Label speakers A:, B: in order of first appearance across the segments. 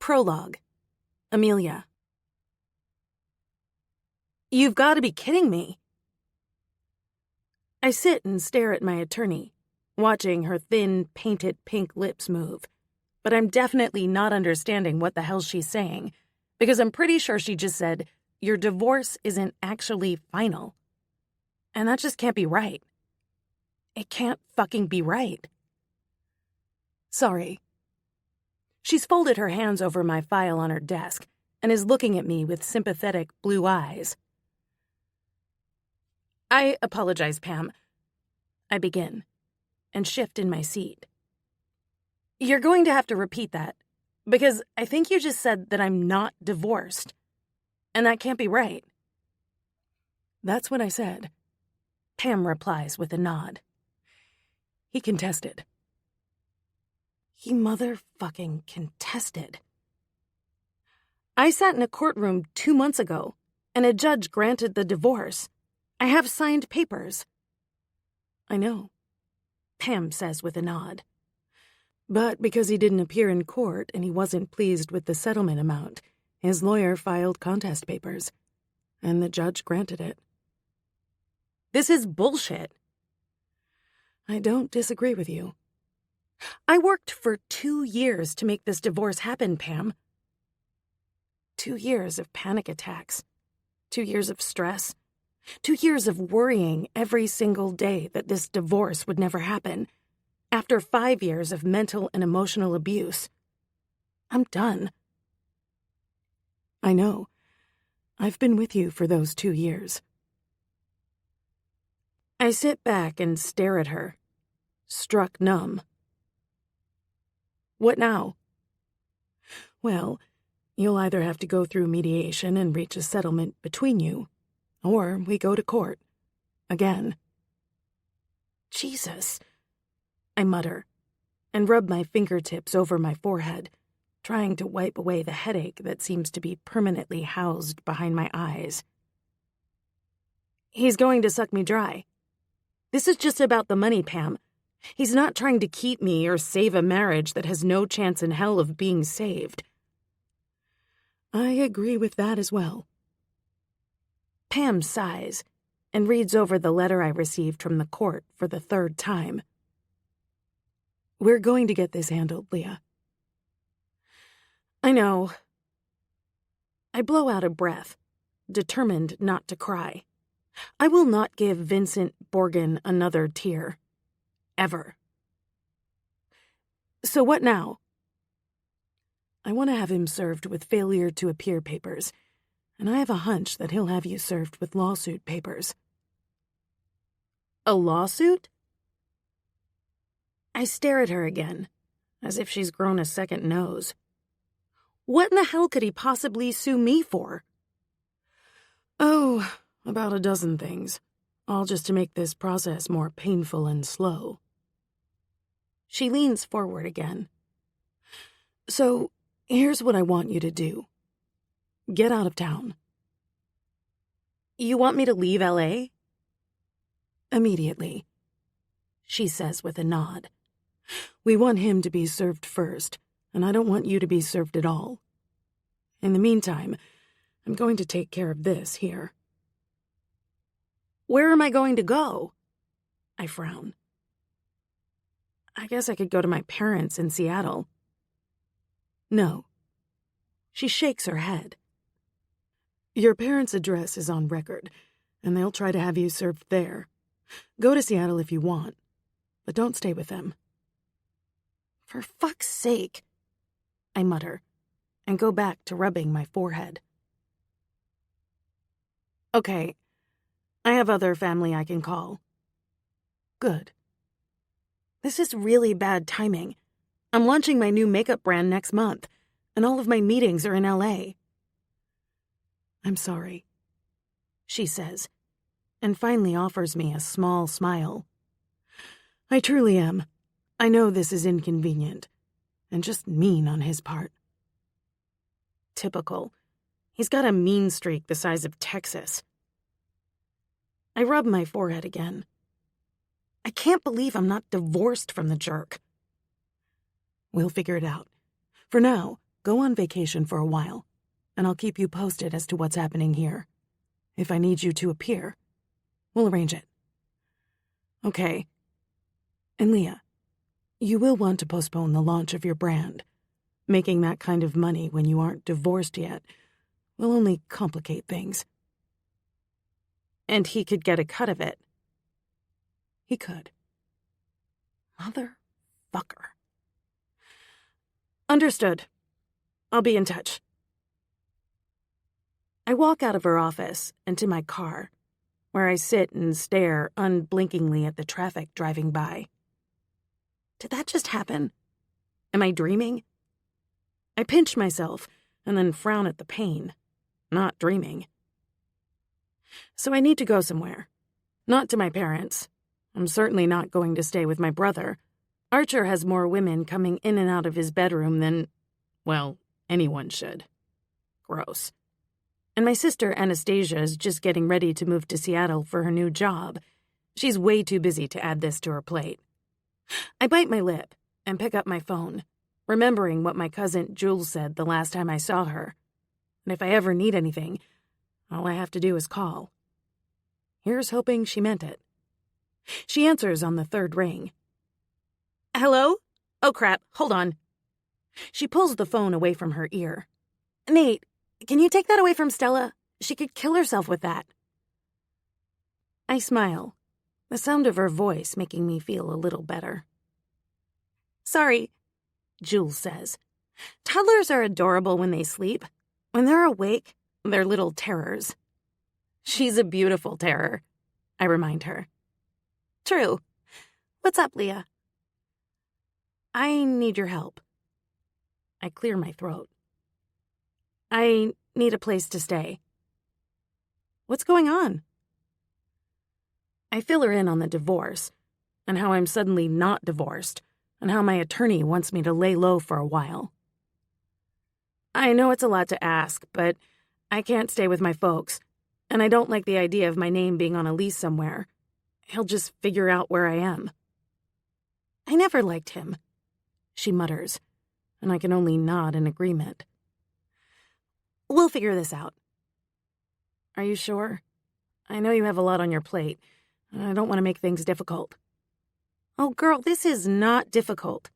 A: Prologue. Amelia. You've got to be kidding me. I sit and stare at my attorney, watching her thin, painted pink lips move. But I'm definitely not understanding what the hell she's saying, because I'm pretty sure she just said, your divorce isn't actually final. And that just can't be right. It can't fucking be right. Sorry. She's folded her hands over my file on her desk and is looking at me with sympathetic blue eyes. I apologize, Pam. I begin and shift in my seat. You're going to have to repeat that, because I think you just said that I'm not divorced, and that can't be right. That's what I said. Pam replies with a nod. He contested. He motherfucking contested. I sat in a courtroom 2 months ago, and a judge granted the divorce. I have signed papers. I know, Pam says with a nod. But because he didn't appear in court and he wasn't pleased with the settlement amount, his lawyer filed contest papers, and the judge granted it. This is bullshit. I don't disagree with you. I worked for 2 years to make this divorce happen, Pam. 2 years of panic attacks, 2 years of stress, 2 years of worrying every single day that this divorce would never happen. After 5 years of mental and emotional abuse. I'm done. I know. I've been with you for those 2 years. I sit back and stare at her, struck numb. What now? Well, you'll either have to go through mediation and reach a settlement between you, or we go to court. Again. Jesus, I mutter, and rub my fingertips over my forehead, trying to wipe away the headache that seems to be permanently housed behind my eyes. He's going to suck me dry. This is just about the money, Pam. He's not trying to keep me or save a marriage that has no chance in hell of being saved. I agree with that as well. Pam sighs and reads over the letter I received from the court for the 3rd time. We're going to get this handled, Leah. I know. I blow out a breath, determined not to cry. I will not give Vincent Borgin another tear. Ever. So what now? I want to have him served with failure to appear papers, and I have a hunch that he'll have you served with lawsuit papers. A lawsuit? I stare at her again, as if she's grown a second nose. What in the hell could he possibly sue me for? Oh, about a dozen things, all just to make this process more painful and slow. She leans forward again. So, here's what I want you to do. Get out of town. You want me to leave L.A.? Immediately, she says with a nod. We want him to be served first, and I don't want you to be served at all. In the meantime, I'm going to take care of this here. Where am I going to go? I frown. I guess I could go to my parents in Seattle. No. She shakes her head. Your parents' address is on record, and they'll try to have you served there. Go to Seattle if you want, but don't stay with them. For fuck's sake, I mutter, and go back to rubbing my forehead. Okay, I have other family I can call. Good. This is really bad timing. I'm launching my new makeup brand next month, and all of my meetings are in L.A. I'm sorry, she says, and finally offers me a small smile. I truly am. I know this is inconvenient, and just mean on his part. Typical. He's got a mean streak the size of Texas. I rub my forehead again. I can't believe I'm not divorced from the jerk. We'll figure it out. For now, go on vacation for a while, and I'll keep you posted as to what's happening here. If I need you to appear, we'll arrange it. Okay. And Leah, you will want to postpone the launch of your brand. Making that kind of money when you aren't divorced yet will only complicate things. And he could get a cut of it. He could. Motherfucker. Understood. I'll be in touch. I walk out of her office and to my car, where I sit and stare unblinkingly at the traffic driving by. Did that just happen? Am I dreaming? I pinch myself and then frown at the pain, not dreaming. So I need to go somewhere. Not to my parents. I'm certainly not going to stay with my brother. Archer has more women coming in and out of his bedroom than, well, anyone should. Gross. And my sister Anastasia is just getting ready to move to Seattle for her new job. She's way too busy to add this to her plate. I bite my lip and pick up my phone, remembering what my cousin Jules said the last time I saw her. And if I ever need anything, all I have to do is call. Here's hoping she meant it. She answers on the third ring. Hello? Oh crap, hold on. She pulls the phone away from her ear. Nate, can you take that away from Stella? She could kill herself with that. I smile, the sound of her voice making me feel a little better. Sorry, Jules says. Toddlers are adorable when they sleep. When they're awake, they're little terrors. She's a beautiful terror, I remind her. True. What's up, Leah? I need your help. I clear my throat. I need a place to stay. What's going on? I fill her in on the divorce, and how I'm suddenly not divorced, and how my attorney wants me to lay low for a while. I know it's a lot to ask, but I can't stay with my folks, and I don't like the idea of my name being on a lease somewhere. He'll just figure out where I am. I never liked him, she mutters, and I can only nod in agreement. We'll figure this out. Are you sure? I know you have a lot on your plate, and I don't want to make things difficult. Oh, girl, this is not difficult.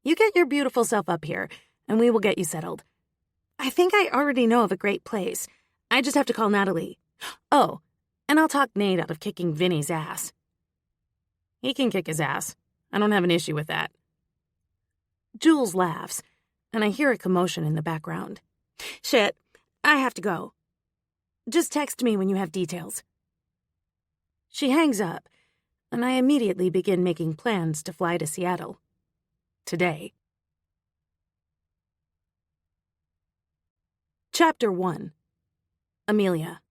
A: You get your beautiful self up here, and we will get you settled. I think I already know of a great place. I just have to call Natalie. Oh, and I'll talk Nate out of kicking Vinny's ass. He can kick his ass. I don't have an issue with that. Jules laughs, and I hear a commotion in the background. Shit, I have to go. Just text me when you have details. She hangs up, and I immediately begin making plans to fly to Seattle. Today. Chapter 1. Amelia.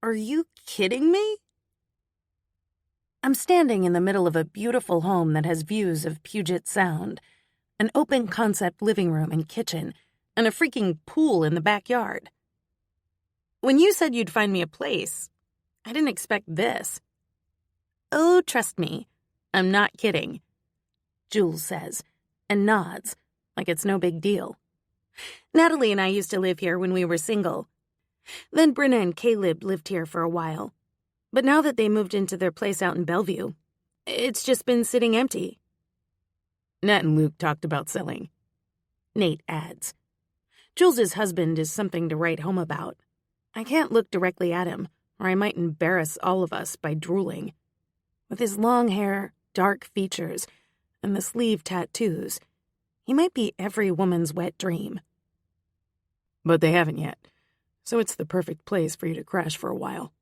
A: Are you kidding me? I'm standing in the middle of a beautiful home that has views of Puget Sound, an open-concept living room and kitchen, and a freaking pool in the backyard. When you said you'd find me a place, I didn't expect this. Oh, trust me, I'm not kidding, Jules says, and nods, like it's no big deal. Natalie and I used to live here when we were single. Then Brenna and Caleb lived here for a while. But now that they moved into their place out in Bellevue, it's just been sitting empty. Nat and Luke talked about selling, Nate adds. Jules's husband is something to write home about. I can't look directly at him, or I might embarrass all of us by drooling. With his long hair, dark features, and the sleeve tattoos, he might be every woman's wet dream. But they haven't yet, so it's the perfect place for you to crash for a while.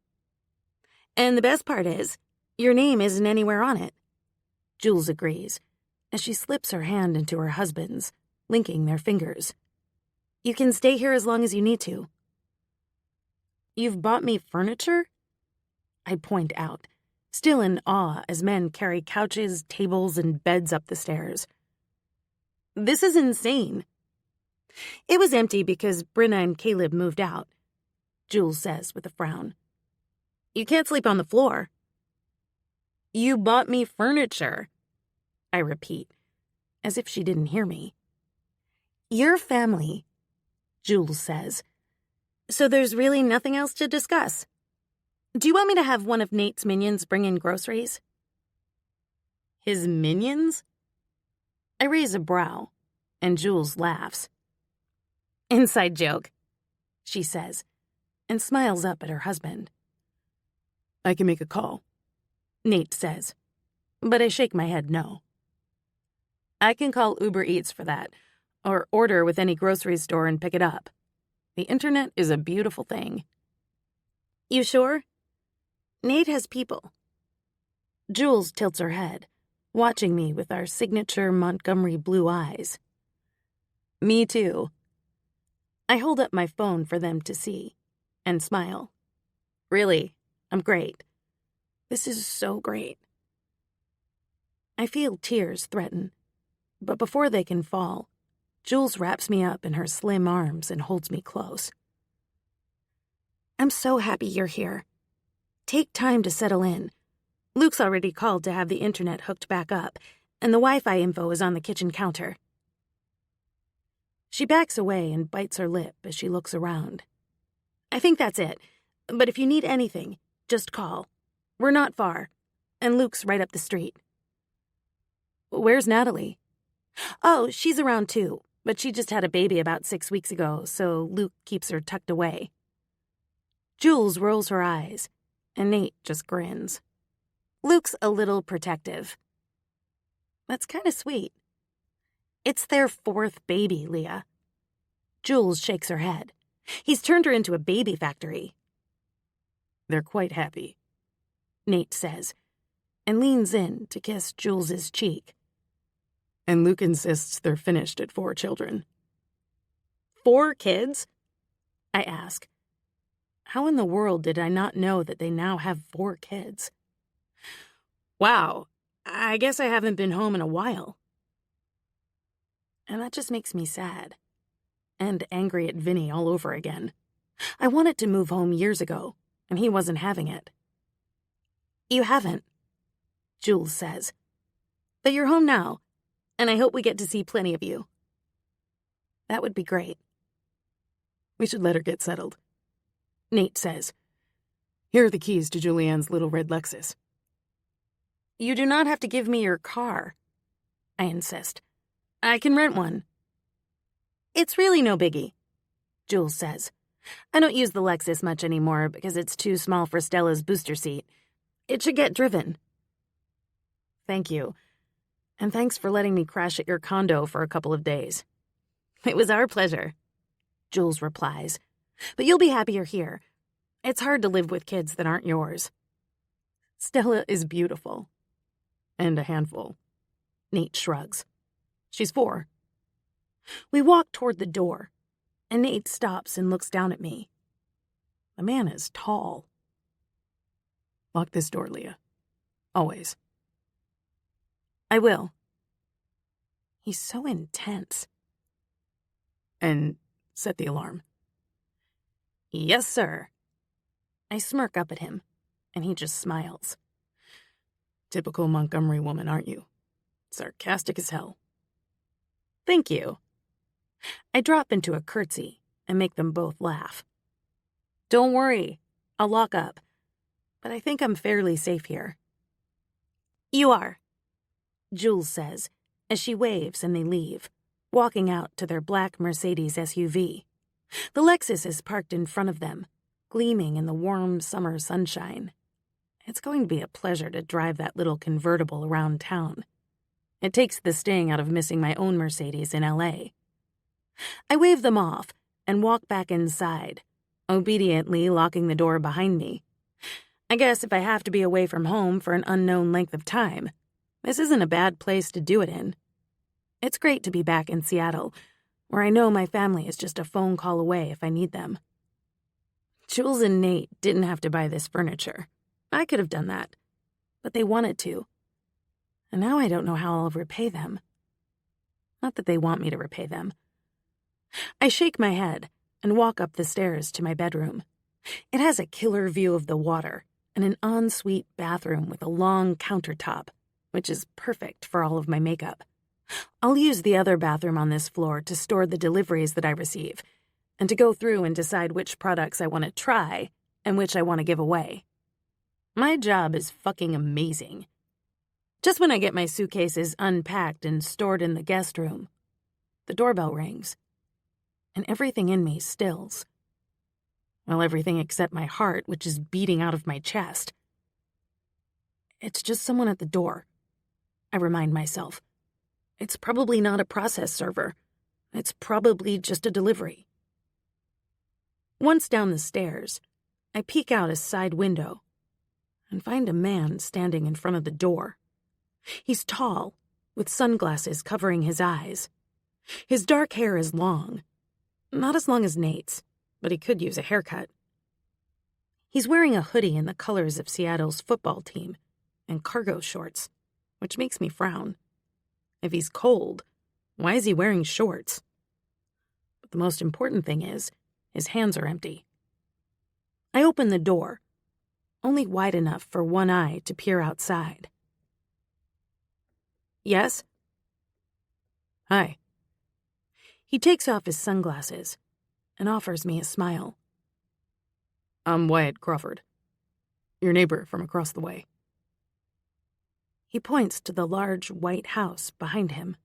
A: And the best part is, your name isn't anywhere on it. Jules agrees, as she slips her hand into her husband's, linking their fingers. You can stay here as long as you need to. You've bought me furniture? I point out, still in awe as men carry couches, tables, and beds up the stairs. This is insane. It was empty because Brenna and Caleb moved out, Jules says with a frown. You can't sleep on the floor. You bought me furniture, I repeat, as if she didn't hear me. Your family, Jules says. So there's really nothing else to discuss. Do you want me to have one of Nate's minions bring in groceries? His minions? I raise a brow, and Jules laughs. Inside joke, she says, and smiles up at her husband. I can make a call, Nate says, but I shake my head no. I can call Uber Eats for that, or order with any grocery store and pick it up. The internet is a beautiful thing. You sure? Nate has people. Jules tilts her head, watching me with our signature Montgomery blue eyes. Me too. I hold up my phone for them to see, and smile. Really, I'm great. This is so great. I feel tears threaten, but before they can fall, Jules wraps me up in her slim arms and holds me close. I'm so happy you're here. Take time to settle in. Luke's already called to have the internet hooked back up, and the Wi-Fi info is on the kitchen counter. She backs away and bites her lip as she looks around. I think that's it, but if you need anything, just call. We're not far, and Luke's right up the street. Where's Natalie? Oh, she's around too, but she just had a baby about 6 weeks ago, so Luke keeps her tucked away. Jules rolls her eyes, and Nate just grins. Luke's a little protective. That's kind of sweet. It's their 4th baby, Leah. Jules shakes her head. He's turned her into a baby factory. They're quite happy, Nate says, and leans in to kiss Jules's cheek. And Luke insists they're finished at 4 children. 4 kids? I ask. How in the world did I not know that they now have 4 kids? Wow, I guess I haven't been home in a while. And that just makes me sad. And angry at Vinny all over again. I wanted to move home years ago, and he wasn't having it. You haven't, Jules says. But you're home now, and I hope we get to see plenty of you. That would be great. We should let her get settled, Nate says. Here are the keys to Julianne's little red Lexus. You do not have to give me your car, I insist. I can rent one. It's really no biggie, Jules says. I don't use the Lexus much anymore because it's too small for Stella's booster seat. It should get driven. Thank you. And thanks for letting me crash at your condo for a couple of days. It was our pleasure, Jules replies. But you'll be happier here. It's hard to live with kids that aren't yours. Stella is beautiful. And a handful. Nate shrugs. She's 4. We walk toward the door, and Nate stops and looks down at me. The man is tall. Lock this door, Leah. Always. I will. He's so intense. And set the alarm. Yes, sir. I smirk up at him, and he just smiles. Typical Montgomery woman, aren't you? Sarcastic as hell. Thank you. I drop into a curtsy and make them both laugh. Don't worry, I'll lock up, but I think I'm fairly safe here. You are, Jules says as she waves and they leave, walking out to their black Mercedes SUV. The Lexus is parked in front of them, gleaming in the warm summer sunshine. It's going to be a pleasure to drive that little convertible around town. It takes the sting out of missing my own Mercedes in LA. I wave them off and walk back inside, obediently locking the door behind me. I guess if I have to be away from home for an unknown length of time, this isn't a bad place to do it in. It's great to be back in Seattle, where I know my family is just a phone call away if I need them. Jules and Nate didn't have to buy this furniture. I could have done that, but they wanted to. And now I don't know how I'll repay them. Not that they want me to repay them. I shake my head and walk up the stairs to my bedroom. It has a killer view of the water and an ensuite bathroom with a long countertop, which is perfect for all of my makeup. I'll use the other bathroom on this floor to store the deliveries that I receive, and to go through and decide which products I want to try and which I want to give away. My job is fucking amazing. Just when I get my suitcases unpacked and stored in the guest room, the doorbell rings, and everything in me stills. Well, everything except my heart, which is beating out of my chest. It's just someone at the door, I remind myself. It's probably not a process server. It's probably just a delivery. Once down the stairs, I peek out a side window and find a man standing in front of the door. He's tall, with sunglasses covering his eyes. His dark hair is long. Not as long as Nate's, but he could use a haircut. He's wearing a hoodie in the colors of Seattle's football team and cargo shorts, which makes me frown. If he's cold, why is he wearing shorts? But the most important thing is, his hands are empty. I open the door, only wide enough for one eye to peer outside. Yes? Hi. He takes off his sunglasses and offers me a smile. I'm Wyatt Crawford, your neighbor from across the way. He points to the large white house behind him.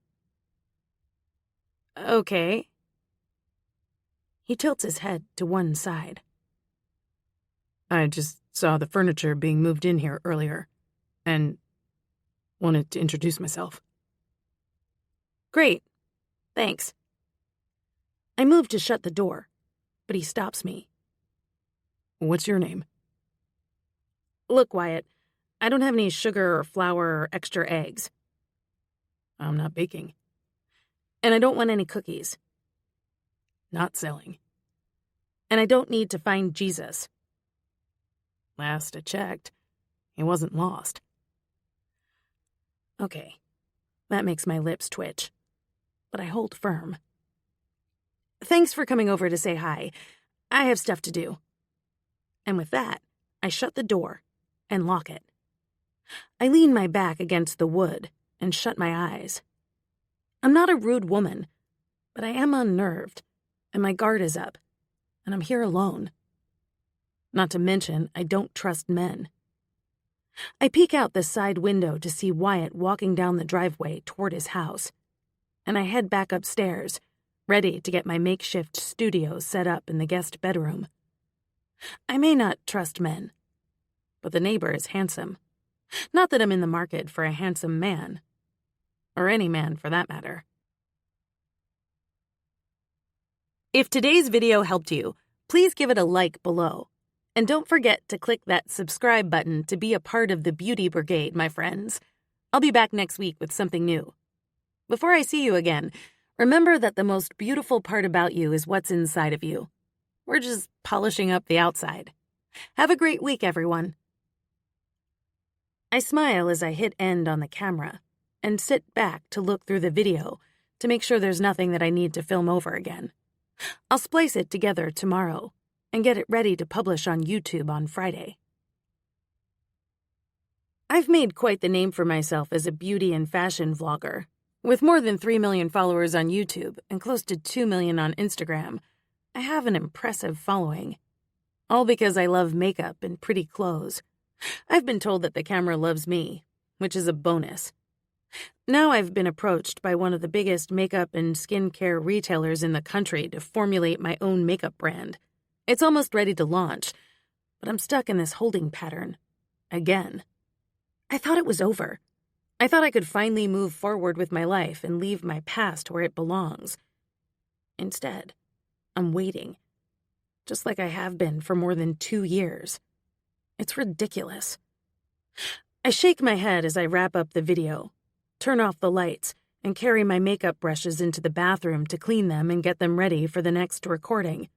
A: Okay. He tilts his head to one side. I just saw the furniture being moved in here earlier, and wanted to introduce myself. Great. Thanks. I move to shut the door, but he stops me. What's your name? Look, Wyatt, I don't have any sugar or flour or extra eggs. I'm not baking. And I don't want any cookies. Not selling. And I don't need to find Jesus. Last I checked, he wasn't lost. Okay, that makes my lips twitch, but I hold firm. Thanks for coming over to say hi. I have stuff to do. And with that, I shut the door and lock it. I lean my back against the wood and shut my eyes. I'm not a rude woman, but I am unnerved, and my guard is up, and I'm here alone. Not to mention, I don't trust men. I peek out the side window to see Wyatt walking down the driveway toward his house, and I head back upstairs, ready to get my makeshift studio set up in the guest bedroom. I may not trust men, but the neighbor is handsome. Not that I'm in the market for a handsome man, or any man for that matter. If today's video helped you, please give it a like below. And don't forget to click that subscribe button to be a part of the beauty brigade, my friends. I'll be back next week with something new. Before I see you again, remember that the most beautiful part about you is what's inside of you. We're just polishing up the outside. Have a great week, everyone. I smile as I hit end on the camera and sit back to look through the video to make sure there's nothing that I need to film over again. I'll splice it together tomorrow and get it ready to publish on YouTube on Friday. I've made quite the name for myself as a beauty and fashion vlogger. With more than 3 million followers on YouTube and close to 2 million on Instagram, I have an impressive following. All because I love makeup and pretty clothes. I've been told that the camera loves me, which is a bonus. Now I've been approached by one of the biggest makeup and skincare retailers in the country to formulate my own makeup brand. It's almost ready to launch, but I'm stuck in this holding pattern. Again. I thought it was over. I thought I could finally move forward with my life and leave my past where it belongs. Instead, I'm waiting, just like I have been for more than 2 years. It's ridiculous. I shake my head as I wrap up the video, turn off the lights, and carry my makeup brushes into the bathroom to clean them and get them ready for the next recording.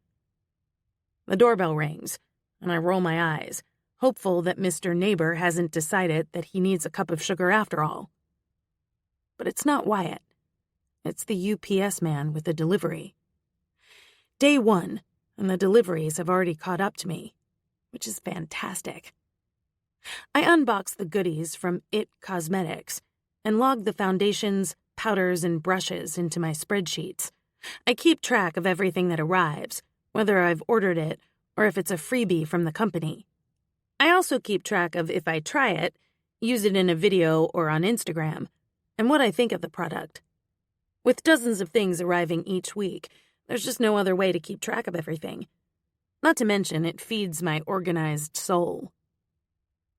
A: The doorbell rings, and I roll my eyes, hopeful that Mr. Neighbor hasn't decided that he needs a cup of sugar after all. But it's not Wyatt. It's the UPS man with the delivery. Day 1, and the deliveries have already caught up to me, which is fantastic. I unbox the goodies from It Cosmetics and log the foundations, powders and brushes into my spreadsheets. I keep track of everything that arrives, whether I've ordered it or if it's a freebie from the company. I also keep track of if I try it, use it in a video or on Instagram, and what I think of the product. With dozens of things arriving each week, there's just no other way to keep track of everything. Not to mention, it feeds my organized soul.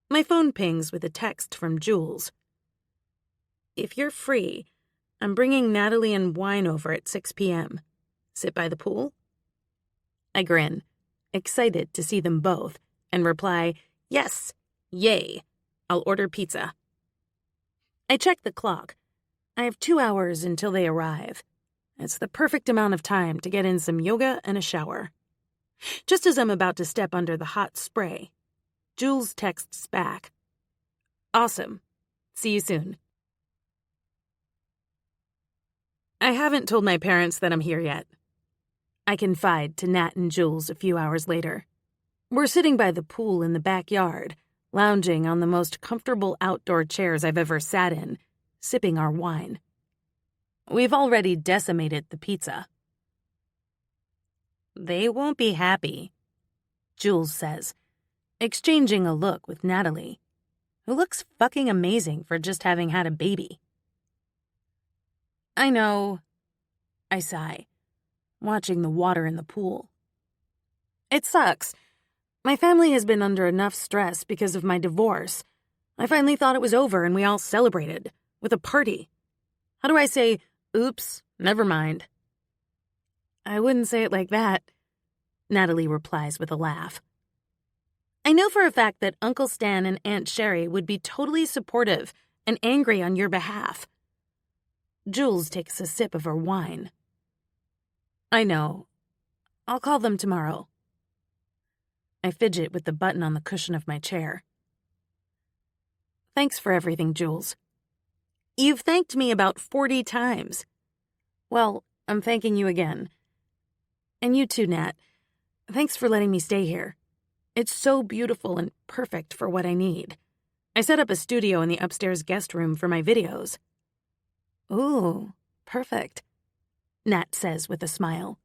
A: My phone pings with a text from Jules. "If you're free, I'm bringing Natalie and wine over at 6 p.m. Sit by the pool?" I grin, excited to see them both, and reply, "Yes, yay, I'll order pizza." I check the clock. I have 2 hours until they arrive. It's the perfect amount of time to get in some yoga and a shower. Just as I'm about to step under the hot spray, Jules texts back, "Awesome. See you soon." I haven't told my parents that I'm here yet. I confide to Nat and Jules a few hours later. We're sitting by the pool in the backyard, lounging on the most comfortable outdoor chairs I've ever sat in, sipping our wine. We've already decimated the pizza. "They won't be happy," Jules says, exchanging a look with Natalie, who looks fucking amazing for just having had a baby. "I know," I sigh, watching the water in the pool. "It sucks. My family has been under enough stress because of my divorce. I finally thought it was over and we all celebrated with a party. How do I say, oops, never mind?" "I wouldn't say it like that," Natalie replies with a laugh. "I know for a fact that Uncle Stan and Aunt Sherry would be totally supportive and angry on your behalf." Jules takes a sip of her wine. "I know. I'll call them tomorrow." I fidget with the button on the cushion of my chair. "Thanks for everything, Jules. You've thanked me about 40 times. Well, I'm thanking you again. And you too, Nat. Thanks for letting me stay here. It's so beautiful and perfect for what I need. I set up a studio in the upstairs guest room for my videos." "Ooh, perfect," Nat says with a smile.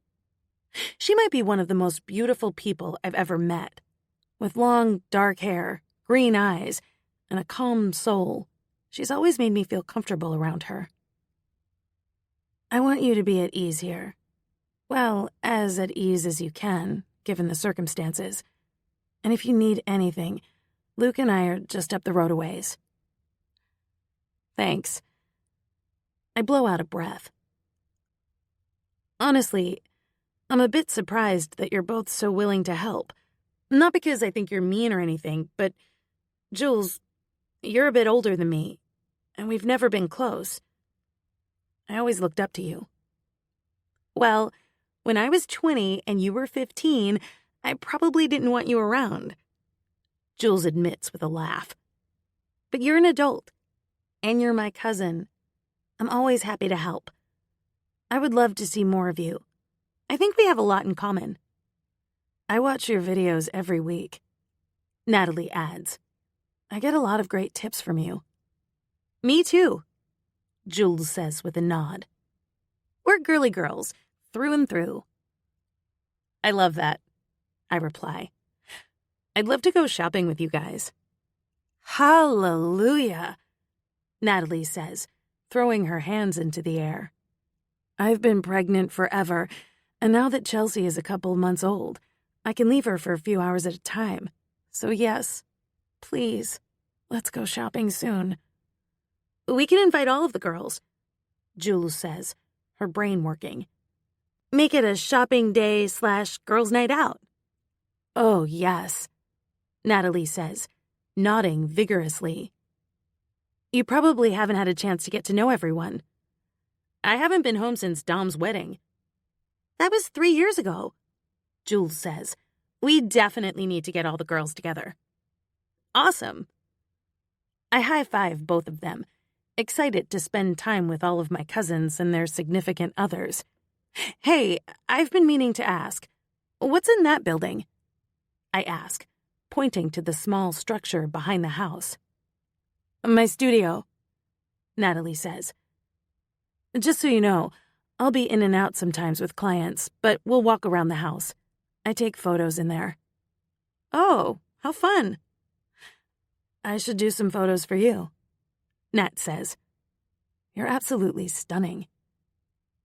A: She might be one of the most beautiful people I've ever met, with long, dark hair, green eyes, and a calm soul. She's always made me feel comfortable around her. "I want you to be at ease here. Well, as at ease as you can, given the circumstances. And if you need anything, Luke and I are just up the road a ways." "Thanks." I blow out a breath. Honestly, I'm a bit surprised that you're both so willing to help. Not because I think you're mean or anything, but, Jules, you're a bit older than me, and we've never been close. I always looked up to you. Well, when I was 20 and you were 15, I probably didn't want you around," Jules admits with a laugh. "But you're an adult, and you're my cousin. I'm always happy to help. I would love to see more of you. I think we have a lot in common." "I watch your videos every week," Natalie adds. "I get a lot of great tips from you." "Me too," Jules says with a nod. "We're girly girls, through and through." "I love that," I reply. "I'd love to go shopping with you guys." "Hallelujah," Natalie says, throwing her hands into the air. "I've been pregnant forever, and now that Chelsea is a couple months old, I can leave her for a few hours at a time. So yes, please, let's go shopping soon." "We can invite all of the girls," Jules says, her brain working. "Make it a shopping day/girls' night out." "Oh, yes," Natalie says, nodding vigorously. "You probably haven't had a chance to get to know everyone." "I haven't been home since Dom's wedding." "That was 3 years ago," Jules says. "We definitely need to get all the girls together." "Awesome." I high-five both of them, excited to spend time with all of my cousins and their significant others. "Hey, I've been meaning to ask, what's in that building?" I ask, pointing to the small structure behind the house. "My studio," Natalie says. Just so you know, I'll be in and out sometimes with clients, but we'll walk around the house. I take photos in there. Oh, how fun. I should do some photos for you, Nat says. You're absolutely stunning.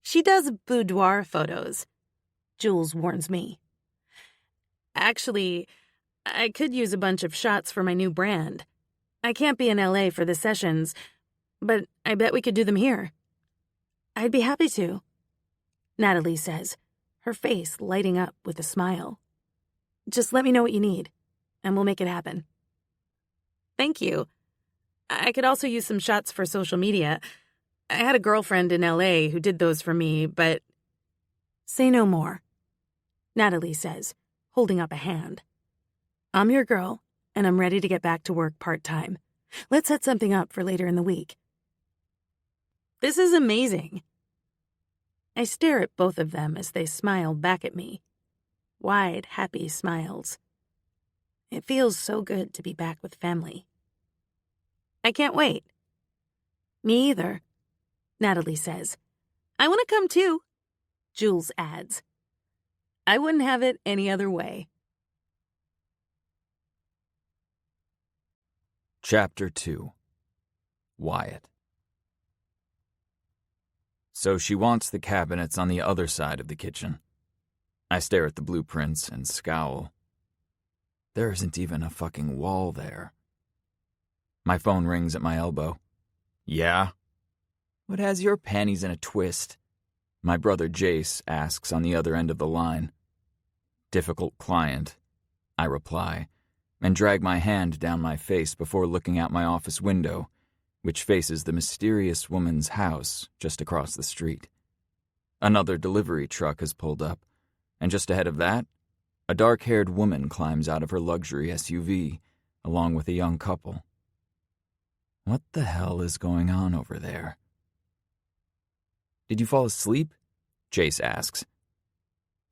A: She does boudoir photos, Jules warns me. Actually, I could use a bunch of shots for my new brand. I can't be in LA for the sessions, but I bet we could do them here. I'd be happy to, Natalie says, her face lighting up with a smile. Just let me know what you need, and we'll make it happen. Thank you. I could also use some shots for social media. I had a girlfriend in LA who did those for me, but... Say no more, Natalie says, holding up a hand. I'm your girl, and I'm ready to get back to work part-time. Let's set something up for later in the week. This is amazing. I stare at both of them as they smile back at me. Wide, happy smiles. It feels so good to be back with family. I can't wait. Me either, Natalie says. I want to come too, Jules adds. I wouldn't have it any other way.
B: Chapter 2. Wyatt. So she wants the cabinets on the other side of the kitchen. I stare at the blueprints and scowl. There isn't even a fucking wall there. My phone rings at my elbow. Yeah? What has your panties in a twist? My brother Jace asks on the other end of the line. Difficult client, I reply, and drag my hand down my face before looking out my office window, which faces the mysterious woman's house just across the street. Another delivery truck has pulled up, and just ahead of that, a dark-haired woman climbs out of her luxury SUV, along with a young couple. What the hell is going on over there? Did you fall asleep? Jace asks.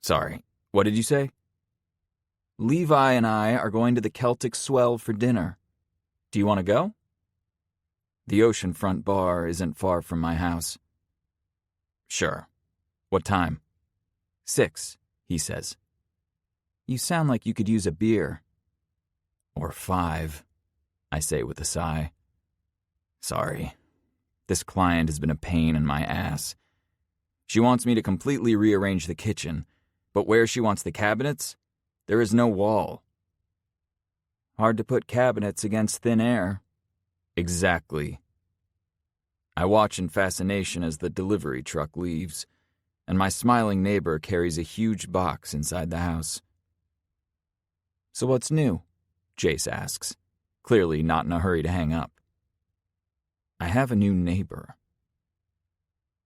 B: Sorry, what did you say? Levi and I are going to the Celtic Swell for dinner. Do you want to go? The oceanfront bar isn't far from my house. Sure. What time? 6, he says. You sound like you could use a beer. Or 5, I say with a sigh. Sorry. This client has been a pain in my ass. She wants me to completely rearrange the kitchen, but where she wants the cabinets, there is no wall. Hard to put cabinets against thin air. Exactly. I watch in fascination as the delivery truck leaves, and my smiling neighbor carries a huge box inside the house. So what's new? Jace asks, clearly not in a hurry to hang up. I have a new neighbor.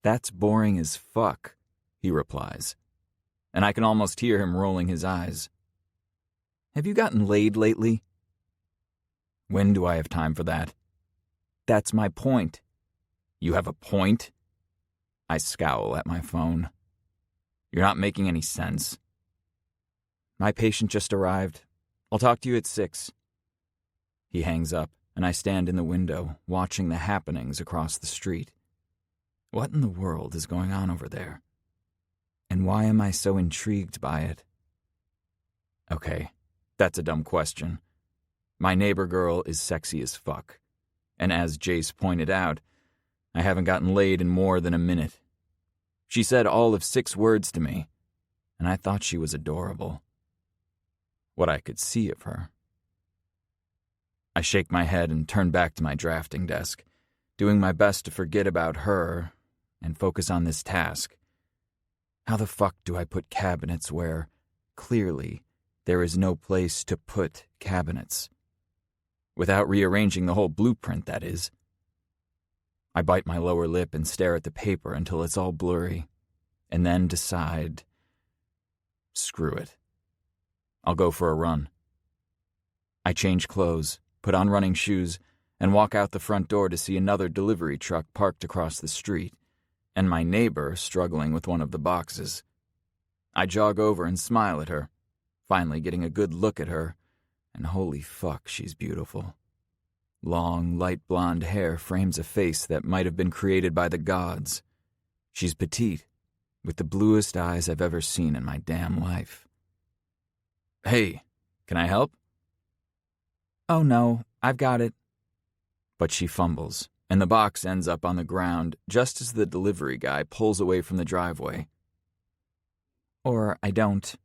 B: That's boring as fuck, he replies, and I can almost hear him rolling his eyes. Have you gotten laid lately? When do I have time for that? That's my point. You have a point? I scowl at my phone. You're not making any sense. My patient just arrived. I'll talk to you at 6. He hangs up, and I stand in the window, watching the happenings across the street. What in the world is going on over there? And why am I so intrigued by it? Okay, that's a dumb question. My neighbor girl is sexy as fuck. And as Jace pointed out, I haven't gotten laid in more than a minute. She said all of 6 words to me, and I thought she was adorable. What I could see of her. I shake my head and turn back to my drafting desk, doing my best to forget about her and focus on this task. How the fuck do I put cabinets where, clearly, there is no place to put cabinets? Without rearranging the whole blueprint, that is. I bite my lower lip and stare at the paper until it's all blurry, and then decide, screw it. I'll go for a run. I change clothes, put on running shoes, and walk out the front door to see another delivery truck parked across the street, and my neighbor struggling with one of the boxes. I jog over and smile at her, finally getting a good look at her, and holy fuck, she's beautiful. Long, light blonde hair frames a face that might have been created by the gods, She's petite, with the bluest eyes I've ever seen in my damn life. Hey, can I help? Oh no, I've got it. But she fumbles, and the box ends up on the ground just as the delivery guy pulls away from the driveway. Or I don't.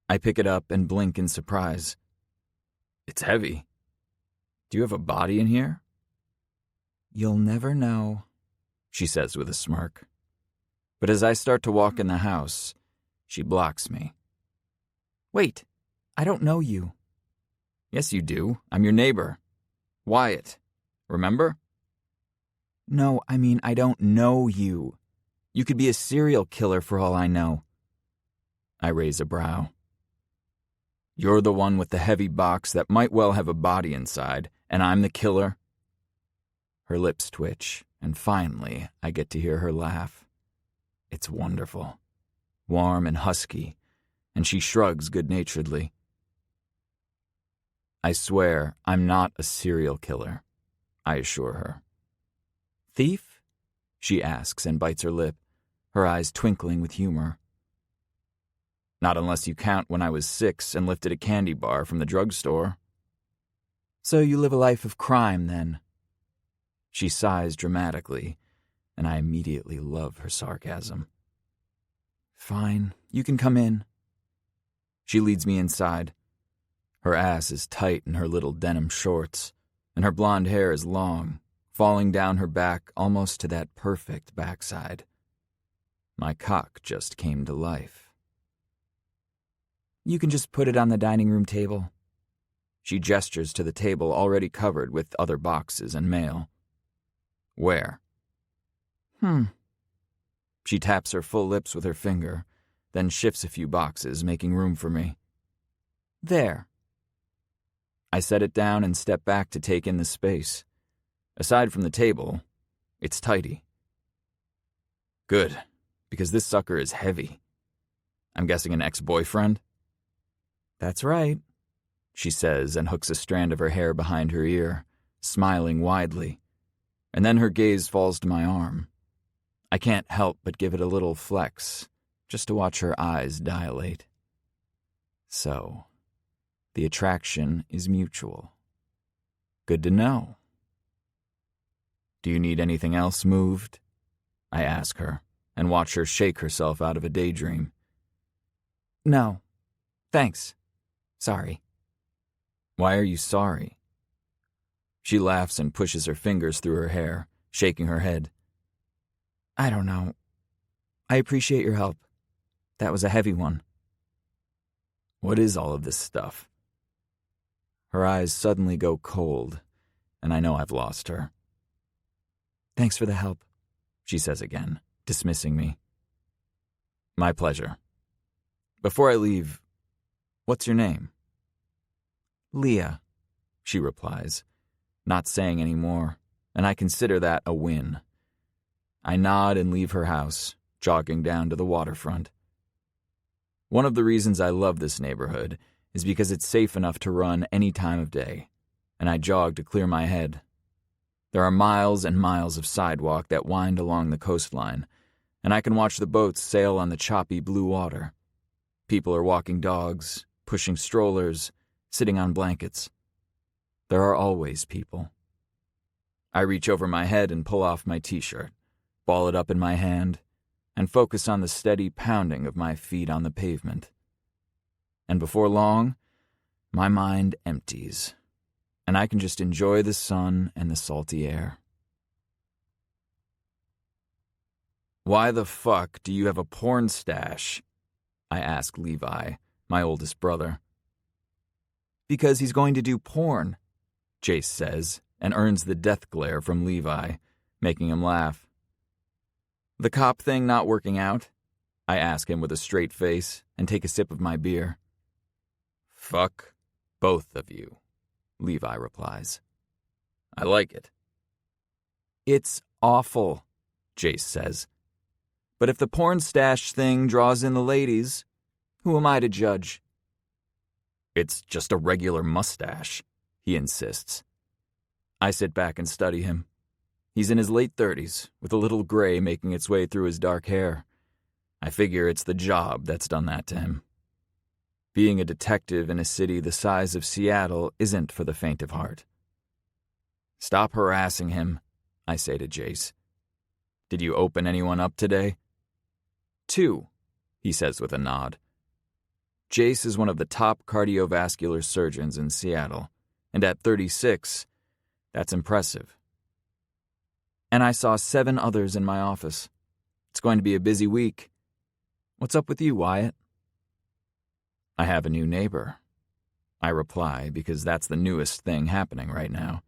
B: I pick it up and blink in surprise. It's heavy. Do you have a body in here? You'll never know, she says with a smirk. But as I start to walk in the house, she blocks me. Wait, I don't know you. Yes, you do. I'm your neighbor. Wyatt. Remember? No, I mean, I don't know you. You could be a serial killer for all I know. I raise a brow. You're the one with the heavy box that might well have a body inside, and I'm the killer? Her lips twitch, and finally I get to hear her laugh. It's wonderful, warm and husky, and she shrugs good-naturedly. I swear I'm not a serial killer, I assure her. Thief? She asks and bites her lip, her eyes twinkling with humor. Not unless you count when I was 6 and lifted a candy bar from the drugstore. So you live a life of crime, then? She sighs dramatically, and I immediately love her sarcasm. Fine, you can come in. She leads me inside. Her ass is tight in her little denim shorts, and her blonde hair is long, falling down her back almost to that perfect backside. My cock just came to life. You can just put it on the dining room table. She gestures to the table already covered with other boxes and mail. Where? She taps her full lips with her finger, then shifts a few boxes, making room for me. There. I set it down and step back to take in the space. Aside from the table, it's tidy. Good, because this sucker is heavy. I'm guessing an ex-boyfriend? That's right, she says and hooks a strand of her hair behind her ear, smiling widely. And then her gaze falls to my arm. I can't help but give it a little flex, just to watch her eyes dilate. So, the attraction is mutual. Good to know. Do you need anything else moved? I ask her, and watch her shake herself out of a daydream. No, thanks. Sorry. Why are you sorry? She laughs and pushes her fingers through her hair, shaking her head. I don't know. I appreciate your help. That was a heavy one. What is all of this stuff? Her eyes suddenly go cold, and I know I've lost her. Thanks for the help, she says again, dismissing me. My pleasure. Before I leave, what's your name? Leah, she replies, not saying any more, and I consider that a win. I nod and leave her house, jogging down to the waterfront. One of the reasons I love this neighborhood is because it's safe enough to run any time of day, and I jog to clear my head. There are miles and miles of sidewalk that wind along the coastline, and I can watch the boats sail on the choppy blue water. People are walking dogs, pushing strollers, sitting on blankets. There are always people. I reach over my head and pull off my t-shirt, ball it up in my hand, and focus on the steady pounding of my feet on the pavement. And before long, my mind empties, and I can just enjoy the sun and the salty air. Why the fuck do you have a porn stash? I ask Levi, my oldest brother. Because he's going to do porn, Jace says, and earns the death glare from Levi, making him laugh. The cop thing not working out? I ask him with a straight face and take a sip of my beer. Fuck both of you, Levi replies. I like it. It's awful, Jace says. But if the porn stash thing draws in the ladies, who am I to judge? It's just a regular mustache, he insists. I sit back and study him. He's in his late 30s, with a little gray making its way through his dark hair. I figure it's the job that's done that to him. Being a detective in a city the size of Seattle isn't for the faint of heart. Stop harassing him, I say to Jace. Did you open anyone up today? 2, he says with a nod. Jace is one of the top cardiovascular surgeons in Seattle, and at 36, that's impressive. And I saw 7 others in my office. It's going to be a busy week. What's up with you, Wyatt? I have a new neighbor, I reply, because that's the newest thing happening right now.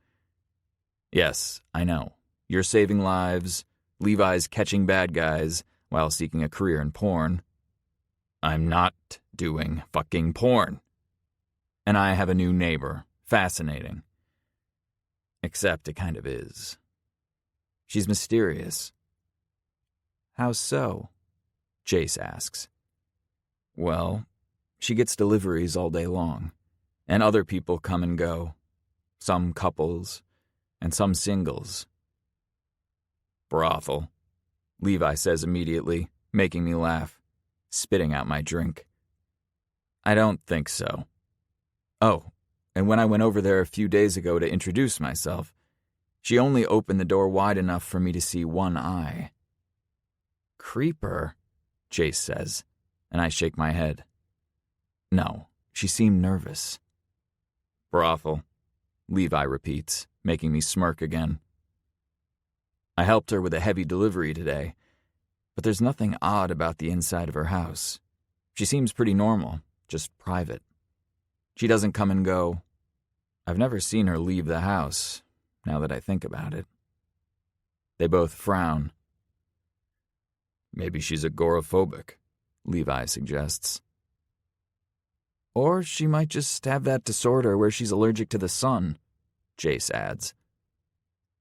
B: Yes, I know. You're saving lives, Levi's catching bad guys while seeking a career in porn. I'm not doing fucking porn. And I have a new neighbor. Fascinating. Except it kind of is. She's mysterious. How so? Jace asks. Well, she gets deliveries all day long, and other people come and go. Some couples, and some singles. Brothel, Levi says immediately, making me laugh, spitting out my drink. I don't think so. Oh, and when I went over there a few days ago to introduce myself, she only opened the door wide enough for me to see one eye. Creeper, Jace says, and I shake my head. No, she seemed nervous. Brothel, Levi repeats, making me smirk again. I helped her with a heavy delivery today, but there's nothing odd about the inside of her house. She seems pretty normal, just private. She doesn't come and go. I've never seen her leave the house, now that I think about it. They both frown. Maybe she's agoraphobic, Levi suggests. Or she might just have that disorder where she's allergic to the sun, Jace adds.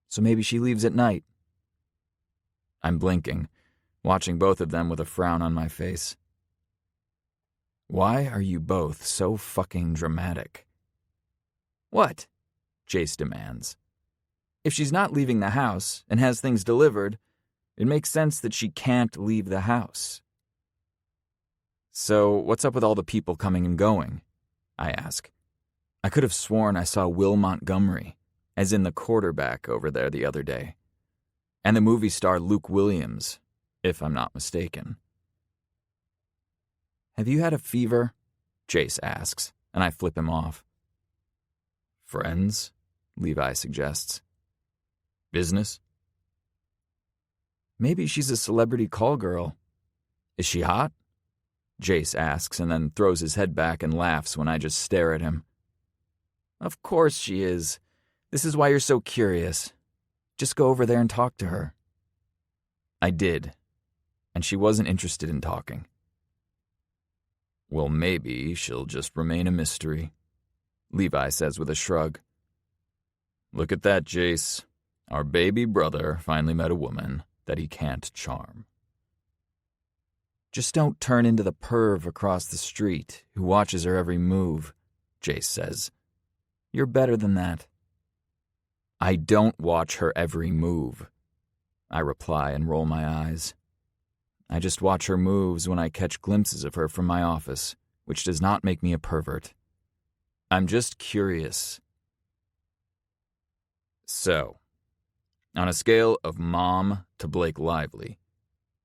B: So maybe she leaves at night. I'm blinking, watching both of them with a frown on my face. Why are you both so fucking dramatic? What? Jace demands. If she's not leaving the house and has things delivered, it makes sense that she can't leave the house. So what's up with all the people coming and going? I ask. I could have sworn I saw Will Montgomery, as in the quarterback over there the other day, and the movie star Luke Williams, if I'm not mistaken. Have you had a fever? Jace asks, and I flip him off. Friends? Levi suggests. Business? Maybe she's a celebrity call girl. Is she hot? Jace asks and then throws his head back and laughs when I just stare at him. Of course she is. This is why you're so curious. Just go over there and talk to her. I did, and she wasn't interested in talking. Well, maybe she'll just remain a mystery, Levi says with a shrug. Look at that, Jace. Our baby brother finally met a woman that he can't charm. Just don't turn into the perv across the street who watches her every move, Jace says. You're better than that. I don't watch her every move, I reply and roll my eyes. I just watch her moves when I catch glimpses of her from my office, which does not make me a pervert. I'm just curious. So, on a scale of Mom to Blake Lively,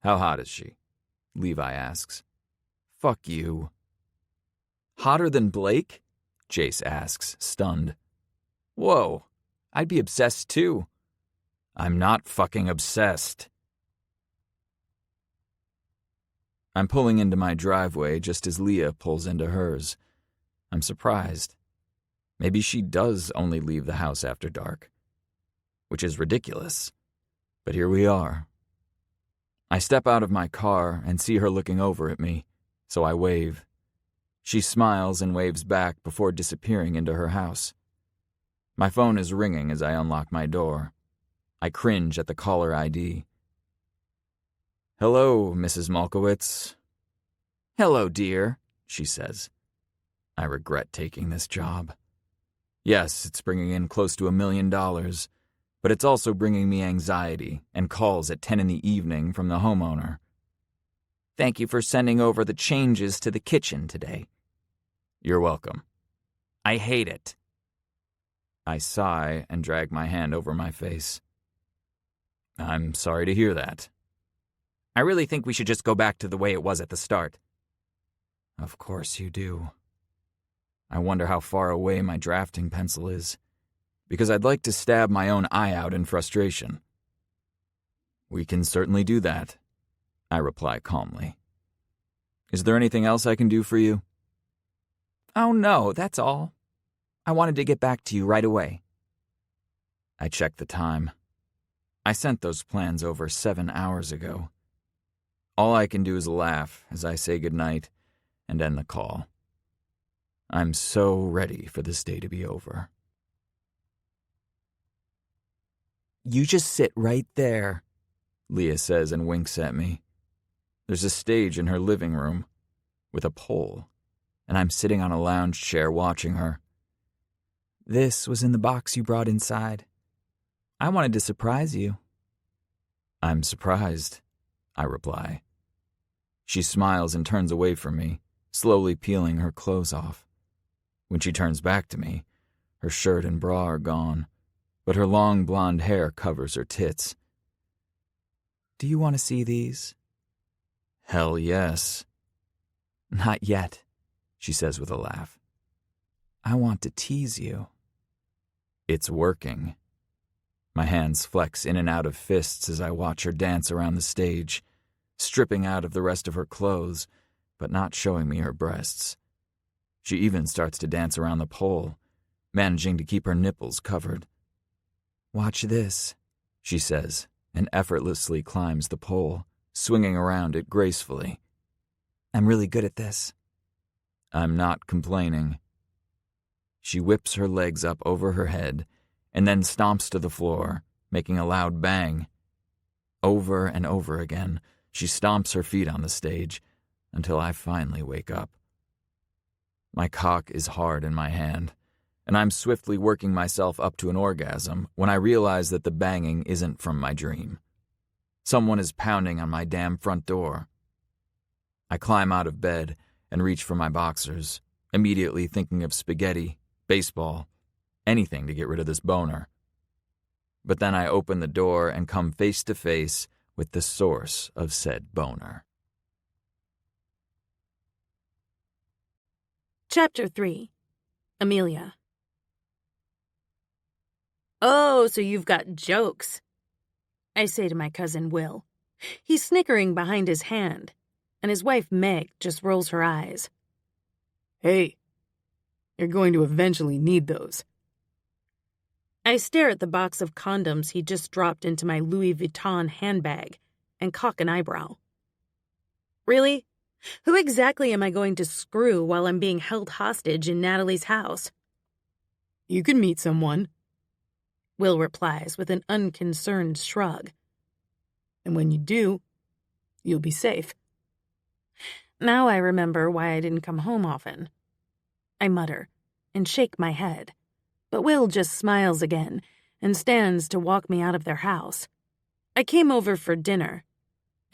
B: how hot is she? Levi asks. Fuck you. Hotter than Blake? Jace asks, stunned. Whoa, I'd be obsessed too. I'm not fucking obsessed. I'm pulling into my driveway just as Leah pulls into hers. I'm surprised. Maybe she does only leave the house after dark. Which is ridiculous. But here we are. I step out of my car and see her looking over at me, so I wave. She smiles and waves back before disappearing into her house. My phone is ringing as I unlock my door. I cringe at the caller ID. Hello, Mrs. Malkowitz. Hello, dear, she says. I regret taking this job. Yes, it's bringing in close to $1 million, but it's also bringing me anxiety and calls at 10 in the evening from the homeowner.
C: Thank you for sending over the changes to the kitchen today.
B: You're welcome.
C: I hate it.
B: I sigh and drag my hand over my face. I'm sorry to hear that.
C: I really think we should just go back to the way it was at the start.
B: Of course you do. I wonder how far away my drafting pencil is, because I'd like to stab my own eye out in frustration. We can certainly do that, I reply calmly. Is there anything else I can do for you?
C: Oh no, that's all. I wanted to get back to you right away.
B: I check the time. I sent those plans over 7 hours ago. All I can do is laugh as I say goodnight and end the call. I'm so ready for this day to be over.
C: You just sit right there,
B: Leah says and winks at me. There's a stage in her living room with a pole, and I'm sitting on a lounge chair watching her.
C: This was in the box you brought inside. I wanted to surprise you.
B: I'm surprised, I reply. She smiles and turns away from me, slowly peeling her clothes off. When she turns back to me, her shirt and bra are gone, but her long blonde hair covers her tits.
C: Do you want to see these?
B: Hell yes.
C: Not yet,
B: she says with a laugh.
C: I want to tease you.
B: It's working. My hands flex in and out of fists as I watch her dance around the stage, stripping out of the rest of her clothes, but not showing me her breasts. She even starts to dance around the pole, managing to keep her nipples covered.
C: Watch this,
B: she says, and effortlessly climbs the pole, swinging around it gracefully.
C: I'm really good at this.
B: I'm not complaining. She whips her legs up over her head and then stomps to the floor, making a loud bang. Over and over again, she stomps her feet on the stage until I finally wake up. My cock is hard in my hand, and I'm swiftly working myself up to an orgasm when I realize that the banging isn't from my dream. Someone is pounding on my damn front door. I climb out of bed and reach for my boxers, immediately thinking of spaghetti, baseball, anything to get rid of this boner. But then I open the door and come face to face with the source of said boner.
A: Chapter 3. Amelia. Oh, so you've got jokes, I say to my cousin Will. He's snickering behind his hand, and his wife Meg just rolls her eyes.
D: Hey, you're going to eventually need those.
A: I stare at the box of condoms he just dropped into my Louis Vuitton handbag and cock an eyebrow. Really? Who exactly am I going to screw while I'm being held hostage in Natalie's house?
D: You can meet someone,
A: Will replies with an unconcerned shrug.
D: And when you do, you'll be safe.
A: Now I remember why I didn't come home often. I mutter and shake my head, but Will just smiles again and stands to walk me out of their house. I came over for dinner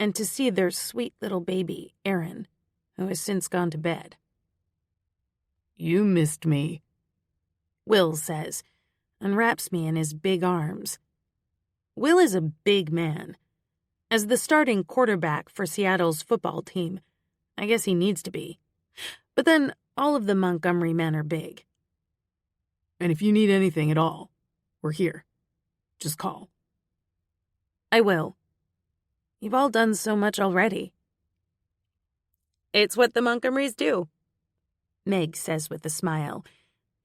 A: and to see their sweet little baby, Aaron, who has since gone to bed.
D: You missed me,
A: Will says, and wraps me in his big arms. Will is a big man. As the starting quarterback for Seattle's football team, I guess he needs to be. But then all of the Montgomery men are big.
D: And if you need anything at all, we're here. Just call.
A: I will. You've all done so much already. It's what the Montgomerys do, Meg says with a smile,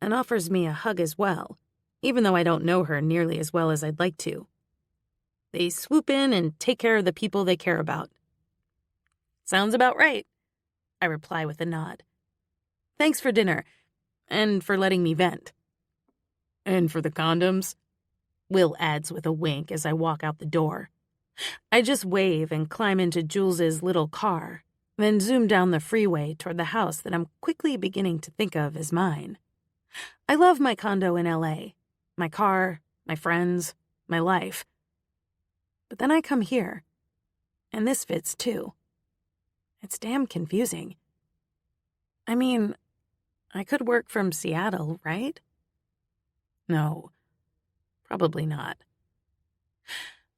A: and offers me a hug as well, even though I don't know her nearly as well as I'd like to. They swoop in and take care of the people they care about. Sounds about right, I reply with a nod. Thanks for dinner, and for letting me vent.
D: And for the condoms,
A: Will adds with a wink as I walk out the door. I just wave and climb into Jules's little car, then zoom down the freeway toward the house that I'm quickly beginning to think of as mine. I love my condo in LA, my car, my friends, my life. But then I come here, and this fits too. It's damn confusing. I mean, I could work from Seattle, right? No, probably not.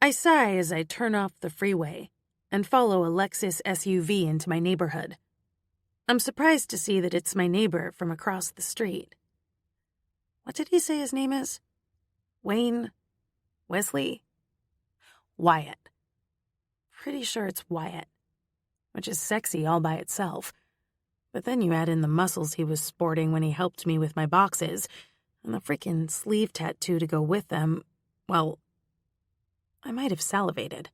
A: I sigh as I turn off the freeway and follow a Lexus SUV into my neighborhood. I'm surprised to see that it's my neighbor from across the street. What did he say his name is? Wayne? Wesley? Wyatt. Pretty sure it's Wyatt, which is sexy all by itself. But then you add in the muscles he was sporting when he helped me with my boxes, and the freaking sleeve tattoo to go with them, well, I might have salivated.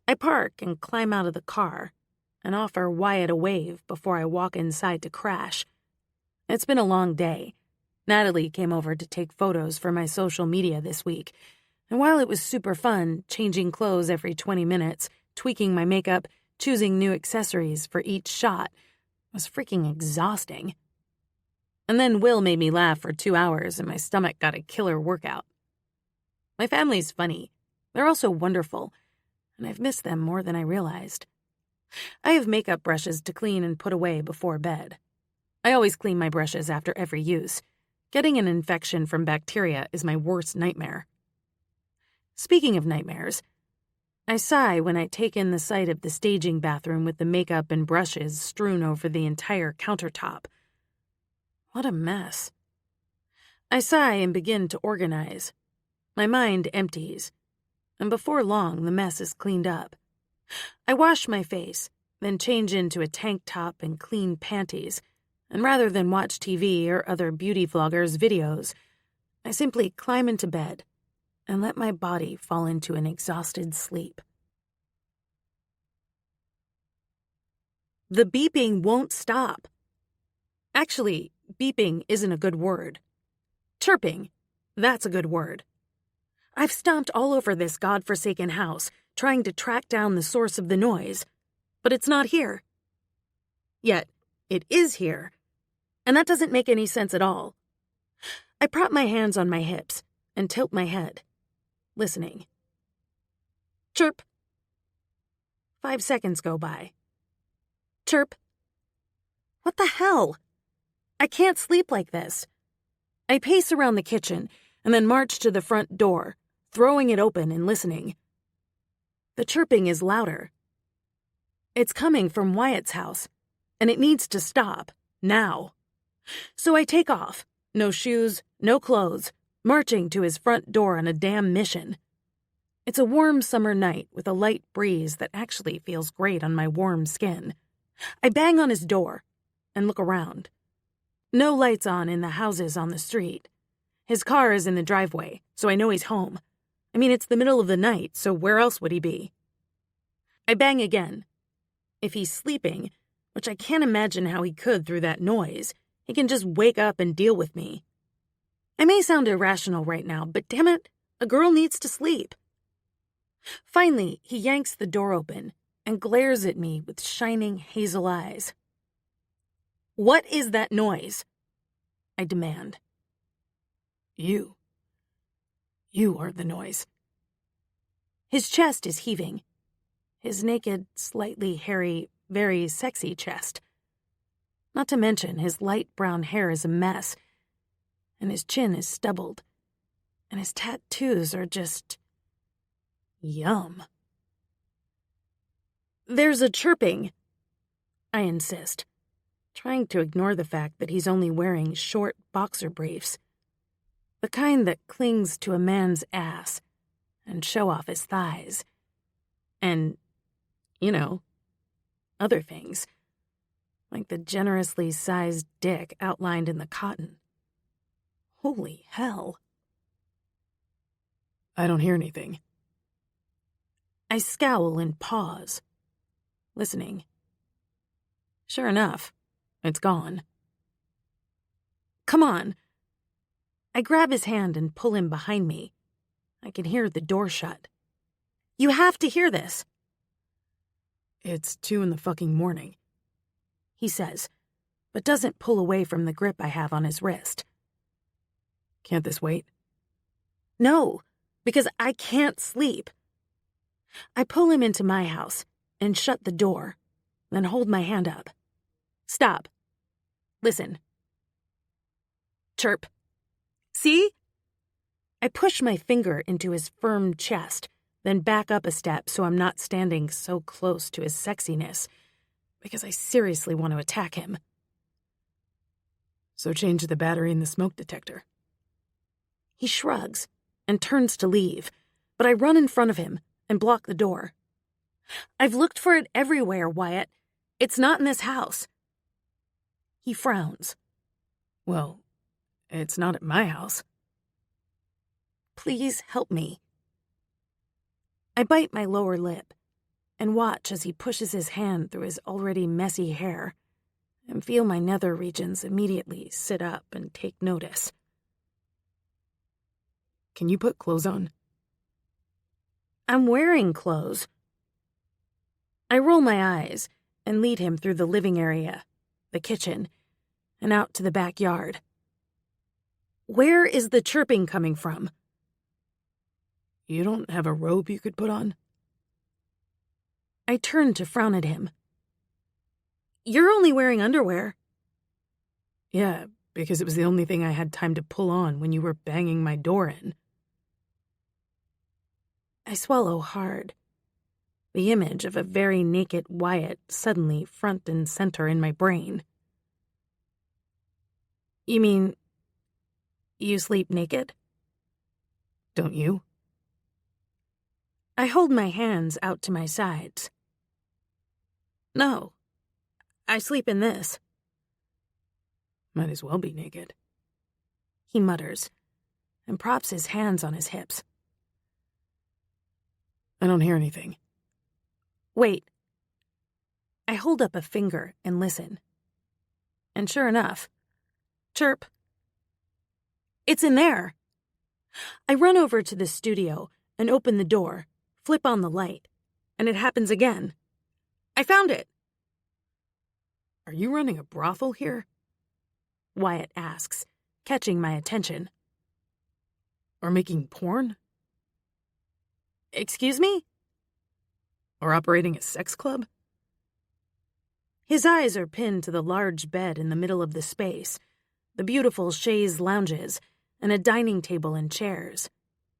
A: I park and climb out of the car and offer Wyatt a wave before I walk inside to crash. It's been a long day. Natalie came over to take photos for my social media this week, and while it was super fun, changing clothes every 20 minutes, tweaking my makeup, choosing new accessories for each shot, was freaking exhausting. And then Will made me laugh for 2 hours and my stomach got a killer workout. My family's funny. They're also wonderful, and I've missed them more than I realized. I have makeup brushes to clean and put away before bed. I always clean my brushes after every use. Getting an infection from bacteria is my worst nightmare. Speaking of nightmares, I sigh when I take in the sight of the staging bathroom with the makeup and brushes strewn over the entire countertop. What a mess. I sigh and begin to organize. My mind empties, and before long the mess is cleaned up. I wash my face, then change into a tank top and clean panties, and rather than watch TV or other beauty vloggers' videos, I simply climb into bed and let my body fall into an exhausted sleep. The beeping won't stop. Actually, beeping isn't a good word. Chirping, that's a good word. I've stomped all over this godforsaken house, trying to track down the source of the noise, but it's not here. Yet, it is here, and that doesn't make any sense at all. I prop my hands on my hips and tilt my head, listening. Chirp. 5 seconds go by. Chirp. What the hell? I can't sleep like this. I pace around the kitchen and then march to the front door, throwing it open and listening. The chirping is louder. It's coming from Wyatt's house, and it needs to stop, now. So I take off, no shoes, no clothes, marching to his front door on a damn mission. It's a warm summer night with a light breeze that actually feels great on my warm skin. I bang on his door and look around. No lights on in the houses on the street. His car is in the driveway, so I know he's home. I mean, it's the middle of the night, so where else would he be? I bang again. If he's sleeping, which I can't imagine how he could through that noise, he can just wake up and deal with me. I may sound irrational right now, but damn it, a girl needs to sleep. Finally, he yanks the door open and glares at me with shining hazel eyes. What is that noise? I demand. You are the noise. His chest is heaving. His naked, slightly hairy, very sexy chest. Not to mention his light brown hair is a mess, and his chin is stubbled, and his tattoos are just... yum. There's a chirping, I insist, trying to ignore the fact that he's only wearing short boxer briefs. The kind that clings to a man's ass and show off his thighs. And, other things, like the generously sized dick outlined in the cotton. Holy hell.
D: I don't hear anything.
A: I scowl and pause, listening. Sure enough, it's gone. Come on. I grab his hand and pull him behind me. I can hear the door shut. You have to hear this.
D: It's 2 a.m,
A: he says, but doesn't pull away from the grip I have on his wrist.
D: Can't this wait?
A: No, because I can't sleep. I pull him into my house and shut the door, then hold my hand up. Stop. Listen. Chirp. See? I push my finger into his firm chest, then back up a step so I'm not standing so close to his sexiness, because I seriously want to attack him.
D: So change the battery in the smoke detector.
A: He shrugs and turns to leave, but I run in front of him and block the door. I've looked for it everywhere, Wyatt. It's not in this house. He frowns.
D: Well, it's not at my house.
A: Please help me. I bite my lower lip and watch as he pushes his hand through his already messy hair and feel my nether regions immediately sit up and take notice.
D: Can you put clothes on?
A: I'm wearing clothes. I roll my eyes and lead him through the living area, the kitchen, and out to the backyard. Where is the chirping coming from?
D: You don't have a robe you could put on?
A: I turn to frown at him. You're only wearing underwear.
D: Yeah, because it was the only thing I had time to pull on when you were banging my door in.
A: I swallow hard. The image of a very naked Wyatt suddenly front and center in my brain. You mean you sleep naked?
D: Don't you?
A: I hold my hands out to my sides. No, I sleep in this.
D: Might as well be naked.
A: He mutters and props his hands on his hips.
D: I don't hear anything.
A: Wait. I hold up a finger and listen. And sure enough, chirp. It's in there. I run over to the studio and open the door, flip on the light, and it happens again. I found it.
D: Are you running a brothel here?
A: Wyatt asks, catching my attention.
D: Or making porn?
A: Excuse me?
D: Or operating a sex club?
A: His eyes are pinned to the large bed in the middle of the space, the beautiful chaise lounges, and a dining table and chairs.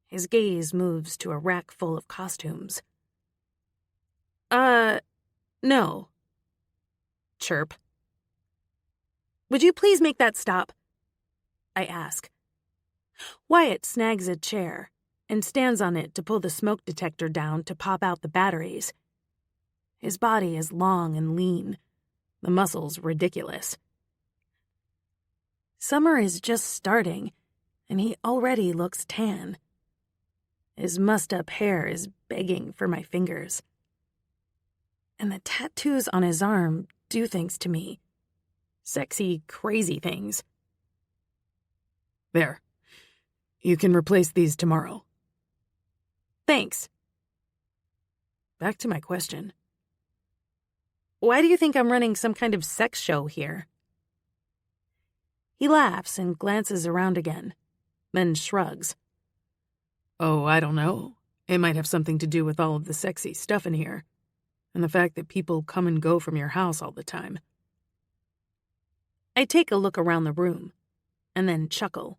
A: His gaze moves to a rack full of costumes. No. Chirp. Would you please make that stop? I ask. Wyatt snags a chair and stands on it to pull the smoke detector down to pop out the batteries. His body is long and lean, the muscles ridiculous. Summer is just starting, and he already looks tan. His mussed-up hair is begging for my fingers. And the tattoos on his arm do things to me. Sexy, crazy things.
D: There. You can replace these tomorrow.
A: Thanks.
D: Back to my question.
A: Why do you think I'm running some kind of sex show here? He laughs and glances around again, then shrugs.
D: Oh, I don't know. It might have something to do with all of the sexy stuff in here, and the fact that people come and go from your house all the time.
A: I take a look around the room, and then chuckle.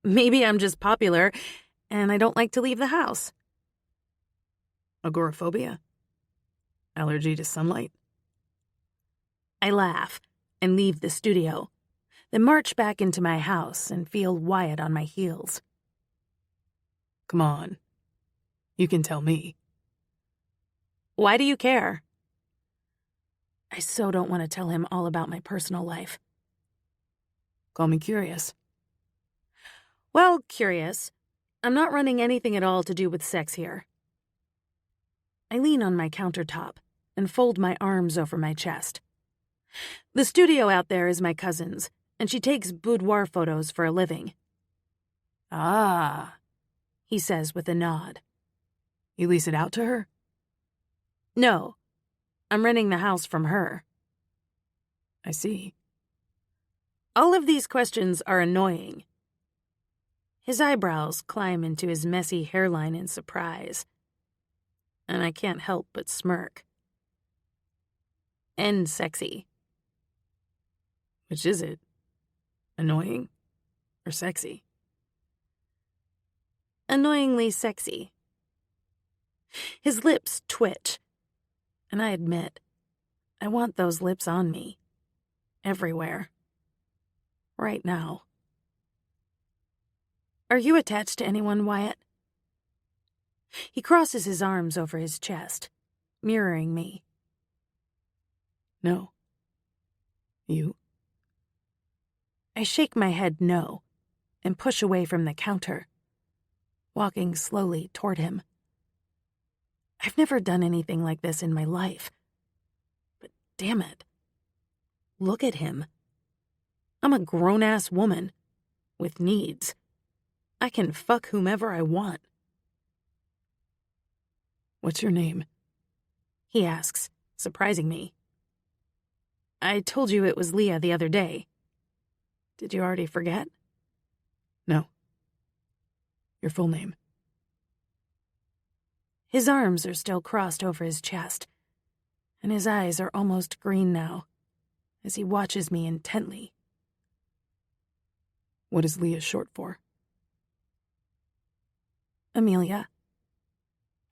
A: Maybe I'm just popular, and I don't like to leave the house.
D: Agoraphobia? Allergy to sunlight?
A: I laugh and leave the studio, then march back into my house and feel Wyatt on my heels.
D: Come on. You can tell me.
A: Why do you care? I so don't want to tell him all about my personal life.
D: Call me curious.
A: Well, curious. I'm not running anything at all to do with sex here. I lean on my countertop and fold my arms over my chest. The studio out there is my cousin's, and she takes boudoir photos for a living.
D: Ah,
A: he says with a nod.
D: You lease it out to her?
A: No, I'm renting the house from her.
D: I see.
A: All of these questions are annoying. His eyebrows climb into his messy hairline in surprise, and I can't help but smirk. And sexy.
D: Which is it? Annoying or sexy?
A: Annoyingly sexy. His lips twitch, and I admit, I want those lips on me. Everywhere. Right now. Are you attached to anyone, Wyatt? He crosses his arms over his chest, mirroring me.
D: No. You?
A: I shake my head no and push away from the counter, walking slowly toward him. I've never done anything like this in my life. But damn it. Look at him. I'm a grown-ass woman with needs. I can fuck whomever I want.
D: What's your name?
A: He asks, surprising me. I told you it was Leah the other day. Did you already forget?
D: No. Your full name.
A: His arms are still crossed over his chest, and his eyes are almost green now, as he watches me intently.
D: What is Leah short for?
A: Amelia.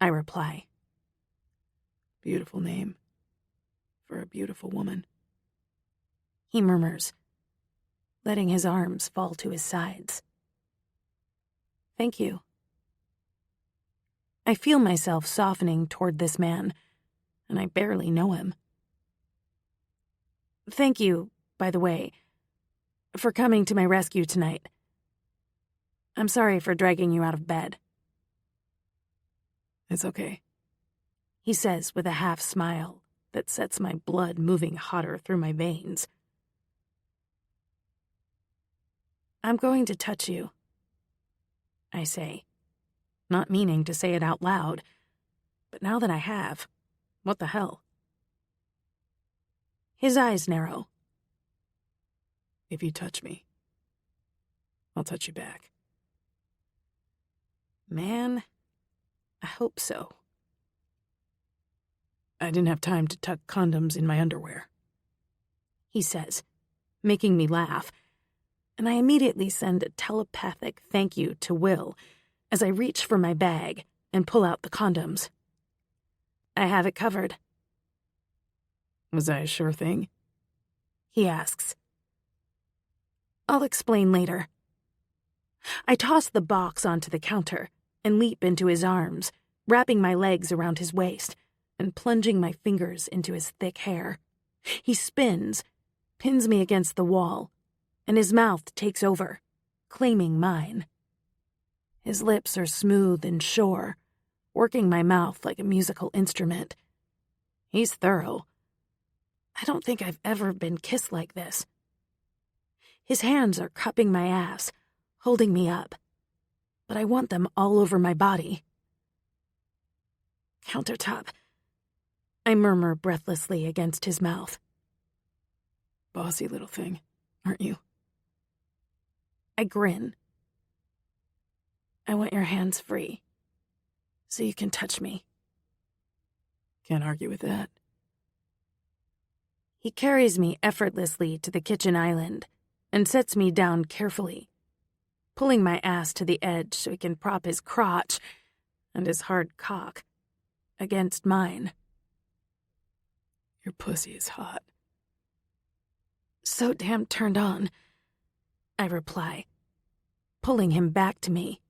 A: I reply.
D: Beautiful name. For a beautiful woman.
A: He murmurs, letting his arms fall to his sides. Thank you. I feel myself softening toward this man, and I barely know him. Thank you, by the way, for coming to my rescue tonight. I'm sorry for dragging you out of bed.
D: It's okay.
A: He says with a half smile that sets my blood moving hotter through my veins. I'm going to touch you, I say, not meaning to say it out loud, but now that I have, what the hell? His eyes narrow.
D: If you touch me, I'll touch you back.
A: Man, I hope so.
D: I didn't have time to tuck condoms in my underwear,
A: he says, making me laugh, and I immediately send a telepathic thank you to Will as I reach for my bag and pull out the condoms. I have it covered.
D: Was that a sure thing?
A: He asks. I'll explain later. I toss the box onto the counter and leap into his arms, wrapping my legs around his waist and plunging my fingers into his thick hair. He spins, pins me against the wall, and his mouth takes over, claiming mine. His lips are smooth and sure, working my mouth like a musical instrument. He's thorough. I don't think I've ever been kissed like this. His hands are cupping my ass, holding me up, but I want them all over my body. Countertop, I murmur breathlessly against his mouth.
D: Bossy little thing, aren't you?
A: I grin. I want your hands free, so you can touch me.
D: Can't argue with that.
A: He carries me effortlessly to the kitchen island and sets me down carefully, pulling my ass to the edge so he can prop his crotch and his hard cock against mine.
D: Your pussy is hot.
A: So damn turned on, I reply, pulling him back to me.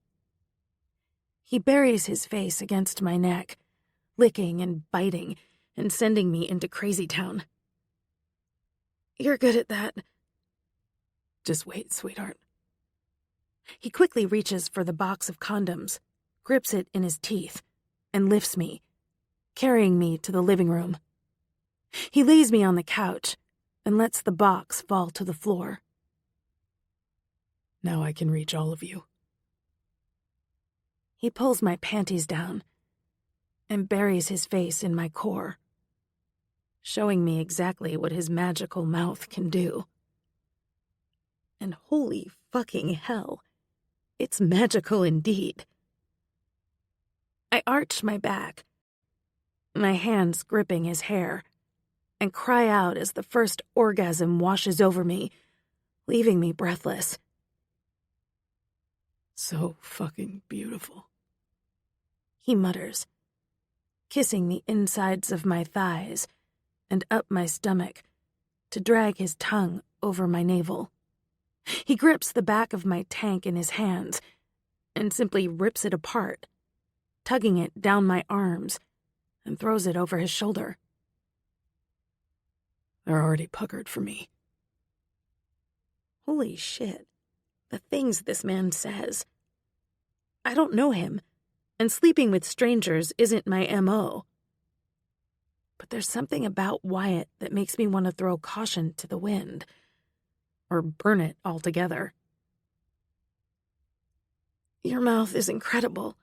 A: He buries his face against my neck, licking and biting and sending me into crazy town. You're good at that.
D: Just wait, sweetheart.
A: He quickly reaches for the box of condoms, grips it in his teeth, and lifts me, carrying me to the living room. He lays me on the couch and lets the box fall to the floor.
D: Now I can reach all of you.
A: He pulls my panties down and buries his face in my core, showing me exactly what his magical mouth can do. And holy fucking hell, It's magical indeed. I arch my back, my hands gripping his hair, and cry out as the first orgasm washes over me, leaving me breathless.
D: So fucking beautiful,
A: he mutters, kissing the insides of my thighs and up my stomach to drag his tongue over my navel. He grips the back of my tank in his hands and simply rips it apart, tugging it down my arms and throws it over his shoulder.
D: They're already puckered for me.
A: Holy shit, the things this man says. I don't know him, and sleeping with strangers isn't my MO. But there's something about Wyatt that makes me want to throw caution to the wind, or burn it altogether. Your mouth is incredible.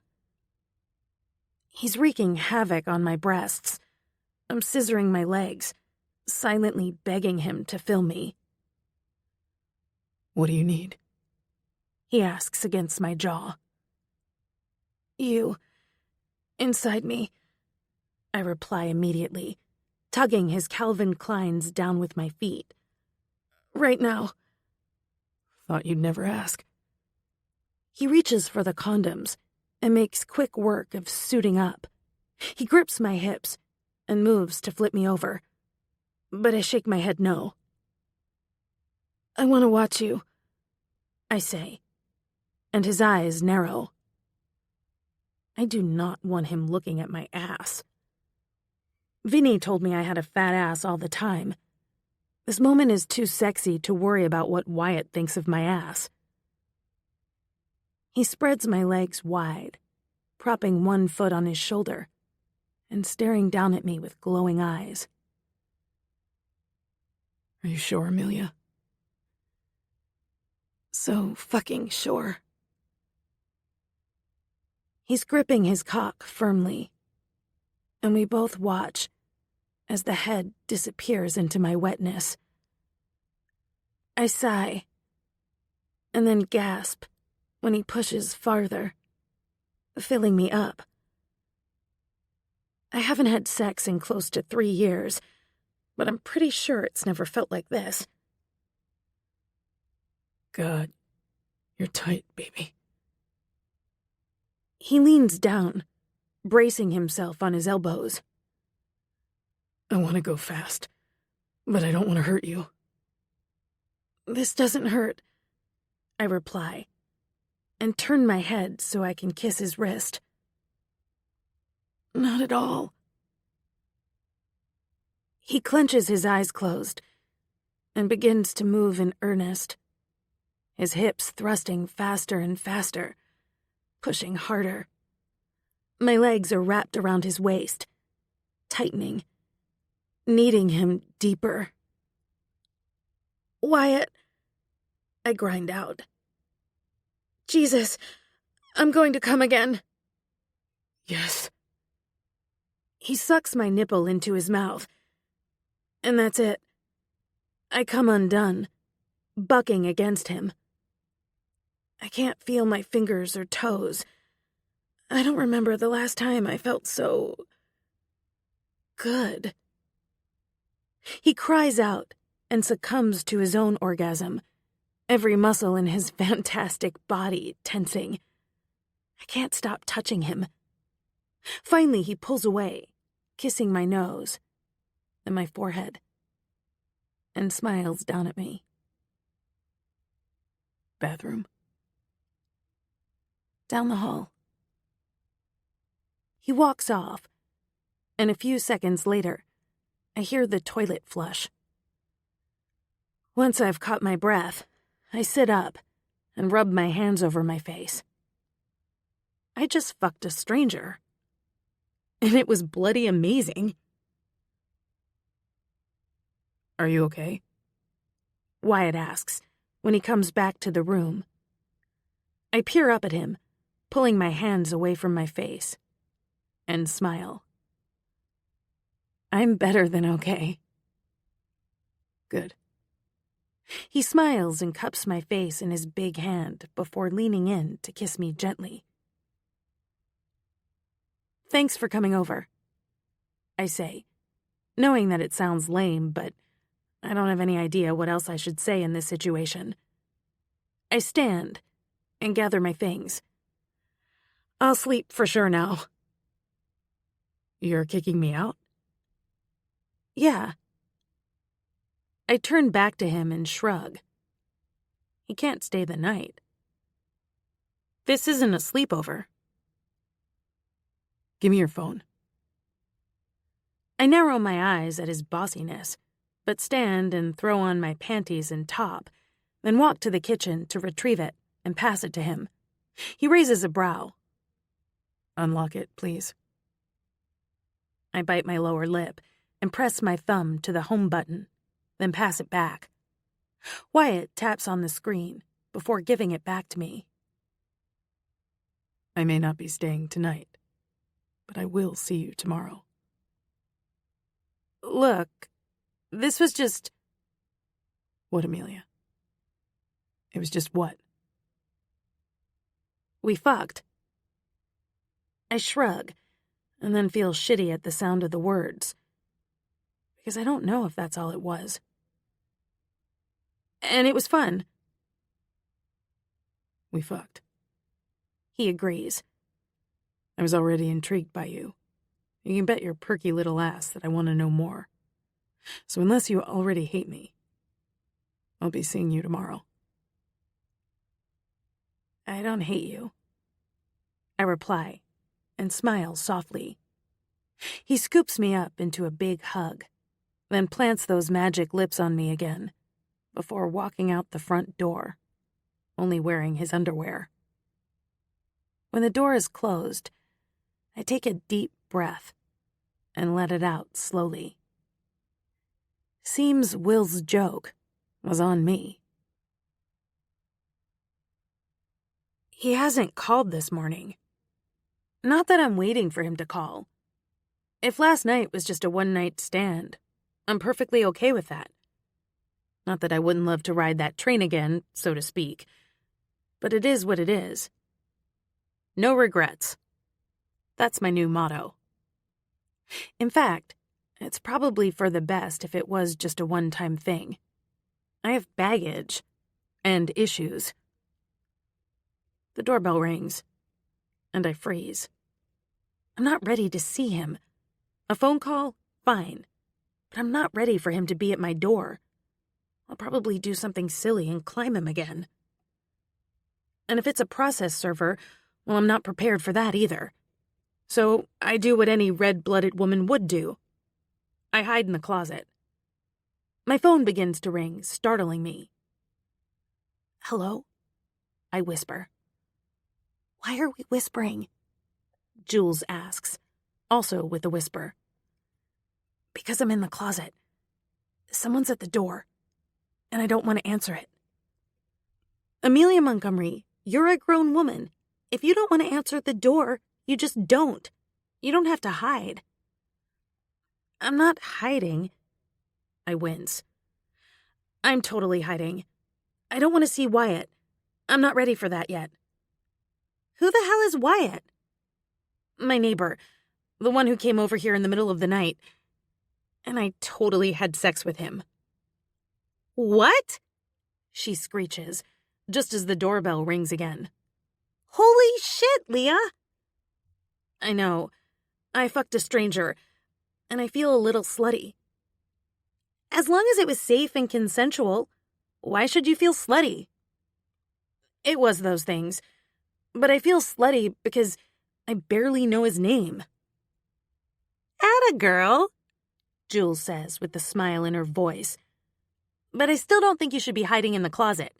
A: He's wreaking havoc on my breasts. I'm scissoring my legs, silently begging him to fill me.
D: What do you need?
A: He asks against my jaw. You, inside me, I reply immediately, tugging his Calvin Kleins down with my feet. Right now.
D: Thought you'd never ask.
A: He reaches for the condoms and makes quick work of suiting up. He grips my hips and moves to flip me over, but I shake my head no. I want to watch you, I say, and his eyes narrow. I do not want him looking at my ass. Vinny told me I had a fat ass all the time. This moment is too sexy to worry about what Wyatt thinks of my ass. He spreads my legs wide, propping one foot on his shoulder, and staring down at me with glowing eyes.
D: Are you sure, Amelia?
A: So fucking sure. He's gripping his cock firmly, and we both watch as the head disappears into my wetness. I sigh, and then gasp when he pushes farther, filling me up. I haven't had sex in close to 3 years, but I'm pretty sure it's never felt like this.
D: God, you're tight, baby.
A: He leans down, bracing himself on his elbows.
D: I want to go fast, but I don't want to hurt you.
A: This doesn't hurt, I reply, and turn my head so I can kiss his wrist. Not at all. He clenches his eyes closed and begins to move in earnest, his hips thrusting faster and faster, pushing harder. My legs are wrapped around his waist, tightening, kneading him deeper. Wyatt, I grind out. Jesus, I'm going to come again.
D: Yes.
A: He sucks my nipple into his mouth, and that's it. I come undone, bucking against him. I can't feel my fingers or toes. I don't remember the last time I felt so good. He cries out and succumbs to his own orgasm, every muscle in his fantastic body tensing. I can't stop touching him. Finally, he pulls away, kissing my nose and my forehead, and smiles down at me.
D: Bathroom?
A: Down the hall. He walks off, and a few seconds later, I hear the toilet flush. Once I've caught my breath, I sit up and rub my hands over my face. I just fucked a stranger, and it was bloody amazing.
D: Are you okay?
A: Wyatt asks when he comes back to the room. I peer up at him, pulling my hands away from my face, and smile. I'm better than okay.
D: Good.
A: He smiles and cups my face in his big hand before leaning in to kiss me gently. "Thanks for coming over," I say, knowing that it sounds lame, but I don't have any idea what else I should say in this situation. I stand and gather my things. "I'll sleep for sure now."
D: "You're kicking me out?"
A: "Yeah." I turn back to him and shrug. He can't stay the night. This isn't a sleepover.
D: "Give me your phone."
A: I narrow my eyes at his bossiness, but stand and throw on my panties and top, then walk to the kitchen to retrieve it and pass it to him. He raises a brow.
D: "Unlock it, please."
A: I bite my lower lip and press my thumb to the home button, then pass it back. Wyatt taps on the screen before giving it back to me.
D: "I may not be staying tonight, but I will see you tomorrow."
A: "Look, this was just..."
D: "What, Amelia?" "It was just what?"
A: "We fucked." I shrug and then feel shitty at the sound of the words, because I don't know if that's all it was. "And it was fun."
D: "We fucked."
A: He agrees.
D: "I was already intrigued by you. You can bet your perky little ass that I want to know more. So unless you already hate me, I'll be seeing you tomorrow."
A: "I don't hate you," I reply and smile softly. He scoops me up into a big hug, then plants those magic lips on me again, before walking out the front door, only wearing his underwear. When the door is closed, I take a deep breath and let it out slowly. Seems Will's joke was on me. He hasn't called this morning. Not that I'm waiting for him to call. If last night was just a one-night stand, I'm perfectly okay with that. Not that I wouldn't love to ride that train again, so to speak, but it is what it is. No regrets. That's my new motto. In fact, it's probably for the best if it was just a one-time thing. I have baggage and issues. The doorbell rings, and I freeze. I'm not ready to see him. A phone call? Fine. But I'm not ready for him to be at my door. I'll probably do something silly and climb him again. And if it's a process server, well, I'm not prepared for that either. So I do what any red-blooded woman would do. I hide in the closet. My phone begins to ring, startling me. "Hello?" I whisper. "Why are we whispering?" Jules asks, also with a whisper. "Because I'm in the closet. Someone's at the door, and I don't want to answer it." "Amelia Montgomery, you're a grown woman. If you don't want to answer the door, you just don't. You don't have to hide." "I'm not hiding." I wince. "I'm totally hiding. I don't want to see Wyatt. I'm not ready for that yet." "Who the hell is Wyatt?" "My neighbor, the one who came over here in the middle of the night. And I totally had sex with him." "What?" she screeches, just as the doorbell rings again. "Holy shit, Leah!" I know. I fucked a stranger, and I feel a little slutty. As long as it was safe and consensual, why should you feel slutty? It was those things, but I feel slutty because I barely know his name. "Atta girl," Jules says with a smile in her voice. "But I still don't think you should be hiding in the closet."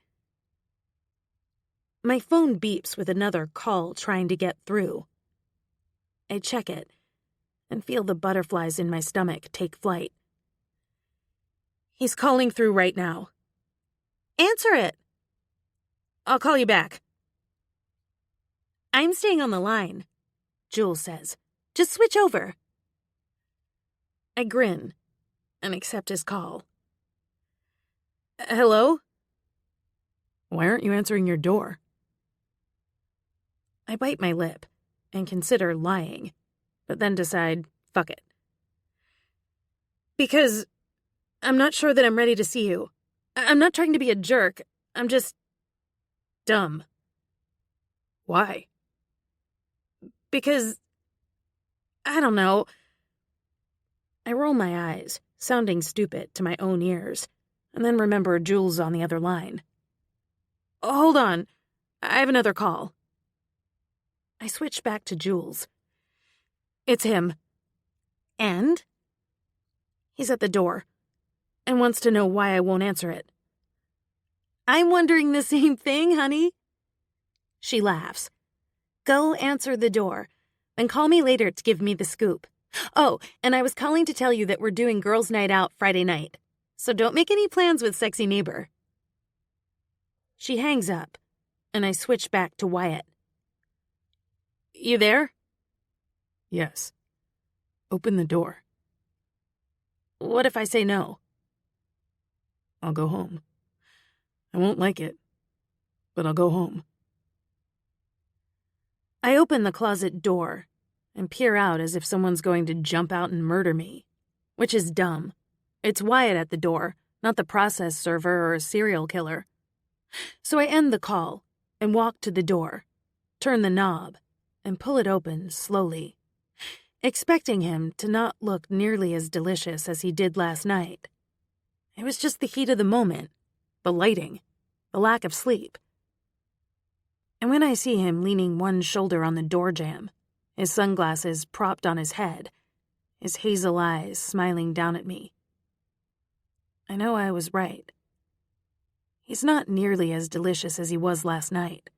A: My phone beeps with another call trying to get through. I check it and feel the butterflies in my stomach take flight. "He's calling through right now." "Answer it." "I'll call you back." "I'm staying on the line," Jules says. "Just switch over." I grin and accept his call. Hello?
D: Why aren't you answering your door?
A: I bite my lip and consider lying, but then decide, fuck it. Because I'm not sure that I'm ready to see you. I'm not trying to be a jerk. I'm just dumb.
D: Why?
A: Because, I don't know. I roll my eyes, sounding stupid to my own ears, and then remember Jules on the other line. Hold on. I have another call. I switch back to Jules. It's him. And? He's at the door and wants to know why I won't answer it. I'm wondering the same thing, honey. She laughs. Go answer the door, and call me later to give me the scoop. Oh, and I was calling to tell you that we're doing girls' night out Friday night, so don't make any plans with sexy neighbor. She hangs up, and I switch back to Wyatt. You there?
D: Yes. Open the door.
A: What if I say no?
D: I'll go home. I won't like it, but I'll go home.
A: I open the closet door and peer out as if someone's going to jump out and murder me, which is dumb. It's Wyatt at the door, not the process server or a serial killer. So I end the call and walk to the door, turn the knob, and pull it open slowly, expecting him to not look nearly as delicious as he did last night. It was just the heat of the moment, the lighting, the lack of sleep. And when I see him leaning one shoulder on the door jamb, his sunglasses propped on his head, his hazel eyes smiling down at me, I know I was right. He's not nearly as delicious as he was last night.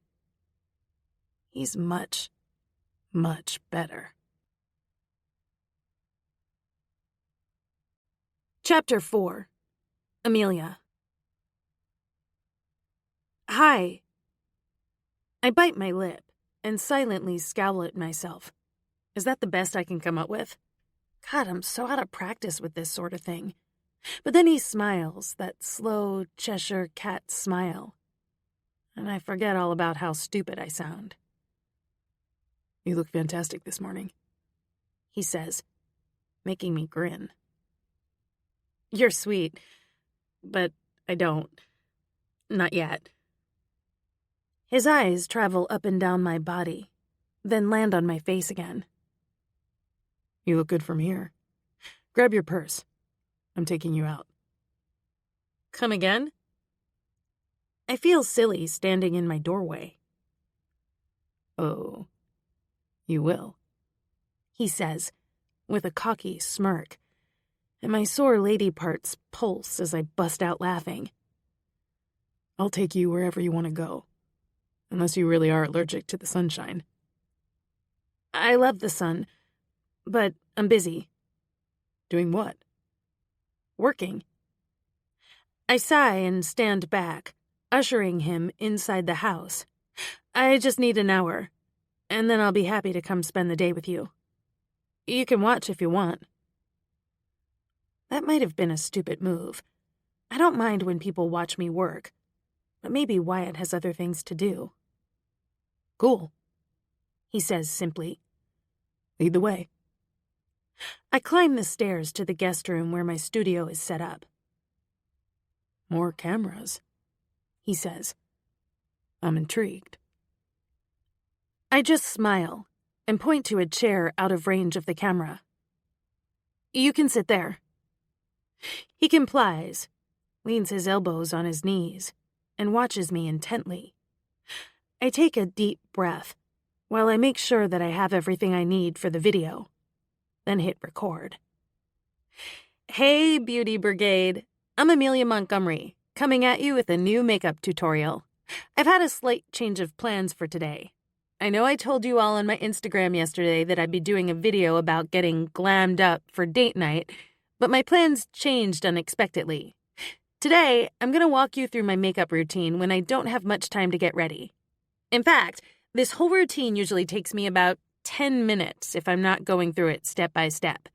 A: He's much, much better. Chapter 4. Amelia. Hi. I bite my lip and silently scowl at myself. Is that the best I can come up with? God, I'm so out of practice with this sort of thing. But then he smiles, that slow Cheshire cat smile, and I forget all about how stupid I sound.
D: You look fantastic this morning,
A: he says, making me grin. You're sweet, but I don't. Not yet. His eyes travel up and down my body, then land on my face again.
D: You look good from here. Grab your purse. I'm taking you out.
A: Come again? I feel silly standing in my doorway.
D: Oh, you will,
A: he says, with a cocky smirk, and my sore lady parts pulse as I bust out laughing.
D: I'll take you wherever you want to go, unless you really are allergic to the sunshine.
A: I love the sun, but I'm busy.
D: Doing what?
A: Working. I sigh and stand back, ushering him inside the house. I just need an hour, and then I'll be happy to come spend the day with you. You can watch if you want. That might have been a stupid move. I don't mind when people watch me work, but maybe Wyatt has other things to do.
D: Cool,
A: he says simply.
D: Lead the way.
A: I climb the stairs to the guest room where my studio is set up.
D: More cameras,
A: he says.
D: I'm intrigued.
A: I just smile and point to a chair out of range of the camera. You can sit there. He complies, leans his elbows on his knees, and watches me intently. I take a deep breath while I make sure that I have everything I need for the video, then hit record. Hey, Beauty Brigade. I'm Amelia Montgomery, coming at you with a new makeup tutorial. I've had a slight change of plans for today. I know I told you all on my Instagram yesterday that I'd be doing a video about getting glammed up for date night, but my plans changed unexpectedly. Today, I'm going to walk you through my makeup routine when I don't have much time to get ready. In fact, this whole routine usually takes me about 10 minutes if I'm not going through it step by step.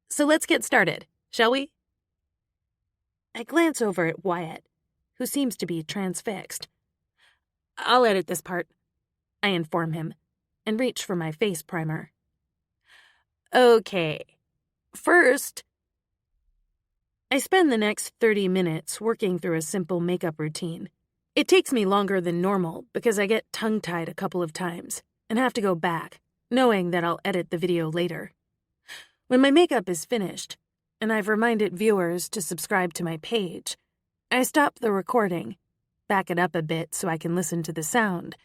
A: So let's get started, shall we? I glance over at Wyatt, who seems to be transfixed. I'll edit this part, I inform him, and reach for my face primer. Okay, first, I spend the next 30 minutes working through a simple makeup routine. It takes me longer than normal because I get tongue-tied a couple of times and have to go back, knowing that I'll edit the video later. When my makeup is finished, and I've reminded viewers to subscribe to my page, I stop the recording, back it up a bit so I can listen to the sound,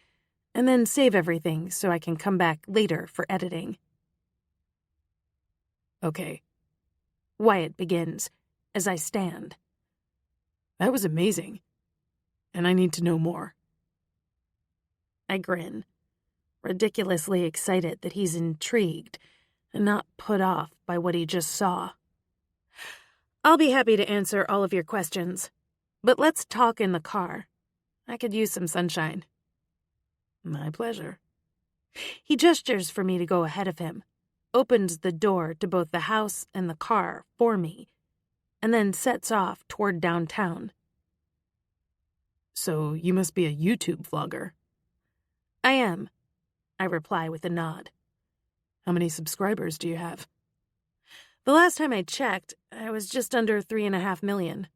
A: and then save everything so I can come back later for editing.
D: Okay.
A: Wyatt begins, as I stand.
D: That was amazing. And I need to know more.
A: I grin, ridiculously excited that he's intrigued and not put off by what he just saw. I'll be happy to answer all of your questions, but let's talk in the car. I could use some sunshine.
D: My pleasure.
A: He gestures for me to go ahead of him, opens the door to both the house and the car for me, and then sets off toward downtown.
D: So you must be a YouTube vlogger.
A: I am, I reply with a nod.
D: How many subscribers do you have?
A: The last time I checked, I was just under 3.5 million.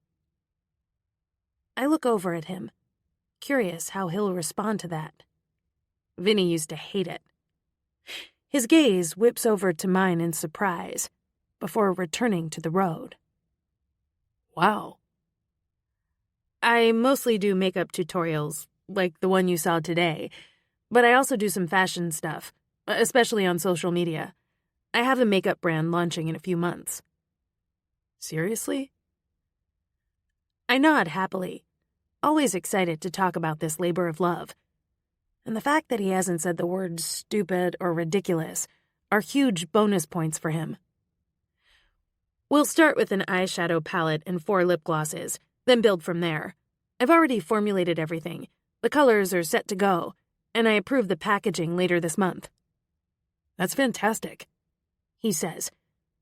A: I look over at him, curious how he'll respond to that. Vinny used to hate it. His gaze whips over to mine in surprise, before returning to the road.
D: Wow.
A: I mostly do makeup tutorials, like the one you saw today, but I also do some fashion stuff, especially on social media. I have a makeup brand launching in a few months.
D: Seriously?
A: I nod happily, always excited to talk about this labor of love. And the fact that he hasn't said the words stupid or ridiculous are huge bonus points for him. We'll start with an eyeshadow palette and 4 lip glosses, then build from there. I've already formulated everything. The colors are set to go, and I approve the packaging later this month.
D: That's fantastic,
A: he says,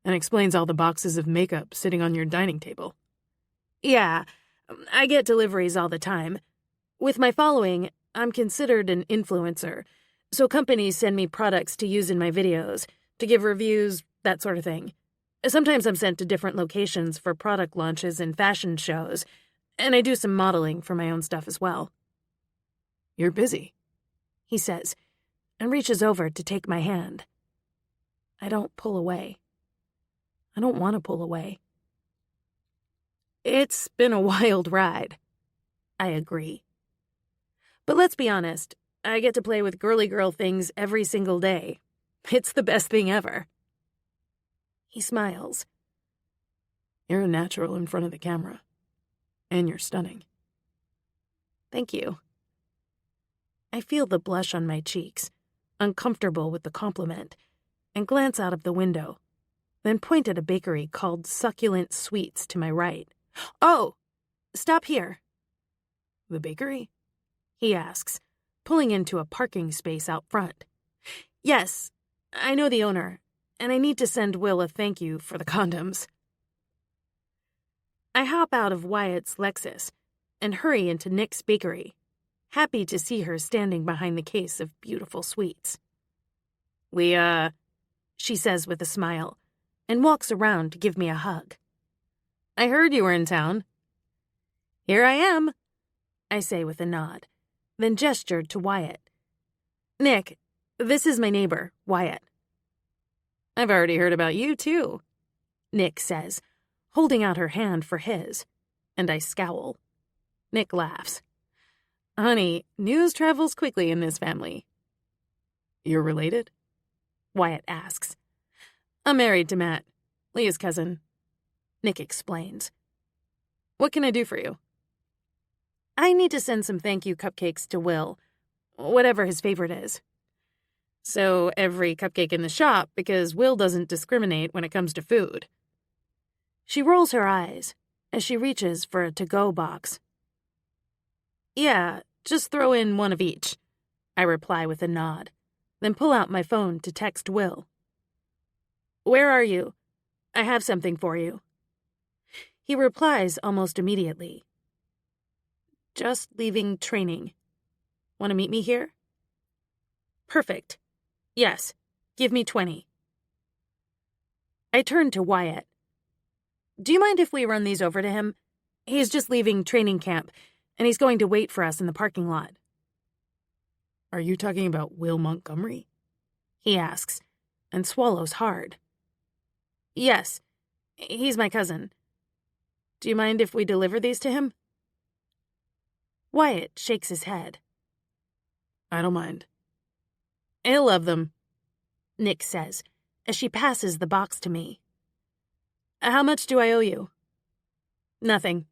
D: and explains all the boxes of makeup sitting on your dining table.
A: Yeah, I get deliveries all the time. With my following, I'm considered an influencer, so companies send me products to use in my videos, to give reviews, that sort of thing. Sometimes I'm sent to different locations for product launches and fashion shows, and I do some modeling for my own stuff as well.
D: You're busy,
A: he says, and reaches over to take my hand. I don't pull away. I don't want to pull away. It's been a wild ride. I agree. But let's be honest, I get to play with girly girl things every single day. It's the best thing ever. He smiles.
D: You're a natural in front of the camera. And you're stunning.
A: Thank you. I feel the blush on my cheeks, uncomfortable with the compliment, and glance out of the window, then point at a bakery called Succulent Sweets to my right. Oh, stop here.
D: The bakery?
A: He asks, pulling into a parking space out front. Yes, I know the owner, and I need to send Will a thank you for the condoms. I hop out of Wyatt's Lexus and hurry into Nick's bakery, happy to see her standing behind the case of beautiful sweets. She says with a smile, and walks around to give me a hug. I heard you were in town. Here I am, I say with a nod, then gestured to Wyatt. Nick, this is my neighbor, Wyatt. I've already heard about you, too, Nick says, holding out her hand for his, and I scowl. Nick laughs. Honey, news travels quickly in this family.
D: You're related?
A: Wyatt asks. I'm married to Matt, Leah's cousin. Nick explains. What can I do for you? I need to send some thank you cupcakes to Will, whatever his favorite is. So every cupcake in the shop, because Will doesn't discriminate when it comes to food. She rolls her eyes as she reaches for a to-go box. Yeah, just throw in one of each, I reply with a nod, then pull out my phone to text Will. Where are you? I have something for you. He replies almost immediately. Just leaving training. Want to meet me here? Perfect. Yes. Give me 20. I turned to Wyatt. Do you mind if we run these over to him? He's just leaving training camp, and he's going to wait for us in the parking lot.
D: Are you talking about Will Montgomery?
A: He asks, and swallows hard. Yes. He's my cousin. Do you mind if we deliver these to him? Wyatt shakes his head.
D: I don't mind.
A: He'll love them, Nick says, as she passes the box to me. How much do I owe you? Nothing.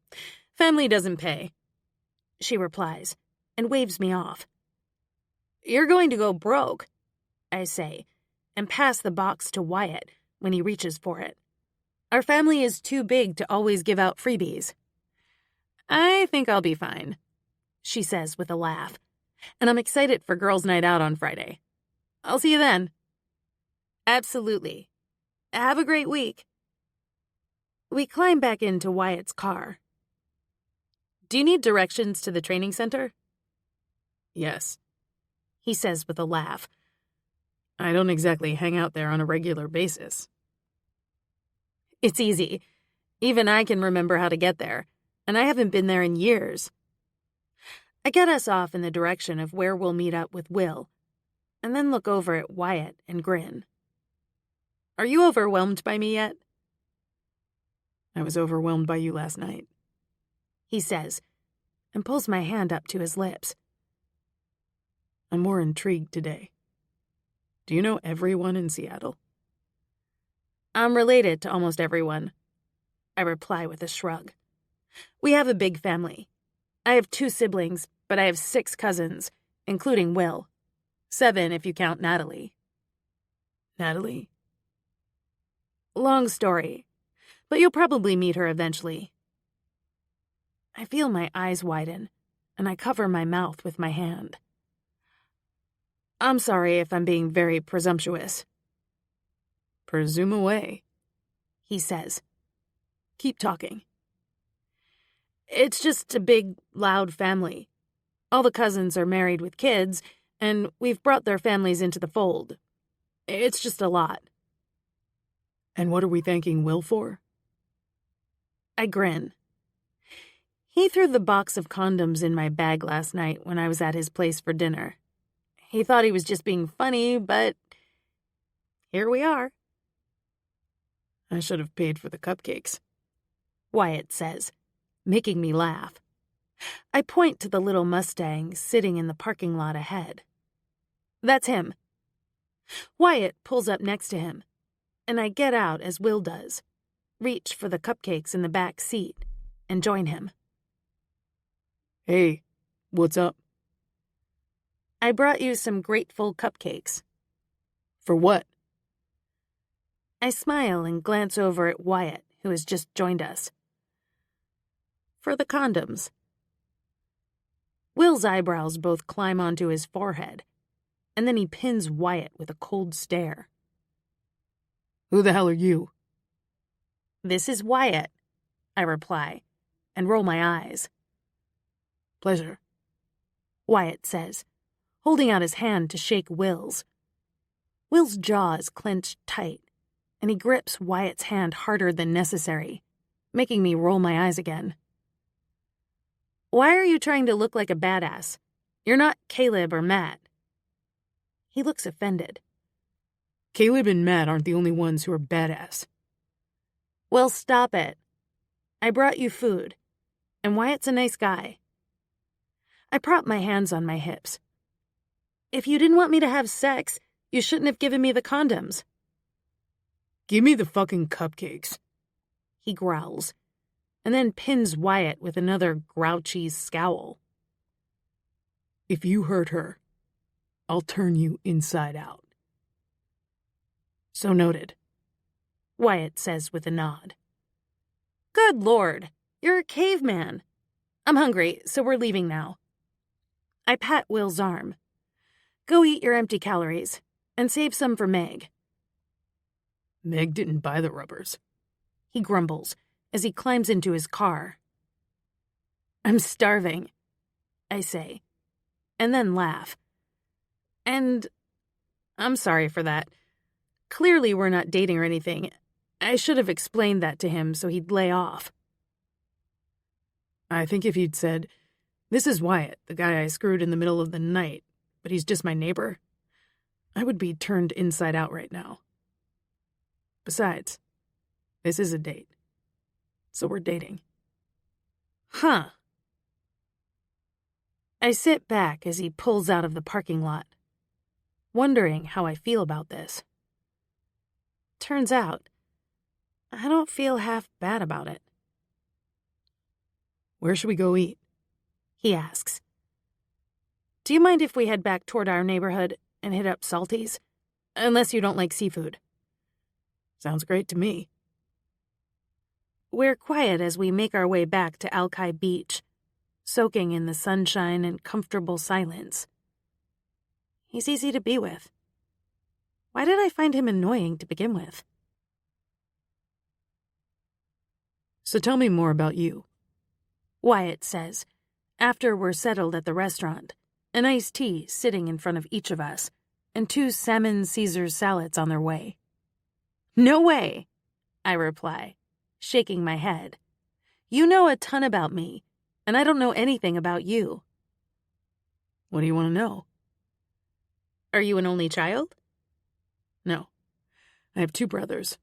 A: Family doesn't pay, she replies, and waves me off. You're going to go broke, I say, and pass the box to Wyatt when he reaches for it. Our family is too big to always give out freebies. I think I'll be fine, she says with a laugh, and I'm excited for girls' night out on Friday. I'll see you then. Absolutely. Have a great week. We climb back into Wyatt's car. Do you need directions to the training center?
D: Yes,
A: he says with a laugh.
D: I don't exactly hang out there on a regular basis.
A: It's easy. Even I can remember how to get there, and I haven't been there in years. I get us off in the direction of where we'll meet up with Will, and then look over at Wyatt and grin. Are you overwhelmed by me yet?
D: I was overwhelmed by you last night,
A: he says, and pulls my hand up to his lips.
D: I'm more intrigued today. Do you know everyone in Seattle?
A: I'm related to almost everyone, I reply with a shrug. We have a big family. I have 2 siblings, but I have 6 cousins, including Will. 7 if you count Natalie.
D: Natalie?
A: Long story, but you'll probably meet her eventually. I feel my eyes widen, and I cover my mouth with my hand. I'm sorry if I'm being very presumptuous.
D: Presume away,
A: he says.
D: Keep talking.
A: It's just a big, loud family. All the cousins are married with kids, and we've brought their families into the fold. It's just a lot.
D: And what are we thanking Will for?
A: I grin. He threw the box of condoms in my bag last night when I was at his place for dinner. He thought he was just being funny, but here we are.
D: I should have paid for the cupcakes,
A: Wyatt says, making me laugh. I point to the little Mustang sitting in the parking lot ahead. That's him. Wyatt pulls up next to him, and I get out as Will does, reach for the cupcakes in the back seat, and join him.
D: Hey, what's up?
A: I brought you some grateful cupcakes.
D: For what?
A: I smile and glance over at Wyatt, who has just joined us. For the condoms. Will's eyebrows both climb onto his forehead, and then he pins Wyatt with a cold stare.
D: Who the hell are you?
A: This is Wyatt, I reply, and roll my eyes.
D: Pleasure,
A: Wyatt says, holding out his hand to shake Will's. Will's jaw is clenched tight, and he grips Wyatt's hand harder than necessary, making me roll my eyes again. Why are you trying to look like a badass? You're not Caleb or Matt. He looks offended.
D: Caleb and Matt aren't the only ones who are badass.
A: Well, stop it. I brought you food, and Wyatt's a nice guy. I prop my hands on my hips. If you didn't want me to have sex, you shouldn't have given me the condoms.
D: Give me the fucking cupcakes,
A: he growls, and then pins Wyatt with another grouchy scowl.
D: If you hurt her, I'll turn you inside out.
A: So noted, Wyatt says with a nod. Good Lord, you're a caveman. I'm hungry, so we're leaving now. I pat Will's arm. Go eat your empty calories, and save some for Meg.
D: Meg didn't buy the rubbers,
A: he grumbles as he climbs into his car. I'm starving, I say, and then laugh. And I'm sorry for that. Clearly we're not dating or anything. I should have explained that to him so he'd lay off.
D: I think if you'd said, "This is Wyatt, the guy I screwed in the middle of the night, but he's just my neighbor," I would be turned inside out right now. Besides, this is a date. So we're dating.
A: Huh. I sit back as he pulls out of the parking lot, wondering how I feel about this. Turns out, I don't feel half bad about it.
D: Where should we go eat?
A: He asks. Do you mind if we head back toward our neighborhood and hit up Salty's? Unless you don't like seafood.
D: Sounds great to me.
A: We're quiet as we make our way back to Alki Beach, soaking in the sunshine and comfortable silence. He's easy to be with. Why did I find him annoying to begin with?
D: So tell me more about you.
A: Wyatt says, after we're settled at the restaurant, an iced tea sitting in front of each of us, and 2 salmon Caesar salads on their way. No way, I reply, shaking my head. You know a ton about me, and I don't know anything about you.
D: What do you want to know?
A: Are you an only child?
D: No. I have 2 brothers,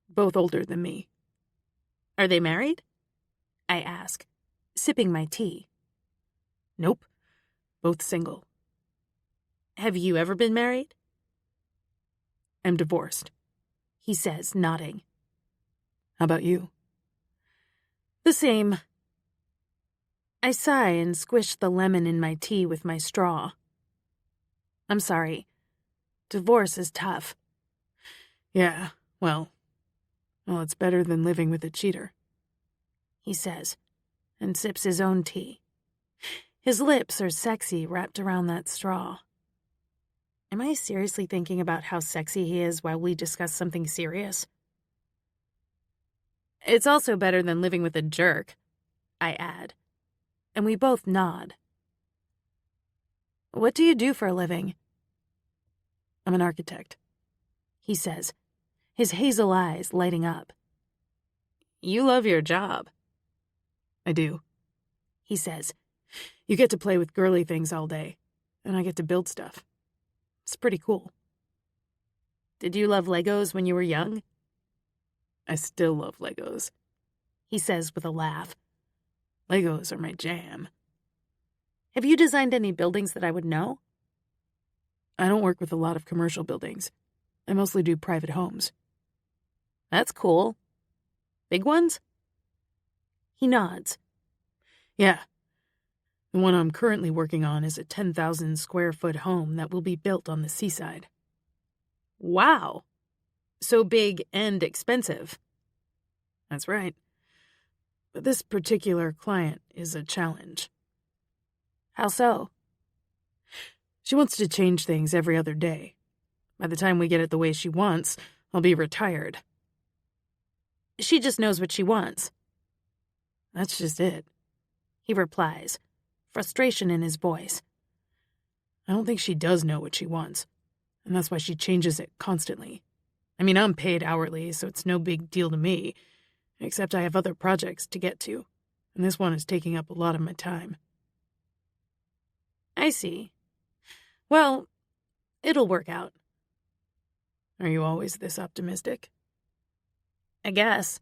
D: both older than me.
A: Are they married? I ask, sipping my tea.
D: Nope. Both single.
A: Have you ever been married?
D: I'm divorced,
A: he says, nodding.
D: How about you?
A: The same. I sigh and squish the lemon in my tea with my straw. I'm sorry. Divorce is tough.
D: Yeah, well, it's better than living with a cheater,
A: he says, and sips his own tea. His lips are sexy wrapped around that straw. Am I seriously thinking about how sexy he is while we discuss something serious? It's also better than living with a jerk, I add, and we both nod. What do you do for a living?
D: I'm an architect,
A: he says, his hazel eyes lighting up. You love your job.
D: I do,
A: he says.
D: You get to play with girly things all day, and I get to build stuff. It's pretty cool.
A: Did you love Legos when you were young?
D: I still love Legos,
A: he says with a laugh.
D: Legos are my jam.
A: Have you designed any buildings that I would know?
D: I don't work with a lot of commercial buildings. I mostly do private homes.
A: That's cool. Big ones? He nods.
D: Yeah. The one I'm currently working on is a 10,000 square foot home that will be built on the seaside.
A: Wow. So big and expensive.
D: That's right. But this particular client is a challenge.
A: How so?
D: She wants to change things every other day. By the time we get it the way she wants, I'll be retired.
A: She just knows what she wants.
D: That's just it,
A: he replies, frustration in his voice.
D: I don't think she does know what she wants, and that's why she changes it constantly. I mean, I'm paid hourly, so it's no big deal to me, except I have other projects to get to, and this one is taking up a lot of my time.
A: I see. Well, it'll work out.
D: Are you always this optimistic?
A: I guess.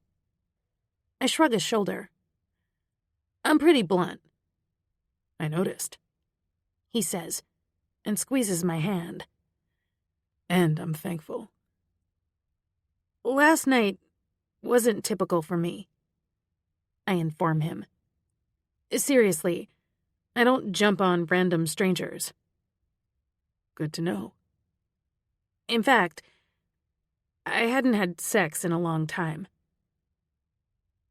A: I shrug a shoulder. I'm pretty blunt.
D: I noticed,
A: he says, and squeezes my hand.
D: And I'm thankful.
A: Last night wasn't typical for me, I inform him. Seriously, I don't jump on random strangers.
D: Good to know.
A: In fact, I hadn't had sex in a long time.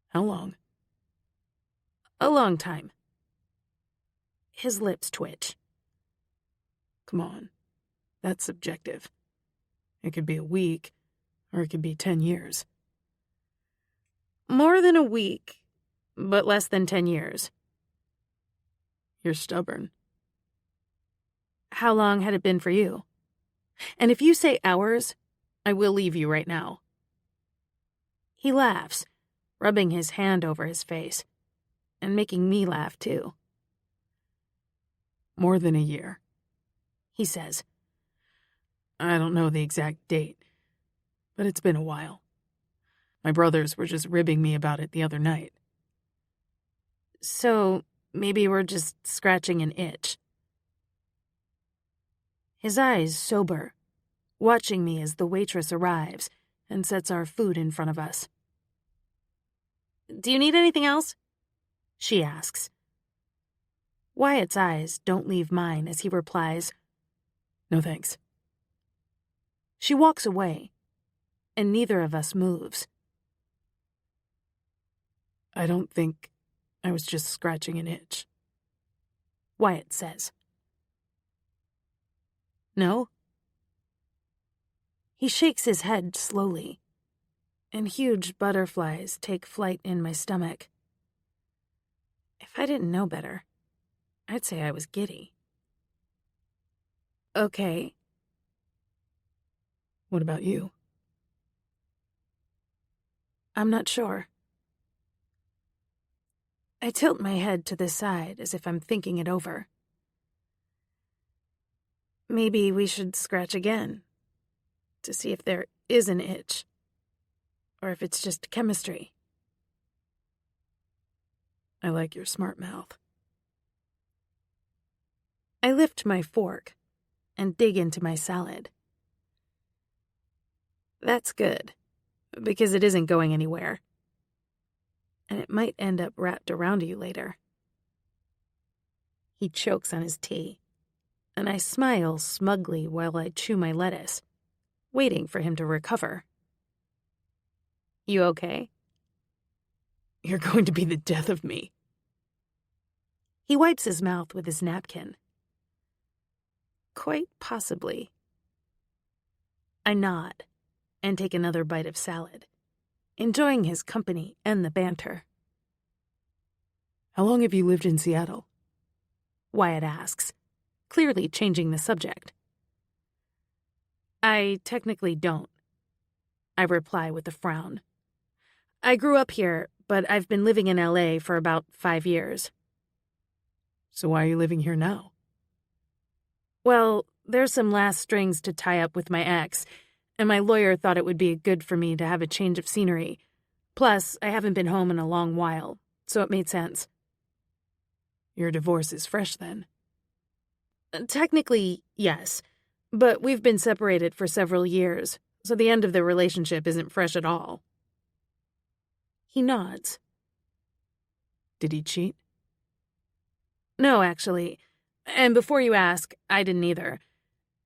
D: How long?
A: A long time. His lips twitch.
D: Come on. That's subjective. It could be a week, or it could be 10 years.
A: More than a week, but less than 10 years.
D: You're stubborn.
A: How long had it been for you? And if you say hours, I will leave you right now. He laughs, rubbing his hand over his face, and making me laugh too.
D: More than a year,
A: He says.
D: I don't know the exact date, but it's been a while. My brothers were just ribbing me about it the other night.
A: So maybe we're just scratching an itch. His eyes sober, watching me as the waitress arrives and sets our food in front of us. Do you need anything else? She asks. Wyatt's eyes don't leave mine as he replies,
D: No thanks.
A: She walks away, and neither of us moves.
D: I don't think I was just scratching an itch,
A: Wyatt says. No? He shakes his head slowly, and huge butterflies take flight in my stomach. If I didn't know better, I'd say I was giddy. Okay.
D: What about you?
A: I'm not sure. I tilt my head to the side as if I'm thinking it over. Maybe we should scratch again to see if there is an itch, or if it's just chemistry.
D: I like your smart mouth.
A: I lift my fork and dig into my salad. That's good, because it isn't going anywhere. And it might end up wrapped around you later. He chokes on his tea, and I smile smugly while I chew my lettuce, waiting for him to recover. You okay?
D: You're going to be the death of me.
A: He wipes his mouth with his napkin. Quite possibly. I nod and take another bite of salad, enjoying his company and the banter.
D: How long have you lived in Seattle?
A: Wyatt asks, clearly changing the subject. I technically don't, I reply with a frown. I grew up here, but I've been living in LA for about 5 years.
D: So why are you living here now?
A: Well, there's some last strings to tie up with my ex, and my lawyer thought it would be good for me to have a change of scenery. Plus, I haven't been home in a long while, so it made sense.
D: Your divorce is fresh then?
A: Technically, yes, but we've been separated for several years, so the end of the relationship isn't fresh at all. He nods.
D: Did he cheat?
A: No, actually. And before you ask, I didn't either.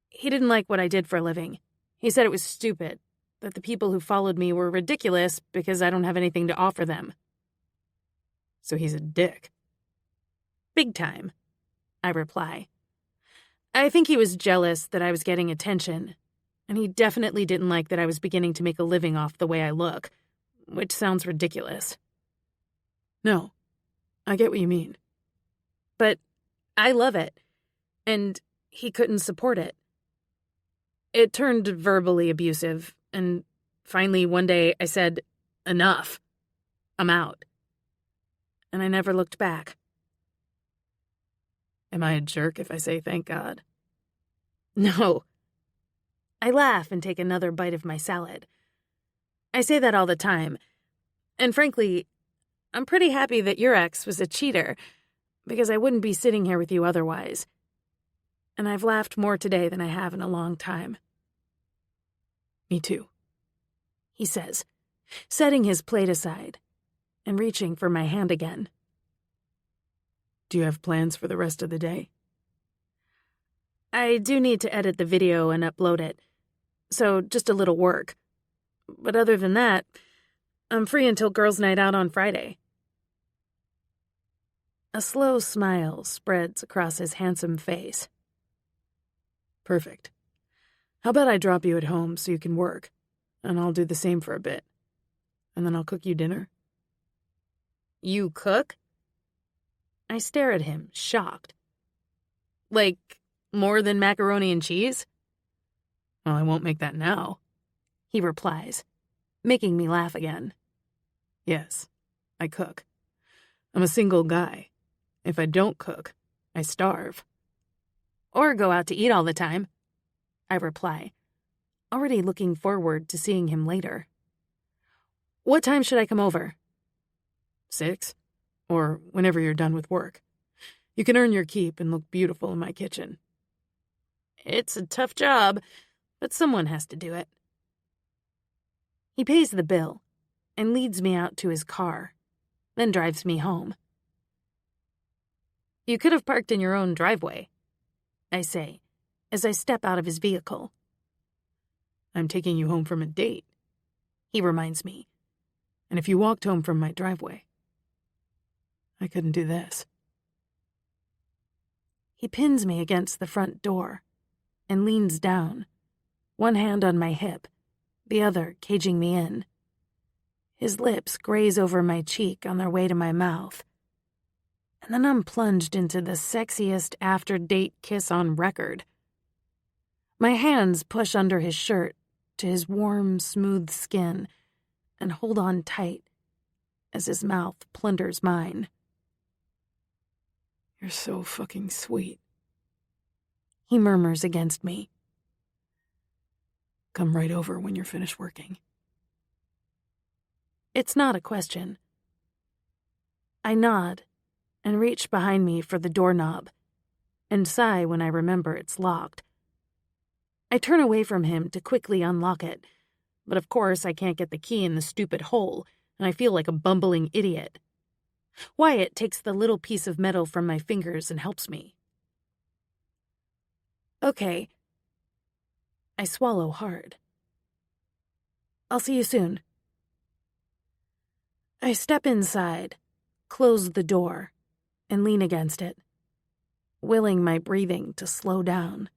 A: He didn't like what I did for a living. He said it was stupid, that the people who followed me were ridiculous because I don't have anything to offer them.
D: So he's a dick.
A: Big time, I reply. I think he was jealous that I was getting attention, and he definitely didn't like that I was beginning to make a living off the way I look, which sounds ridiculous.
D: No, I get what you mean.
A: But I love it, and he couldn't support it. It turned verbally abusive, and finally one day I said, enough. I'm out. And I never looked back.
D: Am I a jerk if I say thank God?
A: No. I laugh and take another bite of my salad. I say that all the time. And frankly, I'm pretty happy that your ex was a cheater, because I wouldn't be sitting here with you otherwise. And I've laughed more today than I have in a long time.
D: Me too,
A: he says, setting his plate aside and reaching for my hand again.
D: Do you have plans for the rest of the day?
A: I do need to edit the video and upload it, so just a little work. But other than that, I'm free until girls' night out on Friday. A slow smile spreads across his handsome face.
D: Perfect. How about I drop you at home so you can work, and I'll do the same for a bit. And then I'll cook you dinner.
A: You cook? I I stare at him, shocked. Like, more than macaroni and cheese?
D: Well, I won't make that now,
A: He replies, making me laugh again.
D: Yes, I cook. I'm a single guy. If I don't cook, I starve.
A: Or go out to eat all the time, I reply, already looking forward to seeing him later. What time should I come over?
D: 6, or whenever you're done with work. You can earn your keep and look beautiful in my kitchen.
A: It's a tough job, but someone has to do it. He pays the bill and leads me out to his car, then drives me home. You could have parked in your own driveway, I say, as I step out of his vehicle.
D: I'm taking you home from a date, he reminds me. And if you walked home from my driveway, I couldn't do this.
A: He pins me against the front door and leans down, one hand on my hip, the other caging me in. His lips graze over my cheek on their way to my mouth. And then I'm plunged into the sexiest after-date kiss on record. My hands push under his shirt to his warm, smooth skin and hold on tight as his mouth plunders mine.
D: You're so fucking sweet,
A: he murmurs against me.
D: Come right over when you're finished working.
A: It's not a question. I nod and reach behind me for the doorknob and sigh when I remember it's locked. I turn away from him to quickly unlock it, but of course I can't get the key in the stupid hole, and I feel like a bumbling idiot. Wyatt takes the little piece of metal from my fingers and helps me. Okay. I swallow hard. I'll see you soon. I step inside, close the door, and lean against it, willing my breathing to slow down.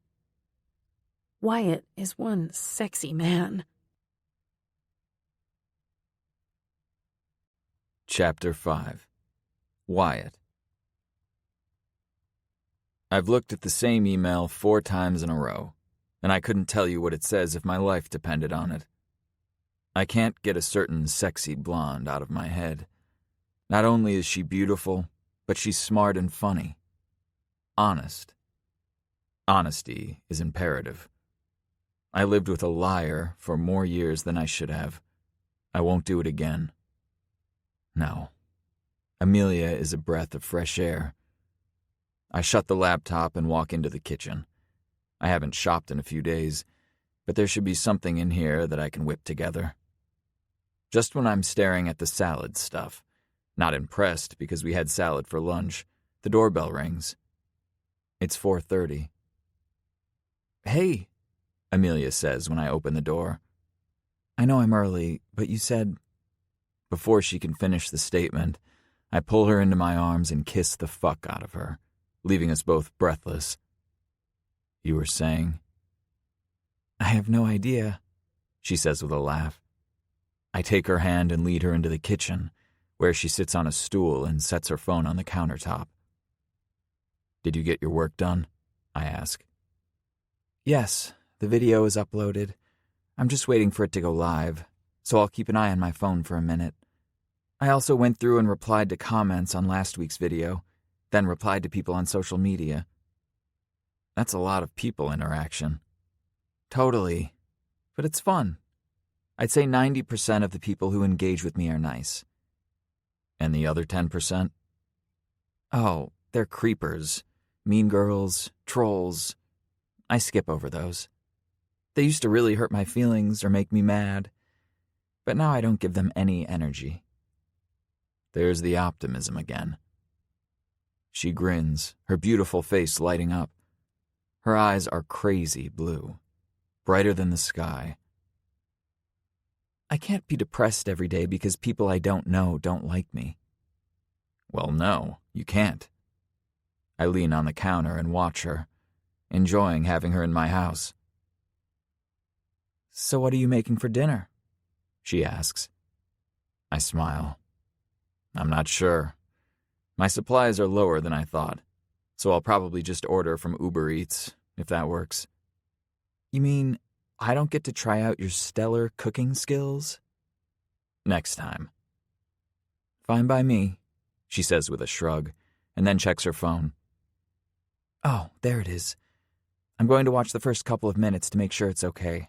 A: Wyatt is one sexy man.
B: Chapter 5. Wyatt. I've looked at the same email 4 times in a row, and I couldn't tell you what it says if my life depended on it. I can't get a certain sexy blonde out of my head. Not only is she beautiful, but she's smart and funny. Honest. Honesty is imperative. I lived with a liar for more years than I should have. I won't do it again. No. Amelia is a breath of fresh air. I shut the laptop and walk into the kitchen. I haven't shopped in a few days, but there should be something in here that I can whip together. Just when I'm staring at the salad stuff, not impressed because we had salad for lunch, the doorbell rings. It's 4:30. "Hey," Amelia says when I open the door. "I know I'm early, but you said—" Before she can finish the statement, I pull her into my arms and kiss the fuck out of her, leaving us both breathless. "You were saying?" "I have no idea," she says with a laugh. I take her hand and lead her into the kitchen, where she sits on a stool and sets her phone on the countertop. "Did you get your work done?" I ask. "Yes, the video is uploaded. I'm just waiting for it to go live, so I'll keep an eye on my phone for a minute. I also went through and replied to comments on last week's video, then replied to people on social media. That's a lot of people interaction." "Totally, but it's fun. I'd say 90% of the people who engage with me are nice." "And the other 10%? "Oh, they're creepers, mean girls, trolls. I skip over those. They used to really hurt my feelings or make me mad, but now I don't give them any energy." There's the optimism again. She grins, her beautiful face lighting up. Her eyes are crazy blue, brighter than the sky. "I can't be depressed every day because people I don't know don't like me." "Well, no, you can't." I lean on the counter and watch her, enjoying having her in my house. "So what are you making for dinner?" she asks. I smile. "I'm not sure. My supplies are lower than I thought, so I'll probably just order from Uber Eats, if that works.
C: You mean I don't get to try out your stellar cooking skills?
B: Next time.
C: Fine by me,
B: She says with a shrug, and then checks her phone.
C: Oh, there it is. I'm going to watch the first couple of minutes to make sure it's okay.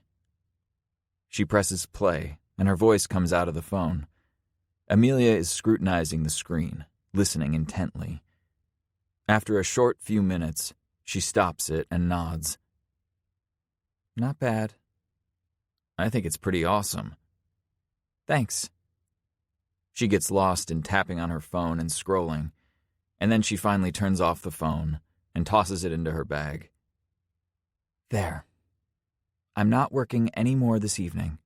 B: She presses play, and her voice comes out of the phone. Amelia is scrutinizing the screen, listening intently. After a short few minutes, she stops it and nods.
C: Not bad.
B: I think it's pretty awesome.
C: Thanks.
B: She gets lost in tapping on her phone and scrolling, and then she finally turns off the phone and tosses it into her bag.
C: There. I'm not working any more this evening.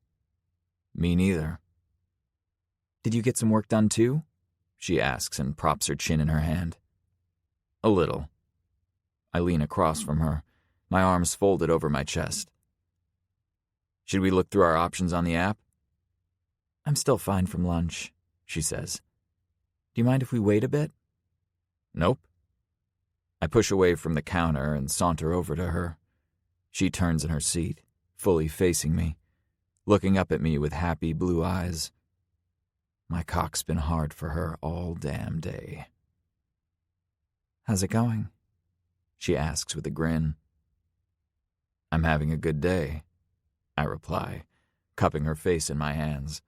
B: Me neither.
C: Did you get some work done too?
B: She asks and props her chin in her hand. A little. I lean across from her, my arms folded over my chest. Should we look through our options on the app?
C: I'm still fine from lunch, she says. Do you mind if we wait a bit?
B: Nope. I push away from the counter and saunter over to her. She turns in her seat, fully facing me, looking up at me with happy blue eyes. My cock's been hard for her all damn day.
C: How's it going?
B: She asks with a grin. I'm having a good day, I reply, cupping her face in my hands.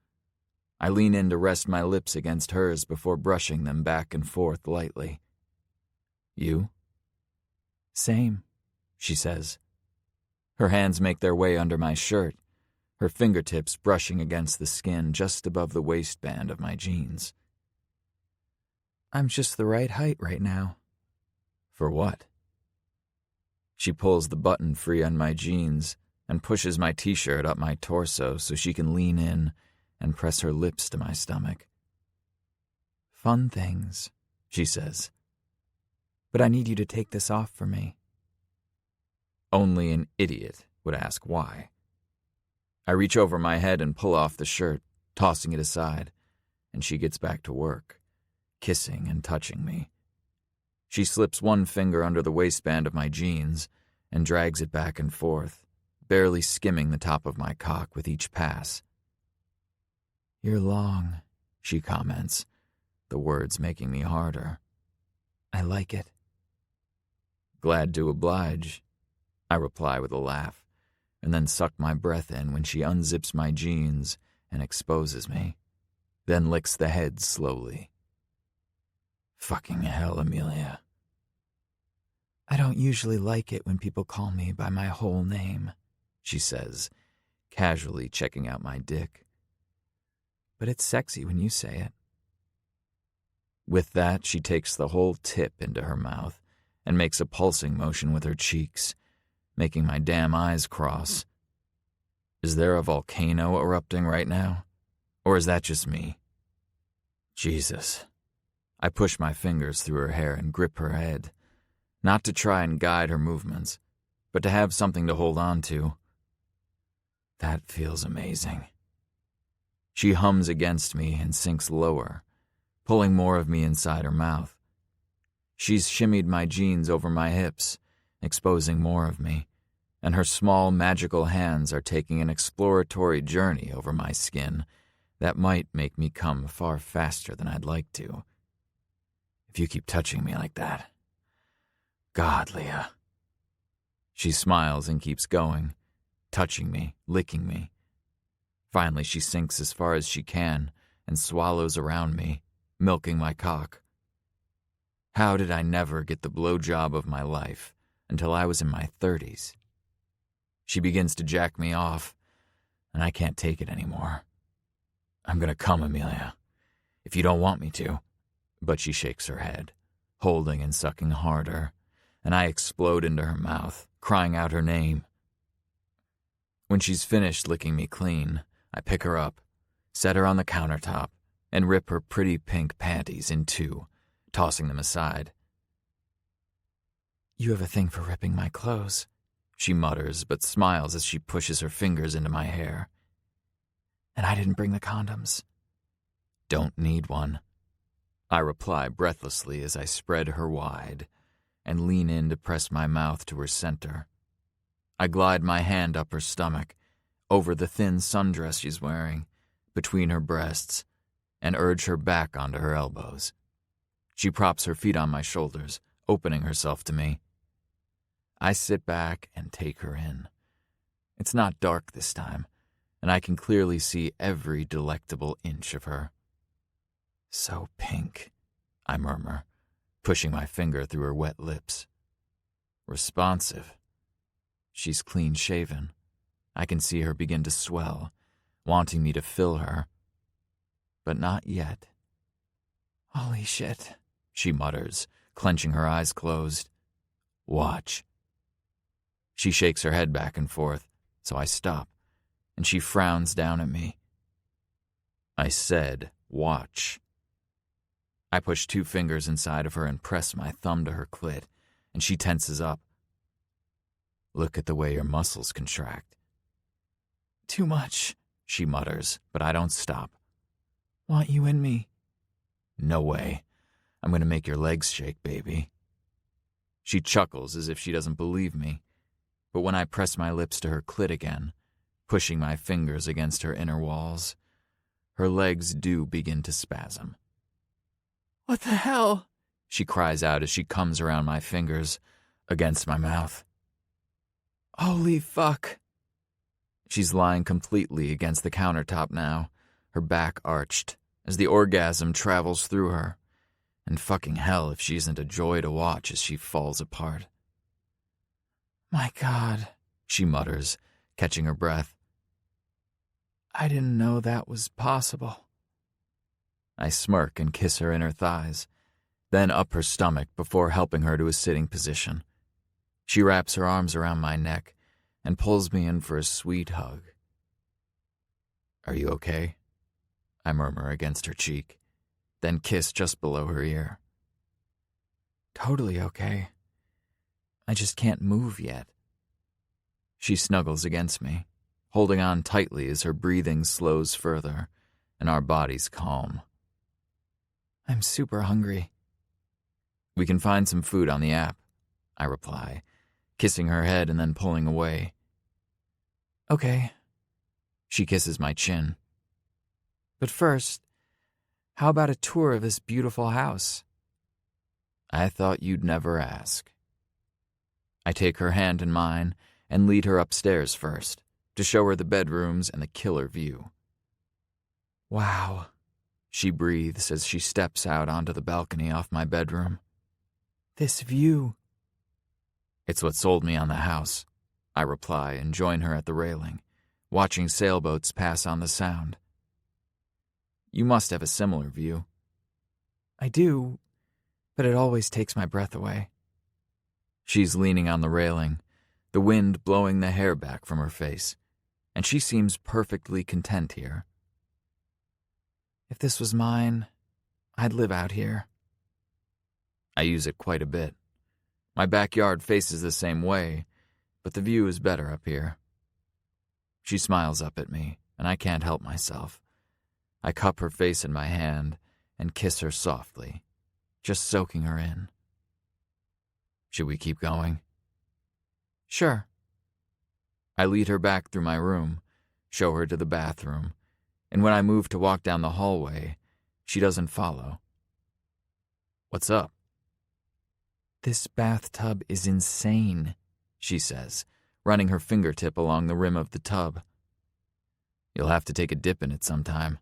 B: I lean in to rest my lips against hers before brushing them back and forth lightly. You?
C: Same,
B: She says. Her hands make their way under my shirt, her fingertips brushing against the skin just above the waistband of my jeans.
C: I'm just the right height right now.
B: For what? She pulls the button free on my jeans and pushes my t-shirt up my torso so she can lean in and press her lips to my stomach.
C: Fun things, she says. But I need you to take this off for me.
B: Only an idiot would ask why. I reach over my head and pull off the shirt, tossing it aside, and she gets back to work, kissing and touching me. She slips one finger under the waistband of my jeans and drags it back and forth, barely skimming the top of my cock with each pass.
C: You're long,
B: she comments, the words making me harder.
C: I like it.
B: Glad to oblige, I reply with a laugh, and then suck my breath in when she unzips my jeans and exposes me, then licks the head slowly. Fucking hell, Amelia.
C: I don't usually like it when people call me by my whole name, she says, casually checking out my dick. But it's sexy when you say it.
B: With that, she takes the whole tip into her mouth and makes a pulsing motion with her cheeks, making my damn eyes cross. Is there a volcano erupting right now? Or is that just me? Jesus. I push my fingers through her hair and grip her head, not to try and guide her movements, but to have something to hold on to. That feels amazing. She hums against me and sinks lower, pulling more of me inside her mouth. She's shimmied my jeans over my hips, exposing more of me, and her small magical hands are taking an exploratory journey over my skin that might make me come far faster than I'd like to. If you keep touching me like that. God, Leah. She smiles and keeps going, touching me, licking me. Finally, she sinks as far as she can and swallows around me, milking my cock. How did I never get the blowjob of my life until I was in my 30s? She begins to jack me off, and I can't take it anymore. I'm gonna come, Amelia, if you don't want me to. But she shakes her head, holding and sucking harder, and I explode into her mouth, crying out her name. When she's finished licking me clean, I pick her up, set her on the countertop, and rip her pretty pink panties in two, tossing them aside.
C: You have a thing for ripping my clothes,
B: she mutters, but smiles as she pushes her fingers into my hair.
C: And I didn't bring the condoms.
B: Don't need one. I reply breathlessly as I spread her wide and lean in to press my mouth to her center. I glide my hand up her stomach, over the thin sundress she's wearing, between her breasts, and urge her back onto her elbows. She props her feet on my shoulders, opening herself to me. I sit back and take her in. It's not dark this time, and I can clearly see every delectable inch of her. So pink, I murmur, pushing my finger through her wet lips. Responsive. She's clean-shaven. I can see her begin to swell, wanting me to fill her. But not yet.
C: Holy shit,
B: she mutters, clenching her eyes closed. Watch. She shakes her head back and forth, so I stop, and she frowns down at me. I said, watch. I push 2 fingers inside of her and press my thumb to her clit, and she tenses up. Look at the way your muscles contract.
C: Too much,
B: she mutters, but I don't stop.
C: Want you in me.
B: No way. I'm going to make your legs shake, baby. She chuckles as if she doesn't believe me, but when I press my lips to her clit again, pushing my fingers against her inner walls, her legs do begin to spasm.
C: What the hell?
B: She cries out as she comes around my fingers against my mouth.
C: Holy fuck.
B: She's lying completely against the countertop now, her back arched, as the orgasm travels through her. And fucking hell if she isn't a joy to watch as she falls apart.
C: My God,
B: she mutters, catching her breath.
C: I didn't know that was possible.
B: I smirk and kiss her inner thighs, then up her stomach before helping her to a sitting position. She wraps her arms around my neck and pulls me in for a sweet hug. Are you okay? I murmur against her cheek, then kiss just below her ear.
C: Totally okay. I just can't move yet.
B: She snuggles against me, holding on tightly as her breathing slows further and our bodies calm.
C: I'm super hungry.
B: We can find some food on the app, I reply, kissing her head and then pulling away.
C: Okay.
B: She kisses my chin.
C: But first, how about a tour of this beautiful house?
B: I thought you'd never ask. I take her hand in mine and lead her upstairs first, to show her the bedrooms and the killer view.
C: Wow,
B: she breathes as she steps out onto the balcony off my bedroom.
C: This view.
B: It's what sold me on the house, I reply and join her at the railing, watching sailboats pass on the sound. You must have a similar view.
C: I do, but it always takes my breath away.
B: She's leaning on the railing, the wind blowing the hair back from her face, and she seems perfectly content here.
C: If this was mine, I'd live out here.
B: I use it quite a bit. My backyard faces the same way, but the view is better up here. She smiles up at me, and I can't help myself. I cup her face in my hand and kiss her softly, just soaking her in. Should we keep going?
C: Sure.
B: I lead her back through my room, show her to the bathroom, and when I move to walk down the hallway, she doesn't follow. What's up?
C: This bathtub is insane,
B: she says, running her fingertip along the rim of the tub. You'll have to take a dip in it sometime.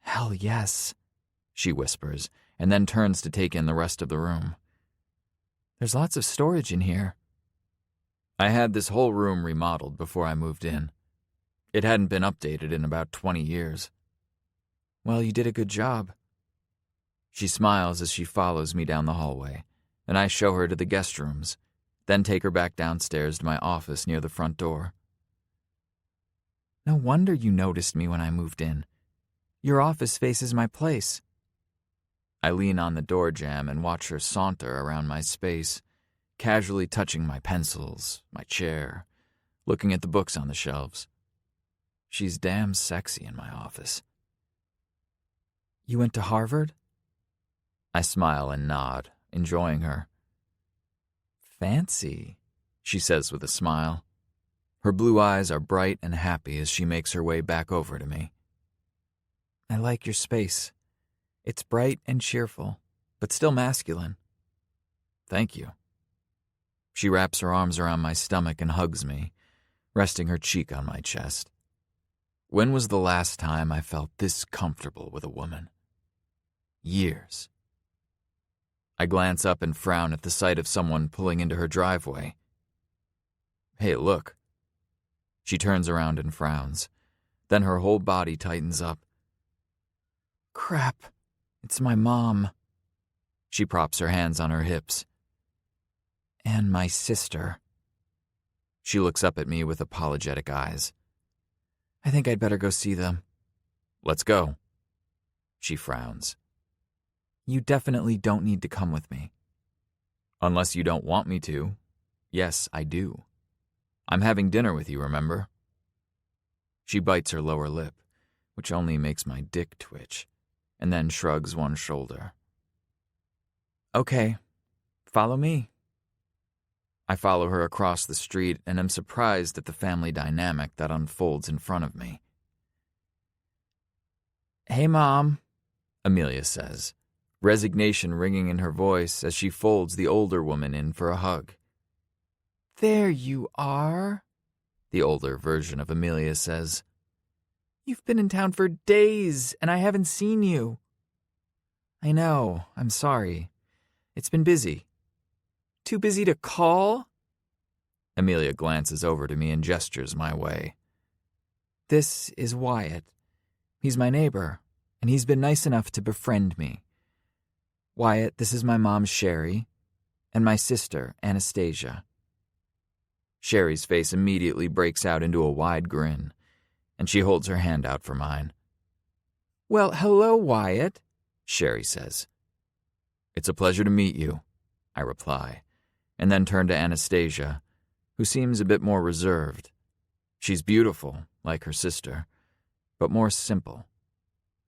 C: Hell yes,
B: she whispers, and then turns to take in the rest of the room.
C: There's lots of storage in here.
B: I had this whole room remodeled before I moved in. It hadn't been updated in about 20 years.
C: Well, you did a good job.
B: She smiles as she follows me down the hallway, and I show her to the guest rooms, then take her back downstairs to my office near the front door.
C: No wonder you noticed me when I moved in. Your office faces my place.
B: I lean on the door jamb and watch her saunter around my space, casually touching my pencils, my chair, looking at the books on the shelves. She's damn sexy in my office.
C: You went to Harvard?
B: I smile and nod, enjoying her.
C: Fancy,
B: she says with a smile. Her blue eyes are bright and happy as she makes her way back over to me.
C: I like your space. It's bright and cheerful, but still masculine.
B: Thank you. She wraps her arms around my stomach and hugs me, resting her cheek on my chest. When was the last time I felt this comfortable with a woman? Years. I glance up and frown at the sight of someone pulling into her driveway. Hey, look. She turns around and frowns. Then her whole body tightens up.
C: Crap, it's my mom.
B: She props her hands on her hips.
C: And my sister.
B: She looks up at me with apologetic eyes.
C: I think I'd better go see them.
B: Let's go. She frowns.
C: You definitely don't need to come with me.
B: Unless you don't want me to. Yes, I do. I'm having dinner with you, remember? She bites her lower lip, which only makes my dick twitch, and then shrugs one shoulder.
C: Okay, follow me.
B: I follow her across the street and am surprised at the family dynamic that unfolds in front of me.
C: Hey, Mom,
B: Amelia says, resignation ringing in her voice as she folds the older woman in for a hug.
C: There you are,
B: the older version of Amelia says.
C: You've been in town for days, and I haven't seen you. I know, I'm sorry. It's been busy. Too busy to call?
B: Amelia glances over to me and gestures my way.
C: This is Wyatt. He's my neighbor, and he's been nice enough to befriend me. Wyatt, this is my mom, Sherry, and my sister, Anastasia.
B: Sherry's face immediately breaks out into a wide grin, and she holds her hand out for mine.
C: Well, hello, Wyatt,
B: Sherry says. It's a pleasure to meet you, I reply, and then turn to Anastasia, who seems a bit more reserved. She's beautiful, like her sister, but more simple.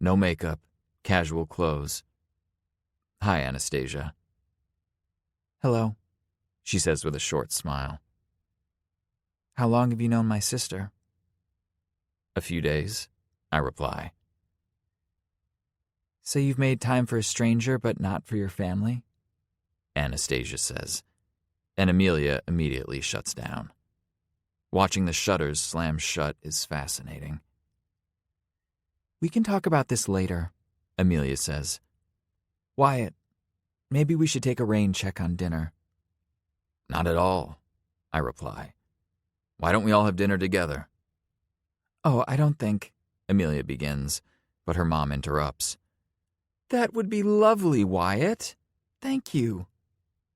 B: No makeup, casual clothes. Hi, Anastasia.
C: Hello,
B: she says with a short smile.
C: How long have you known my sister?
B: A few days, I reply.
C: So you've made time for a stranger, but not for your family?
B: Anastasia says, and Amelia immediately shuts down. Watching the shutters slam shut is fascinating.
C: We can talk about this later,
B: Amelia says.
C: Wyatt, maybe we should take a rain check on dinner.
B: Not at all, I reply. Why don't we all have dinner together?
C: Oh, I don't think,
B: Amelia begins, but her mom interrupts.
C: That would be lovely, Wyatt. Thank you.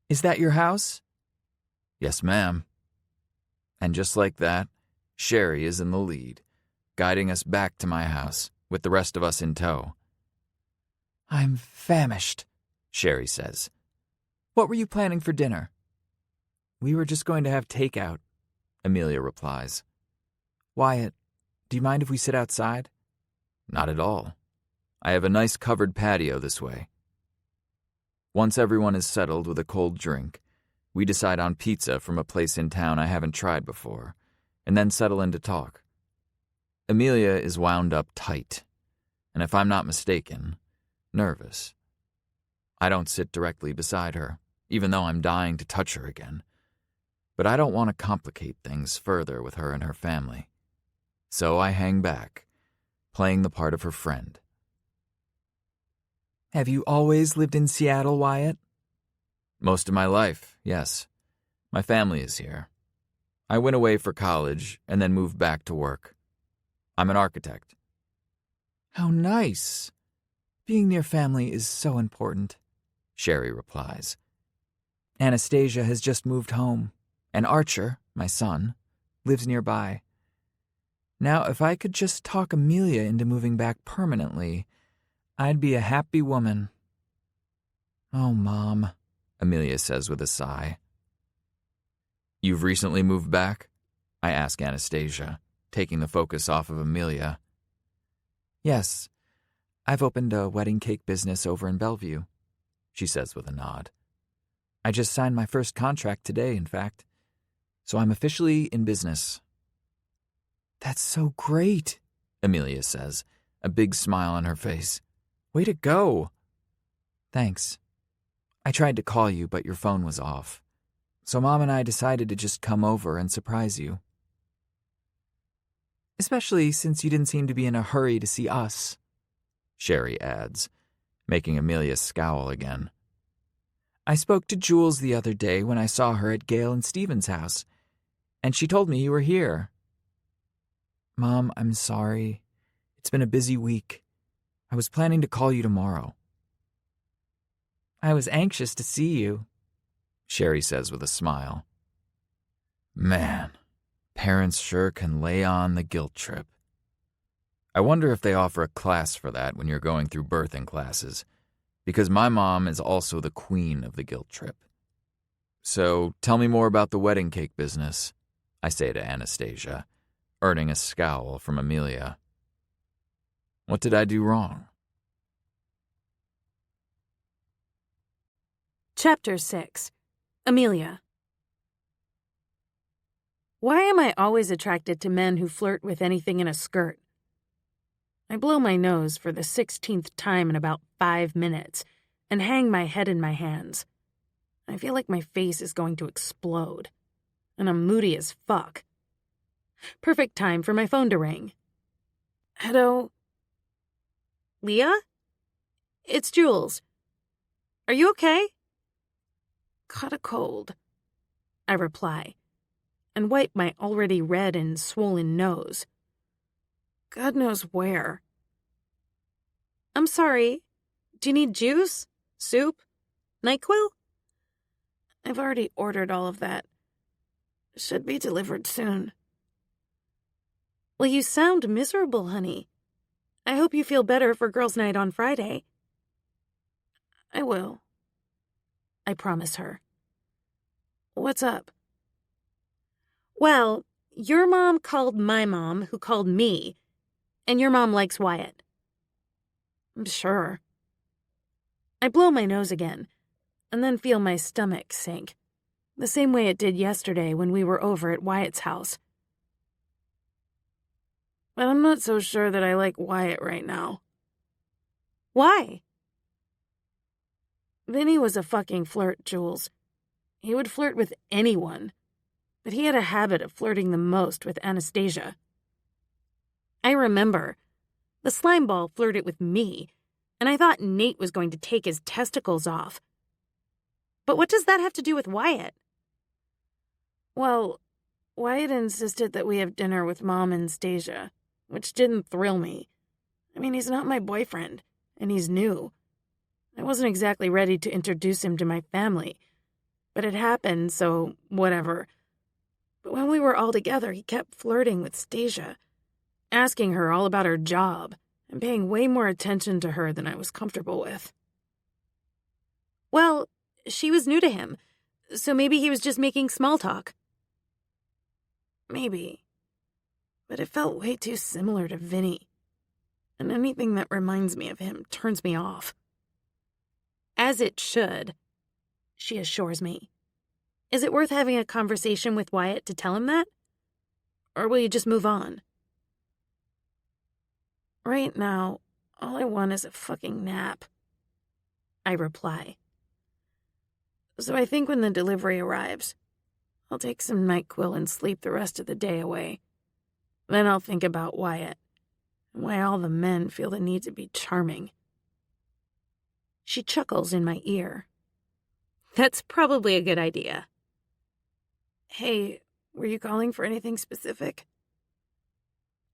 C: Is that your house?
B: Yes, ma'am. And just like that, Sherry is in the lead, guiding us back to my house, with the rest of us in tow.
C: I'm famished,
B: Sherry says.
C: What were you planning for dinner? We were just going to have takeout,
B: Amelia replies.
C: Wyatt, do you mind if we sit outside?
B: Not at all. I have a nice covered patio this way. Once everyone is settled with a cold drink, we decide on pizza from a place in town I haven't tried before, and then settle in to talk. Amelia is wound up tight, and if I'm not mistaken, nervous. I don't sit directly beside her, even though I'm dying to touch her again. But I don't want to complicate things further with her and her family. So I hang back, playing the part of her friend.
C: Have you always lived in Seattle, Wyatt?
B: Most of my life, yes. My family is here. I went away for college and then moved back to work. I'm an architect.
C: How nice. Being near family is so important,
B: Sherry replies.
C: Anastasia has just moved home, and Archer, my son, lives nearby. Now, if I could just talk Amelia into moving back permanently, I'd be a happy woman. Oh, Mom,
B: Amelia says with a sigh. You've recently moved back? I ask Anastasia, taking the focus off of Amelia.
C: Yes, I've opened a wedding cake business over in Bellevue. she says with a nod. I just signed my first contract today, in fact. So I'm officially in business. That's so great, Amelia says, a big smile on her face. Way to go. Thanks. I tried to call you, but your phone was off. So Mom and I decided to just come over and surprise you. Especially since you didn't seem to be in a hurry to see us, Sherry adds, making Amelia scowl again. I spoke to Jules the other day when I saw her at Gail and Stephen's house, and she told me you were here. Mom, I'm sorry. It's been a busy week. I was planning to call you tomorrow. I was anxious to see you, Sherry says with a smile. Man, parents sure can lay on the guilt trip. I wonder if they offer a class for that when you're going through birthing classes, because my mom is also the queen of the guilt trip. So tell me more about the wedding cake business, I say to Anastasia, earning a scowl from Amelia. What did I do wrong?
A: Chapter 6. Amelia. Why am I always attracted to men who flirt with anything in a skirt? I blow my nose for the 16th time in about 5 minutes and hang my head in my hands. I feel like my face is going to explode, and I'm moody as fuck. Perfect time for my phone to ring. Hello? Leah? It's Jules. Are you okay? Caught a cold, I reply, and wipe my already red and swollen nose. God knows where. I'm sorry. Do you need juice? Soup? NyQuil? I've already ordered all of that. Should be delivered soon. Well, you sound miserable, honey. I hope you feel better for girls' night on Friday. I will. I promise her. What's up? Well, your mom called my mom, who called me, and your mom likes Wyatt. I'm sure. I blow my nose again, and then feel my stomach sink, the same way it did yesterday when we were over at Wyatt's house. But I'm not so sure that I like Wyatt right now. Why? Vinny was a fucking flirt, Jules. He would flirt with anyone, but he had a habit of flirting the most with Anastasia. I remember. The slime ball flirted with me, and I thought Nate was going to take his testicles off. But what does that have to do with Wyatt? Well, Wyatt insisted that we have dinner with Mom and Stasia, which didn't thrill me. I mean, he's not my boyfriend, and he's new. I wasn't exactly ready to introduce him to my family, but it happened, so whatever. But when we were all together, he kept flirting with Stasia, asking her all about her job and paying way more attention to her than I was comfortable with. Well, she was new to him, so maybe he was just making small talk. Maybe. But it felt way too similar to Vinny, and anything that reminds me of him turns me off. As it should, she assures me. Is it worth having a conversation with Wyatt to tell him that? Or will you just move on? Right now, all I want is a fucking nap, I reply. So I think when the delivery arrives, I'll take some NyQuil and sleep the rest of the day away. Then I'll think about Wyatt, and why all the men feel the need to be charming. She chuckles in my ear. That's probably a good idea. Hey, were you calling for anything specific?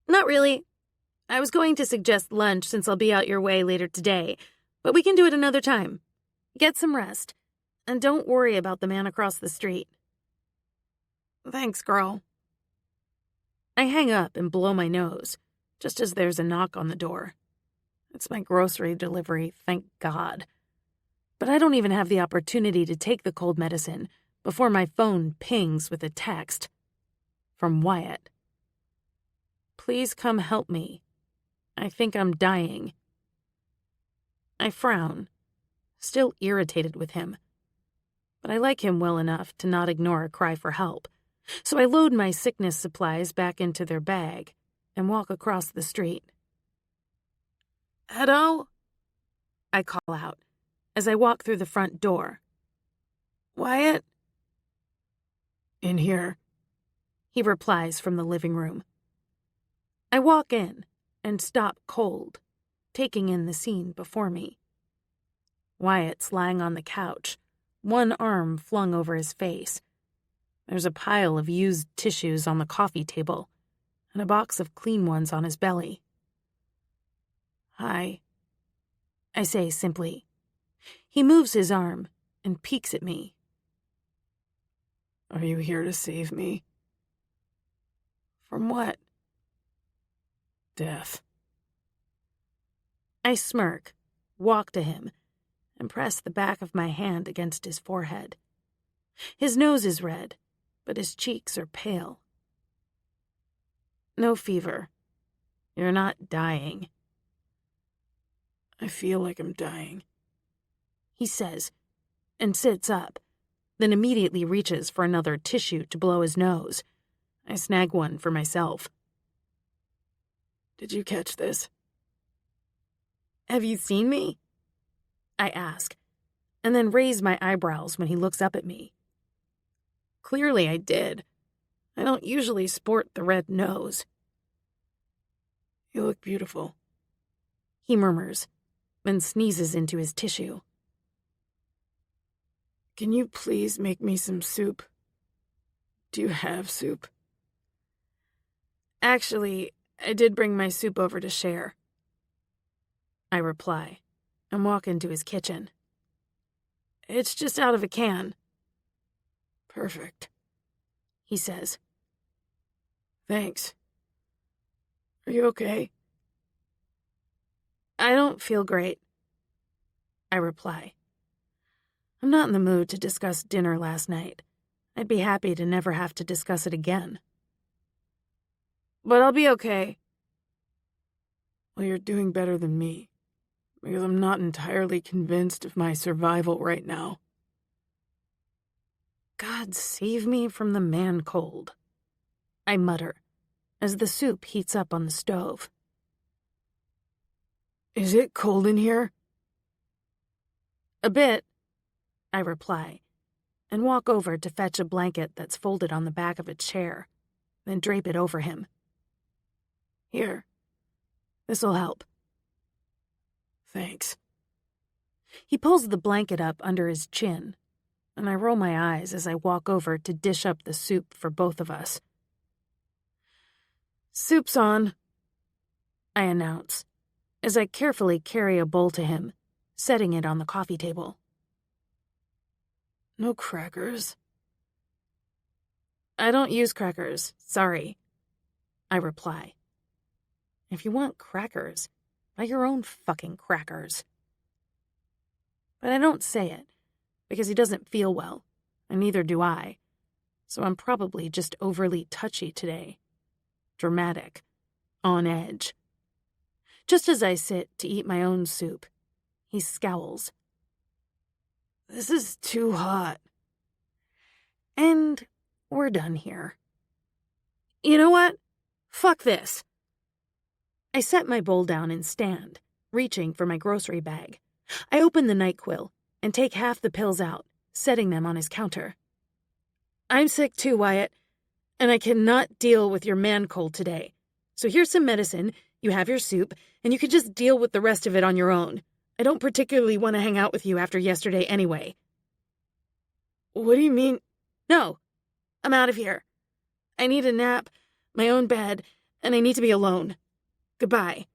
A: Not really. I was going to suggest lunch since I'll be out your way later today, but we can do it another time. Get some rest, and don't worry about the man across the street. Thanks, girl. I hang up and blow my nose, just as there's a knock on the door. It's my grocery delivery, thank God. But I don't even have the opportunity to take the cold medicine before my phone pings with a text. From Wyatt. Please come help me. I think I'm dying. I frown, still irritated with him. But I like him well enough to not ignore a cry for help, so I load my sickness supplies back into their bag and walk across the street. "Edo?" I call out as I walk through the front door. "Wyatt?"
D: "In here,"
A: he replies from the living room. I walk in and stop cold, taking in the scene before me. Wyatt's lying on the couch, one arm flung over his face. There's a pile of used tissues on the coffee table and a box of clean ones on his belly. "Hi," I say simply. He moves his arm and peeks at me.
D: "Are you here to save me?"
A: "From what?"
D: "Death."
A: I smirk, walk to him, and press the back of my hand against his forehead. His nose is red, but his cheeks are pale. "No fever. You're not dying."
D: "I feel like I'm dying,"
A: he says, and sits up, then immediately reaches for another tissue to blow his nose. I snag one for myself.
D: "Did you catch this?"
A: "Have you seen me?" I ask, and then raise my eyebrows when he looks up at me. Clearly I did. I don't usually sport the red nose.
D: "You look beautiful,"
A: he murmurs, then sneezes into his tissue.
D: "Can you please make me some soup? Do you have soup?"
A: "Actually, I did bring my soup over to share," I reply, and walk into his kitchen. "It's just out of a can."
D: "Perfect,"
A: he says.
D: "Thanks. Are you okay?"
A: "I don't feel great," I reply. I'm not in the mood to discuss dinner last night. I'd be happy to never have to discuss it again. "But I'll be okay."
D: "Well, you're doing better than me, because I'm not entirely convinced of my survival right now."
A: God save me from the man cold, I mutter, as the soup heats up on the stove.
D: "Is it cold in here?"
A: "A bit," I reply, and walk over to fetch a blanket that's folded on the back of a chair, then drape it over him.
D: "Here."
A: "This'll help."
D: "Thanks."
A: He pulls the blanket up under his chin, and I roll my eyes as I walk over to dish up the soup for both of us. "Soup's on," I announce, as I carefully carry a bowl to him, setting it on the coffee table.
D: "No crackers?"
A: "I don't use crackers, sorry," I reply. "If you want crackers, buy your own fucking crackers." But I don't say it, because he doesn't feel well, and neither do I, so I'm probably just overly touchy today. Dramatic. On edge. Just as I sit to eat my own soup, he scowls.
D: "This is too hot."
A: And we're done here. You know what? Fuck this. I set my bowl down and stand, reaching for my grocery bag. I open the NyQuil and take half the pills out, setting them on his counter. "I'm sick too, Wyatt, and I cannot deal with your man cold today. So here's some medicine, you have your soup, and you can just deal with the rest of it on your own. I don't particularly want to hang out with you after yesterday anyway."
D: "What do you mean?"
A: "No, I'm out of here. I need a nap, my own bed, and I need to be alone. Goodbye."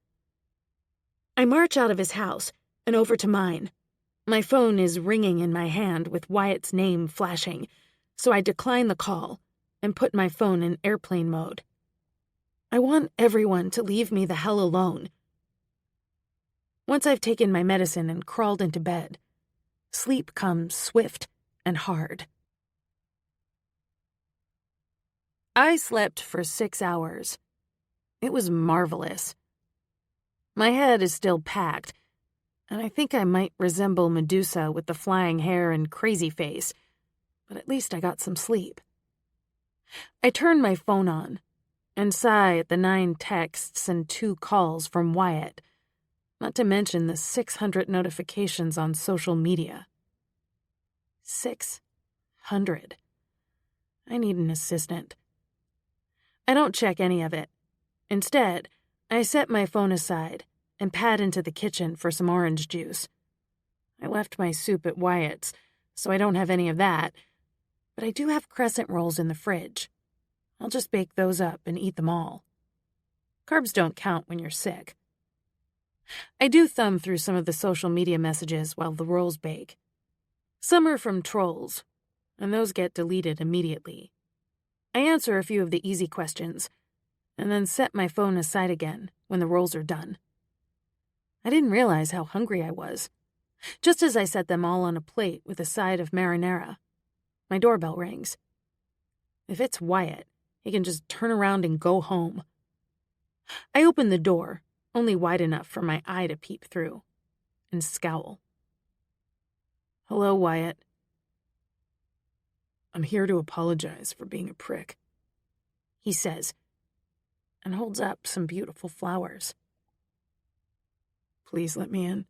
A: I march out of his house and over to mine. My phone is ringing in my hand with Wyatt's name flashing, so I decline the call and put my phone in airplane mode. I want everyone to leave me the hell alone. Once I've taken my medicine and crawled into bed, sleep comes swift and hard. I slept for 6 hours. It was marvelous. My head is still packed, and I think I might resemble Medusa with the flying hair and crazy face, but at least I got some sleep. I turn my phone on and sigh at the 9 texts and 2 calls from Wyatt, not to mention the 600 notifications on social media. 600. I need an assistant. I don't check any of it. Instead, I set my phone aside and pad into the kitchen for some orange juice. I left my soup at Wyatt's, so I don't have any of that, but I do have crescent rolls in the fridge. I'll just bake those up and eat them all. Carbs don't count when you're sick. I do thumb through some of the social media messages while the rolls bake. Some are from trolls, and those get deleted immediately. I answer a few of the easy questions, and then set my phone aside again when the rolls are done. I didn't realize how hungry I was. Just as I set them all on a plate with a side of marinara, my doorbell rings. If it's Wyatt, he can just turn around and go home. I open the door, only wide enough for my eye to peep through, and scowl. "Hello, Wyatt."
D: "I'm here to apologize for being a prick,"
A: he says, and holds up some beautiful flowers.
D: "Please let me in."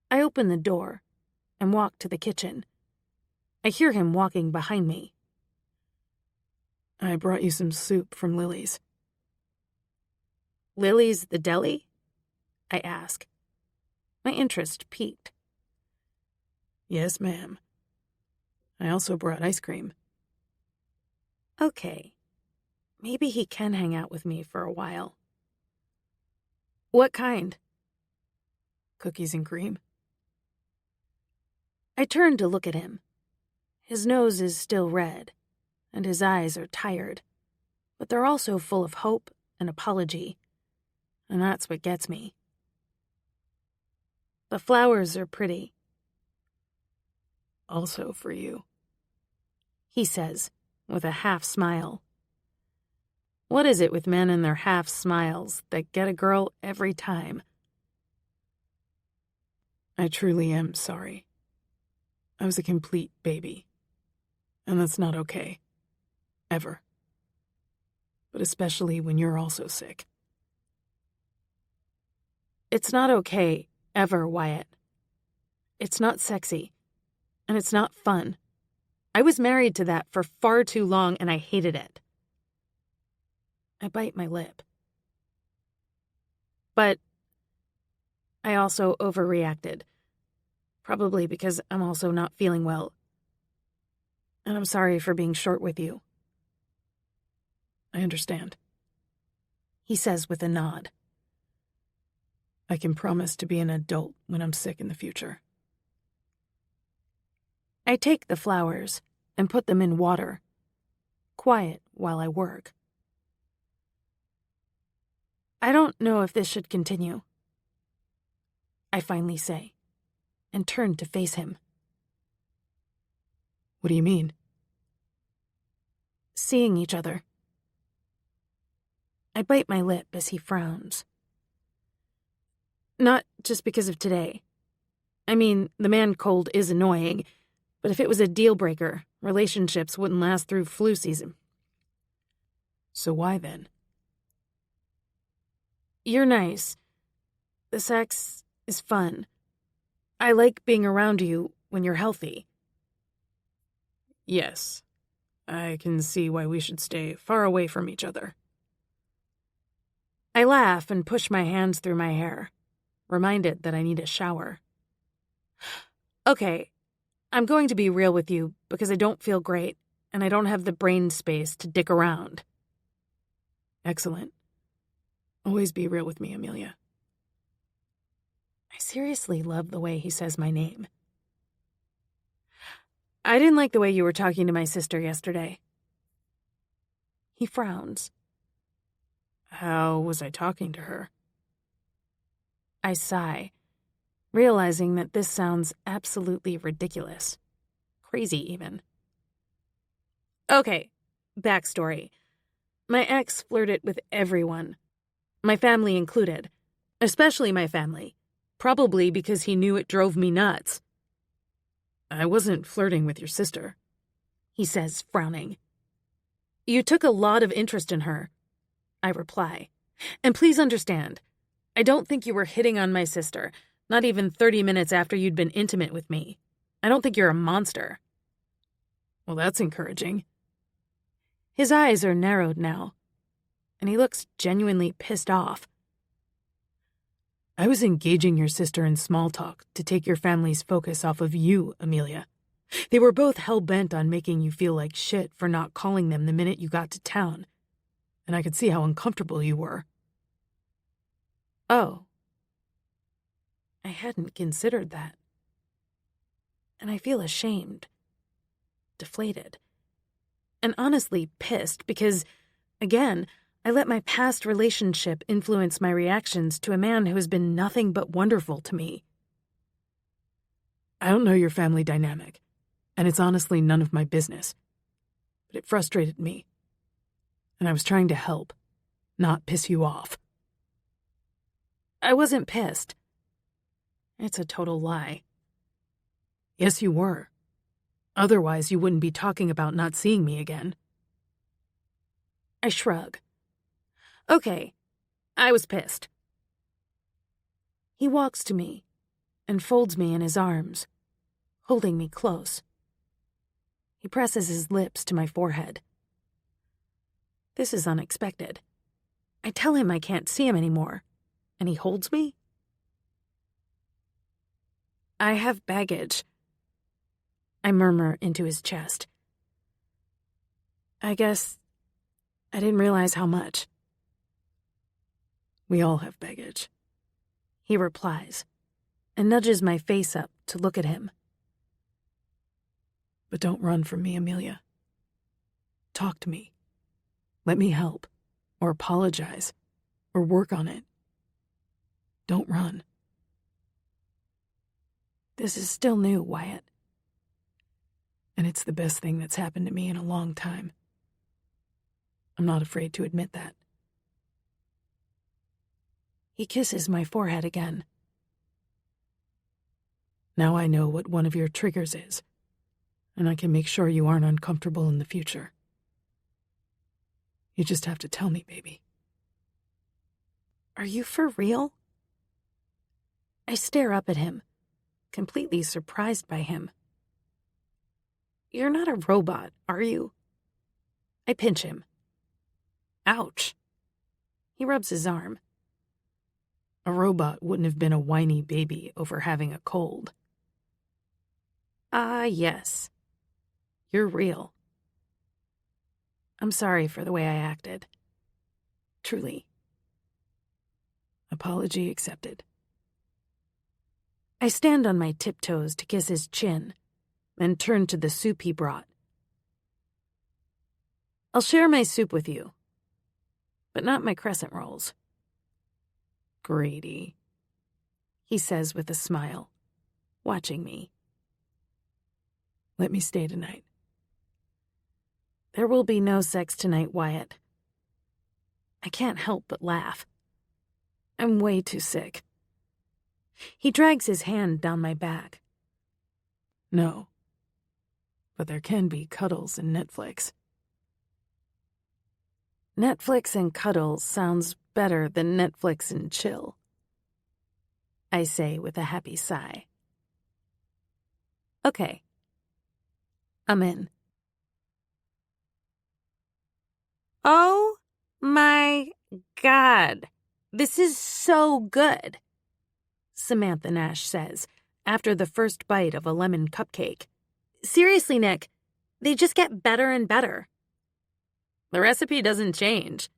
A: I open the door and walk to the kitchen. I hear him walking behind me.
D: "I brought you some soup from Lily's."
A: "Lily's the deli?" I ask. My interest piqued.
D: "Yes, ma'am. I also brought ice cream."
A: Okay, maybe he can hang out with me for a while. "What kind?"
D: "Cookies and cream."
A: I turn to look at him. His nose is still red, and his eyes are tired, but they're also full of hope and apology, and that's what gets me. The flowers are pretty.
D: "Also for you,"
A: he says, with a half smile. What is it with men and their half smiles that get a girl every time?
D: "I truly am sorry. I was a complete baby, and that's not okay. Ever. But especially when you're also sick."
A: It's not okay, ever, Wyatt. It's not sexy, and it's not fun. I was married to that for far too long, and I hated it. I bite my lip. But I also overreacted. Probably because I'm also not feeling well. And I'm sorry for being short with you.
D: "I understand,"
A: he says with a nod.
D: "I can promise to be an adult when I'm sick in the future."
A: I take the flowers and put them in water, quiet while I work. I don't know if this should continue, I finally say, and turn to face him.
D: "What do you mean?"
A: Seeing each other. I bite my lip as he frowns. Not just because of today. I mean, the man cold is annoying, but if it was a deal breaker, relationships wouldn't last through flu season.
D: "So why then?"
A: You're nice. The sex is fun. I like being around you when you're healthy.
D: "Yes. I can see why we should stay far away from each other."
A: I laugh and push my hands through my hair, reminded that I need a shower. Okay, I'm going to be real with you because I don't feel great and I don't have the brain space to dick around.
D: "Excellent. Always be real with me, Amelia."
A: I seriously love the way he says my name. I didn't like the way you were talking to my sister yesterday. He frowns.
D: "How was I talking to her?"
A: I sigh, realizing that this sounds absolutely ridiculous. Crazy, even. Okay, backstory. My ex flirted with everyone, my family included, Especially my family. Probably because he knew it drove me nuts.
D: I wasn't flirting with your sister,
A: he says, frowning. You took a lot of interest in her, I reply. And please understand, I don't think you were hitting on my sister, not even 30 minutes after you'd been intimate with me. I don't think you're a monster.
D: Well, that's encouraging.
A: His eyes are narrowed now, and he looks genuinely pissed off.
D: I was engaging your sister in small talk to take your family's focus off of you, Amelia. They were both hell-bent on making you feel like shit for not calling them the minute you got to town, and I could see how uncomfortable you were.
A: Oh. I hadn't considered that. And I feel ashamed, deflated, and honestly pissed because, again, I let my past relationship influence my reactions to a man who has been nothing but wonderful to me.
D: I don't know your family dynamic, and it's honestly none of my business. But it frustrated me, and I was trying to help, not piss you off.
A: I wasn't pissed. It's a total lie.
D: Yes, you were. Otherwise, you wouldn't be talking about not seeing me again.
A: I shrug. Okay, I was pissed. He walks to me and folds me in his arms, holding me close. He presses his lips to my forehead. This is unexpected. I tell him I can't see him anymore, and he holds me? I have baggage, I murmur into his chest. I guess I didn't realize how much.
D: We all have baggage,
A: he replies, and nudges my face up to look at him.
D: But don't run from me, Amelia. Talk to me. Let me help, or apologize, or work on it. Don't run.
A: This is still new, Wyatt.
D: And it's the best thing that's happened to me in a long time. I'm not afraid to admit that.
A: He kisses my forehead again.
D: Now I know what one of your triggers is, and I can make sure you aren't uncomfortable in the future. You just have to tell me, baby.
A: Are you for real? I stare up at him, completely surprised by him. You're not a robot, are you? I pinch him. Ouch. He rubs his arm.
D: A robot wouldn't have been a whiny baby over having a cold.
A: Ah, yes. You're real. I'm sorry for the way I acted. Truly.
D: Apology accepted.
A: I stand on my tiptoes to kiss his chin and turn to the soup he brought. I'll share my soup with you, but not my crescent rolls.
D: Greedy,
A: he says with a smile, watching me.
D: Let me stay tonight.
A: There will be no sex tonight, Wyatt. I can't help but laugh. I'm way too sick. He drags his hand down my back.
D: No, but there can be cuddles in Netflix.
A: Netflix and cuddles sounds better than Netflix and chill, I say with a happy sigh. Okay. I'm in. Oh my God. This is so good, Samantha Nash says after the first bite of a lemon cupcake. Seriously, Nick, they just get better and better. The recipe doesn't change,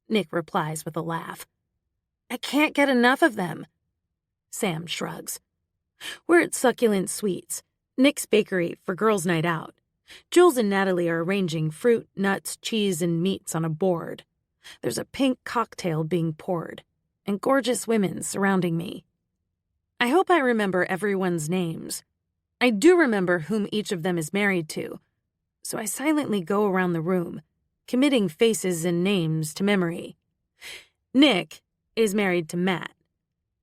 A: Nick replies with a laugh. I can't get enough of them. Sam shrugs. We're at Succulent Sweets, Nick's bakery for girls' night out. Jules and Natalie are arranging fruit, nuts, cheese, and meats on a board. There's a pink cocktail being poured, and gorgeous women surrounding me. I hope I remember everyone's names. I do remember whom each of them is married to, so I silently go around the room, committing faces and names to memory. Nick is married to Matt,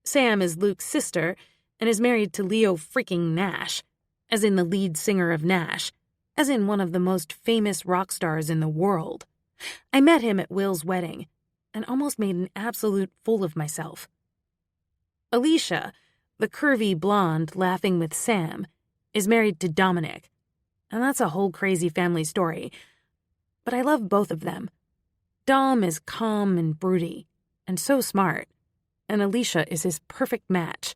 A: Sam is Luke's sister and is married to Leo freaking Nash, as in the lead singer of Nash, as in one of the most famous rock stars in the world. I met him at Will's wedding and almost made an absolute fool of myself. Alicia, the curvy blonde laughing with Sam, is married to Dominic, and that's a whole crazy family story. But I love both of them. Dom is calm and broody, and so smart, and Alicia is his perfect match.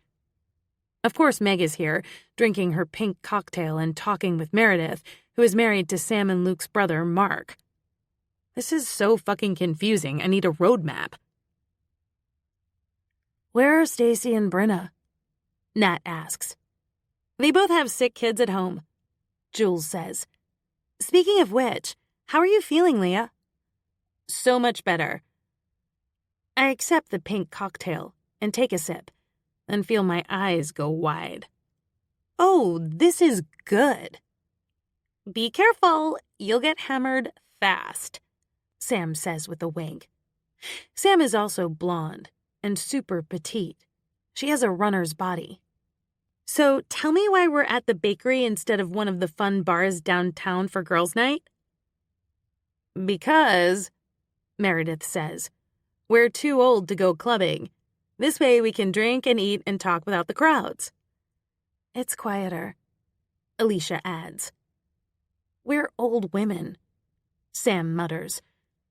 A: Of course, Meg is here, drinking her pink cocktail and talking with Meredith, who is married to Sam and Luke's brother, Mark. This is so fucking confusing. I need a roadmap.
D: Where are Stacy and Brenna?
A: Nat asks. They both have sick kids at home, Jules says. Speaking of which, how are you feeling, Leah? So much better. I accept the pink cocktail and take a sip, then feel my eyes go wide. Oh, this is good. Be careful, you'll get hammered fast, Sam says with a wink. Sam is also blonde and super petite. She has a runner's body. So tell me why we're at the bakery instead of one of the fun bars downtown for girls' night? Because, Meredith says, we're too old to go clubbing. This way we can drink and eat and talk without the crowds.
D: It's quieter,
A: Alicia adds. We're old women, Sam mutters,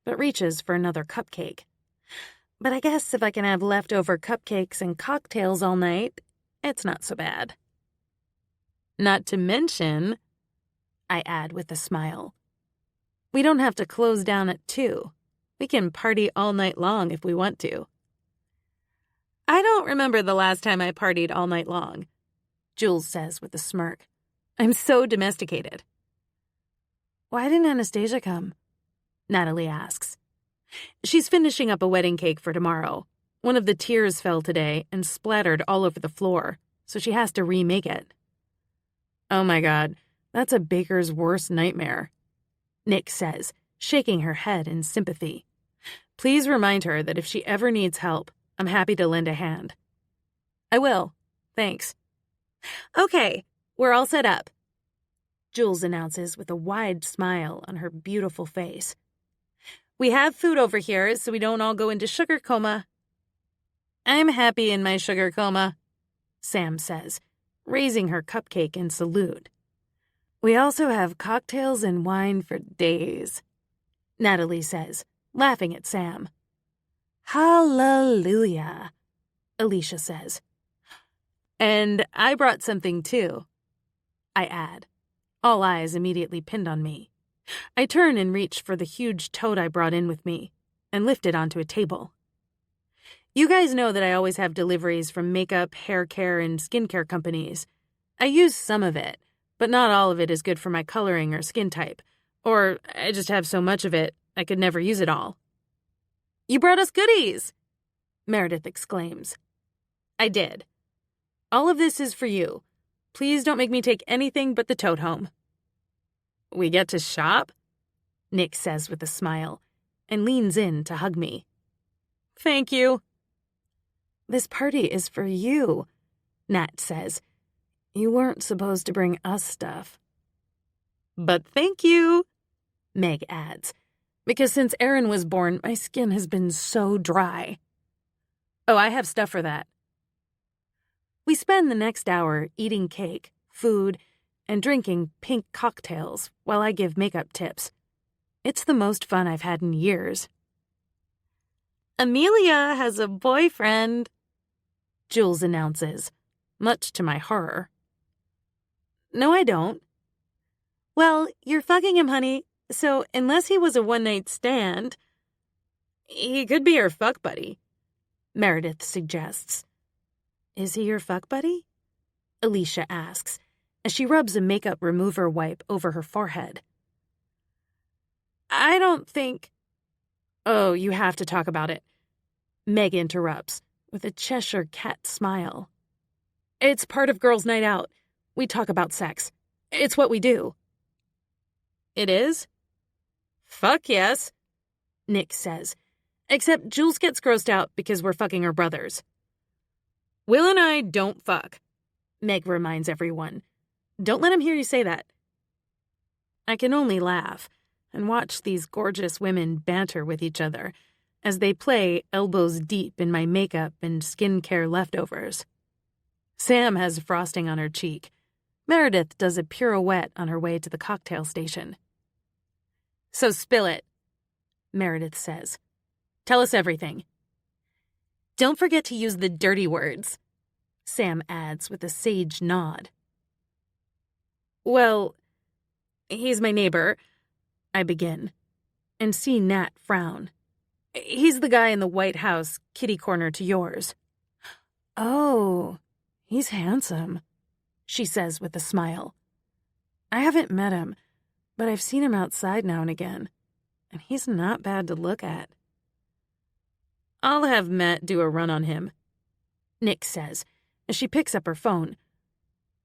A: but reaches for another cupcake. But I guess if I can have leftover cupcakes and cocktails all night, it's not so bad. Not to mention, I add with a smile, we don't have to close down at 2. We can party all night long if we want to. I don't remember the last time I partied all night long, Jules says with a smirk. I'm so domesticated.
D: Why didn't Anastasia come?
A: Natalie asks. She's finishing up a wedding cake for tomorrow. One of the tiers fell today and splattered all over the floor, so she has to remake it. Oh my God, that's a baker's worst nightmare, Nick says, shaking her head in sympathy. Please remind her that if she ever needs help, I'm happy to lend a hand. I will, thanks. Okay, we're all set up, Jules announces with a wide smile on her beautiful face. We have food over here so we don't all go into sugar coma. I'm happy in my sugar coma, Sam says, raising her cupcake in salute.
D: We also have cocktails and wine for days,
A: Natalie says, laughing at Sam.
D: Hallelujah,
A: Alicia says. And I brought something too, I add, all eyes immediately pinned on me. I turn and reach for the huge tote I brought in with me and lift it onto a table. You guys know that I always have deliveries from makeup, hair care, and skincare companies. I use some of it, but not all of it is good for my coloring or skin type, or I just have so much of it I could never use it all. You brought us goodies, Meredith exclaims. I did. All of this is for you. Please don't make me take anything but the tote home. We get to shop? Nick says with a smile, and leans in to hug me. Thank you.
D: This party is for you, Nat says. You weren't supposed to bring us stuff.
A: But thank you, Meg adds, because since Aaron was born, my skin has been so dry. Oh, I have stuff for that. We spend the next hour eating cake, food, and drinking pink cocktails while I give makeup tips. It's the most fun I've had in years. Amelia has a boyfriend, Jules announces, much to my horror. No, I don't. Well, you're fucking him, honey, so unless he was a one-night stand, he could be your fuck buddy, Meredith suggests.
D: Is he your fuck buddy?
A: Alicia asks, as she rubs a makeup remover wipe over her forehead. I don't think... Oh, you have to talk about it, Meg interrupts, with a Cheshire cat smile. It's part of girls' night out. We talk about sex. It's what we do. It is? Fuck yes, Nick says, except Jules gets grossed out because we're fucking her brothers.
D: Will and I don't fuck, Meg reminds everyone. Don't let him hear you say that. I can only laugh and watch these gorgeous women banter with each other as they play elbows deep in my makeup and skincare leftovers. Sam has frosting on her cheek. Meredith does a pirouette on her way to the cocktail station. So spill it, Meredith says. Tell us everything. Don't forget to use the dirty words, Sam adds with a sage nod. Well, he's my neighbor, I begin, and see Nat frown. He's the guy in the White House, kitty corner to yours. Oh, he's handsome, she says with a smile. I haven't met him, but I've seen him outside now and again, and he's not bad to look at. I'll have Matt do a run on him, Nick says, as she picks up her phone.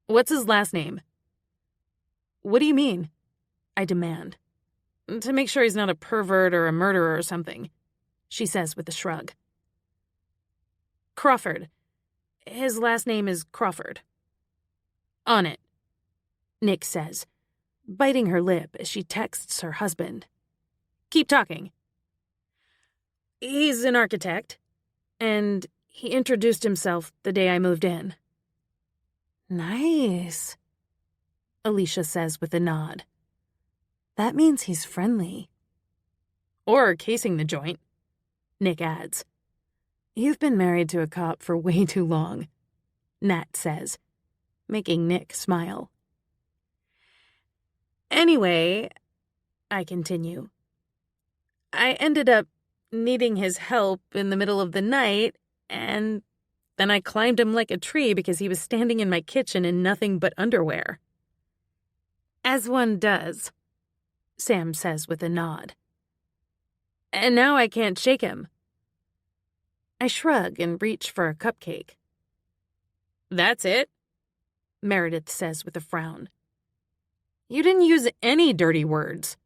D: What's his last name? What do you mean? I demand. To make sure he's not a pervert or a murderer or something, she says with a shrug. Crawford. His last name is Crawford. On it, Nick says, biting her lip as she texts her husband. Keep talking. He's an architect, and he introduced himself the day I moved in. Nice, Alicia says with a nod. That means he's friendly. Or casing the joint, Nick adds. You've been married to a cop for way too long, Nat says, making Nick smile. Anyway, I continue, I ended up needing his help in the middle of the night, and then I climbed him like a tree because he was standing in my kitchen in nothing but underwear. As one does, Sam says with a nod. And now I can't shake him. I shrug and reach for a cupcake. That's it, Meredith says with a frown. You didn't use any dirty words.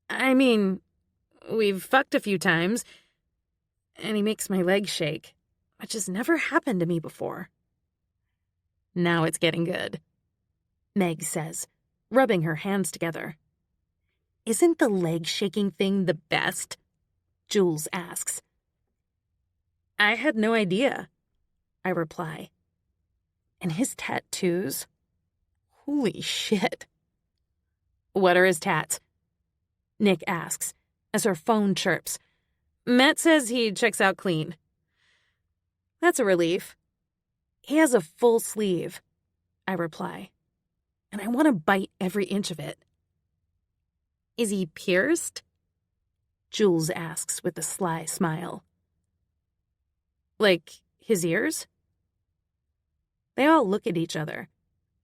D: I mean, we've fucked a few times, and he makes my legs shake, which has never happened to me before. Now it's getting good, Meg says, rubbing her hands together. Isn't the leg shaking thing the best? Jules asks. I had no idea, I reply. And his tattoos? Holy shit. What are his tats? Nick asks, as her phone chirps. Matt says he checks out clean. That's a relief. He has a full sleeve, I reply, and I want to bite every inch of it. Is he pierced? Jules asks with a sly smile. Like his ears? They all look at each other,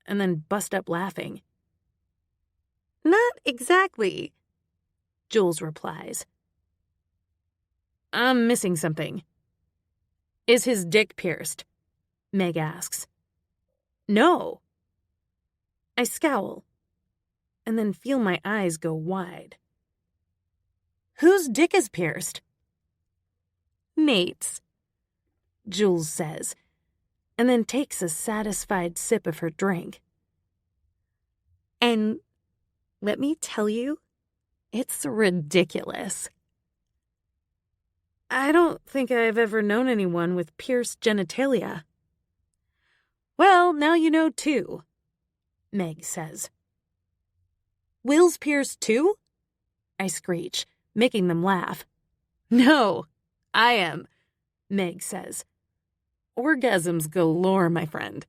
D: and then bust up laughing. Not exactly, Jules replies. I'm missing something. Is his dick pierced? Meg asks. No. I scowl, and then feel my eyes go wide. Whose dick is pierced? Nate's, Jules says, and then takes a satisfied sip of her drink. And let me tell you, it's ridiculous. I don't think I've ever known anyone with pierced genitalia. Well, now you know too, Meg says. Will's pierced too? I screech, making them laugh. No, I am, Meg says. Orgasms galore, my friend.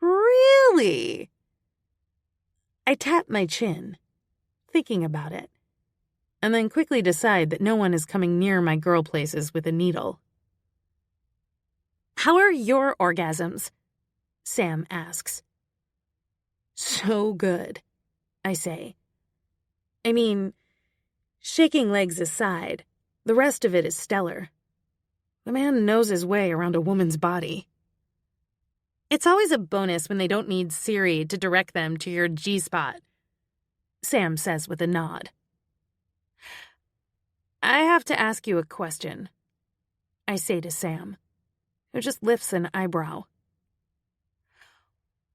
D: Really? I tap my chin, thinking about it, and then quickly decide that no one is coming near my girl places with a needle. How are your orgasms? Sam asks. So good, I say. I mean, shaking legs aside, the rest of it is stellar. The man knows his way around a woman's body. It's always a bonus when they don't need Siri to direct them to your G-spot, Sam says with a nod. I have to ask you a question.
A: I say to Sam, who just lifts an eyebrow.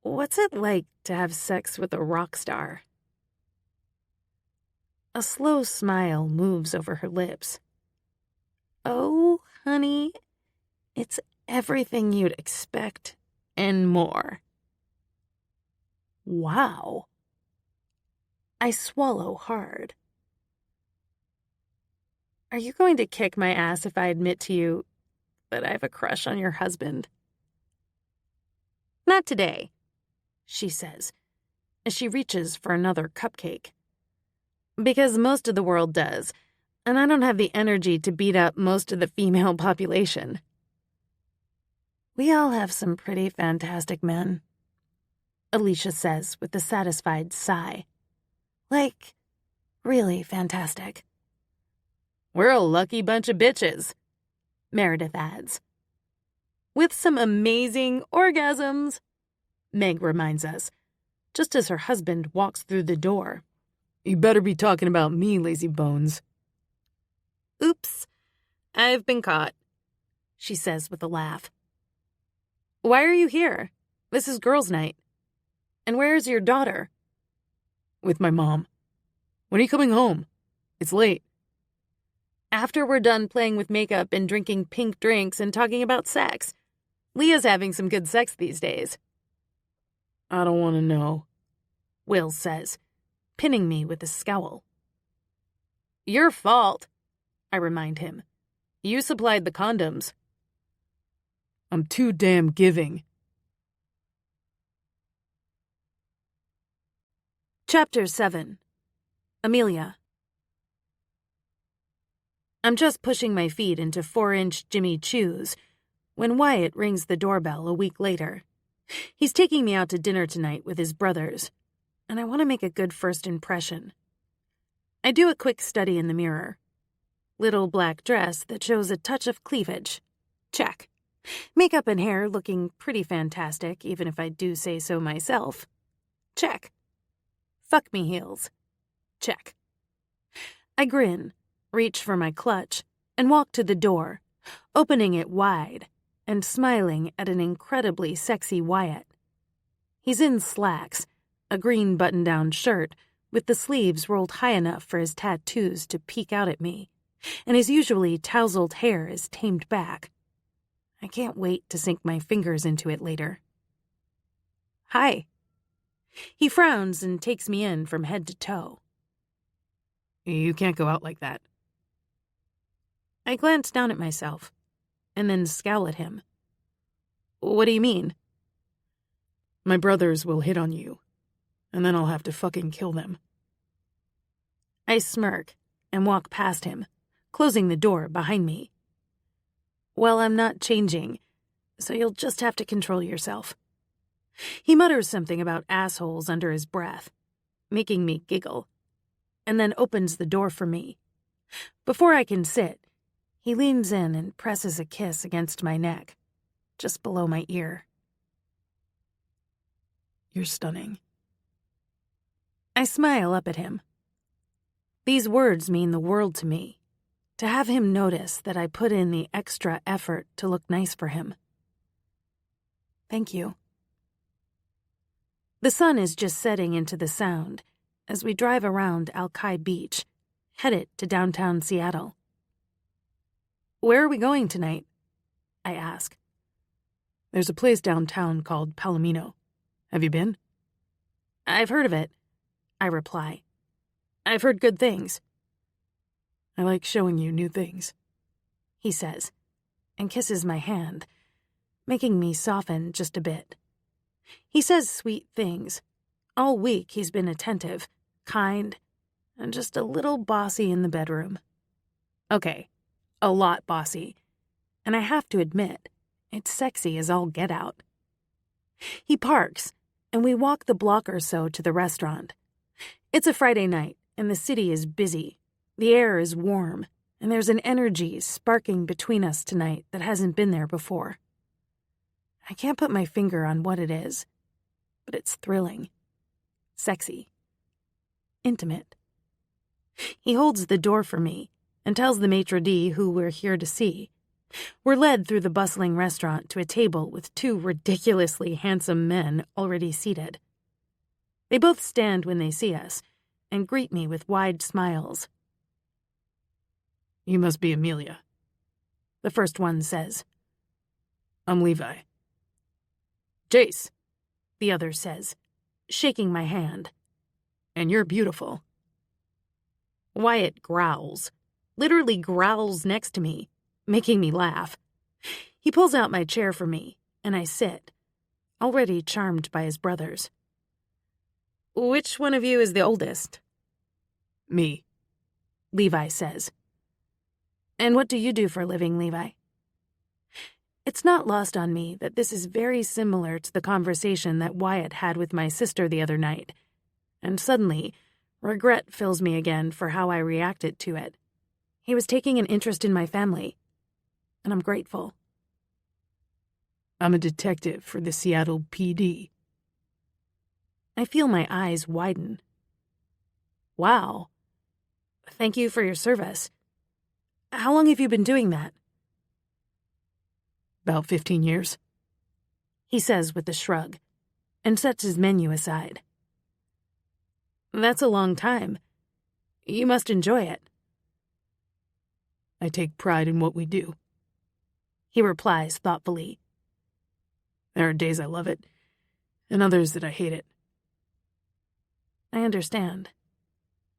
A: What's it like to have sex with a rock star? A slow smile moves over her lips. Oh, honey, it's everything you'd expect and more. Wow. I swallow hard. Are you going to kick my ass if I admit to you that I have a crush on your husband? Not today, she says, as she reaches for another cupcake. Because most of the world does, and I don't have the energy to beat up most of the female population. We all have some pretty fantastic men, Alicia says with a satisfied sigh. Like, really fantastic. We're a lucky bunch of bitches, Meredith adds. With some amazing orgasms, Meg reminds us, just as her husband walks through the door. You better be talking about me, lazy bones. Oops, I've been caught, she says with a laugh. Why are you here? This is girls' night. And where's your daughter? With my mom. When are you coming home? It's late. After we're done playing with makeup and drinking pink drinks and talking about sex. Leah's having some good sex these days. I don't want to know, Will says, pinning me with a scowl. Your fault, I remind him. You supplied the condoms. I'm too damn giving. Chapter 7. Amelia. I'm just pushing my feet into 4-inch Jimmy Choos when Wyatt rings the doorbell a week later. He's taking me out to dinner tonight with his brothers, and I want to make a good first impression. I do a quick study in the mirror. Little black dress that shows a touch of cleavage. Check. Makeup and hair looking pretty fantastic, even if I do say so myself. Check. Fuck me heels. Check. I grin, reach for my clutch, and walk to the door, opening it wide and smiling at an incredibly sexy Wyatt. He's in slacks, a green button-down shirt with the sleeves rolled high enough for his tattoos to peek out at me, and his usually tousled hair is tamed back. I can't wait to sink my fingers into it later. Hi. He frowns and takes me in from head to toe. You can't go out like that. I glance down at myself, and then scowl at him. What do you mean? My brothers will hit on you, and then I'll have to fucking kill them. I smirk and walk past him, closing the door behind me. Well, I'm not changing, so you'll just have to control yourself. He mutters something about assholes under his breath, making me giggle, and then opens the door for me. Before I can sit, he leans in and presses a kiss against my neck, just below my ear. You're stunning. I smile up at him. These words mean the world to me, to have him notice that I put in the extra effort to look nice for him. Thank you. The sun is just setting into the Sound as we drive around Alki Beach, headed to downtown Seattle. Where are we going tonight? I ask. There's a place downtown called Palomino. Have you been? I've heard of it, I reply. I've heard good things. I like showing you new things, he says, and kisses my hand, making me soften just a bit. He says sweet things. All week he's been attentive, kind, and just a little bossy in the bedroom. Okay, a lot bossy. And I have to admit, it's sexy as all get out. He parks, and we walk the block or so to the restaurant. It's a Friday night, and the city is busy. The air is warm, and there's an energy sparking between us tonight that hasn't been there before. I can't put my finger on what it is, but it's thrilling, sexy, intimate. He holds the door for me and tells the maitre d' who we're here to see, We're led through the bustling restaurant to a table with 2 ridiculously handsome men already seated. They both stand when they see us and greet me with wide smiles.
D: "You must be Amelia,"
A: the first one says.
D: "I'm Levi."
A: "Jace," the other says, shaking my hand.
D: "And you're beautiful."
A: Wyatt growls, literally growls next to me, making me laugh. He pulls out my chair for me, and I sit, already charmed by his brothers. "Which one of you is the oldest?"
D: "Me,"
A: Levi says. "And what do you do for a living, Levi?" It's not lost on me that this is very similar to the conversation that Wyatt had with my sister the other night, and suddenly, regret fills me again for how I reacted to it. He was taking an interest in my family, and I'm grateful.
D: "I'm a detective for the Seattle PD."
A: I feel my eyes widen. Wow. Thank you for your service. How long have you been doing that?
D: "About 15 years.
A: He says with a shrug, and sets his menu aside. That's a long time. You must enjoy it.
D: "I take pride in what we do,"
A: he replies thoughtfully.
D: "There are days I love it, and others that I hate it."
A: I understand,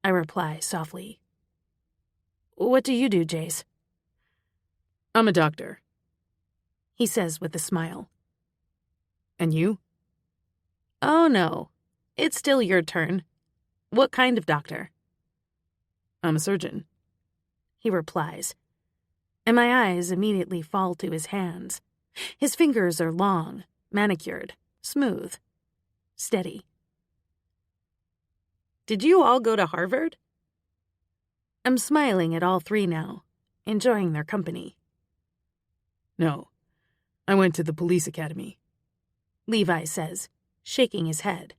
A: I reply softly. What do you do, Jace?
D: "I'm a doctor,"
A: he says with a smile.
D: "And you?"
A: Oh no, it's still your turn. What kind of doctor?
D: "I'm a surgeon,"
A: he replies, and my eyes immediately fall to his hands. His fingers are long, manicured, smooth, steady. Did you all go to Harvard? I'm smiling at all 3 now, enjoying their company.
D: "No, I went to the police academy,"
A: Levi says, shaking his head.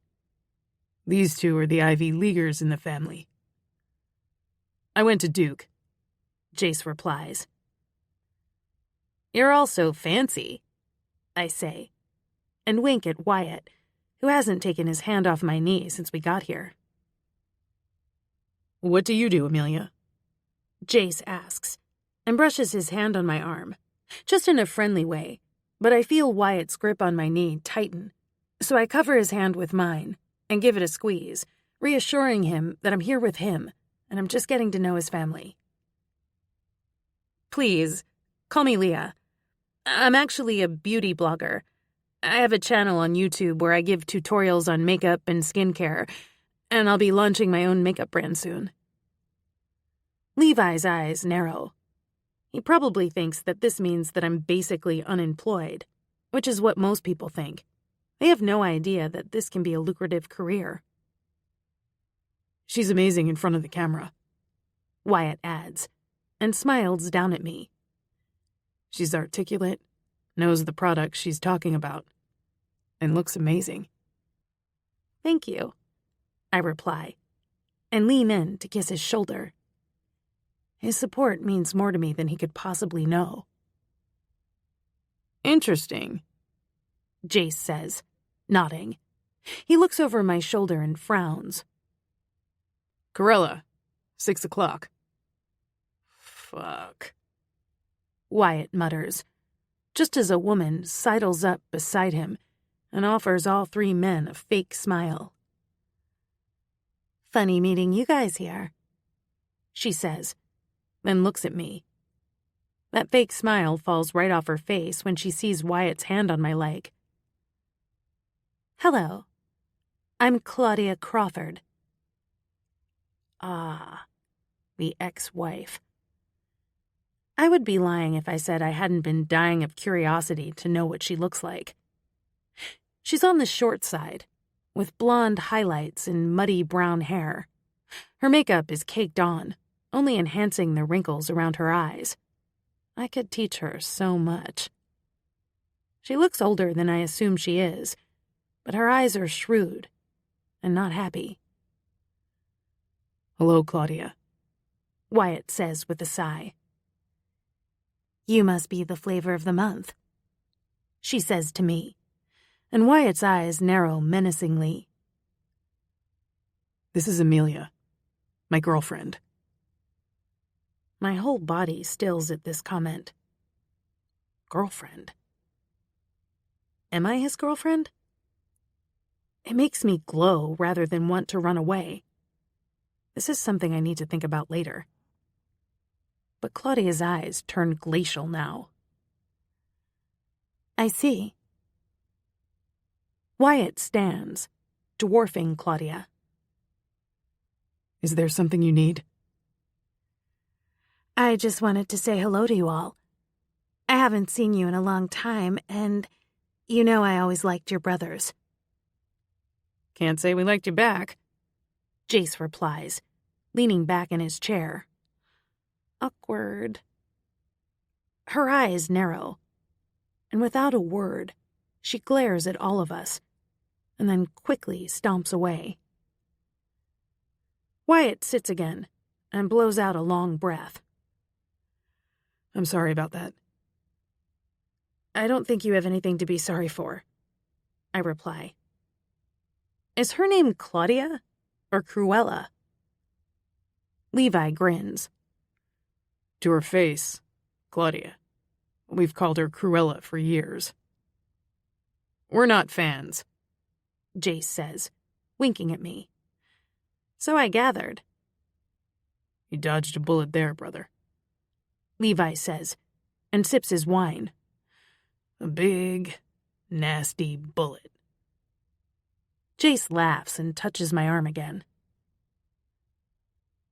D: "These 2 are the Ivy Leaguers in the family." "I went to Duke,"
A: Jace replies. You're all so fancy, I say, and wink at Wyatt, who hasn't taken his hand off my knee since we got here.
D: "What do you do, Amelia?"
A: Jace asks, and brushes his hand on my arm, just in a friendly way, but I feel Wyatt's grip on my knee tighten, so I cover his hand with mine and give it a squeeze, reassuring him that I'm here with him and I'm just getting to know his family. Please, call me Leah. I'm actually a beauty blogger. I have a channel on YouTube where I give tutorials on makeup and skincare, and I'll be launching my own makeup brand soon. Levi's eyes narrow. He probably thinks that this means that I'm basically unemployed, which is what most people think. They have no idea that this can be a lucrative career.
D: "She's amazing in front of the camera,"
A: Wyatt adds, and smiles down at me.
D: "She's articulate, knows the product she's talking about, and looks amazing."
A: Thank you, I reply, and lean in to kiss his shoulder. His support means more to me than he could possibly know.
D: "Interesting,"
A: Jace says, nodding. He looks over my shoulder and frowns.
D: "Corella, 6 o'clock.
A: Fuck, Wyatt mutters, just as a woman sidles up beside him and offers all 3 men a fake smile. Funny meeting you guys here, she says, then looks at me. That fake smile falls right off her face when she sees Wyatt's hand on my leg. Hello, I'm Claudia Crawford. Ah, the ex-wife. I would be lying if I said I hadn't been dying of curiosity to know what she looks like. She's on the short side, with blonde highlights and muddy brown hair. Her makeup is caked on, only enhancing the wrinkles around her eyes. I could teach her so much. She looks older than I assume she is, but her eyes are shrewd and not happy.
D: "Hello, Claudia,"
A: Wyatt says with a sigh. "You must be the flavor of the month," she says to me, and Wyatt's eyes narrow menacingly.
D: "This is Amelia, my girlfriend."
A: My whole body stills at this comment. Girlfriend? Am I his girlfriend? It makes me glow rather than want to run away. This is something I need to think about later. But Claudia's eyes turn glacial now. "I see." Wyatt stands, dwarfing Claudia.
D: "Is there something you need?"
A: "I just wanted to say hello to you all. I haven't seen you in a long time, and you know I always liked your brothers."
D: "Can't say we liked you back,"
A: Jace replies, leaning back in his chair. Awkward. Her eyes narrow, and without a word, she glares at all of us, and then quickly stomps away. Wyatt sits again and blows out a long breath.
D: "I'm sorry about that."
A: "I don't think you have anything to be sorry for," I reply. "Is her name Claudia or Cruella?" Levi grins.
D: "To her face, Claudia. We've called her Cruella for years." "We're not fans," Jace says, winking at me. "So I gathered." "You dodged a bullet there, brother," Levi says, and sips his wine. "A big, nasty bullet."
A: Jace laughs and touches my arm again.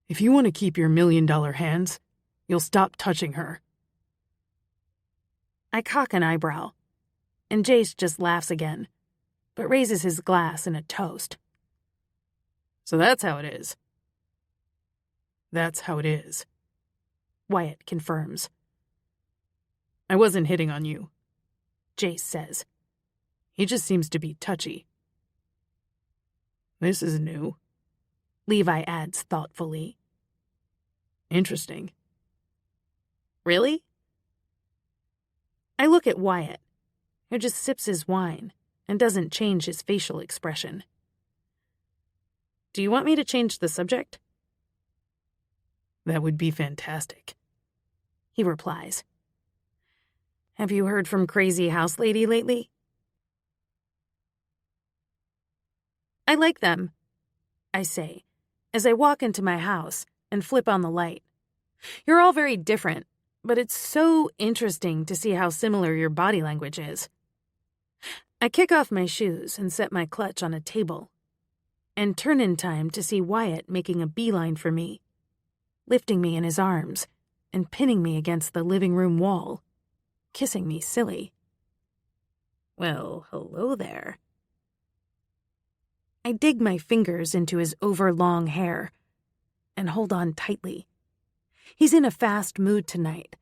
D: "If you want to keep your $1 million hands, you'll stop touching her."
A: I cock an eyebrow, and Jace just laughs again, but raises his glass in a toast.
D: "So that's how it is." "That's how it is,"
A: Wyatt confirms.
D: "I wasn't hitting on you,"
A: Jace says.
D: "He just seems to be touchy." "This is new,"
A: Levi adds thoughtfully.
D: "Interesting."
A: "Really?" I look at Wyatt, who just sips his wine and doesn't change his facial expression. "Do you want me to change the subject?"
D: "That would be fantastic,"
A: he replies. "Have you heard from Crazy House Lady lately?" "I like them," I say, as I walk into my house and flip on the light. "You're all very different, but it's so interesting to see how similar your body language is." I kick off my shoes and set my clutch on a table, and turn in time to see Wyatt making a beeline for me, lifting me in his arms and pinning me against the living room wall, kissing me silly. Well, hello there. I dig my fingers into his overlong hair and hold on tightly. He's in a fast mood tonight,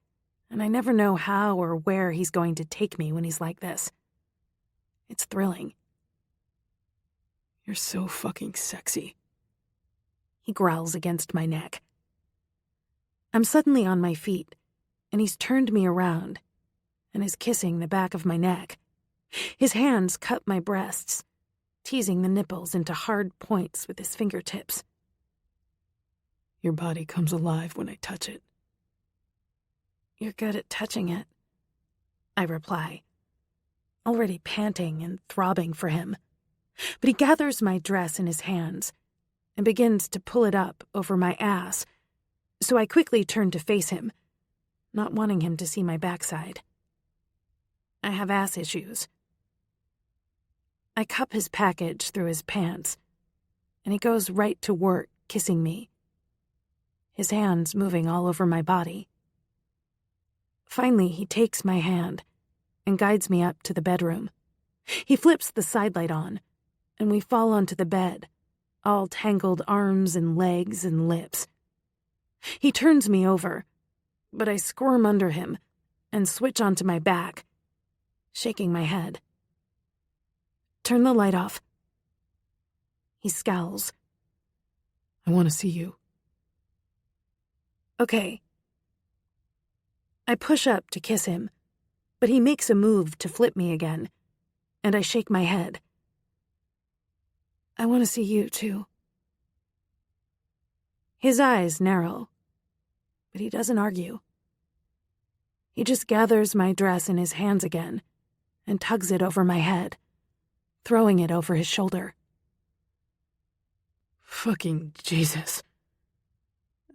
A: and I never know how or where he's going to take me when he's like this. It's thrilling.
D: "You're so fucking sexy,"
A: he growls against my neck. I'm suddenly on my feet, and he's turned me around and is kissing the back of my neck. His hands cup my breasts, teasing the nipples into hard points with his fingertips.
D: "Your body comes alive when I touch it."
A: "You're good at touching it," I reply, already panting and throbbing for him. But he gathers my dress in his hands and begins to pull it up over my ass, so I quickly turn to face him, not wanting him to see my backside. I have ass issues. I cup his package through his pants, and he goes right to work kissing me, his hands moving all over my body. Finally, he takes my hand and guides me up to the bedroom. He flips the sidelight on, and we fall onto the bed, all tangled arms and legs and lips. He turns me over, but I squirm under him and switch onto my back, shaking my head. "Turn the light off." He scowls.
D: "I want to see you."
A: "Okay." I push up to kiss him, but he makes a move to flip me again, and I shake my head.
D: I want to see you, too.
A: His eyes narrow, but he doesn't argue. He just gathers my dress in his hands again and tugs it over my head, throwing it over his shoulder.
D: Fucking Jesus.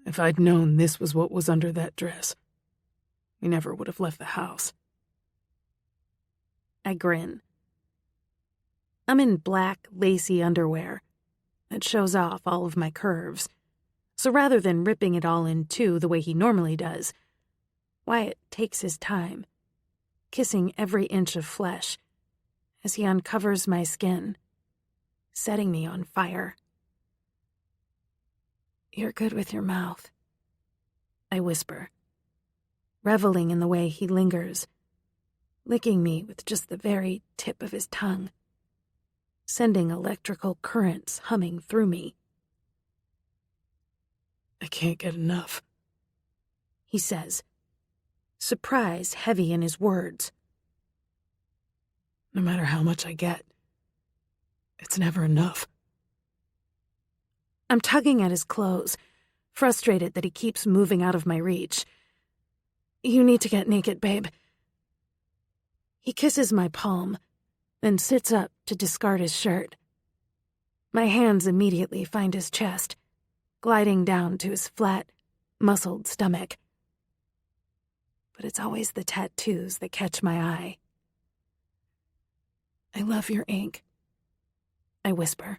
D: If I'd known this was what was under that dress, we never would have left the house.
A: I grin. I'm in black, lacy underwear that shows off all of my curves, so rather than ripping it all in two the way he normally does, Wyatt takes his time, kissing every inch of flesh as he uncovers my skin, setting me on fire.
D: You're good with your mouth,
A: I whisper, reveling in the way he lingers, licking me with just the very tip of his tongue, sending electrical currents humming through me.
D: I can't get enough,
A: he says, surprise heavy in his words.
D: No matter how much I get, it's never enough.
A: I'm tugging at his clothes, frustrated that he keeps moving out of my reach.
D: You need to get naked, babe.
A: He kisses my palm, then sits up to discard his shirt. My hands immediately find his chest, gliding down to his flat, muscled stomach. But it's always the tattoos that catch my eye.
D: I love your ink,
A: I whisper.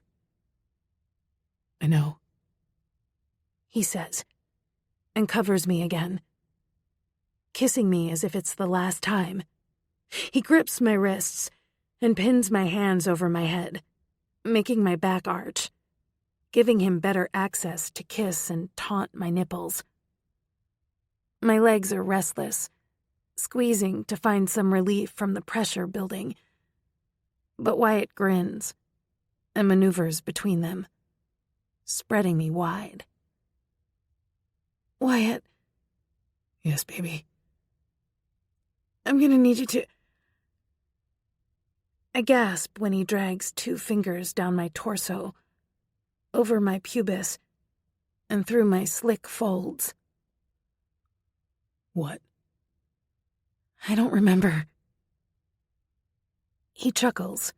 D: I know,
A: he says, and covers me again, kissing me as if it's the last time. He grips my wrists and pins my hands over my head, making my back arch, giving him better access to kiss and taunt my nipples. My legs are restless, squeezing to find some relief from the pressure building. But Wyatt grins and maneuvers between them, spreading me wide.
D: Wyatt. Yes, baby. I'm gonna need you to...
A: I gasp when he drags 2 fingers down my torso, over my pubis, and through my slick folds.
D: What?
A: I don't remember. He chuckles.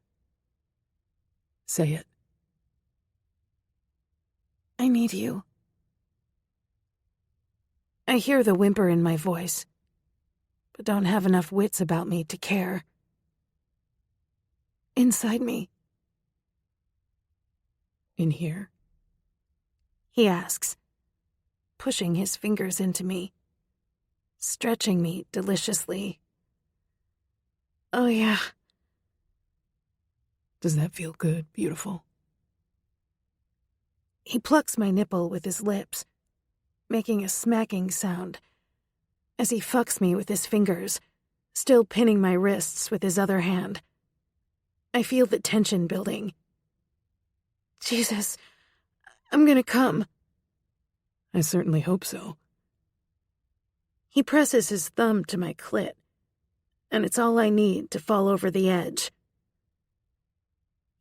D: Say it.
A: I need you. I hear the whimper in my voice, but don't have enough wits about me to care.
D: Inside me. In here?
A: He asks, pushing his fingers into me, stretching me deliciously.
D: Oh, yeah. Does that feel good, beautiful?
A: He plucks my nipple with his lips, making a smacking sound, as he fucks me with his fingers, still pinning my wrists with his other hand. I feel the tension building.
D: Jesus, I'm gonna come. I certainly hope so.
A: He presses his thumb to my clit, and it's all I need to fall over the edge.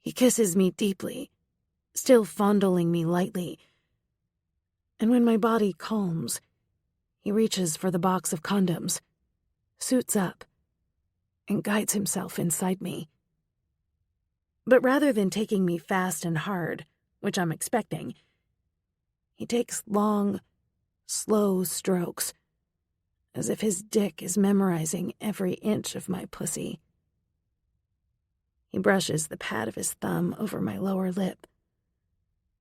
A: He kisses me deeply, still fondling me lightly, and when my body calms, he reaches for the box of condoms, suits up, and guides himself inside me. But rather than taking me fast and hard, which I'm expecting, he takes long, slow strokes, as if his dick is memorizing every inch of my pussy. He brushes the pad of his thumb over my lower lip,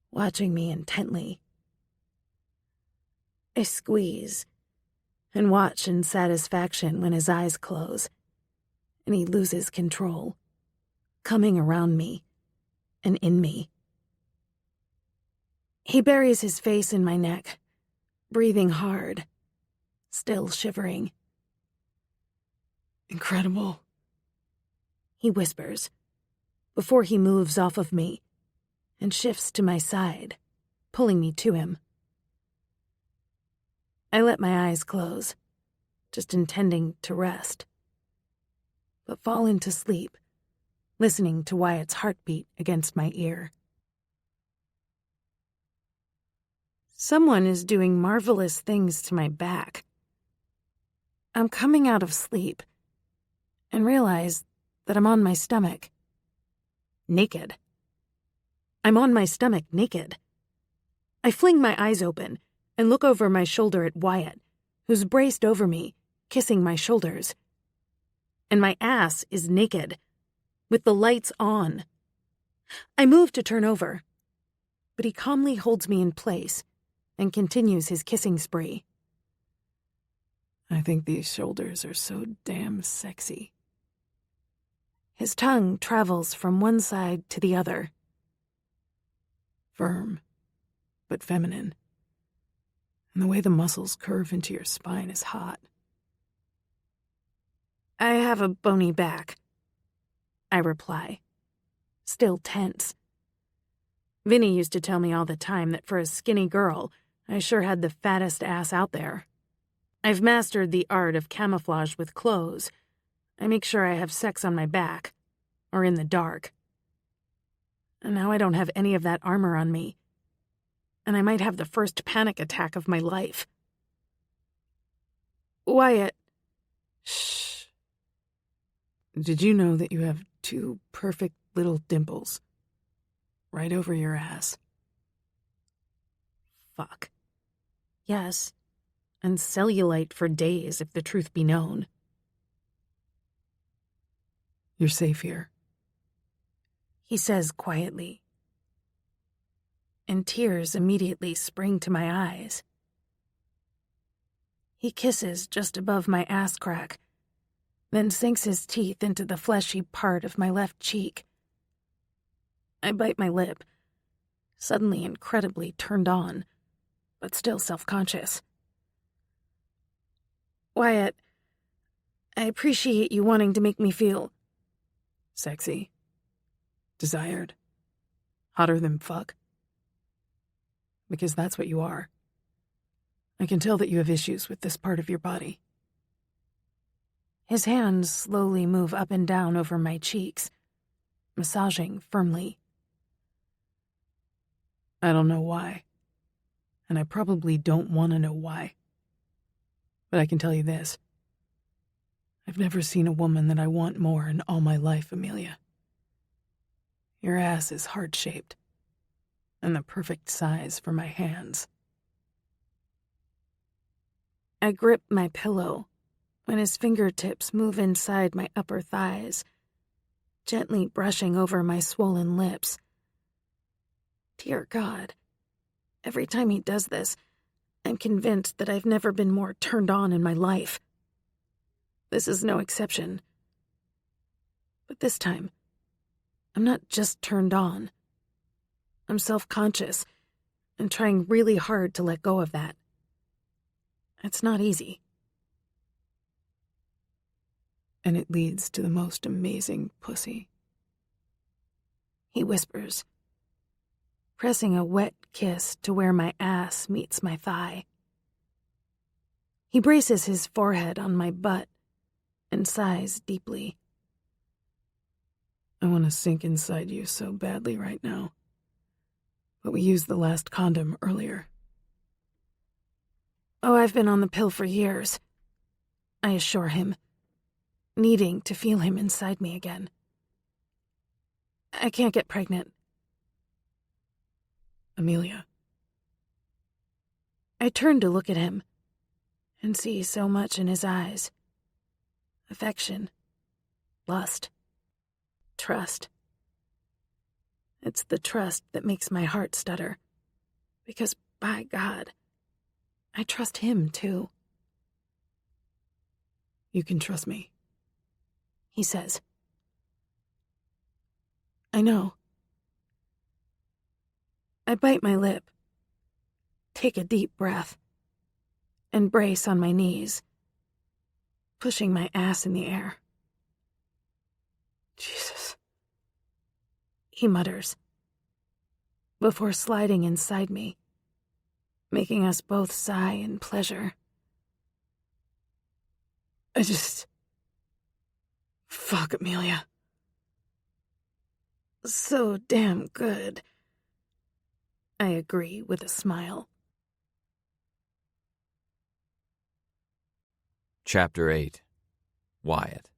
A: watching me intently. I squeeze and watch in satisfaction when his eyes close, and he loses control, coming around me and in me. He buries his face in my neck, breathing hard, still shivering.
D: Incredible,
A: he whispers, before he moves off of me and shifts to my side, pulling me to him. I let my eyes close just intending to rest, but fall into sleep, listening to Wyatt's heartbeat against my ear. Someone is doing marvelous things to my back. I'm coming out of sleep and realize that I'm on my stomach. Naked. I'm on my stomach naked. I fling my eyes open and look over my shoulder at Wyatt, who's braced over me, kissing my shoulders. And my ass is naked, with the lights on. I move to turn over, but he calmly holds me in place and continues his kissing spree.
D: I think these shoulders are so damn sexy.
A: His tongue travels from one side to the other.
D: Firm, but feminine. And the way the muscles curve into your spine is hot.
A: I have a bony back, I reply, still tense. Vinny used to tell me all the time that for a skinny girl, I sure had the fattest ass out there. I've mastered the art of camouflage with clothes. I make sure I have sex on my back, or in the dark. And now I don't have any of that armor on me, and I might have the first panic attack of my life. Wyatt.
D: Shh. Did you know that you have 2 perfect little dimples right over your ass?
A: Fuck. Yes, and cellulite for days if the truth be known.
D: You're safe here,
A: he says quietly. And tears immediately spring to my eyes. He kisses just above my ass crack, then sinks his teeth into the fleshy part of my left cheek. I bite my lip, suddenly incredibly turned on, but still self-conscious. Wyatt, I appreciate you wanting to make me feel
D: sexy, desired, hotter than fuck. Because that's what you are. I can tell that you have issues with this part of your body.
A: His hands slowly move up and down over my cheeks, massaging firmly.
D: I don't know why, and I probably don't want to know why. But I can tell you this. I've never seen a woman that I want more in all my life, Amelia. Your ass is heart-shaped, and the perfect size for my hands.
A: I grip my pillow when his fingertips move inside my upper thighs, gently brushing over my swollen lips. Dear God, every time he does this, I'm convinced that I've never been more turned on in my life. This is no exception. But this time, I'm not just turned on. I'm self-conscious and trying really hard to let go of that. It's not easy.
D: And it leads to the most amazing pussy,
A: he whispers, pressing a wet kiss to where my ass meets my thigh. He braces his forehead on my butt and sighs deeply.
D: I want to sink inside you so badly right now, but we used the last condom earlier.
A: Oh, I've been on the pill for years, I assure him, needing to feel him inside me again. I can't get pregnant.
D: Amelia.
A: I turn to look at him and see so much in his eyes. Affection, lust, trust. It's the trust that makes my heart stutter, because, by God, I trust him too.
D: You can trust me,
A: he says. I know. I bite my lip, take a deep breath, and brace on my knees, pushing my ass in the air.
D: Jesus,
A: he mutters, before sliding inside me, making us both sigh in pleasure.
D: Fuck, Amelia. So damn good.
A: I agree with a smile.
B: Chapter 8. Wyatt.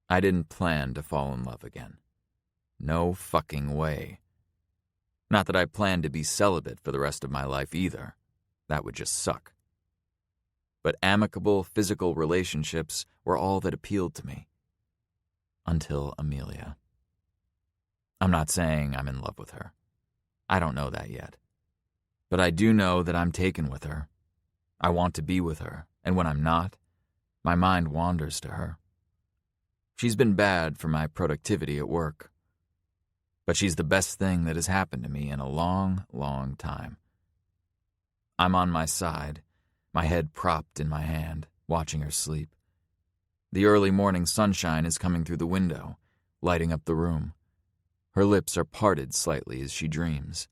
B: I didn't plan to fall in love again. No fucking way. Not that I planned to be celibate for the rest of my life either. That would just suck. But amicable physical relationships were all that appealed to me. Until Amelia. I'm not saying I'm in love with her. I don't know that yet. But I do know that I'm taken with her. I want to be with her, and when I'm not, my mind wanders to her. She's been bad for my productivity at work. But she's the best thing that has happened to me in a long, long time. I'm on my side, my head propped in my hand, watching her sleep. The early morning sunshine is coming through the window, lighting up the room. Her lips are parted slightly as she dreams.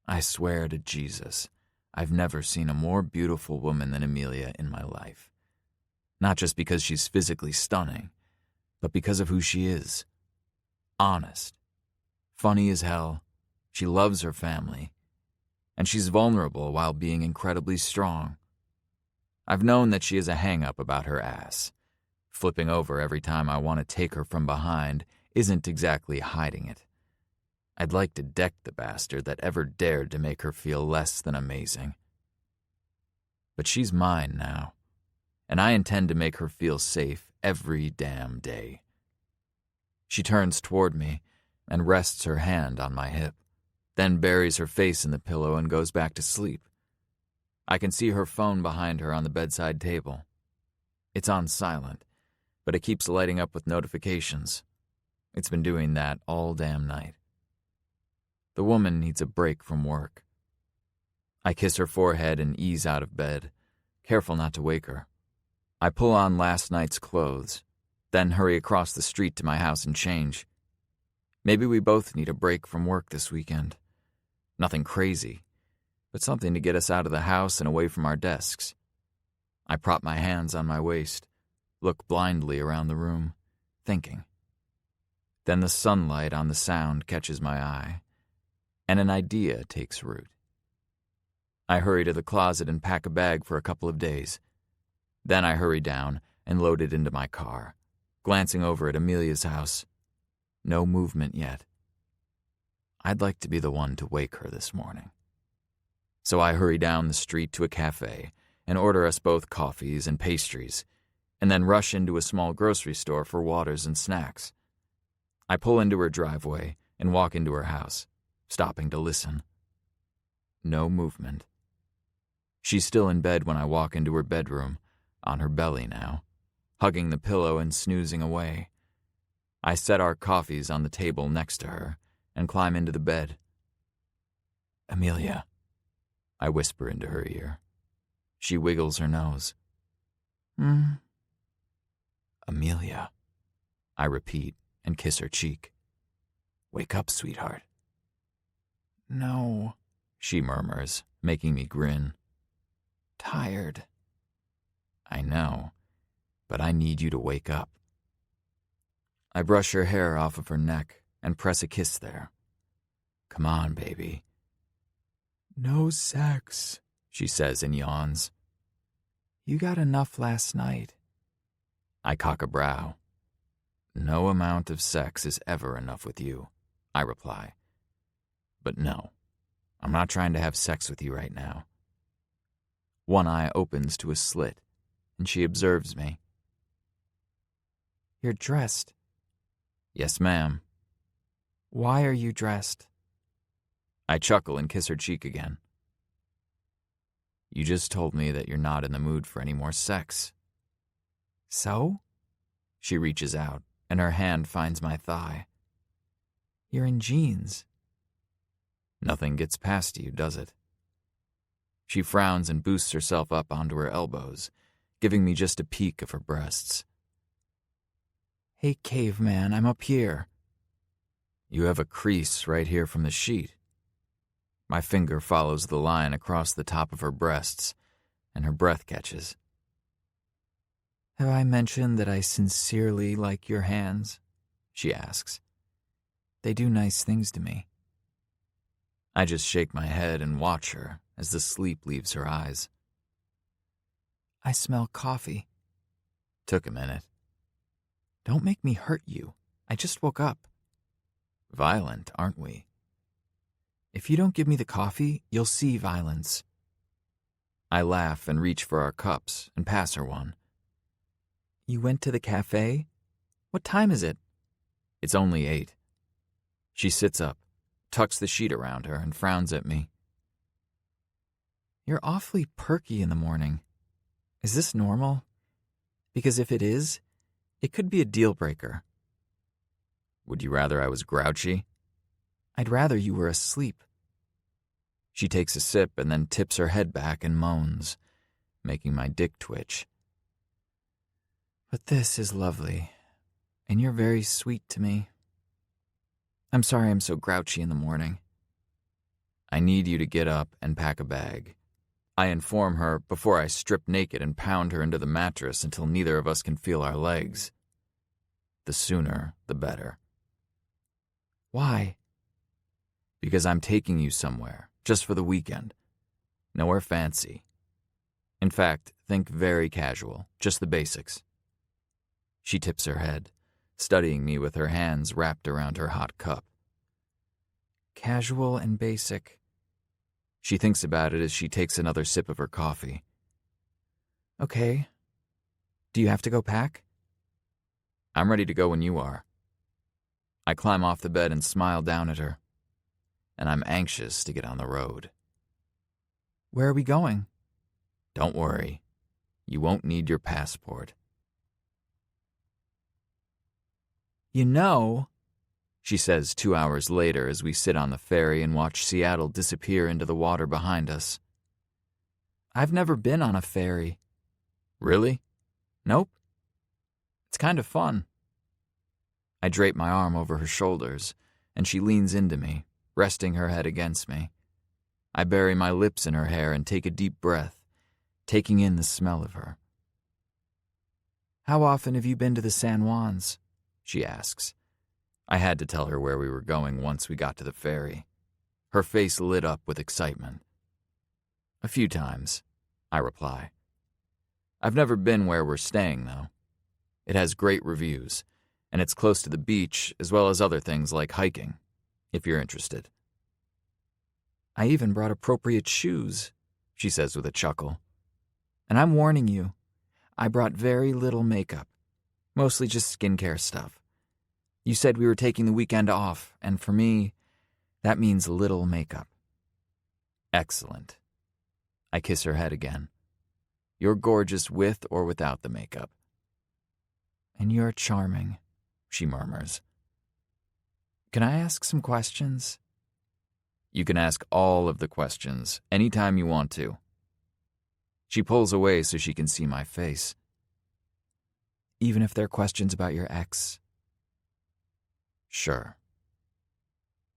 B: I swear to Jesus, I've never seen a more beautiful woman than Amelia in my life. Not just because she's physically stunning, but because of who she is. Honest. Funny as hell. She loves her family. And she's vulnerable while being incredibly strong. I've known that she has a hang-up about her ass. Flipping over every time I want to take her from behind isn't exactly hiding it. I'd like to deck the bastard that ever dared to make her feel less than amazing. But she's mine now, and I intend to make her feel safe every damn day. She turns toward me and rests her hand on my hip, then buries her face in the pillow and goes back to sleep. I can see her phone behind her on the bedside table. It's on silent, but it keeps lighting up with notifications. It's been doing that all damn night. The woman needs a break from work. I kiss her forehead and ease out of bed, careful not to wake her. I pull on last night's clothes, then hurry across the street to my house and change. Maybe we both need a break from work this weekend. Nothing crazy, but something to get us out of the house and away from our desks. I prop my hands on my waist, look blindly around the room, thinking. Then the sunlight on the sound catches my eye, and an idea takes root. I hurry to the closet and pack a bag for a couple of days. Then I hurry down and load it into my car, glancing over at Amelia's house. No movement yet. I'd like to be the one to wake her this morning. So I hurry down the street to a cafe and order us both coffees and pastries, and then rush into a small grocery store for waters and snacks. I pull into her driveway and walk into her house, stopping to listen. No movement. She's still in bed when I walk into her bedroom, on her belly now, hugging the pillow and snoozing away. I set our coffees on the table next to her and climb into the bed. Amelia, I whisper into her ear. She wiggles her nose. Amelia, I repeat and kiss her cheek. Wake up, sweetheart. No, she murmurs, making me grin. Tired. I know, but I need you to wake up. I brush her hair off of her neck and press a kiss there. Come on, baby. No sex, she says and yawns. You got enough last night. I cock a brow. No amount of sex is ever enough with you, I reply. But no, I'm not trying to have sex with you right now. One eye opens to a slit, and she observes me. You're dressed. Yes, ma'am. Why are you dressed? I chuckle and kiss her cheek again. You just told me that you're not in the mood for any more sex. So? She reaches out, and her hand finds my thigh. You're in jeans. Nothing gets past you, does it? She frowns and boosts herself up onto her elbows, giving me just a peek of her breasts. Hey, caveman, I'm up here. You have a crease right here from the sheet. My finger follows the line across the top of her breasts, and her breath catches.
C: Have I mentioned that I sincerely like your hands? She asks. They do nice things to me.
B: I just shake my head and watch her as the sleep leaves her eyes.
C: I smell coffee.
B: Took a minute.
C: Don't make me hurt you. I just woke up.
B: Violent, aren't we?
C: If you don't give me the coffee, you'll see violence.
B: I laugh and reach for our cups and pass her one.
C: You went to the cafe? What time is it?
B: It's only 8. She sits up, tucks the sheet around her, and frowns at me.
C: You're awfully perky in the morning. Is this normal? Because if it is, it could be a deal breaker.
B: Would you rather I was grouchy?
C: I'd rather you were asleep.
B: She takes a sip and then tips her head back and moans, making my dick twitch.
C: But this is lovely, and you're very sweet to me. I'm sorry I'm so grouchy in the morning.
B: I need you to get up and pack a bag. I inform her before I strip naked and pound her into the mattress until neither of us can feel our legs. The sooner, the better.
C: Why?
B: Because I'm taking you somewhere, just for the weekend. Nowhere fancy. In fact, think very casual, just the basics. She tips her head, studying me with her hands wrapped around her hot cup.
C: Casual and basic.
B: She thinks about it as she takes another sip of her coffee.
C: Okay. Do you have to go pack?
B: I'm ready to go when you are. I climb off the bed and smile down at her. And I'm anxious to get on the road.
C: Where are we going?
B: Don't worry. You won't need your passport.
C: You know,
B: she says 2 hours later as we sit on the ferry and watch Seattle disappear into the water behind us.
C: I've never been on a ferry.
B: Really?
C: Nope.
B: It's kind of fun. I drape my arm over her shoulders, and she leans into me, resting her head against me. I bury my lips in her hair and take a deep breath, taking in the smell of her.
C: How often have you been to the San Juans?
B: She asks. I had to tell her where we were going once we got to the ferry. Her face lit up with excitement. A few times, I reply. I've never been where we're staying, though. It has great reviews, and it's close to the beach as well as other things like hiking, if you're interested.
C: I even brought appropriate shoes, she says with a chuckle. And I'm warning you, I brought very little makeup, mostly just skincare stuff. You said we were taking the weekend off, and for me, that means little makeup.
B: Excellent. I kiss her head again. You're gorgeous with or without the makeup.
C: And you're charming,
B: she murmurs.
C: Can I ask some questions?
B: You can ask all of the questions anytime you want to. She pulls away so she can see my face.
C: Even if they're questions about your ex?
B: Sure.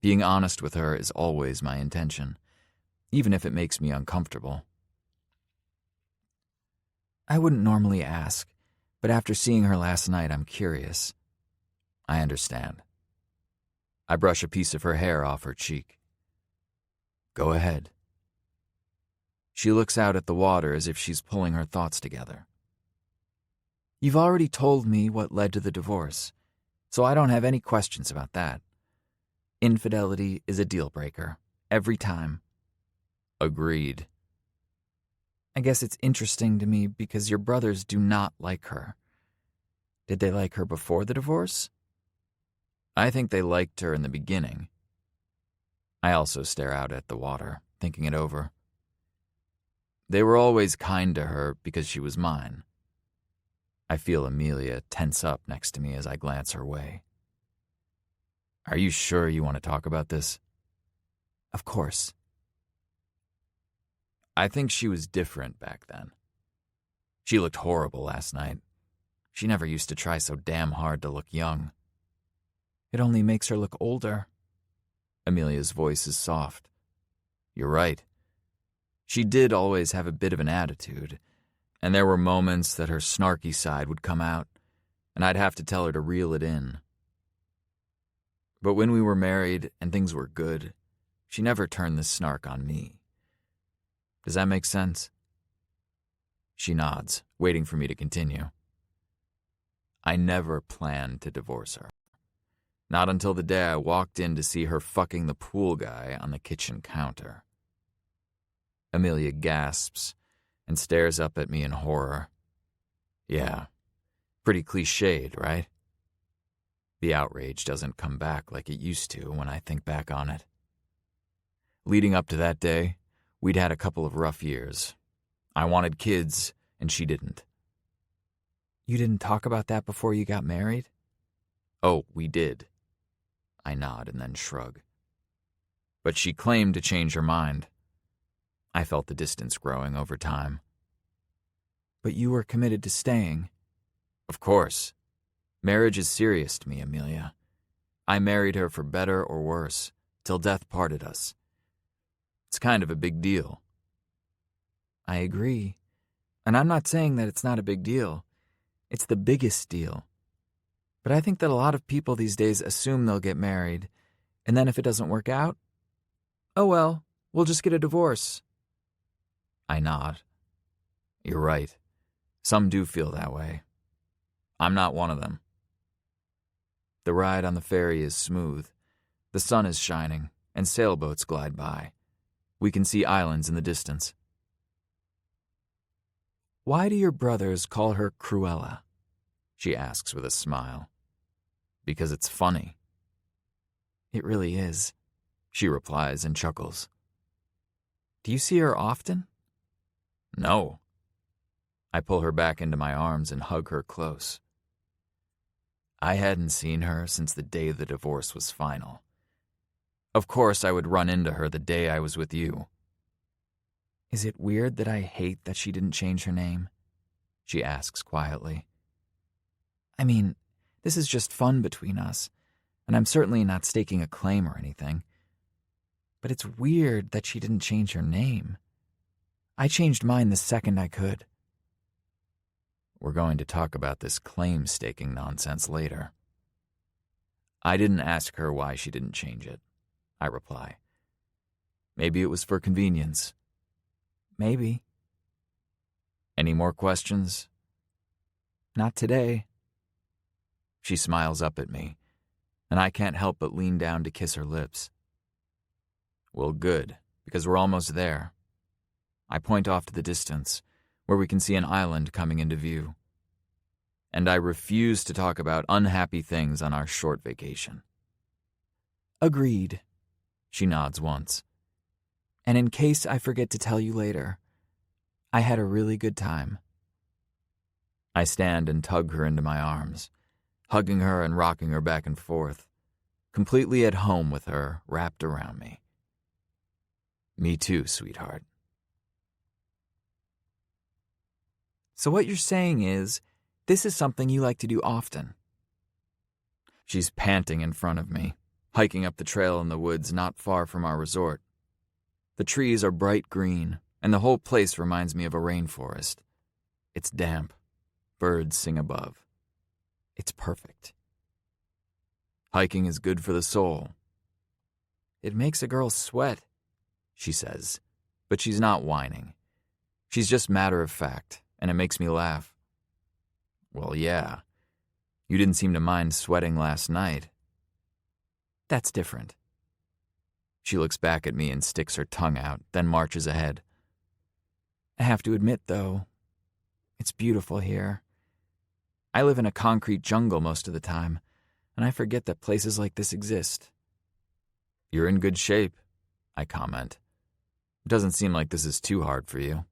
B: Being honest with her is always my intention, even if it makes me uncomfortable.
C: I wouldn't normally ask, but after seeing her last night, I'm curious.
B: I understand. I brush a piece of her hair off her cheek. Go ahead. She looks out at the water as if she's pulling her thoughts together.
C: You've already told me what led to the divorce, so I don't have any questions about that. Infidelity is a deal breaker, every time.
B: Agreed.
C: I guess it's interesting to me because your brothers do not like her. Did they like her before the divorce?
B: I think they liked her in the beginning. I also stare out at the water, thinking it over. They were always kind to her because she was mine. I feel Amelia tense up next to me as I glance her way. Are you sure you want to talk about this?
C: Of course.
B: I think she was different back then. She looked horrible last night. She never used to try so damn hard to look young.
C: It only makes her look older.
B: Amelia's voice is soft. You're right. She did always have a bit of an attitude, And there were moments that her snarky side would come out, and I'd have to tell her to reel it in. But when we were married and things were good, she never turned the snark on me. Does that make sense? She nods, waiting for me to continue. I never planned to divorce her. Not until the day I walked in to see her fucking the pool guy on the kitchen counter. Amelia gasps and stares up at me in horror. Yeah, pretty cliched, right? The outrage doesn't come back like it used to when I think back on it. Leading up to that day, we'd had a couple of rough years. I wanted kids, and she didn't.
C: You didn't talk about that before you got married?
B: Oh, we did. I nod and then shrug. But she claimed to change her mind. I felt the distance growing over time.
C: But you were committed to staying.
B: Of course. Marriage is serious to me, Amelia. I married her for better or worse, till death parted us. It's kind of a big deal.
C: I agree. And I'm not saying that it's not a big deal. It's the biggest deal. But I think that a lot of people these days assume they'll get married, and then if it doesn't work out, oh well, we'll just get a divorce.
B: I nod. You're right. Some do feel that way. I'm not one of them. The ride on the ferry is smooth. The sun is shining, and sailboats glide by. We can see islands in the distance.
C: Why do your brothers call her Cruella?
B: She asks with a smile. Because it's funny.
C: It really is,
B: she replies and chuckles.
C: Do you see her often?
B: No. I pull her back into my arms and hug her close. I hadn't seen her since the day the divorce was final. Of course I would run into her the day I was with you.
C: Is it weird that I hate that she didn't change her name?
B: She asks quietly.
C: I mean, this is just fun between us, and I'm certainly not staking a claim or anything. But it's weird that she didn't change her name. I changed mine the second I could.
B: We're going to talk about this claim-staking nonsense later. I didn't ask her why she didn't change it, I reply. Maybe it was for convenience.
C: Maybe.
B: Any more questions?
C: Not today.
B: She smiles up at me, and I can't help but lean down to kiss her lips. Well, good, because we're almost there. I point off to the distance, where we can see an island coming into view. And I refuse to talk about unhappy things on our short vacation.
C: Agreed.
B: She nods once.
C: And in case I forget to tell you later, I had a really good time.
B: I stand and tug her into my arms, hugging her and rocking her back and forth, completely at home with her wrapped around me. Me too, sweetheart.
C: So what you're saying is, this is something you like to do often.
B: She's panting in front of me, hiking up the trail in the woods not far from our resort. The trees are bright green, and the whole place reminds me of a rainforest. It's damp. Birds sing above. It's perfect. Hiking is good for the soul.
C: It makes a girl sweat,
B: she says, but she's not whining. She's just matter of fact, and it makes me laugh. Well, yeah. You didn't seem to mind sweating last night.
C: That's different.
B: She looks back at me and sticks her tongue out, then marches ahead.
C: I have to admit, though, it's beautiful here. I live in a concrete jungle most of the time, and I forget that places like this exist.
B: You're in good shape, I comment. It doesn't seem like this is too hard for you.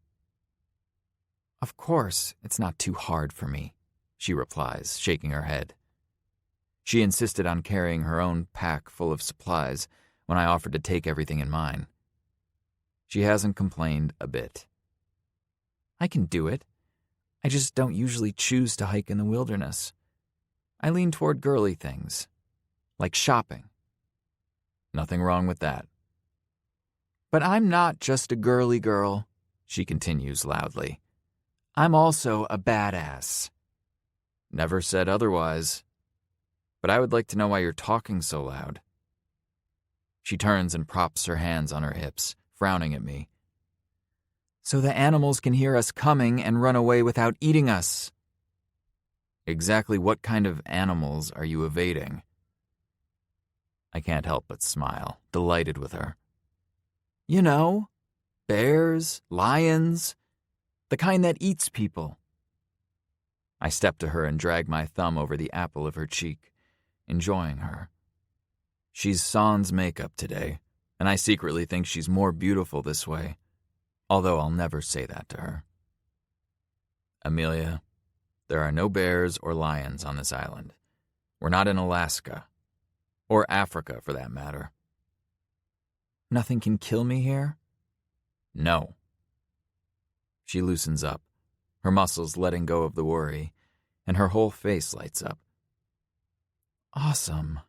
C: Of course, it's not too hard for me, she replies, shaking her head.
B: She insisted on carrying her own pack full of supplies when I offered to take everything in mine. She hasn't complained a bit.
C: I can do it. I just don't usually choose to hike in the wilderness. I lean toward girly things, like shopping.
B: Nothing wrong with that.
C: But I'm not just a girly girl, she continues loudly. I'm also a badass.
B: Never said otherwise. But I would like to know why you're talking so loud. She turns and props her hands on her hips, frowning at me.
C: So the animals can hear us coming and run away without eating us.
B: Exactly what kind of animals are you evading? I can't help but smile, delighted with her.
C: You know, bears, lions, the kind that eats people.
B: I step to her and drag my thumb over the apple of her cheek, enjoying her. She's sans makeup today, and I secretly think she's more beautiful this way, although I'll never say that to her. Amelia, there are no bears or lions on this island. We're not in Alaska, or Africa for that matter.
C: Nothing can kill me here?
B: No. She loosens up, her muscles letting go of the worry, and her whole face lights up.
C: Awesome.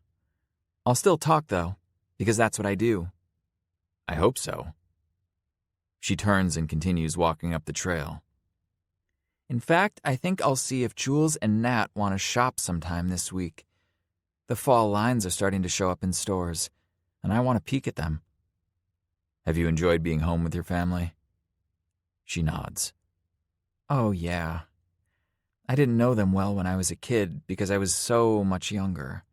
C: I'll still talk, though, because that's what I do.
B: I hope so. She turns and continues walking up the trail.
C: In fact, I think I'll see if Jules and Nat want to shop sometime this week. The fall lines are starting to show up in stores, and I want to peek at them.
B: Have you enjoyed being home with your family? She nods.
C: Oh, yeah. I didn't know them well when I was a kid because I was so much younger.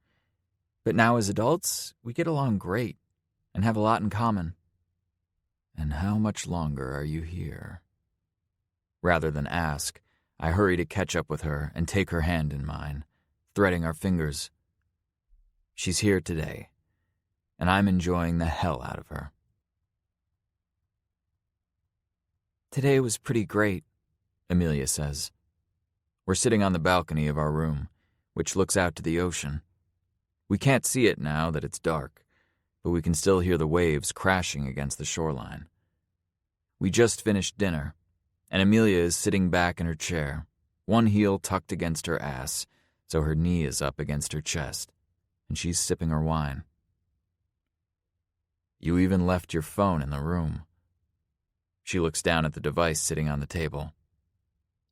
C: But now as adults, we get along great and have a lot in common.
B: And how much longer are you here? Rather than ask, I hurry to catch up with her and take her hand in mine, threading our fingers. She's here today, and I'm enjoying the hell out of her.
C: Today was pretty great,
B: Amelia says. We're sitting on the balcony of our room, which looks out to the ocean. We can't see it now that it's dark, but we can still hear the waves crashing against the shoreline. We just finished dinner, and Amelia is sitting back in her chair, one heel tucked against her ass, so her knee is up against her chest, and she's sipping her wine. You even left your phone in the room. She looks down at the device sitting on the table.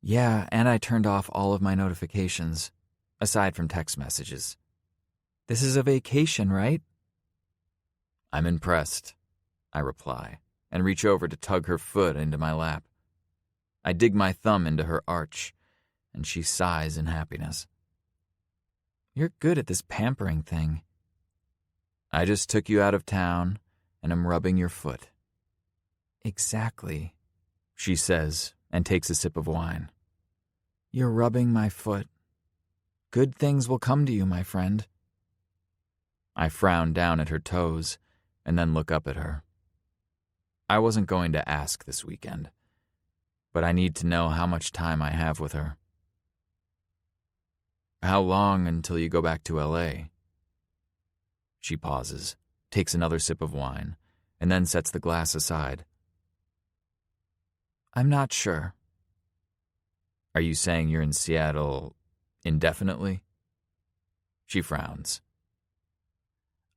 C: Yeah, and I turned off all of my notifications, aside from text messages. This is a vacation, right?
B: I'm impressed, I reply, and reach over to tug her foot into my lap. I dig my thumb into her arch, and she sighs in happiness.
C: You're good at this pampering thing.
B: I just took you out of town, and am rubbing your foot.
C: Exactly,
B: she says, and takes a sip of wine.
C: You're rubbing my foot. Good things will come to you, my friend.
B: I frown down at her toes, and then look up at her. I wasn't going to ask this weekend, but I need to know how much time I have with her. How long until you go back to L.A.? She pauses, takes another sip of wine, and then sets the glass aside.
C: I'm not sure.
B: Are you saying you're in Seattle indefinitely? She frowns.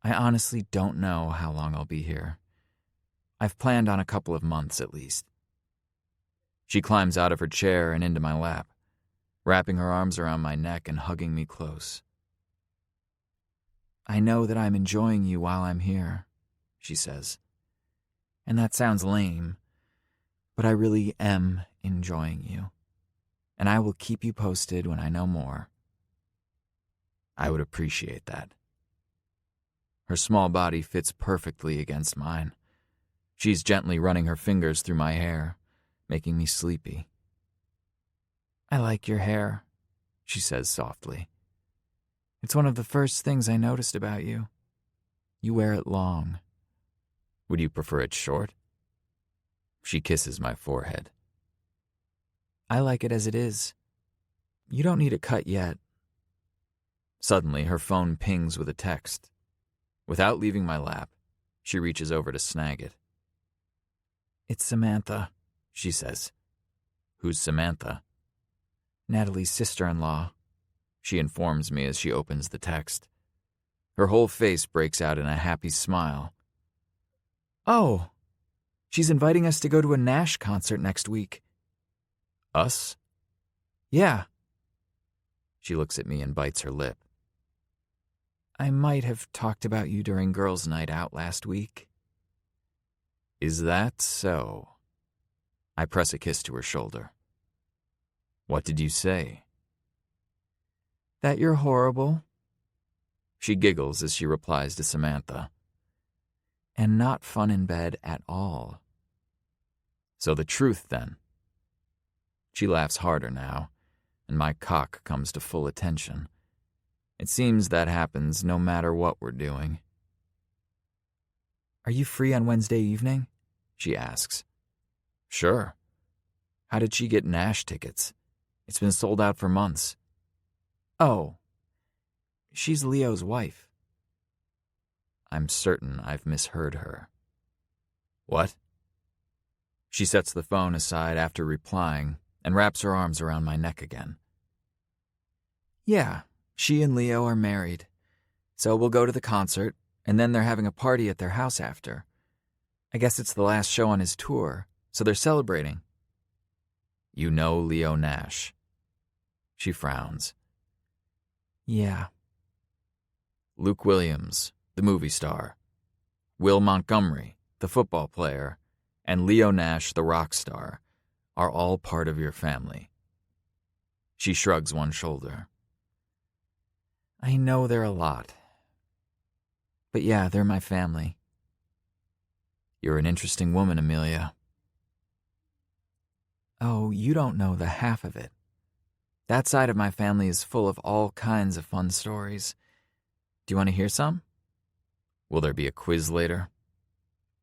C: I honestly don't know how long I'll be here. I've planned on a couple of months at least.
B: She climbs out of her chair and into my lap, wrapping her arms around my neck and hugging me close.
C: I know that I'm enjoying you while I'm here, she says. And that sounds lame, but I really am enjoying you. And I will keep you posted when I know more.
B: I would appreciate that. Her small body fits perfectly against mine. She's gently running her fingers through my hair, making me sleepy.
C: I like your hair, she says softly. It's one of the first things I noticed about you. You wear it long.
B: Would you prefer it short? She kisses my forehead.
C: I like it as it is. You don't need it cut yet.
B: Suddenly, her phone pings with a text. Without leaving my lap, she reaches over to snag it.
C: It's Samantha, she says.
B: Who's Samantha?
C: Natalie's sister-in-law,
B: she informs me as she opens the text. Her whole face breaks out in a happy smile.
C: Oh, she's inviting us to go to a Nash concert next week.
B: Us?
C: Yeah.
B: She looks at me and bites her lip.
C: I might have talked about you during girls' night out last week.
B: Is that so? I press a kiss to her shoulder. What did you say?
C: That you're horrible.
B: She giggles as she replies to Samantha.
C: And not fun in bed at all.
B: So the truth, then. She laughs harder now, and my cock comes to full attention. It seems that happens no matter what we're doing.
C: Are you free on Wednesday evening?
B: She asks. Sure. How did she get Nash tickets? It's been sold out for months.
C: Oh. She's Leo's wife.
B: I'm certain I've misheard her. What? She sets the phone aside after replying and wraps her arms around my neck again.
C: Yeah, she and Leo are married. So we'll go to the concert, and then they're having a party at their house after. I guess it's the last show on his tour, so they're celebrating.
B: You know Leo Nash. She frowns.
C: Yeah.
B: Luke Williams, the movie star. Will Montgomery, the football player, and Leo Nash, the rock star, are all part of your family. She shrugs one shoulder.
C: I know they're a lot. But yeah, they're my family.
B: You're an interesting woman, Amelia.
C: Oh, you don't know the half of it. That side of my family is full of all kinds of fun stories. Do you want to hear some?
B: Will there be a quiz later?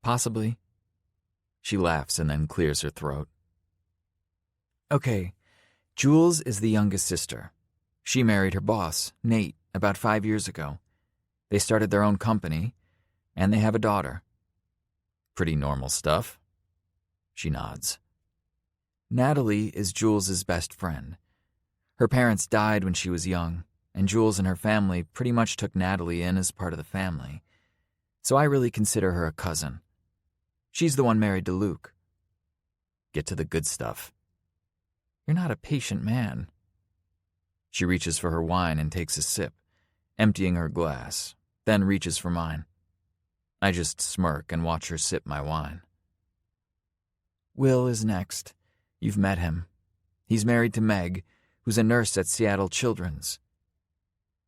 C: Possibly.
B: She laughs and then clears her throat.
C: Okay, Jules is the youngest sister. She married her boss, Nate, about 5 years ago. They started their own company, and they have a daughter.
B: Pretty normal stuff. She nods.
C: Natalie is Jules's best friend. Her parents died when she was young, and Jules and her family pretty much took Natalie in as part of the family. So I really consider her a cousin. She's the one married to Luke.
B: Get to the good stuff.
C: You're not a patient man.
B: She reaches for her wine and takes a sip, emptying her glass, then reaches for mine. I just smirk and watch her sip my wine.
C: Will is next. You've met him. He's married to Meg, who's a nurse at Seattle Children's.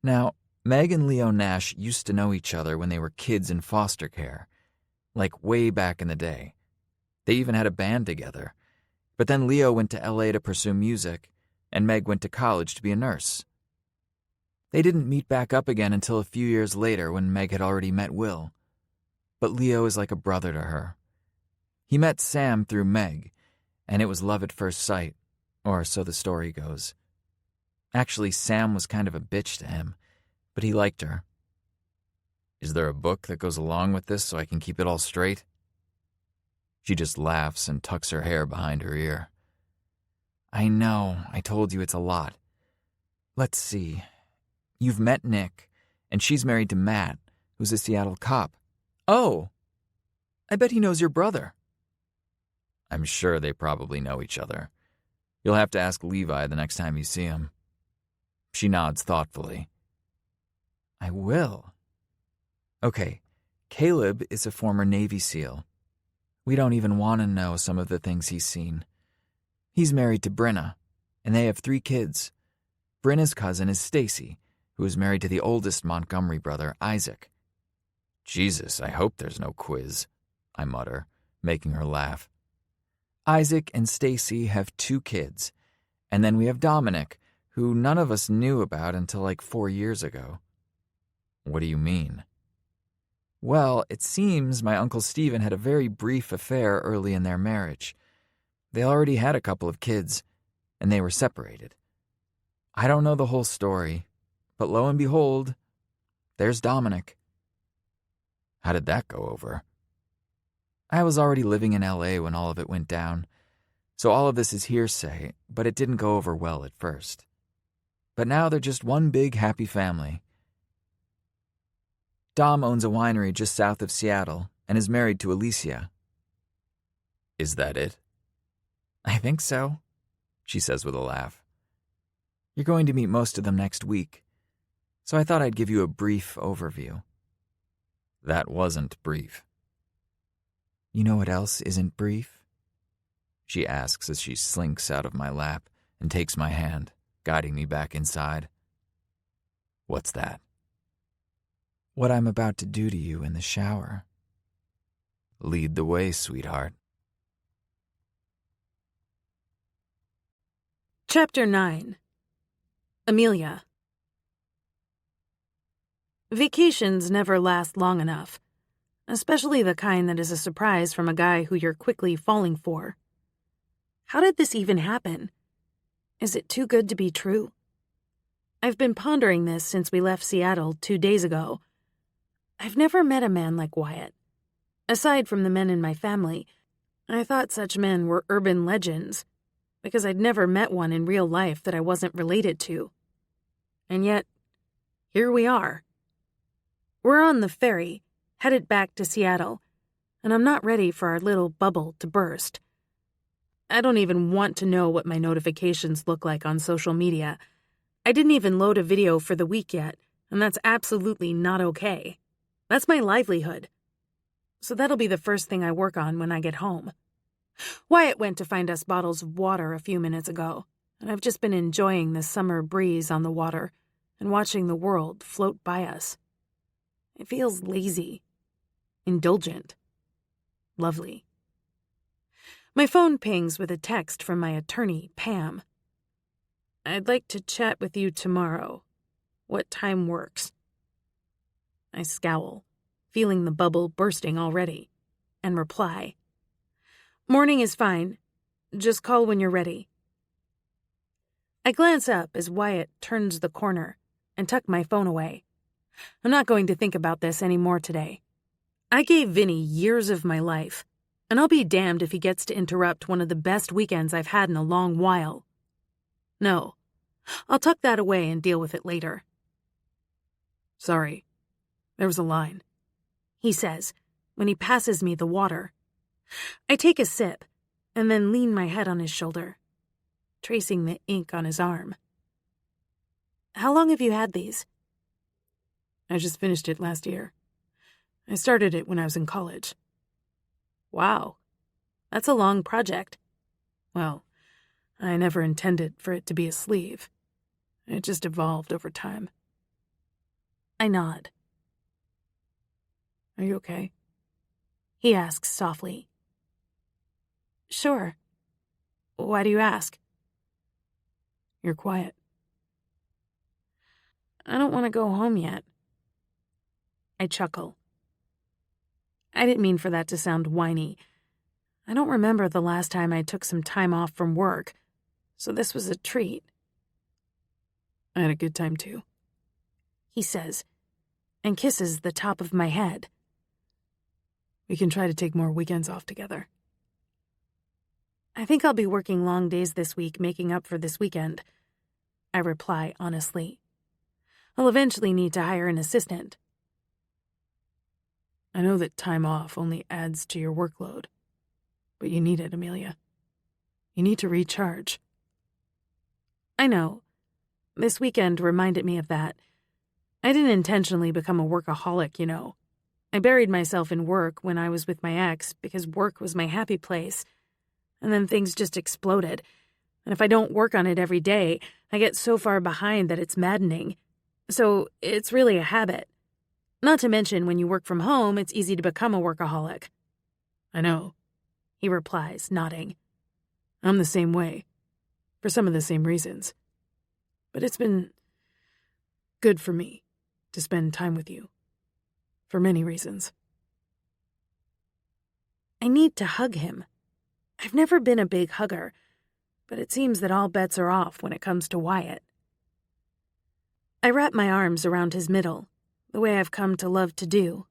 C: Now, Meg and Leo Nash used to know each other when they were kids in foster care, like way back in the day. They even had a band together. But then Leo went to LA to pursue music, and Meg went to college to be a nurse. They didn't meet back up again until a few years later when Meg had already met Will. But Leo is like a brother to her. He met Sam through Meg, and it was love at first sight, or so the story goes. Actually, Sam was kind of a bitch to him, but he liked her.
B: Is there a book that goes along with this so I can keep it all straight? She just laughs and tucks her hair behind her ear.
C: I know, I told you it's a lot. Let's see. You've met Nick, and she's married to Matt, who's a Seattle cop. Oh! I bet he knows your brother.
B: I'm sure they probably know each other. You'll have to ask Levi the next time you see him. She nods thoughtfully.
C: I will. Okay, Caleb is a former Navy SEAL. We don't even want to know some of the things he's seen. He's married to Brenna, and they have 3 kids. Brenna's cousin is Stacy, who is married to the oldest Montgomery brother, Isaac.
B: Jesus, I hope there's no quiz, I mutter, making her laugh.
C: Isaac and Stacy have 2 kids, and then we have Dominic, who none of us knew about until like 4 years ago.
B: What do you mean?
C: Well, it seems my Uncle Stephen had a very brief affair early in their marriage. They already had a couple of kids, and they were separated. I don't know the whole story, but lo and behold, there's Dominic.
B: How did that go over?
C: I was already living in LA when all of it went down, so all of this is hearsay, but it didn't go over well at first. But now they're just one big happy family. Dom owns a winery just south of Seattle and is married to Alicia.
B: Is that it?
C: I think so.
B: she says with a laugh.
C: You're going to meet most of them next week, so I thought I'd give you a brief overview.
B: That wasn't brief.
C: You know what else isn't brief?
B: She asks as she slinks out of my lap and takes my hand, guiding me back inside. What's that?
C: What I'm about to do to you in the shower.
B: Lead the way, sweetheart.
A: Chapter 9. Amelia. Vacations never last long enough, especially the kind that is a surprise from a guy who you're quickly falling for. How did this even happen? Is it too good to be true? I've been pondering this since we left Seattle 2 days ago. I've never met a man like Wyatt. Aside from the men in my family, I thought such men were urban legends, because I'd never met one in real life that I wasn't related to. And yet, here we are. We're on the ferry, headed back to Seattle, and I'm not ready for our little bubble to burst. I don't even want to know what my notifications look like on social media. I didn't even load a video for the week yet, and that's absolutely not okay. That's my livelihood. So that'll be the first thing I work on when I get home. Wyatt went to find us bottles of water a few minutes ago, and I've just been enjoying the summer breeze on the water and watching the world float by us. It feels lazy, indulgent, lovely. My phone pings with a text from my attorney, Pam. I'd like to chat with you tomorrow. What time works? I scowl, feeling the bubble bursting already, and reply, Morning is fine. Just call when you're ready. I glance up as Wyatt turns the corner and tuck my phone away. I'm not going to think about this anymore today. I gave Vinny years of my life, and I'll be damned if he gets to interrupt one of the best weekends I've had in a long while. No, I'll tuck that away and deal with it later. Sorry, there was a line, he says when he passes me the water. I take a sip and then lean my head on his shoulder, tracing the ink on his arm. How long have you had these? I just finished it last year. I started it when I was in college. Wow, that's a long project. Well, I never intended for it to be a sleeve. It just evolved over time. I nod. Are you okay? He asks softly. Sure. Why do you ask? You're quiet. I don't want to go home yet. I chuckle. I didn't mean for that to sound whiny. I don't remember the last time I took some time off from work, so this was a treat. I had a good time too, he says, and kisses the top of my head. We can try to take more weekends off together. I think I'll be working long days this week making up for this weekend, I reply honestly. I'll eventually need to hire an assistant. I know that time off only adds to your workload, but you need it, Amelia. You need to recharge. I know. This weekend reminded me of that. I didn't intentionally become a workaholic, you know. I buried myself in work when I was with my ex because work was my happy place. And then things just exploded. And if I don't work on it every day, I get so far behind that it's maddening. So it's really a habit. Not to mention, when you work from home, it's easy to become a workaholic. I know, he replies, nodding. I'm the same way, for some of the same reasons. But it's been good for me to spend time with you, for many reasons. I need to hug him. I've never been a big hugger, but it seems that all bets are off when it comes to Wyatt. I wrap my arms around his middle, the way I've come to love to do.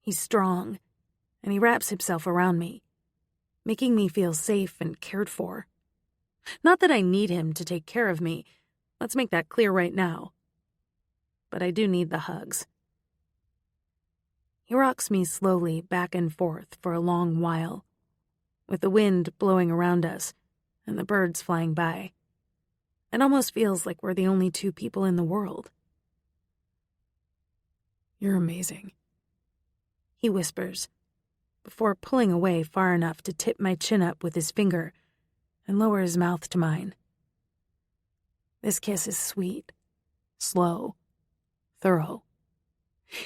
A: He's strong, and he wraps himself around me, making me feel safe and cared for. Not that I need him to take care of me, let's make that clear right now. But I do need the hugs. He rocks me slowly back and forth for a long while, with the wind blowing around us and the birds flying by. It almost feels like we're the only two people in the world.
D: You're amazing,
A: he whispers, before pulling away far enough to tip my chin up with his finger and lower his mouth to mine. This kiss is sweet, slow, thorough.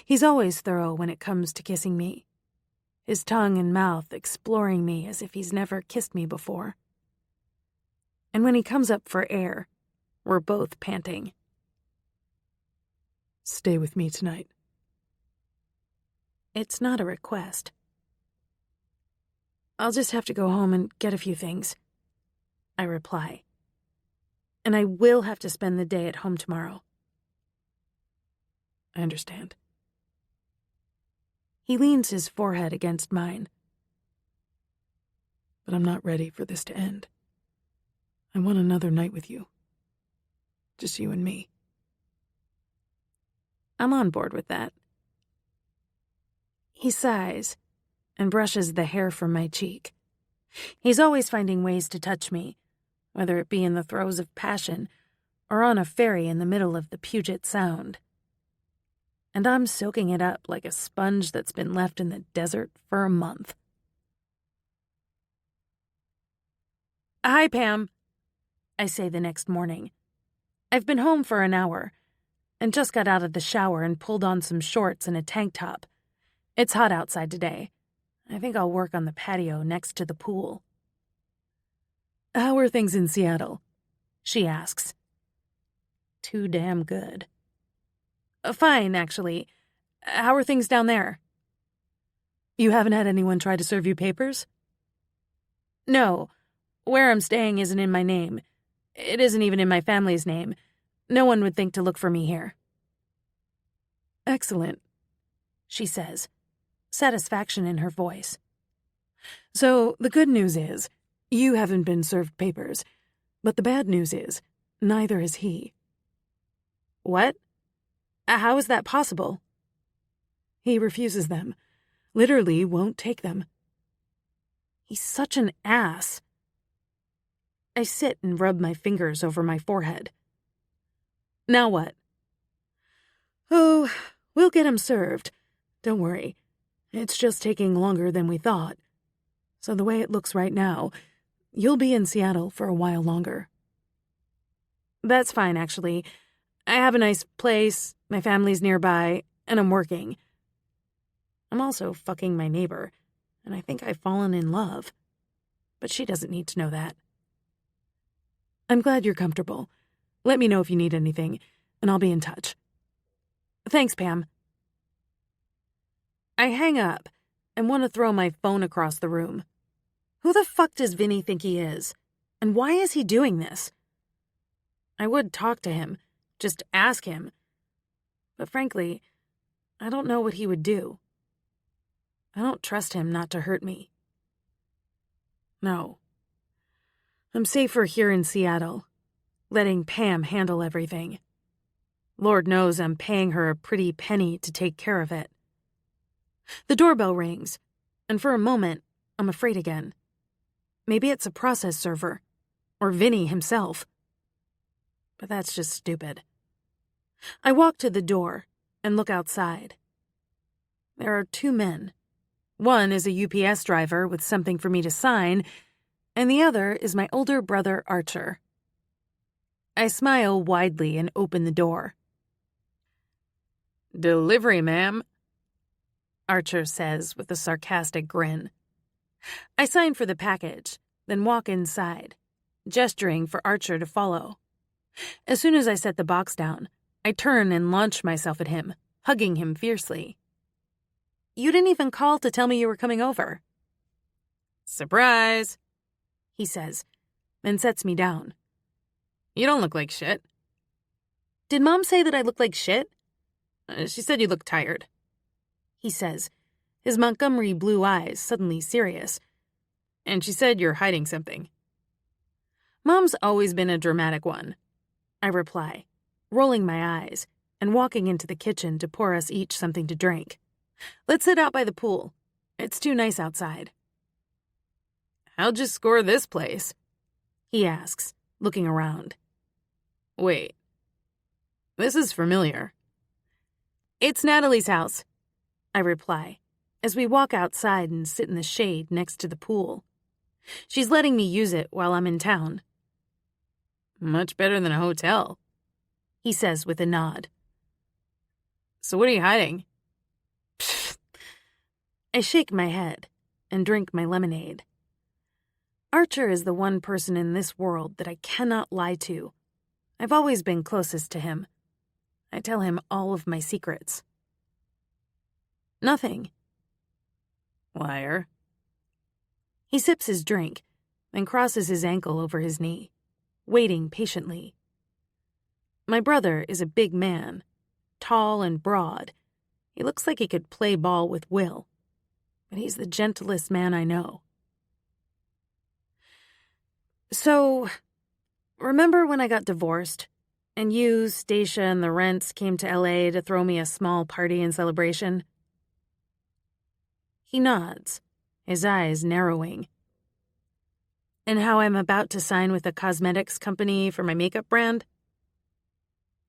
A: He's always thorough when it comes to kissing me, his tongue and mouth exploring me as if he's never kissed me before. And when he comes up for air, we're both panting.
D: Stay with me tonight.
A: It's not a request. I'll just have to go home and get a few things, I reply. And I will have to spend the day at home tomorrow.
D: I understand.
A: He leans his forehead against mine.
D: But I'm not ready for this to end. I want another night with you. Just you and me.
A: I'm on board with that. He sighs and brushes the hair from my cheek. He's always finding ways to touch me, whether it be in the throes of passion or on a ferry in the middle of the Puget Sound. And I'm soaking it up like a sponge that's been left in the desert for a month. Hi, Pam, I say the next morning. I've been home for an hour and just got out of the shower and pulled on some shorts and a tank top. It's hot outside today. I think I'll work on the patio next to the pool.
D: How are things in Seattle?
A: She asks. Too damn good. Fine, actually. How are things down there?
D: You haven't had anyone try to serve you papers?
A: No. Where I'm staying isn't in my name. It isn't even in my family's name. No one would think to look for me here.
D: Excellent,
A: she says, satisfaction in her voice.
D: So the good news is, you haven't been served papers. But the bad news is, neither has he.
A: What? How is that possible?
D: He refuses them. Literally won't take them.
A: He's such an ass. I sit and rub my fingers over my forehead. Now what?
D: Oh, we'll get him served. Don't worry. It's just taking longer than we thought. So the way it looks right now, you'll be in Seattle for a while longer.
A: That's fine, actually. I have a nice place, my family's nearby, and I'm working. I'm also fucking my neighbor, and I think I've fallen in love. But she doesn't need to know that.
D: I'm glad you're comfortable. Let me know if you need anything, and I'll be in touch.
A: Thanks, Pam. I hang up and want to throw my phone across the room. Who the fuck does Vinny think he is? And why is he doing this? I would talk to him, just ask him. But frankly, I don't know what he would do. I don't trust him not to hurt me. No. I'm safer here in Seattle, letting Pam handle everything. Lord knows I'm paying her a pretty penny to take care of it. The doorbell rings, and for a moment, I'm afraid again. Maybe it's a process server, or Vinny himself. But that's just stupid. I walk to the door and look outside. There are two men. One is a UPS driver with something for me to sign, and the other is my older brother, Archer. I smile widely and open the door. "Delivery, ma'am," Archer says with a sarcastic grin. I sign for the package, then walk inside, gesturing for Archer to follow. As soon as I set the box down, I turn and launch myself at him, hugging him fiercely. "You didn't even call to tell me you were coming over." "Surprise," he says, then sets me down. "You don't look like shit." "Did Mom say that I look like shit?" She said you look tired," he says, his Montgomery blue eyes suddenly serious. "And she said you're hiding something." "Mom's always been a dramatic one," I reply, rolling my eyes and walking into the kitchen to pour us each something to drink. "Let's sit out by the pool. It's too nice outside." "How'd you score this place?" he asks, looking around.
D: Wait. This is familiar.
A: It's Natalie's house, I reply, as we walk outside and sit in the shade next to the pool. She's letting me use it while I'm in town.
D: Much better than a hotel,
A: he says with a nod.
D: So what are you hiding?
A: I shake my head and drink my lemonade. Archer is the one person in this world that I cannot lie to. I've always been closest to him. I tell him all of my secrets. Nothing.
D: Liar.
A: He sips his drink and crosses his ankle over his knee, waiting patiently. My brother is a big man, tall and broad. He looks like he could play ball with Will, but he's the gentlest man I know. So, remember when I got divorced, and you, Stacia, and the Rents came to LA to throw me a small party and celebration? He nods, his eyes narrowing. And how I'm about to sign with a cosmetics company for my makeup brand?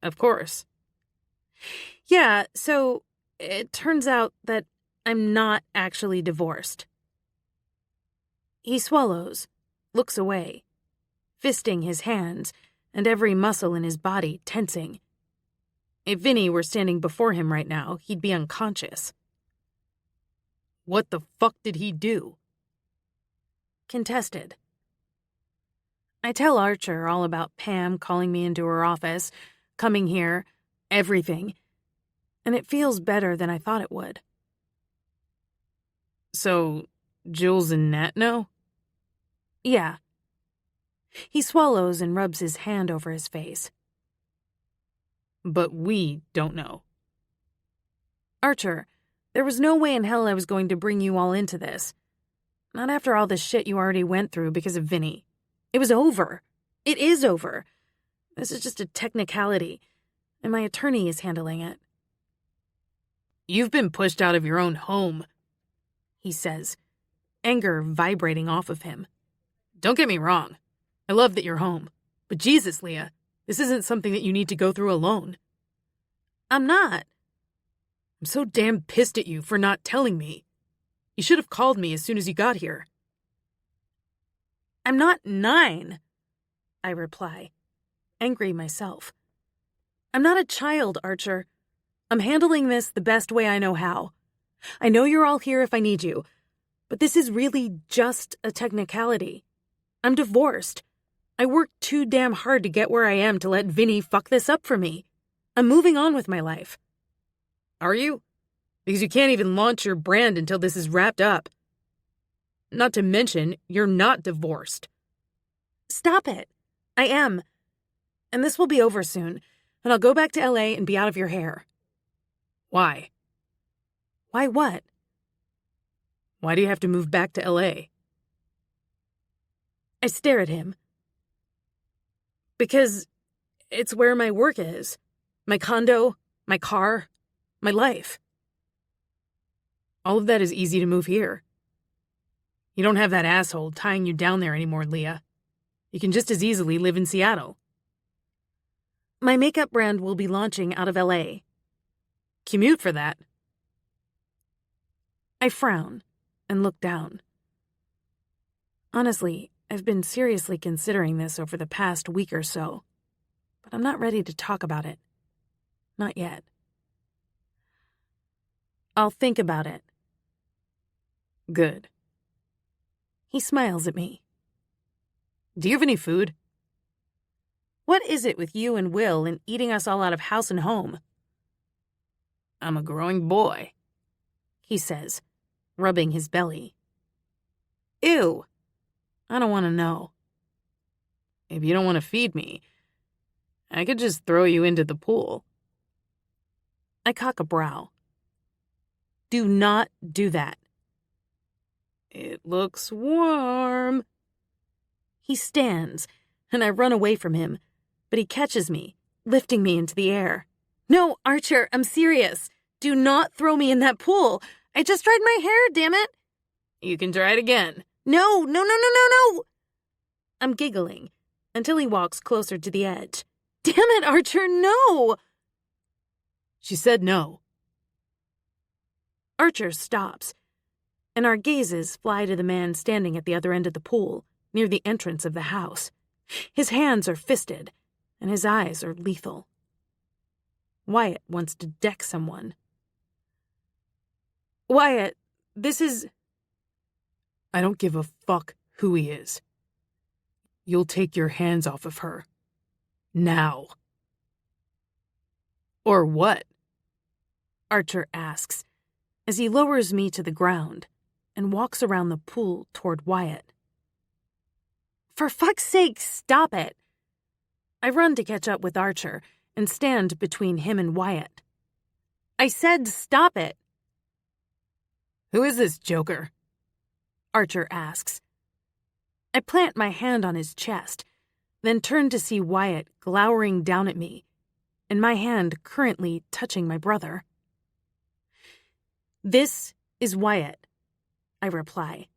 D: Of course.
A: Yeah, so it turns out that I'm not actually divorced. He swallows, looks away, fisting his hands and every muscle in his body tensing. If Vinny were standing before him right now, he'd be unconscious.
D: What the fuck did he do?
A: Contested. I tell Archer all about Pam calling me into her office, coming here, everything, and it feels better than I thought it would.
D: So, Jules and Nat know?
A: Yeah. He swallows and rubs his hand over his face.
D: But we don't know.
A: Archer, there was no way in hell I was going to bring you all into this. Not after all the shit you already went through because of Vinny. It was over. It is over. This is just a technicality, and my attorney is handling it.
D: You've been pushed out of your own home,
A: he says, anger vibrating off of him.
D: Don't get me wrong. I love that you're home. But Jesus, Leah, this isn't something that you need to go through alone.
A: I'm not.
D: I'm so damn pissed at you for not telling me. You should have called me as soon as you got here.
A: I'm not 9, I reply, angry myself. I'm not a child, Archer. I'm handling this the best way I know how. I know you're all here if I need you, but this is really just a technicality. I'm divorced. I worked too damn hard to get where I am to let Vinny fuck this up for me. I'm moving on with my life.
D: Are you? Because you can't even launch your brand until this is wrapped up. Not to mention, you're not divorced.
A: Stop it. I am. And this will be over soon, and I'll go back to LA and be out of your hair.
D: Why?
A: Why what?
D: Why do you have to move back to LA?
A: I stare at him. Because it's where my work is. My condo, my car, my life.
D: All of that is easy to move here. You don't have that asshole tying you down there anymore, Leah. You can just as easily live in Seattle.
A: My makeup brand will be launching out of LA.
D: Commute for that.
A: I frown and look down. Honestly, I've been seriously considering this over the past week or so, but I'm not ready to talk about it. Not yet. I'll think about it.
D: Good.
A: He smiles at me.
D: Do you have any food?
A: What is it with you and Will and eating us all out of house and home?
D: I'm a growing boy,
A: he says, rubbing his belly. Ew. I don't want to know.
D: If you don't want to feed me, I could just throw you into the pool.
A: I cock a brow. Do not do that.
D: It looks warm.
A: He stands, and I run away from him, but he catches me, lifting me into the air. No, Archer, I'm serious. Do not throw me in that pool. I just dried my hair, damn it.
D: You can try it again.
A: No. I'm giggling, until he walks closer to the edge. Damn it, Archer, no!
D: She said no.
A: Archer stops, and our gazes fly to the man standing at the other end of the pool, near the entrance of the house. His hands are fisted, and his eyes are lethal. Wyatt wants to deck someone. Wyatt, this is...
D: I don't give a fuck who he is. You'll take your hands off of her. Now. Or what?
A: Archer asks, as he lowers me to the ground and walks around the pool toward Wyatt. For fuck's sake, stop it! I run to catch up with Archer and stand between him and Wyatt. I said stop it!
D: Who is this joker?
A: Archer asks. I plant my hand on his chest, then turn to see Wyatt glowering down at me, and my hand currently touching my brother. This is Wyatt, I reply.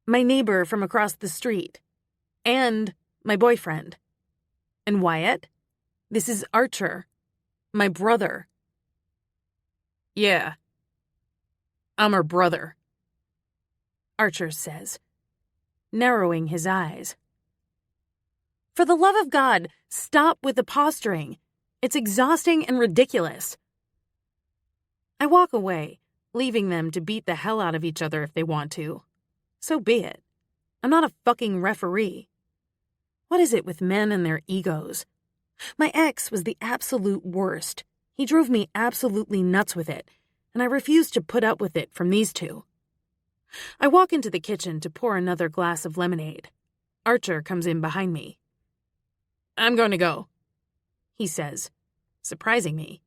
A: My neighbor from across the street. And my boyfriend. And Wyatt, this is Archer, my brother.
D: Yeah. I'm her brother,
A: Archer says, narrowing his eyes. For the love of God, stop with the posturing. It's exhausting and ridiculous. I walk away, leaving them to beat the hell out of each other if they want to. So be it. I'm not a fucking referee. What is it with men and their egos? My ex was the absolute worst. He drove me absolutely nuts with it, and I refused to put up with it from these two. I walk into the kitchen to pour another glass of lemonade. Archer comes in behind me.
D: I'm going to go,
A: he says, surprising me.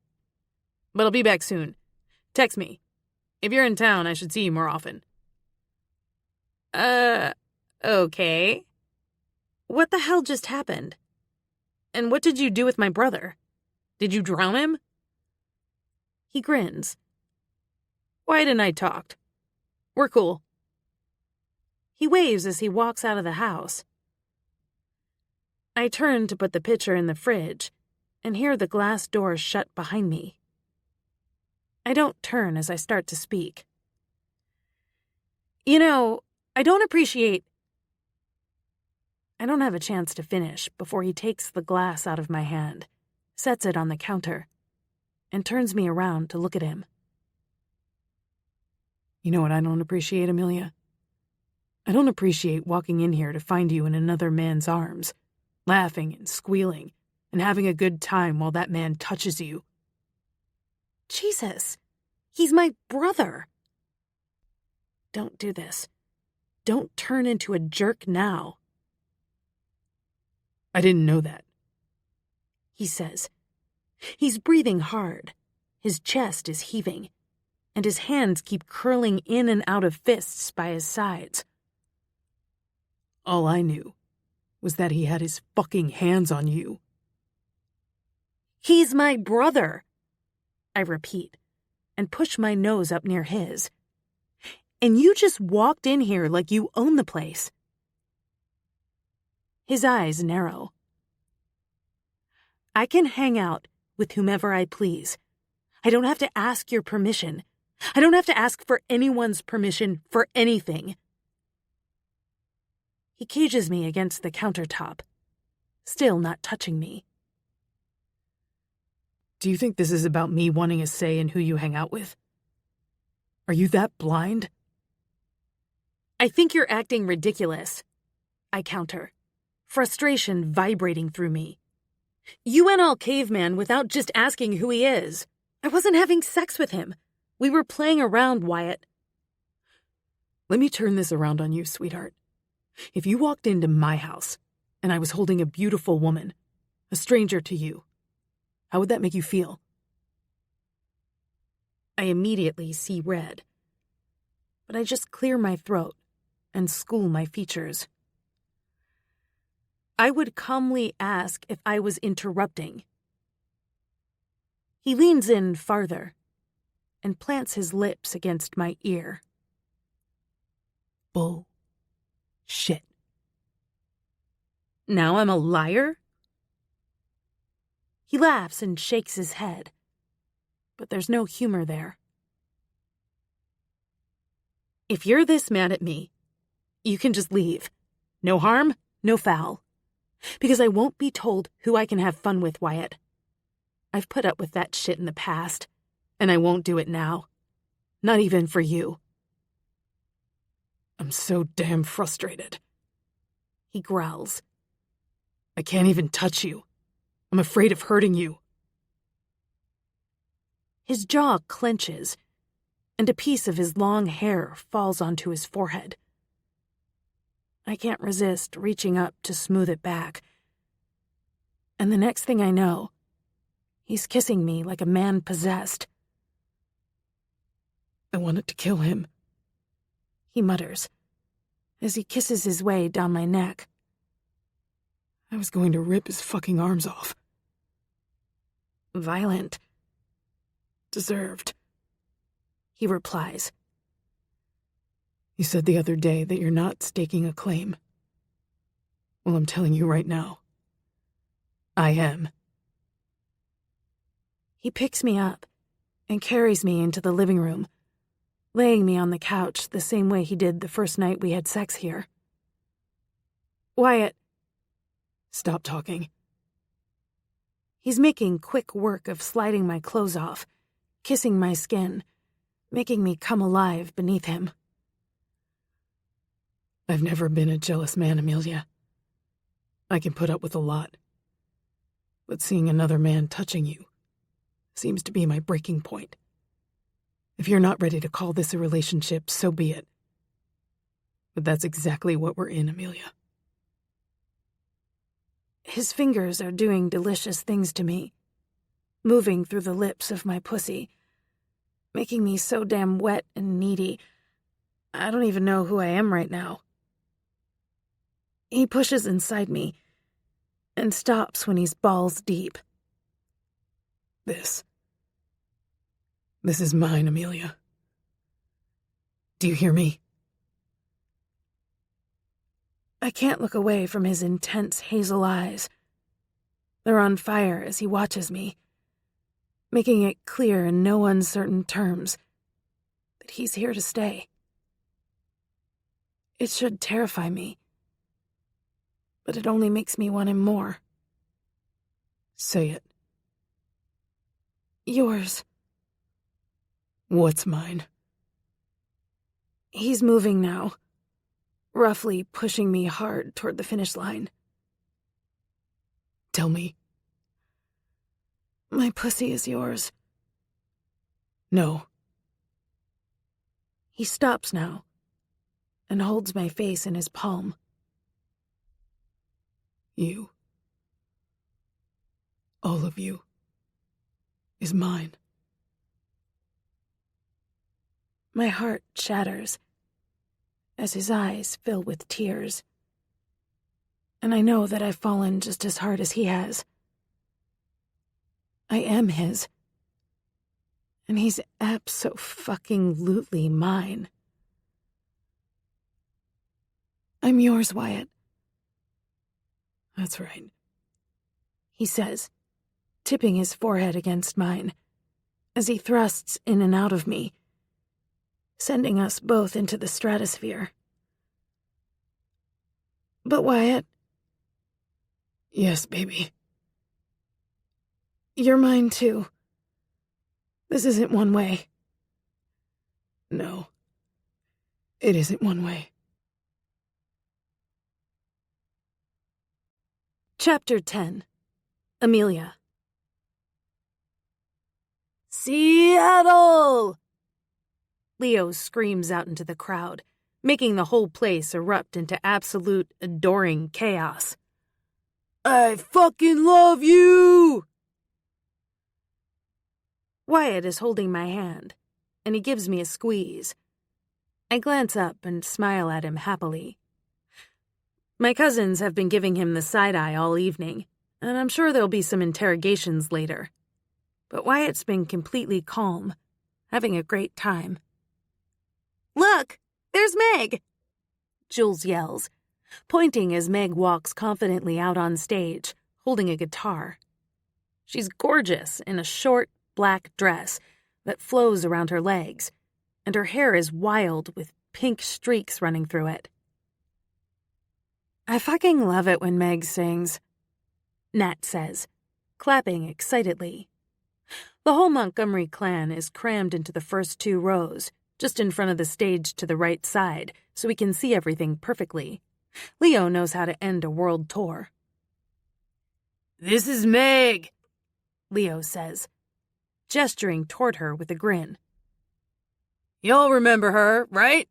D: But I'll be back soon. Text me. If you're in town, I should see you more often.
A: Okay. What the hell just happened? And what did you do with my brother? Did you drown him? He grins.
D: Wyatt and I talked. We're cool.
A: He waves as he walks out of the house. I turn to put the pitcher in the fridge and hear the glass door shut behind me. I don't turn as I start to speak. You know, I don't have a chance to finish before he takes the glass out of my hand, sets it on the counter, and turns me around to look at him.
D: You know what I don't appreciate, Amelia? I don't appreciate walking in here to find you in another man's arms, laughing and squealing, and having a good time while that man touches you.
A: Jesus, he's my brother. Don't do this. Don't turn into a jerk now.
D: I didn't know that,
A: he says. He's breathing hard. His chest is heaving, and his hands keep curling in and out of fists by his sides.
D: All I knew was that he had his fucking hands on you.
A: He's my brother, I repeat, and push my nose up near his. And you just walked in here like you own the place. His eyes narrow. I can hang out with whomever I please. I don't have to ask your permission. I don't have to ask for anyone's permission for anything. He cages me against the countertop, still not touching me.
D: Do you think this is about me wanting a say in who you hang out with? Are you that blind?
A: I think you're acting ridiculous, I counter, frustration vibrating through me. You went all caveman without just asking who he is. I wasn't having sex with him. We were playing around, Wyatt.
D: Let me turn this around on you, sweetheart. If you walked into my house and I was holding a beautiful woman, a stranger to you, how would that make you feel?
A: I immediately see red, but I just clear my throat and school my features. I would calmly ask if I was interrupting. He leans in farther and plants his lips against my ear.
D: Bullshit.
A: Now I'm a liar? He laughs and shakes his head, but there's no humor there. If you're this mad at me, you can just leave. No harm, no foul. Because I won't be told who I can have fun with, Wyatt. I've put up with that shit in the past, and I won't do it now. Not even for you.
D: I'm so damn frustrated.
A: He growls.
D: I can't even touch you. I'm afraid of hurting you.
A: His jaw clenches, and a piece of his long hair falls onto his forehead. I can't resist reaching up to smooth it back. And the next thing I know, he's kissing me like a man possessed.
D: I wanted to kill him,
A: he mutters, as he kisses his way down my neck.
D: I was going to rip his fucking arms off.
A: Violent.
D: Deserved,
A: he replies.
D: You said the other day that you're not staking a claim. Well, I'm telling you right now, I am.
A: He picks me up and carries me into the living room, laying me on the couch the same way he did the first night we had sex here. Wyatt.
D: Stop talking.
A: He's making quick work of sliding my clothes off, kissing my skin, making me come alive beneath him.
D: I've never been a jealous man, Amelia. I can put up with a lot. But seeing another man touching you seems to be my breaking point. If you're not ready to call this a relationship, so be it. But that's exactly what we're in, Amelia.
A: His fingers are doing delicious things to me, moving through the lips of my pussy, making me so damn wet and needy, I don't even know who I am right now. He pushes inside me and stops when he's balls deep.
D: This is mine, Amelia. Do you hear me?
A: I can't look away from his intense hazel eyes. They're on fire as he watches me, making it clear in no uncertain terms that he's here to stay. It should terrify me, but it only makes me want him more.
D: Say it.
A: Yours.
D: What's mine?
A: He's moving now, roughly pushing me hard toward the finish line.
D: Tell me.
A: My pussy is yours.
D: No.
A: He stops now and holds my face in his palm.
D: You, all of you, is mine.
A: My heart shatters as his eyes fill with tears, and I know that I've fallen just as hard as he has. I am his, and he's abso-fucking-lutely mine. I'm yours, Wyatt.
D: That's right,
A: he says, tipping his forehead against mine as he thrusts in and out of me, sending us both into the stratosphere. But Wyatt...
D: Yes, baby.
A: You're mine, too. This isn't one way.
D: No, it isn't one way.
A: Chapter 10. Amelia. Seattle! Leo screams out into the crowd, making the whole place erupt into absolute, adoring chaos. I fucking love you! Wyatt is holding my hand, and he gives me a squeeze. I glance up and smile at him happily. My cousins have been giving him the side-eye all evening, and I'm sure there'll be some interrogations later. But Wyatt's been completely calm, having a great time. Look, there's Meg! Jules yells, pointing as Meg walks confidently out on stage, holding a guitar. She's gorgeous in a short, black dress that flows around her legs, and her hair is wild with pink streaks running through it. I fucking love it when Meg sings, Nat says, clapping excitedly. The whole Montgomery clan is crammed into the first 2 rows, just in front of the stage to the right side, so we can see everything perfectly. Leo knows how to end a world tour. "This is Meg," Leo says, gesturing toward her with a grin. "Y'all remember her, right?"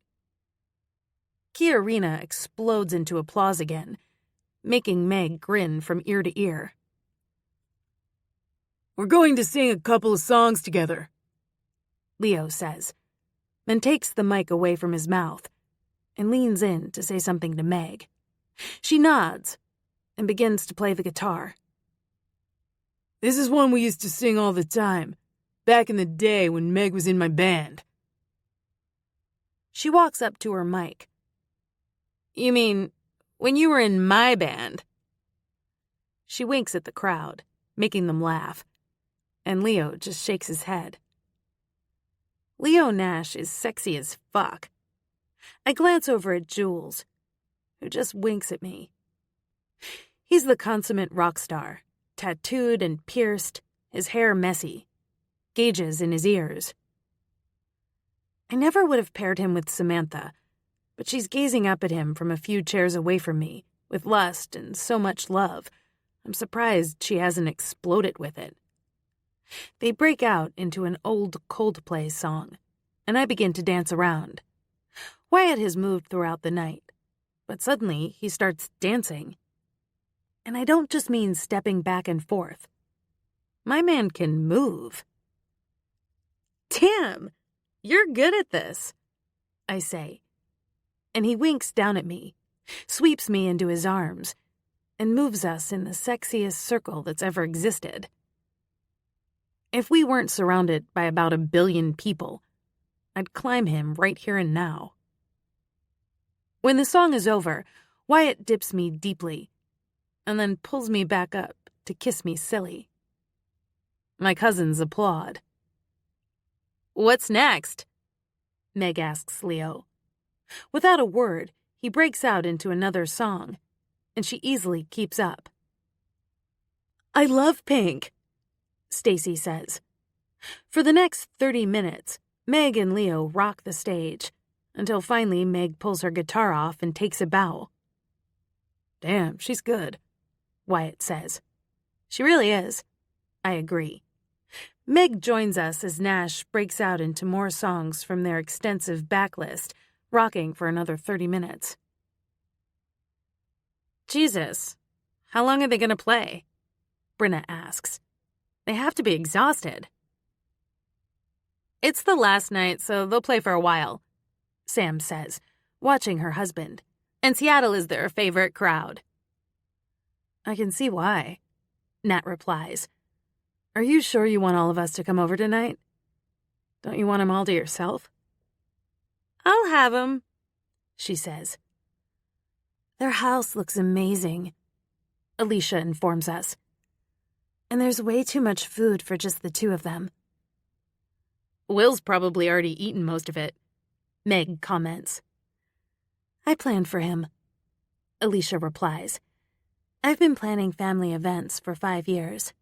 A: Key Arena explodes into applause again, making Meg grin from ear to ear. "We're going to sing a couple of songs together," Leo says, then takes the mic away from his mouth and leans in to say something to Meg. She nods and begins to play the guitar. "This is one we used to sing all the time, back in the day when Meg was in my band." She walks up to her mic. "You mean, when you were in my band?" She winks at the crowd, making them laugh, and Leo just shakes his head. Leo Nash is sexy as fuck. I glance over at Jules, who just winks at me. He's the consummate rock star, tattooed and pierced, his hair messy, gauges in his ears. I never would have paired him with Samantha, but she's gazing up at him from a few chairs away from me, with lust and so much love. I'm surprised she hasn't exploded with it. They break out into an old Coldplay song, and I begin to dance around. Wyatt has moved throughout the night, but suddenly he starts dancing. And I don't just mean stepping back and forth. My man can move. "Damn, you're good at this," I say. And he winks down at me, sweeps me into his arms, and moves us in the sexiest circle that's ever existed. If we weren't surrounded by about 1 billion people, I'd climb him right here and now. When the song is over, Wyatt dips me deeply, and then pulls me back up to kiss me silly. My cousins applaud. "What's next?" Meg asks Leo. Without a word, he breaks out into another song, and she easily keeps up. "I love Pink," Stacy says. For the next 30 minutes, Meg and Leo rock the stage, until finally Meg pulls her guitar off and takes a bow. "Damn, she's good," Wyatt says. "She really is." I agree. Meg joins us as Nash breaks out into more songs from their extensive backlist, rocking for another 30 minutes. "Jesus, how long are they going to play?" Brenna asks. "They have to be exhausted." "It's the last night, so they'll play for a while," Sam says, watching her husband. "And Seattle is their favorite crowd." "I can see why," Nat replies. "Are you sure you want all of us to come over tonight? Don't you want them all to yourself?" "I'll have them," she says. "Their house looks amazing," Alicia informs us. "And there's way too much food for just the 2 of them." "Will's probably already eaten most of it," Meg comments. "I planned for him," Alicia replies. "I've been planning family events for 5 years.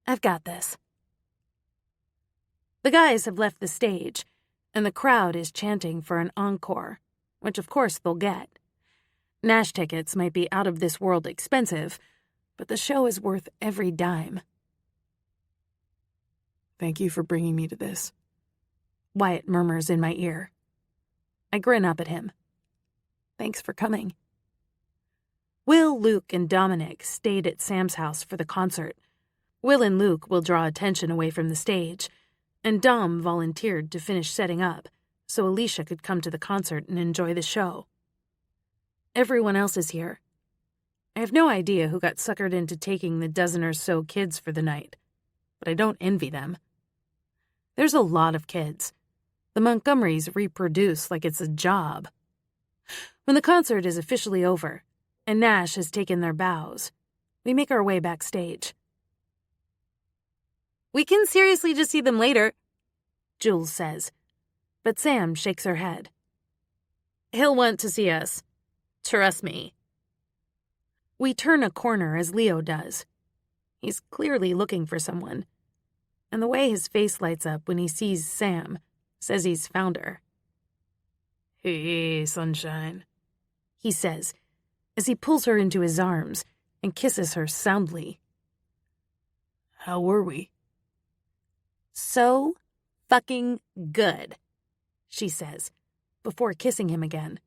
A: I've got this." The guys have left the stage, and the crowd is chanting for an encore, which of course they'll get. Nash tickets might be out of this world expensive, but the show is worth every dime. "Thank you for bringing me to this," Wyatt murmurs in my ear. I grin up at him. "Thanks for coming." Will, Luke, and Dominic stayed at Sam's house for the concert. Will and Luke will draw attention away from the stage, and Dom volunteered to finish setting up so Alicia could come to the concert and enjoy the show. Everyone else is here. I have no idea who got suckered into taking the dozen or so kids for the night, but I don't envy them. There's a lot of kids. The Montgomerys reproduce like it's a job. When the concert is officially over and Nash has taken their bows, we make our way backstage. "We can seriously just see them later," Jules says, but Sam shakes her head. "He'll want to see us. Trust me." We turn a corner as Leo does. He's clearly looking for someone, and the way his face lights up when he sees Sam says he's found her.
D: "Hey, sunshine,"
A: he says as he pulls her into his arms and kisses her soundly.
D: "How were we?"
A: "So fucking good," she says, before kissing him again.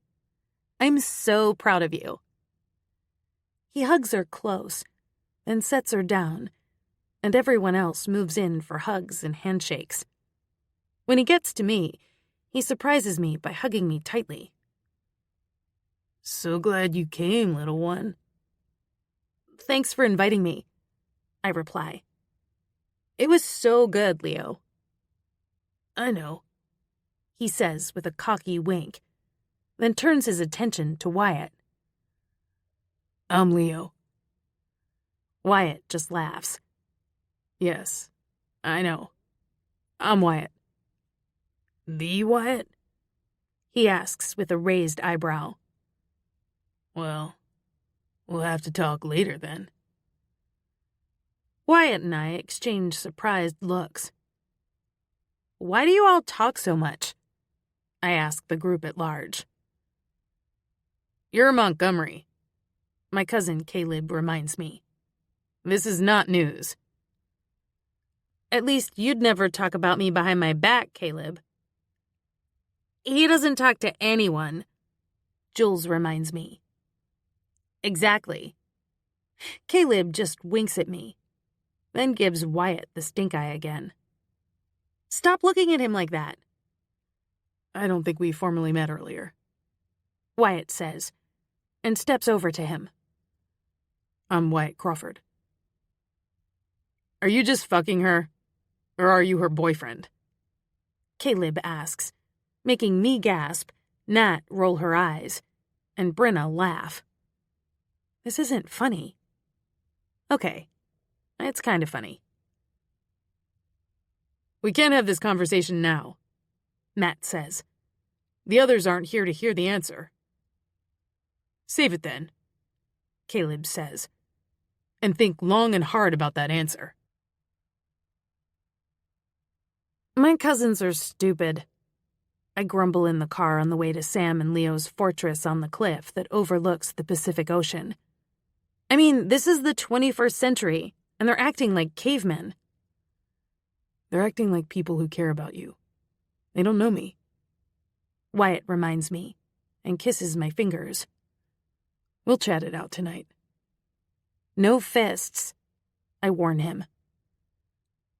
A: "I'm so proud of you." He hugs her close, then sets her down, and everyone else moves in for hugs and handshakes. When he gets to me, he surprises me by hugging me tightly.
D: "So glad you came, little one."
A: "Thanks for inviting me," I reply. "It was so good, Leo."
D: "I know,"
A: he says with a cocky wink, then turns his attention to Wyatt.
D: "I'm Leo."
A: Wyatt just laughs.
D: "Yes, I know. I'm Wyatt." "The Wyatt?"
A: he asks with a raised eyebrow.
D: "Well, we'll have to talk later then."
A: Wyatt and I exchange surprised looks. "Why do you all talk so much?" I ask the group at large.
D: "You're Montgomery,"
A: my cousin Caleb reminds me.
D: "This is not news."
A: "At least you'd never talk about me behind my back, Caleb." "He doesn't talk to anyone," Jules reminds me. "Exactly." Caleb just winks at me, then gives Wyatt the stink eye again. "Stop looking at him like that."
D: "I don't think we formally met earlier,"
A: Wyatt says, and steps over to him.
D: "I'm Wyatt Crawford." "Are you just fucking her, or are you her boyfriend?"
A: Caleb asks, making me gasp, Nat roll her eyes, and Brenna laugh. This isn't funny. Okay, it's kind of funny.
D: "We can't have this conversation now,"
A: Matt says.
D: "The others aren't here to hear the answer." "Save it then,"
A: Caleb says.
D: "and think long and hard about that answer."
A: My cousins are stupid. I grumble in the car on the way to Sam and Leo's fortress on the cliff that overlooks the Pacific Ocean. I mean, this is the 21st century, and they're acting like cavemen.
D: "They're acting like people who care about you. They don't know me,"
A: Wyatt reminds me, and kisses my fingers.
D: "We'll chat it out tonight."
A: "No fists," I warn him.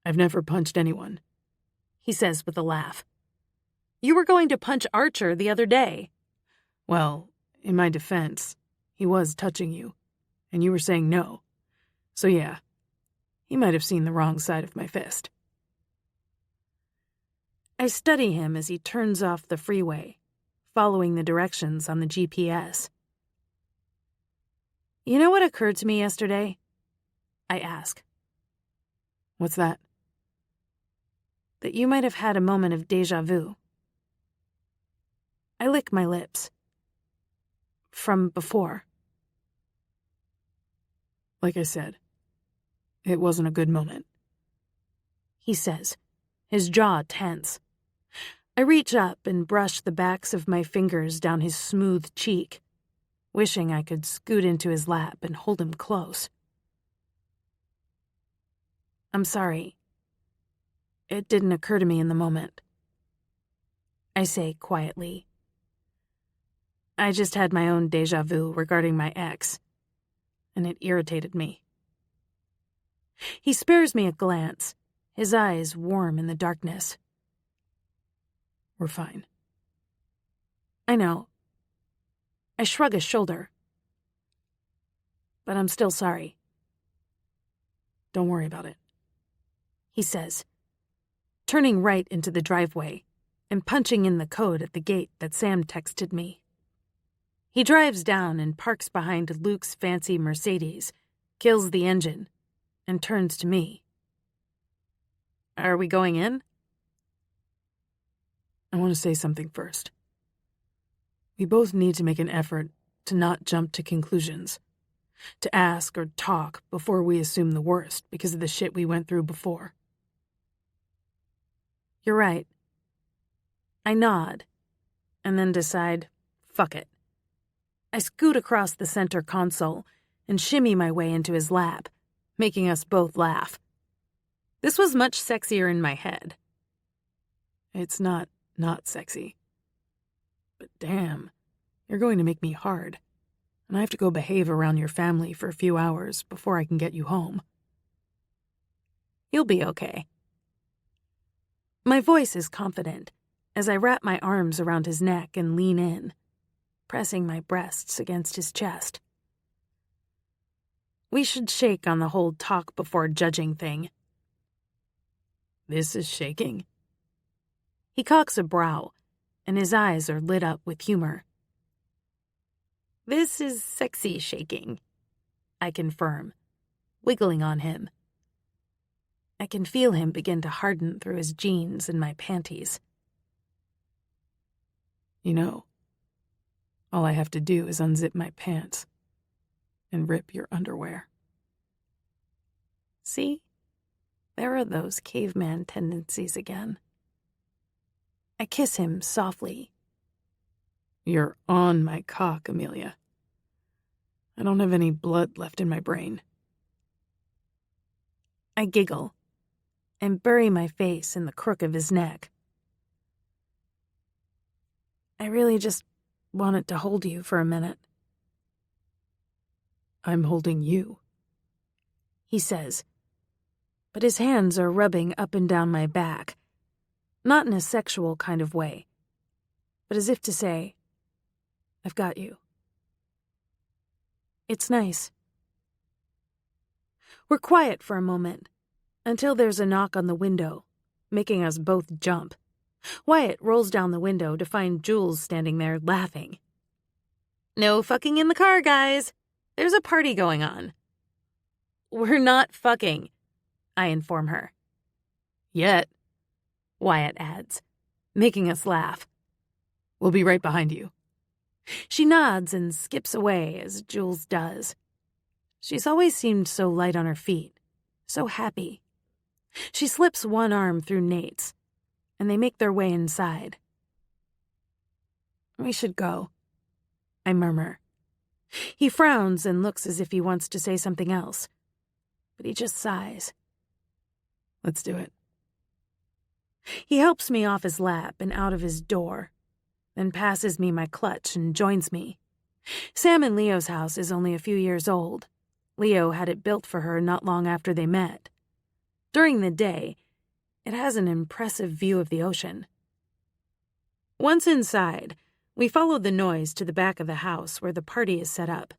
D: "I've never punched anyone,"
A: he says with a laugh. "You were going to punch Archer the other day."
D: "Well, in my defense, he was touching you, and you were saying no. So yeah, he might have seen the wrong side of my fist."
A: I study him as he turns off the freeway, following the directions on the GPS. "You know what occurred to me yesterday?" I ask.
D: "What's that?"
A: "That you might have had a moment of déjà vu." I lick my lips. "From before."
D: "Like I said, it wasn't a good moment,"
A: he says, his jaw tense. I reach up and brush the backs of my fingers down his smooth cheek, wishing I could scoot into his lap and hold him close. "I'm sorry. It didn't occur to me in the moment," I say quietly. "I just had my own déjà vu regarding my ex, and it irritated me." He spares me a glance, his eyes warm in the darkness.
D: "We're fine."
A: I know. I shrug a shoulder. "But I'm still sorry."
D: "Don't worry about it,"
A: he says, turning right into the driveway and punching in the code at the gate that Sam texted me. He drives down and parks behind Luke's fancy Mercedes, kills the engine, and turns to me. Are we going in?
D: I want to say something first. We both need to make an effort to not jump to conclusions, to ask or talk before we assume the worst because of the shit we went through before.
A: You're right. I nod, and then decide, fuck it. I scoot across the center console and shimmy my way into his lap, making us both laugh. This was much sexier in my head.
D: It's not sexy. But damn, you're going to make me hard, and I have to go behave around your family for a few hours before I can get you home.
A: You'll be okay. My voice is confident as I wrap my arms around his neck and lean in, pressing my breasts against his chest. We should shake on the whole talk before judging thing.
D: This is shaking?
A: He cocks a brow, and his eyes are lit up with humor. This is sexy shaking, I confirm, wiggling on him. I can feel him begin to harden through his jeans and my panties.
D: You know, all I have to do is unzip my pants and rip your underwear.
A: See? There are those caveman tendencies again. I kiss him softly.
D: You're on my cock, Amelia. I don't have any blood left in my brain.
A: I giggle and bury my face in the crook of his neck. I really just wanted to hold you for a minute.
D: I'm holding you,
A: he says, but his hands are rubbing up and down my back, not in a sexual kind of way, but as if to say, I've got you. It's nice. We're quiet for a moment, until there's a knock on the window, making us both jump. Wyatt rolls down the window to find Jules standing there laughing. No fucking in the car, guys. There's a party going on. We're not fucking, I inform her.
D: Yet,
A: Wyatt adds, making us laugh.
D: We'll be right behind you.
A: She nods and skips away as Jules does. She's always seemed so light on her feet, so happy. She slips one arm through Nate's, and they make their way inside. We should go, I murmur. He frowns and looks as if he wants to say something else, but he just sighs.
D: Let's do it.
A: He helps me off his lap and out of his door, then passes me my clutch and joins me. Sam and Leo's house is only a few years old. Leo had it built for her not long after they met. During the day, it has an impressive view of the ocean. Once inside, we follow the noise to the back of the house where the party is set up.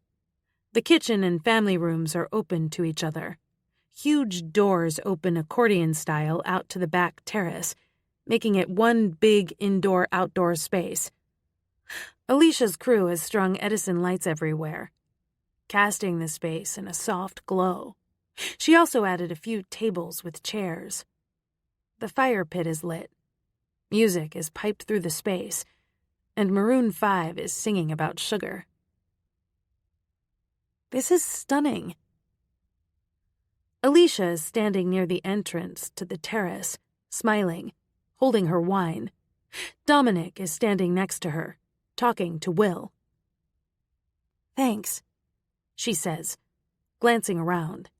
A: The kitchen and family rooms are open to each other. Huge doors open accordion style out to the back terrace, making it one big indoor-outdoor space. Alicia's crew has strung Edison lights everywhere, casting the space in a soft glow. She also added a few tables with chairs. The fire pit is lit. Music is piped through the space, and Maroon 5 is singing about sugar. This is stunning. Alicia is standing near the entrance to the terrace, smiling, holding her wine. Dominic is standing next to her, talking to Will. Thanks, she says, glancing around.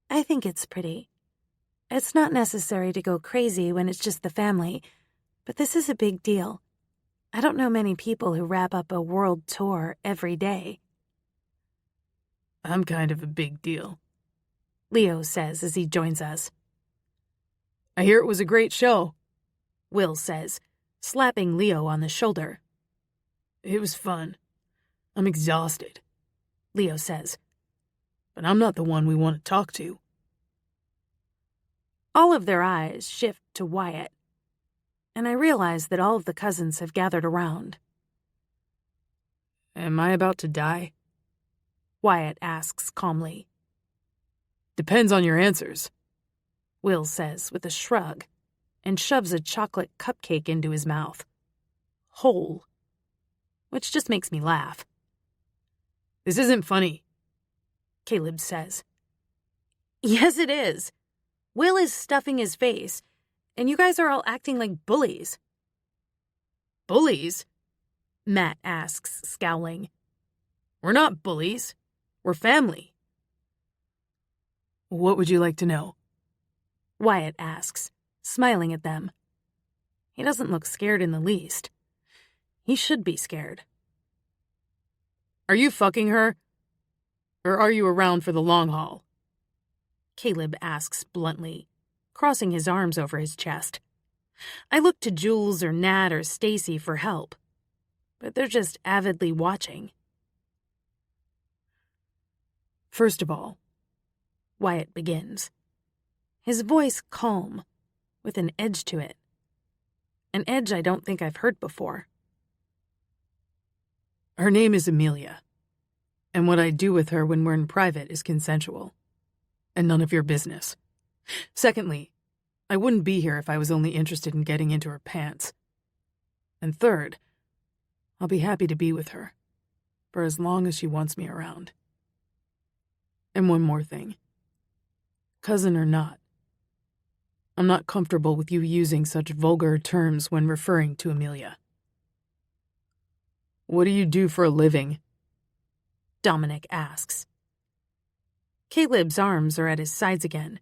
A: I think it's pretty. It's not necessary to go crazy when it's just the family, but this is a big deal. I don't know many people who wrap up a world tour every day.
D: I'm kind of a big deal,
A: Leo says as he joins us.
D: I hear it was a great show,
A: Will says, slapping Leo on the shoulder.
D: It was fun. I'm exhausted,
A: Leo says.
D: But I'm not the one we want to talk to.
A: All of their eyes shift to Wyatt, and I realize that all of the cousins have gathered around.
D: Am I about to die?
A: Wyatt asks calmly.
D: Depends on your answers,
A: Will says with a shrug and shoves a chocolate cupcake into his mouth. Whole. Which just makes me laugh.
D: This isn't funny,
A: Caleb says. Yes, it is. Will is stuffing his face, and you guys are all acting like bullies.
D: Bullies?
A: Matt asks, scowling.
D: We're not bullies. We're family. What would you like to know?
A: Wyatt asks, smiling at them. He doesn't look scared in the least. He should be scared.
D: Are you fucking her? Or are you around for the long haul?
A: Caleb asks bluntly, crossing his arms over his chest. I look to Jules or Nat or Stacy for help, but they're just avidly watching.
D: First of all,
A: Wyatt begins, his voice calm, with an edge to it. An edge I don't think I've heard before.
D: her name is Amelia, and what I do with her when we're in private is consensual, and none of your business. Secondly, I wouldn't be here if I was only interested in getting into her pants. And third, I'll be happy to be with her, for as long as she wants me around. And one more thing. Cousin or not, I'm not comfortable with you using such vulgar terms when referring to Amelia. What do you do for a living?
A: Dominic asks. Caleb's arms are at his sides again,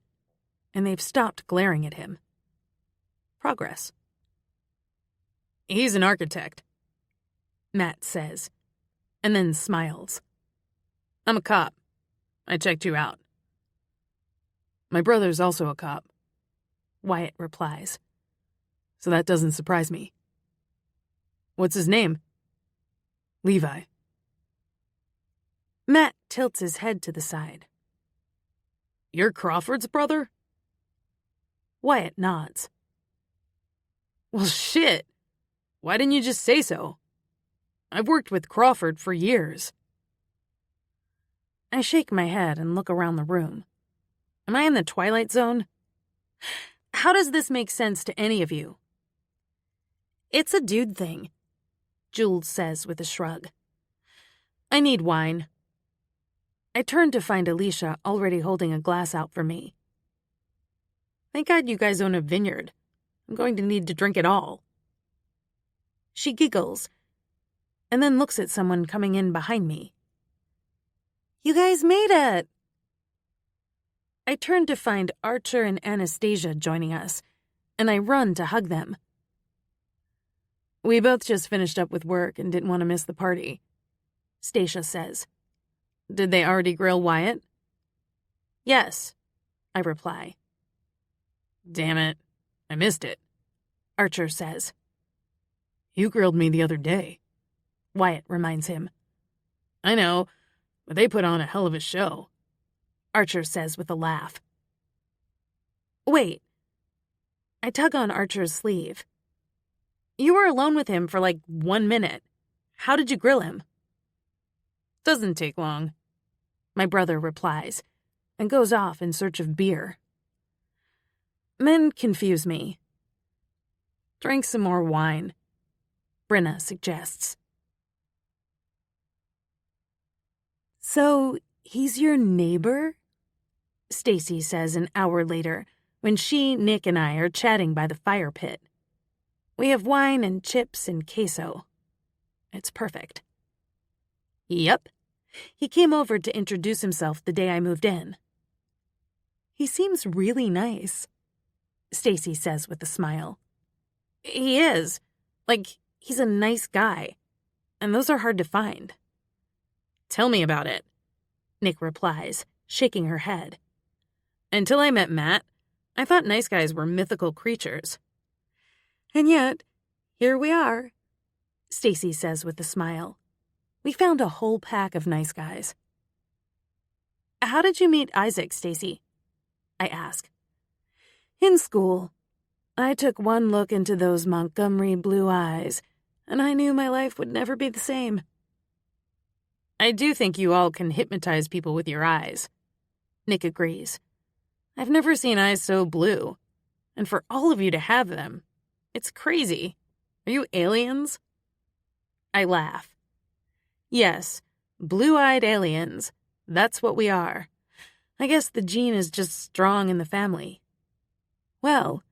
A: and they've stopped glaring at him. Progress.
D: He's an architect,
A: Matt says, and then smiles.
D: I'm a cop. I checked you out. My brother's also a cop,
A: Wyatt replies.
D: so that doesn't surprise me. What's his name? Levi.
A: Matt tilts his head to the side.
D: You're Crawford's brother?
A: Wyatt nods.
D: Well, shit. Why didn't you just say so? I've worked with Crawford for years.
A: I shake my head and look around the room. Am I in the Twilight Zone? How does this make sense to any of you? It's a dude thing, Jules says with a shrug. I need wine. I turn to find Alicia already holding a glass out for me. Thank God you guys own a vineyard. I'm going to need to drink it all. She giggles, and then looks at someone coming in behind me. You guys made it! I turn to find Archer and Anastasia joining us, and I run to hug them.
D: We both just finished up with work and didn't want to miss the party,
A: Stacia says.
D: Did they already grill Wyatt?
A: Yes, I reply.
D: Damn it, I missed it,
A: Archer says.
D: You grilled me the other day,
A: Wyatt reminds him.
D: I know, but they put on a hell of a show,
A: Archer says with a laugh. Wait. I tug on Archer's sleeve. You were alone with him for like 1 minute. How did you grill him?
D: Doesn't take long,
A: my brother replies, and goes off in search of beer. Men confuse me. Drink some more wine, Brenna suggests. So, he's your neighbor? Stacy says an hour later, when she, Nick, and I are chatting by the fire pit. We have wine and chips and queso. It's perfect. Yep. He came over to introduce himself the day I moved in. He seems really nice, Stacy says with a smile. He is. Like, he's a nice guy. And those are hard to find.
D: Tell me about it,
A: Nick replies, shaking her head.
D: Until I met Matt, I thought nice guys were mythical creatures.
A: And yet, here we are, Stacy says with a smile. We found a whole pack of nice guys. How did you meet Isaac, Stacy? I ask. In school. I took one look into those Montgomery blue eyes, and I knew my life would never be the same. I do think you all can hypnotize people with your eyes. Nick agrees. I've never seen eyes so blue. And for all of you to have them, it's crazy. Are you aliens? I laugh. Yes, blue-eyed aliens. That's what we are. I guess the gene is just strong in the family. Well,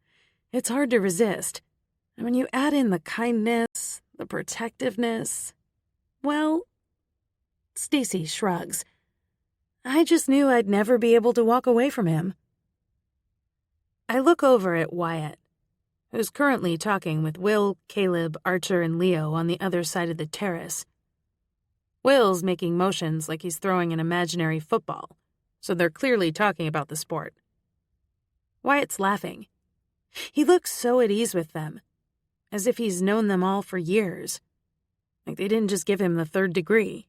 A: it's hard to resist. And when you add in the kindness, the protectiveness, well, Stacy shrugs. I just knew I'd never be able to walk away from him. I look over at Wyatt, who's currently talking with Will, Caleb, Archer, and Leo on the other side of the terrace. Will's making motions like he's throwing an imaginary football, so they're clearly talking about the sport. Wyatt's laughing. He looks so at ease with them, as if he's known them all for years, like they didn't just give him the 3rd degree.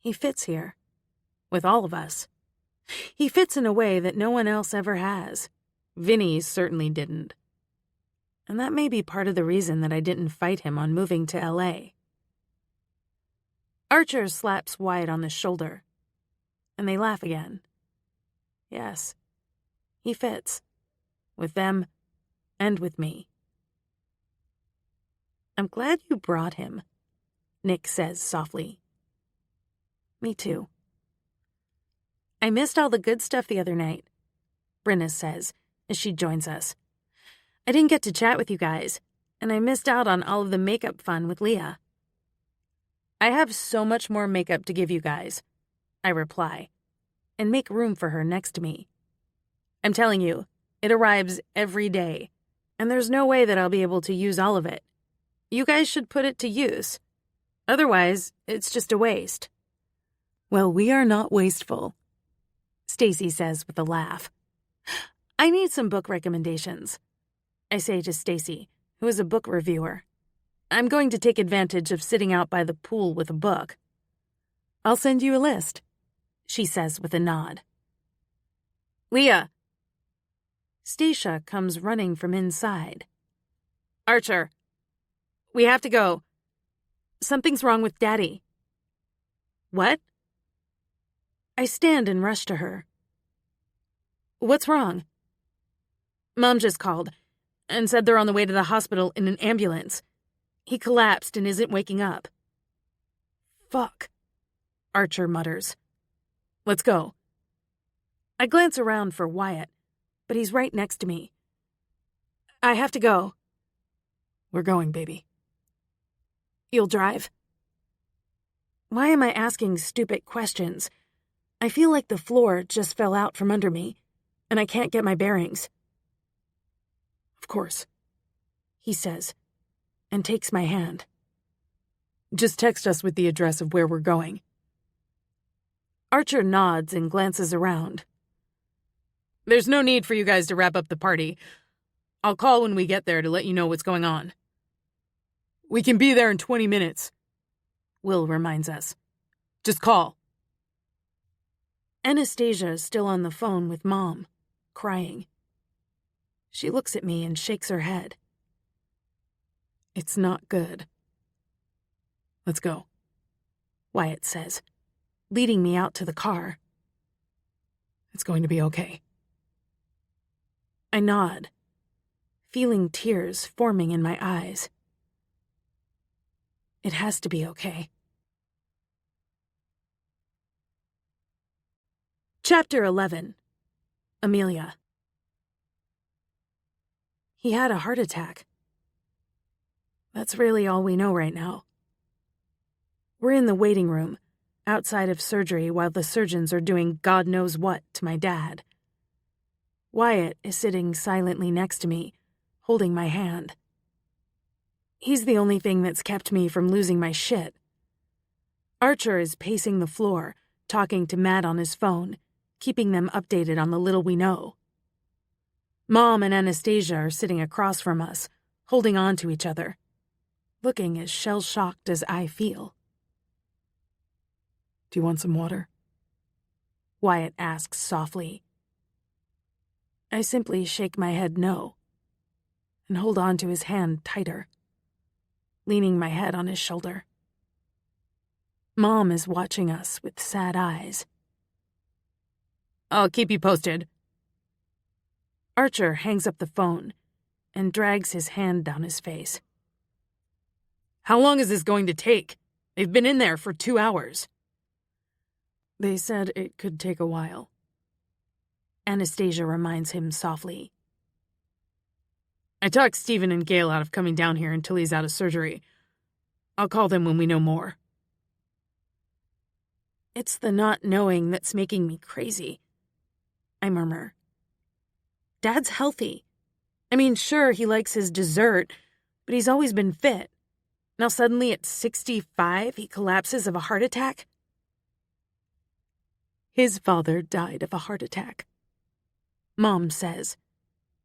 A: He fits here, with all of us. He fits in a way that no one else ever has. Vinny certainly didn't. And that may be part of the reason that I didn't fight him on moving to L.A. Archer slaps Wyatt on the shoulder, and they laugh again. Yes, he fits, with them and with me. I'm glad you brought him, Nick says softly. Me too. I missed all the good stuff the other night, Brenna says as she joins us. I didn't get to chat with you guys, and I missed out on all of the makeup fun with Leah. I have so much more makeup to give you guys, I reply, and make room for her next to me. I'm telling you, it arrives every day, and there's no way that I'll be able to use all of it. You guys should put it to use. Otherwise, it's just a waste. Well, we are not wasteful, Stacy says with a laugh. I need some book recommendations, I say to Stacy, who is a book reviewer. I'm going to take advantage of sitting out by the pool with a book. I'll send you a list, she says with a nod. Leah. Stacia comes running from inside. Archer. We have to go. Something's wrong with Daddy. What? I stand and rush to her. What's wrong? Mom just called and said they're on the way to the hospital in an ambulance. He collapsed and isn't waking up. Fuck, Archer mutters. Let's go. I glance around for Wyatt, but he's right next to me. I have to go. We're going, baby. You'll drive? Why am I asking stupid questions? I feel like the floor just fell out from under me, and I can't get my bearings. Of course, he says, and takes my hand. Just text us with the address of where we're going. Archer nods and glances around. There's no need for you guys to wrap up the party. I'll call when we get there to let you know what's going on. We can be there in 20 minutes, Will reminds us. Just call. Anastasia is still on the phone with Mom, crying. She looks at me and shakes her head. It's not good. Let's go, Wyatt says, leading me out to the car. It's going to be okay. I nod, feeling tears forming in my eyes. It has to be okay. Chapter 11. Amelia. He had a heart attack. That's really all we know right now. We're in the waiting room, outside of surgery while the surgeons are doing God knows what to my dad. Wyatt is sitting silently next to me, holding my hand. He's the only thing that's kept me from losing my shit. Archer is pacing the floor, talking to Matt on his phone, keeping them updated on the little we know. Mom and Anastasia are sitting across from us, holding on to each other, looking as shell-shocked as I feel. Do you want some water? Wyatt asks softly. I simply shake my head no, and hold on to his hand tighter, leaning my head on his shoulder. Mom is watching us with sad eyes.
D: I'll keep you posted.
A: Archer hangs up the phone and drags his hand down his face.
D: How long is this going to take? They've been in there for 2 hours.
A: They said it could take a while. Anastasia reminds him softly.
D: I talked Stephen and Gail out of coming down here until he's out of surgery. I'll call them when we know more.
A: It's the not knowing that's making me crazy, I murmur. Dad's healthy. I mean, sure, he likes his dessert, but he's always been fit. Now suddenly at 65, he collapses of a heart attack? His father died of a heart attack, Mom says,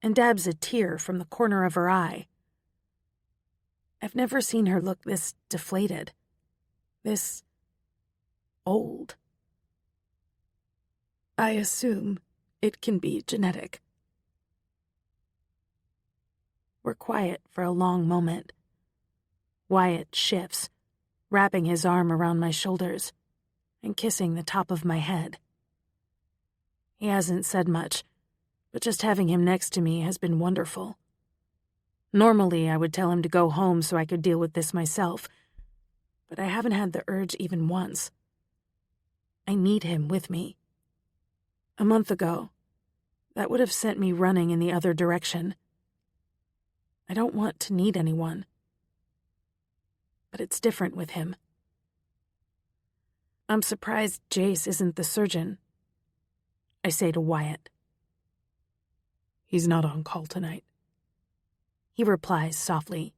A: and dabs a tear from the corner of her eye. I've never seen her look this deflated, this old. I assume it can be genetic. We're quiet for a long moment. Wyatt shifts, wrapping his arm around my shoulders and kissing the top of my head. He hasn't said much, but just having him next to me has been wonderful. Normally, I would tell him to go home so I could deal with this myself, but I haven't had the urge even once. I need him with me. A month ago, that would have sent me running in the other direction. I don't want to need anyone. But it's different with him. I'm surprised Jace isn't the surgeon, I say to Wyatt.
D: He's not on call tonight,
A: he replies softly.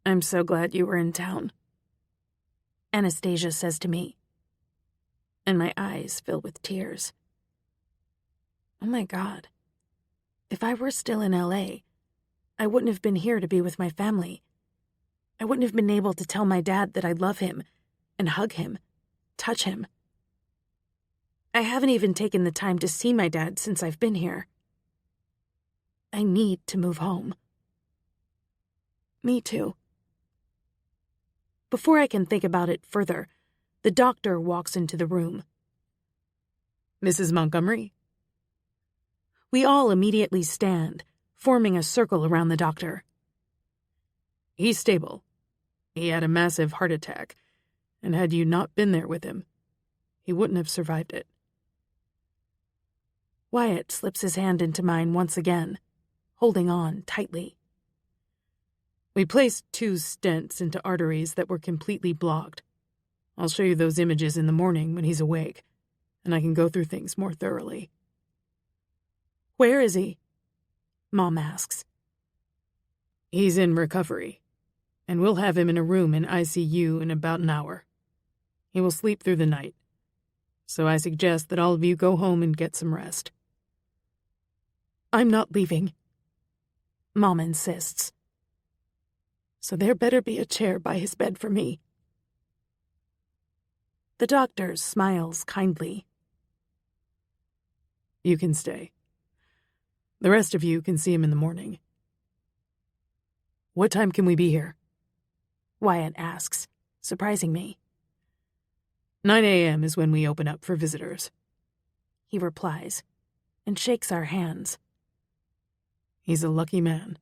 A: I'm so glad you were in town, Anastasia says to me, and my eyes fill with tears. Oh my God. If I were still in LA, I wouldn't have been here to be with my family. I wouldn't have been able to tell my dad that I love him and hug him, touch him. I haven't even taken the time to see my dad since I've been here. I need to move home. Me too. Before I can think about it further, the doctor walks into the room.
D: Mrs. Montgomery?
A: We all immediately stand, forming a circle around the doctor.
D: He's stable. He had a massive heart attack, and had you not been there with him, he wouldn't have survived it.
A: Wyatt slips his hand into mine once again, holding on tightly.
D: We placed 2 stents into arteries that were completely blocked. I'll show you those images in the morning when he's awake, and I can go through things more thoroughly.
A: Where is he? Mom asks.
D: He's in recovery, and we'll have him in a room in ICU in about an hour. He will sleep through the night, so I suggest that all of you go home and get some rest.
A: I'm not leaving, Mom insists. So there better be a chair by his bed for me. The doctor smiles kindly.
D: You can stay. The rest of you can see him in the morning. What time can we be here?
A: Wyatt asks, surprising me.
D: 9 a.m. is when we open up for visitors,
A: he replies, and shakes our hands.
D: He's a lucky man.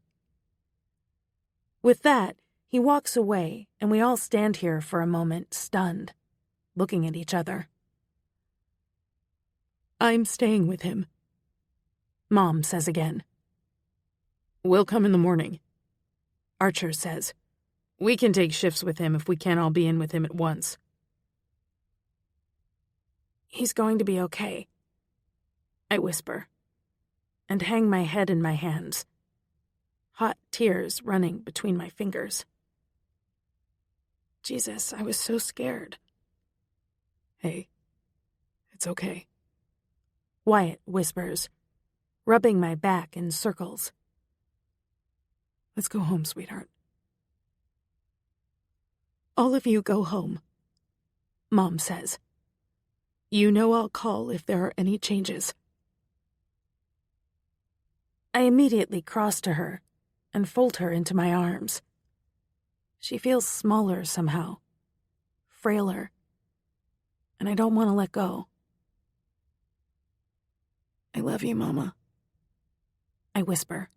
A: With that, he walks away, and we all stand here for a moment, stunned, looking at each other. I'm staying with him, Mom says again.
D: We'll come in the morning,
A: Archer says.
D: We can take shifts with him if we can't all be in with him at once.
A: He's going to be okay, I whisper, and hang my head in my hands, hot tears running between my fingers. Jesus, I was so scared.
D: Hey, it's okay,
A: Wyatt whispers, rubbing my back in circles.
D: Let's go home, sweetheart.
A: All of you go home, Mom says. You know I'll call if there are any changes. I immediately cross to her and fold her into my arms. She feels smaller somehow, frailer, and I don't want to let go.
D: I love you, Mama.
A: I whisper.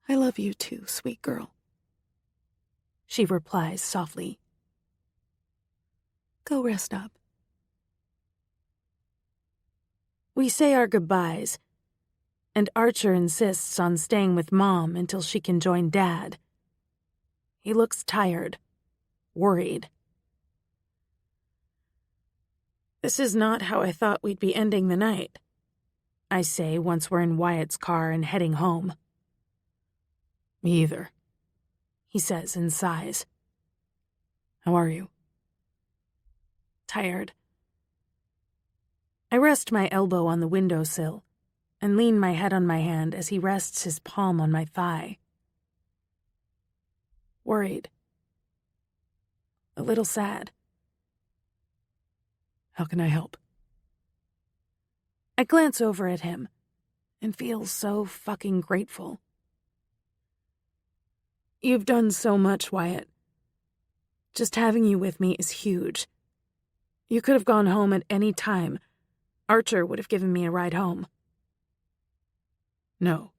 D: I love you too, sweet girl.
A: She replies softly.
D: Go rest up.
A: We say our goodbyes, and Archer insists on staying with Mom until she can join Dad. He looks tired, worried.
D: This is not how I thought we'd be ending the night,
A: I say once we're in Wyatt's car and heading home.
D: Me either,
A: he says and sighs.
D: How are you?
A: Tired. I rest my elbow on the windowsill and lean my head on my hand as he rests his palm on my thigh. Worried. A little sad.
D: How can I help?
A: I glance over at him and feel so fucking grateful.
D: You've done so much, Wyatt. Just having you with me is huge. You could have gone home at any time. Archer would have given me a ride home. No.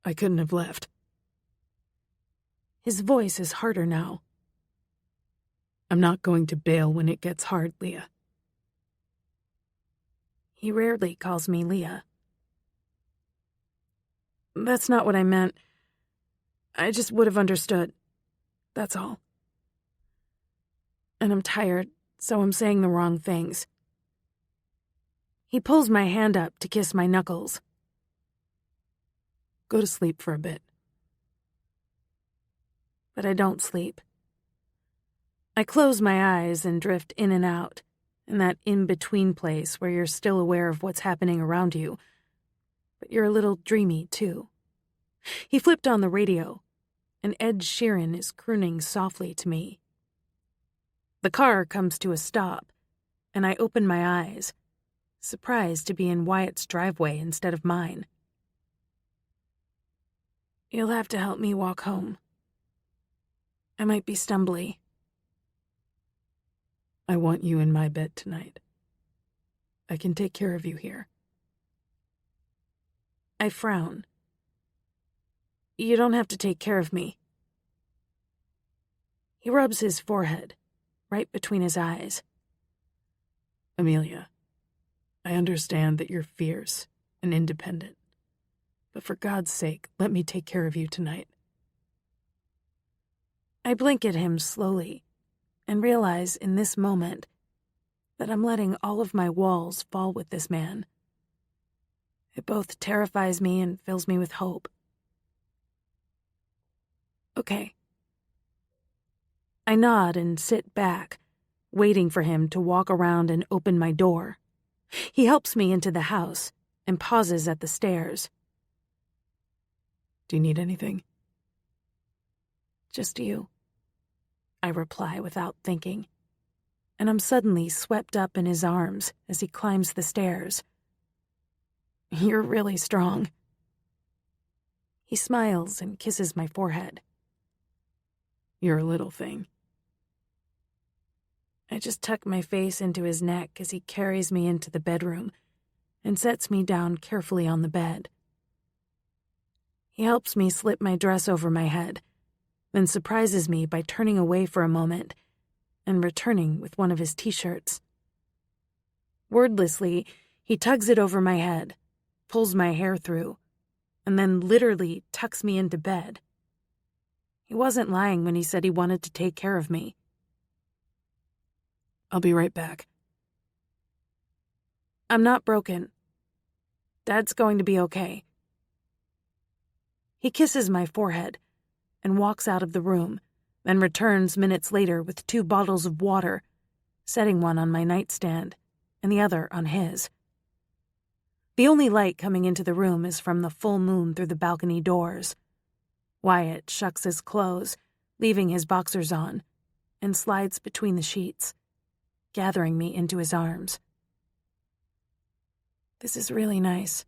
D: I couldn't have left.
A: His voice is harder now.
D: I'm not going to bail when it gets hard, Leah.
A: He rarely calls me Leah.
D: That's not what I meant. I just would have understood. That's all. And I'm tired, so I'm saying the wrong things.
A: He pulls my hand up to kiss my knuckles.
D: Go to sleep for a bit.
A: But I don't sleep. I close my eyes and drift in and out, in that in-between place where you're still aware of what's happening around you, but you're a little dreamy, too. He flipped on the radio, and Ed Sheeran is crooning softly to me. The car comes to a stop, and I open my eyes, surprised to be in Wyatt's driveway instead of mine.
D: You'll have to help me walk home. I might be stumbly. I want you in my bed tonight. I can take care of you here.
A: I frown. You don't have to take care of me. He rubs his forehead, right between his eyes.
D: Amelia, I understand that you're fierce and independent, but for God's sake, let me take care of you tonight.
A: I blink at him slowly and realize in this moment that I'm letting all of my walls fall with this man. It both terrifies me and fills me with hope.
D: Okay.
A: I nod and sit back, waiting for him to walk around and open my door. He helps me into the house and pauses at the stairs.
D: Do you need anything?
A: Just you, I reply without thinking, and I'm suddenly swept up in his arms as he climbs the stairs.
D: You're really strong.
A: He smiles and kisses my forehead.
D: You're a little thing.
A: I just tuck my face into his neck as he carries me into the bedroom and sets me down carefully on the bed. He helps me slip my dress over my head, then surprises me by turning away for a moment and returning with one of his t-shirts. Wordlessly, he tugs it over my head, pulls my hair through, and then literally tucks me into bed. He wasn't lying when he said he wanted to take care of me.
D: I'll be right back.
A: I'm not broken. Dad's going to be okay. He kisses my forehead and walks out of the room, then returns minutes later with 2 bottles of water, setting one on my nightstand and the other on his. The only light coming into the room is from the full moon through the balcony doors. Wyatt shucks his clothes, leaving his boxers on, and slides between the sheets, gathering me into his arms.
D: This is really nice,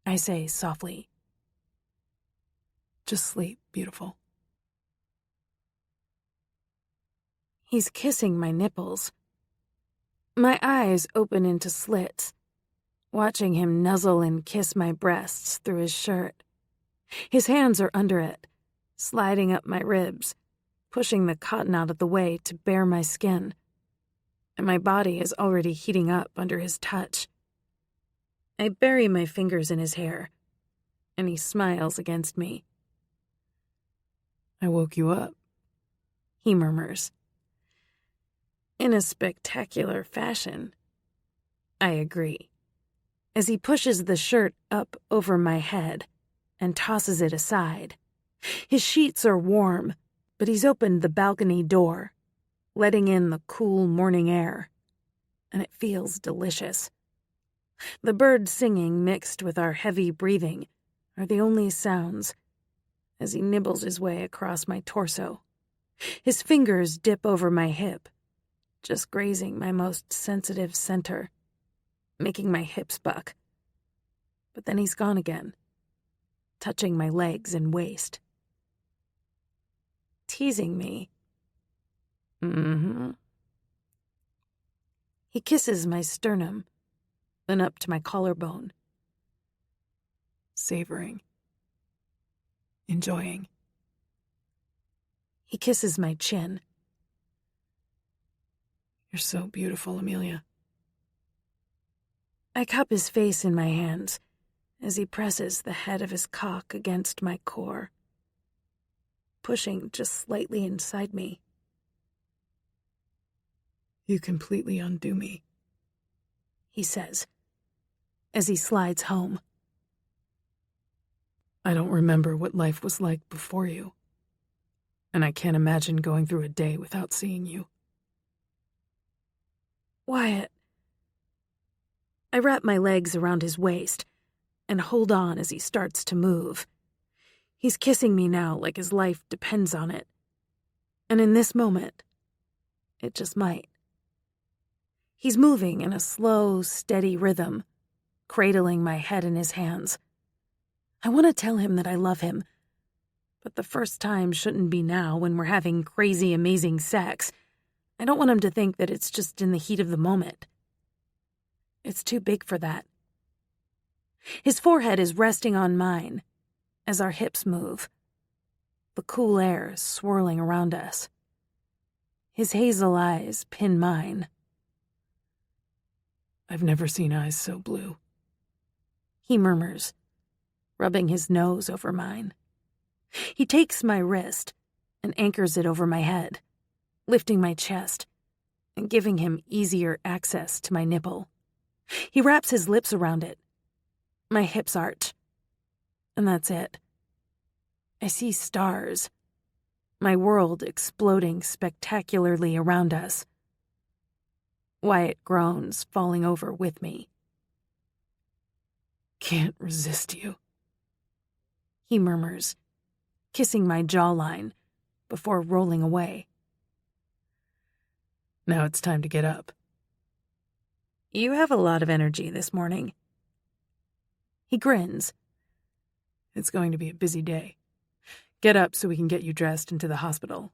A: I say softly.
D: Just sleep, beautiful.
A: He's kissing my nipples. My eyes open into slits, watching him nuzzle and kiss my breasts through his shirt. His hands are under it, sliding up my ribs, pushing the cotton out of the way to bare my skin. And my body is already heating up under his touch. I bury my fingers in his hair, and he smiles against me.
D: I woke you up,
A: he murmurs. In a spectacular fashion. I agree, as he pushes the shirt up over my head and tosses it aside. His sheets are warm, but he's opened the balcony door, letting in the cool morning air, and it feels delicious. The birds singing mixed with our heavy breathing are the only sounds as he nibbles his way across my torso. His fingers dip over my hip, just grazing my most sensitive center, making my hips buck. But then he's gone again, touching my legs and waist. Teasing me. He kisses my sternum, then up to my collarbone.
D: Savoring. Enjoying.
A: He kisses my chin.
D: You're so beautiful, Amelia.
A: I cup his face in my hands as he presses the head of his cock against my core, pushing just slightly inside me.
D: You completely undo me,
A: he says, as he slides home.
D: I don't remember what life was like before you, and I can't imagine going through a day without seeing you.
A: Wyatt. I wrap my legs around his waist and hold on as he starts to move. He's kissing me now like his life depends on it. And in this moment, it just might. He's moving in a slow, steady rhythm, cradling my head in his hands. I want to tell him that I love him, but the first time shouldn't be now when we're having crazy, amazing sex. I don't want him to think that it's just in the heat of the moment. It's too big for that. His forehead is resting on mine as our hips move, the cool air swirling around us. His hazel eyes pin mine.
D: I've never seen eyes so blue,
A: he murmurs, rubbing his nose over mine. He takes my wrist and anchors it over my head, lifting my chest and giving him easier access to my nipple. He wraps his lips around it. My hips arch, and that's it. I see stars, my world exploding spectacularly around us. Wyatt groans, falling over with me.
D: Can't resist you,
A: he murmurs, kissing my jawline before rolling away.
D: Now it's time to get up.
A: You have a lot of energy this morning. He grins.
D: It's going to be a busy day. Get up so we can get you dressed into the hospital.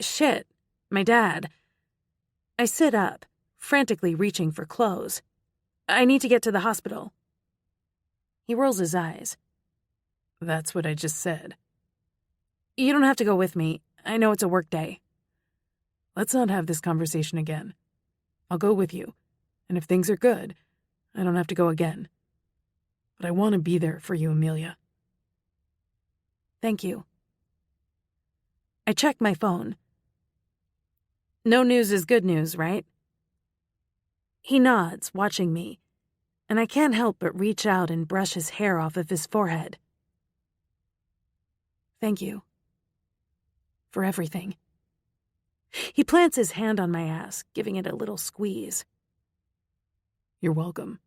A: Shit, my dad. I sit up, frantically reaching for clothes. I need to get to the hospital. He rolls his eyes.
D: That's what I just said.
A: You don't have to go with me. I know it's a work day.
D: Let's not have this conversation again. I'll go with you, and if things are good, I don't have to go again. But I want to be there for you, Amelia.
A: Thank you. I check my phone. No news is good news, right? He nods, watching me, and I can't help but reach out and brush his hair off of his forehead. Thank you. For everything. He plants his hand on my ass, giving it a little squeeze.
D: You're welcome.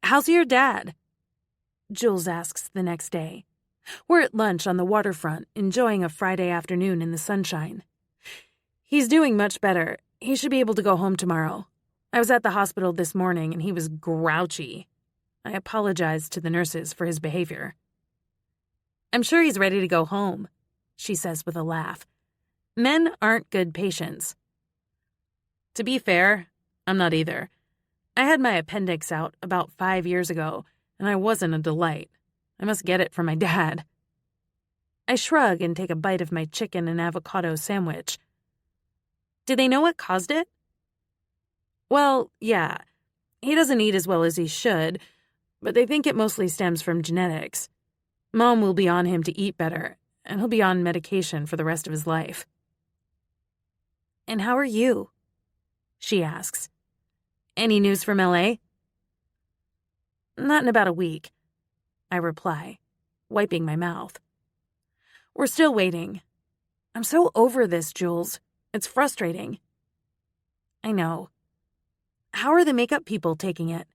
A: How's your dad? Jules asks the next day. We're at lunch on the waterfront, enjoying a Friday afternoon in the sunshine. He's doing much better. He should be able to go home tomorrow. I was at the hospital this morning and he was grouchy. I apologized to the nurses for his behavior. I'm sure he's ready to go home, she says with a laugh. Men aren't good patients. To be fair, I'm not either. I had my appendix out about 5 years ago, and I wasn't a delight. I must get it from my dad. I shrug and take a bite of my chicken and avocado sandwich. Do they know what caused it? Well, yeah. He doesn't eat as well as he should, but they think it mostly stems from genetics. Mom will be on him to eat better, and he'll be on medication for the rest of his life. And how are you? She asks. Any news from L.A.? Not in about a week, I reply, wiping my mouth. We're still waiting. I'm so over this, Jules. It's frustrating. I know. How are the makeup people taking it?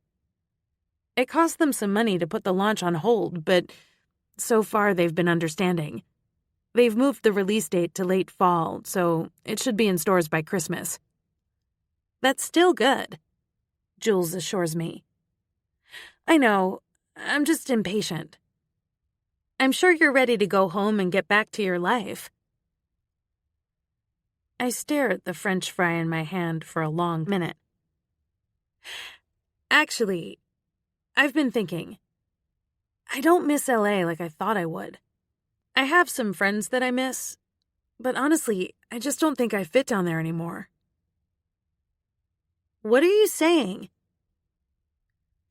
A: It cost them some money to put the launch on hold, but so far they've been understanding. They've moved the release date to late fall, so it should be in stores by Christmas. That's still good, Jules assures me. I know. I'm just impatient. I'm sure you're ready to go home and get back to your life. I stare at the French fry in my hand for a long minute. Actually, I've been thinking. I don't miss LA like I thought I would. I have some friends that I miss, but honestly, I just don't think I fit down there anymore. What are you saying?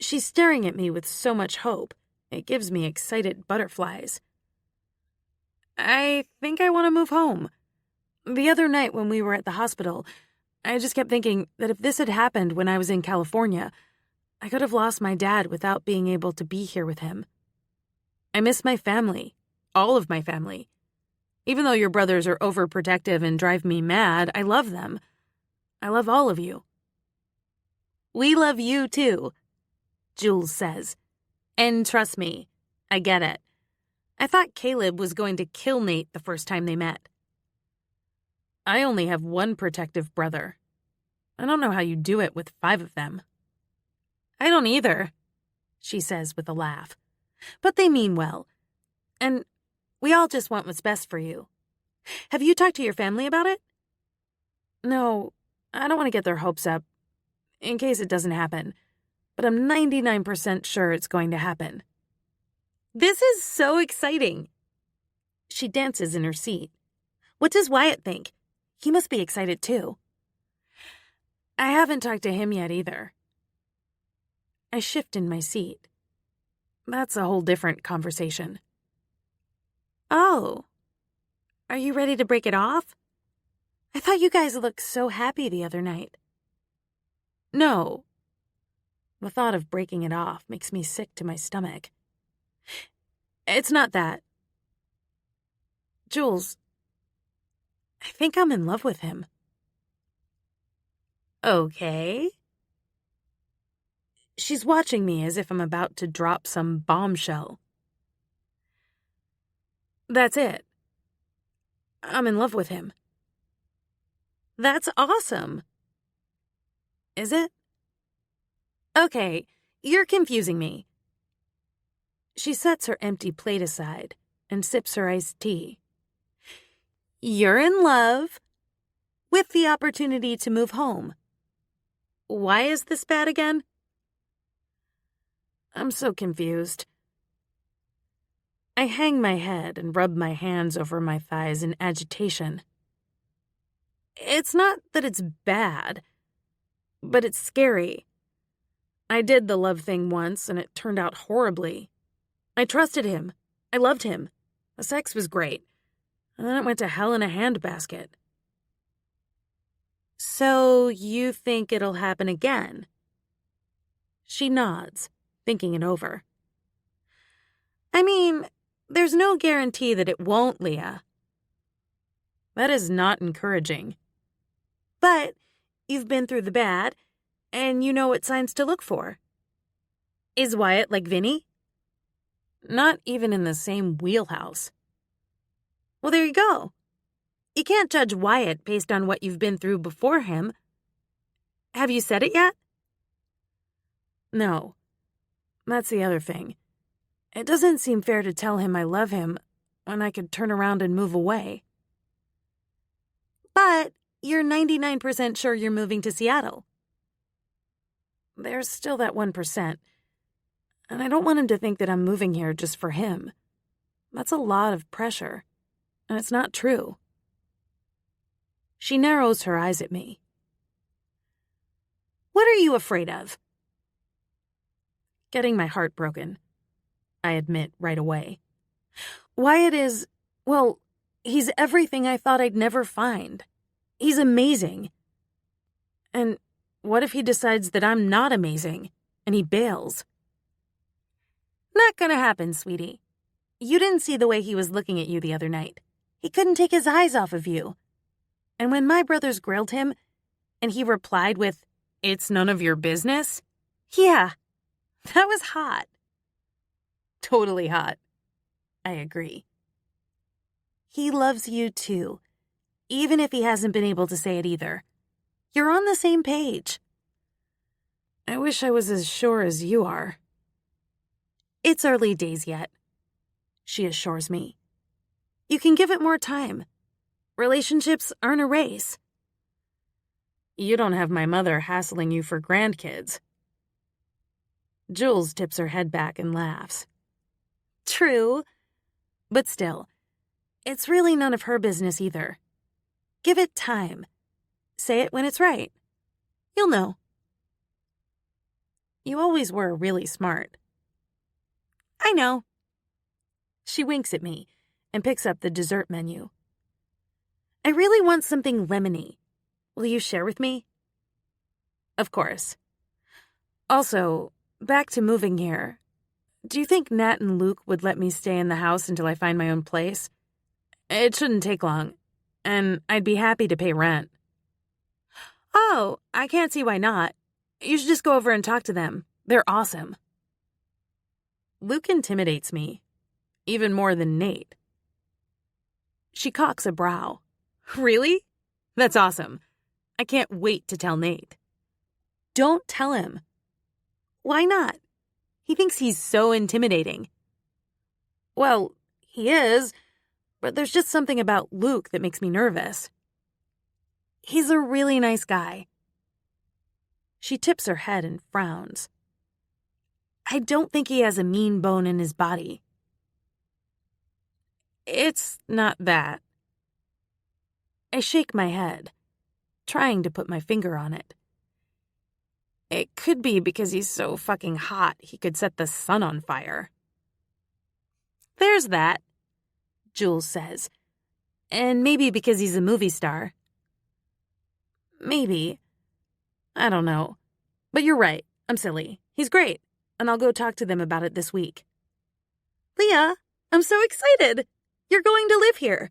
A: She's staring at me with so much hope, it gives me excited butterflies. I think I want to move home. The other night when we were at the hospital, I just kept thinking that if this had happened when I was in California, I could have lost my dad without being able to be here with him. I miss my family, all of my family. Even though your brothers are overprotective and drive me mad, I love them. I love all of you. We love you too, Jules says. And trust me, I get it. I thought Caleb was going to kill Nate the first time they met. I only have one protective brother. I don't know how you do it with 5 of them. I don't either, she says with a laugh. But they mean well. And we all just want what's best for you. Have you talked to your family about it? No, I don't want to get their hopes up, in case it doesn't happen. But I'm 99% sure it's going to happen. This is so exciting. She dances in her seat. What does Wyatt think? He must be excited too. I haven't talked to him yet either. I shift in my seat. That's a whole different conversation. Oh, are you ready to break it off? I thought you guys looked so happy the other night. No. The thought of breaking it off makes me sick to my stomach. It's not that. Jules, I think I'm in love with him. Okay. She's watching me as if I'm about to drop some bombshell. That's it. I'm in love with him. That's awesome. Is it? Okay, you're confusing me. She sets her empty plate aside and sips her iced tea. You're in love with the opportunity to move home. Why is this bad again? I'm so confused. I hang my head and rub my hands over my thighs in agitation. It's not that it's bad, but it's scary. I did the love thing once, and it turned out horribly. I trusted him. I loved him. The sex was great. And then it went to hell in a handbasket. So you think it'll happen again? She nods, thinking it over. I mean, there's no guarantee that it won't, Leah. That is not encouraging. But you've been through the bad, and you know what signs to look for. Is Wyatt like Vinny? Not even in the same wheelhouse. Well, there you go. You can't judge Wyatt based on what you've been through before him. Have you said it yet? No. That's the other thing. It doesn't seem fair to tell him I love him when I could turn around and move away. But you're 99% sure you're moving to Seattle. There's still that 1%. And I don't want him to think that I'm moving here just for him. That's a lot of pressure. And it's not true. She narrows her eyes at me. What are you afraid of? Getting my heart broken, I admit right away. Wyatt is, well, he's everything I thought I'd never find. He's amazing. And what if he decides that I'm not amazing, and he bails? Not gonna happen, sweetie. You didn't see the way he was looking at you the other night. He couldn't take his eyes off of you. And when my brothers grilled him, and he replied with, "It's none of your business," yeah, that was hot. Totally hot. I agree. He loves you too, even if he hasn't been able to say it either. You're on the same page. I wish I was as sure as you are. It's early days yet, she assures me. You can give it more time. Relationships aren't a race. You don't have my mother hassling you for grandkids. Jules tips her head back and laughs. True, but still, it's really none of her business either. Give it time. Say it when it's right. You'll know. You always were really smart. I know. She winks at me and picks up the dessert menu. I really want something lemony. Will you share with me? Of course. Also, back to moving here. Do you think Nat and Luke would let me stay in the house until I find my own place? It shouldn't take long, and I'd be happy to pay rent. Oh, I can't see why not. You should just go over and talk to them. They're awesome. Luke intimidates me, even more than Nate. She cocks a brow. Really? That's awesome. I can't wait to tell Nate. Don't tell him. Why not? He thinks he's so intimidating. Well, he is, but there's just something about Luke that makes me nervous. He's a really nice guy. She tips her head and frowns. I don't think he has a mean bone in his body. It's not that. I shake my head, trying to put my finger on it. It could be because he's so fucking hot he could set the sun on fire. There's that, Jules says. And maybe because he's a movie star. Maybe. I don't know. But you're right. I'm silly. He's great. And I'll go talk to them about it this week. Leah, I'm so excited. You're going to live here.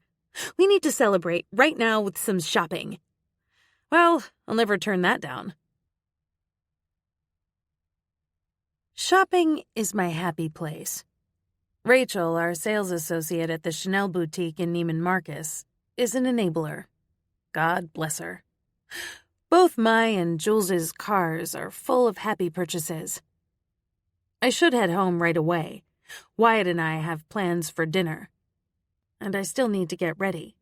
A: We need to celebrate right now with some shopping. Well, I'll never turn that down. Shopping is my happy place. Rachel, our sales associate at the Chanel boutique in Neiman Marcus, is an enabler. God bless her. Both my and Jules's cars are full of happy purchases. I should head home right away. Wyatt and I have plans for dinner. And I still need to get ready.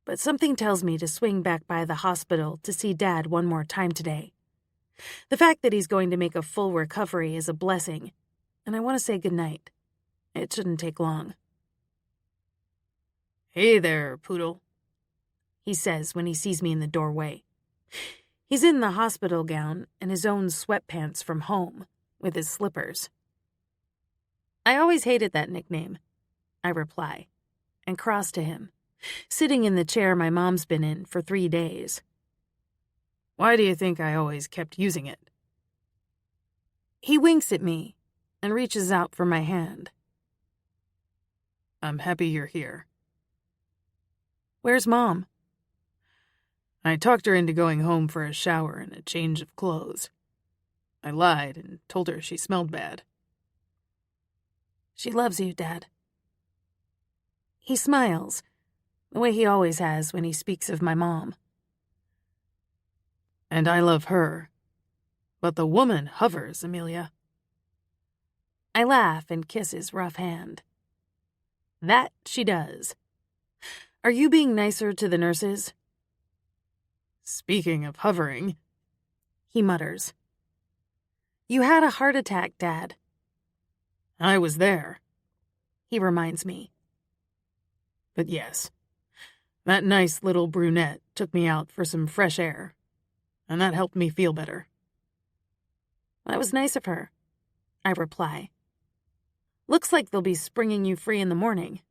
A: But something tells me to swing back by the hospital to see Dad one more time today. The fact that he's going to make a full recovery is a blessing, and I want to say goodnight. It shouldn't take long. Hey there, Poodle, he says when he sees me in the doorway. He's in the hospital gown and his own sweatpants from home, with his slippers. I always hated that nickname, I reply, and cross to him, sitting in the chair my mom's been in for 3 days. Why do you think I always kept using it? He winks at me and reaches out for my hand. I'm happy you're here. Where's Mom? I talked her into going home for a shower and a change of clothes. I lied and told her she smelled bad. She loves you, Dad. He smiles, the way he always has when he speaks of my mom. And I love her. But the woman hovers, Amelia. I laugh and kiss his rough hand. That she does. Are you being nicer to the nurses?
D: Speaking of hovering,
A: He mutters. You had a heart attack, Dad.
D: I was there.
A: He reminds me.
D: But yes, that nice little brunette took me out for some fresh air, and that helped me feel better.
A: That was nice of her, I reply. Looks like they'll be springing you free in the morning.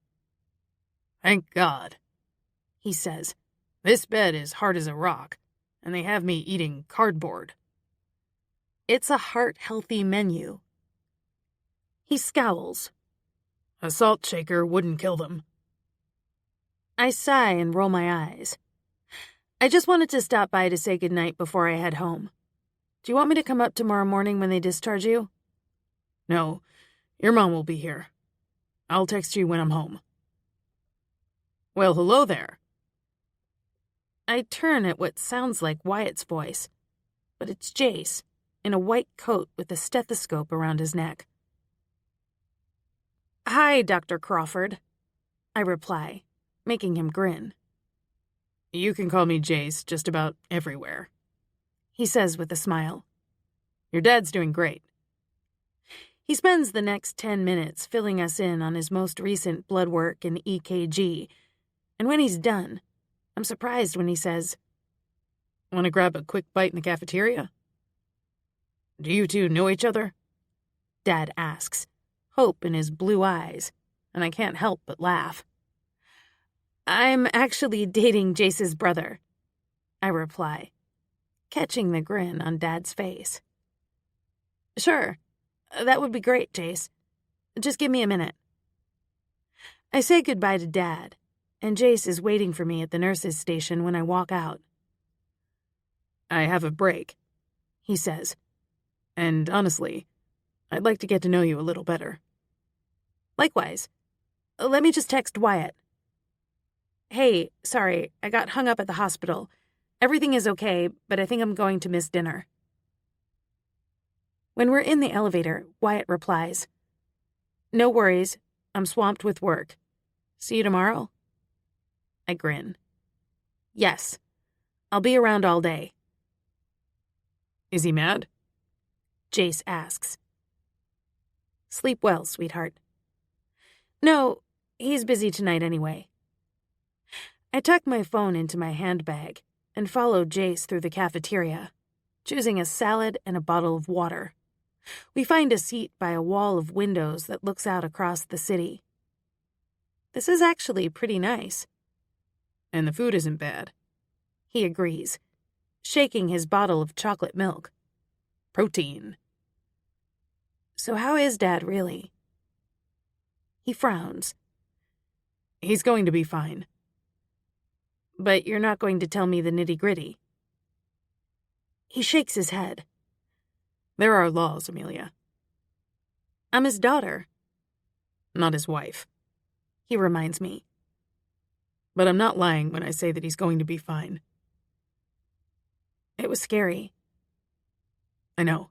D: Thank God,
A: He says.
D: This bed is hard as a rock, and they have me eating cardboard.
A: It's a heart-healthy menu. He scowls.
D: A salt shaker wouldn't kill them.
A: I sigh and roll my eyes. I just wanted to stop by to say goodnight before I head home. Do you want me to come up tomorrow morning when they discharge you?
D: No, your mom will be here. I'll text you when I'm home. Well, hello there.
A: I turn at what sounds like Wyatt's voice, but it's Jace, in a white coat with a stethoscope around his neck. Hi, Dr. Crawford, I reply, making him grin.
D: You can call me Jace just about everywhere,
A: he says with a smile.
D: Your dad's doing great.
A: He spends the next 10 minutes filling us in on his most recent blood work and EKG, and when he's done, I'm surprised when he says,
D: Want to grab a quick bite in the cafeteria? Do you two know each other?
A: Dad asks, hope in his blue eyes, and I can't help but laugh. I'm actually dating Jace's brother, I reply, catching the grin on Dad's face. Sure, that would be great, Jace. Just give me a minute. I say goodbye to Dad, and Jace is waiting for me at the nurse's station when I walk out.
D: I have a break, he says, and honestly, I'd like to get to know you a little better.
A: Likewise. Let me just text Wyatt. Hey, sorry, I got hung up at the hospital. Everything is okay, but I think I'm going to miss dinner. When we're in the elevator, Wyatt replies, No worries, I'm swamped with work. See you tomorrow? I grin. Yes, I'll be around all day.
D: Is he mad?
A: Jace asks. Sleep well, sweetheart. No, he's busy tonight anyway. I tuck my phone into my handbag and follow Jace through the cafeteria, choosing a salad and a bottle of water. We find a seat by a wall of windows that looks out across the city. This is actually pretty nice.
D: And the food isn't bad.
A: He agrees, shaking his bottle of chocolate milk.
D: Protein.
A: So how is Dad really? He frowns.
D: He's going to be fine.
A: But you're not going to tell me the nitty-gritty. He shakes his head.
D: There are laws, Amelia.
A: I'm his daughter.
D: Not his wife.
A: He reminds me.
D: But I'm not lying when I say that he's going to be fine.
A: It was scary.
D: I know.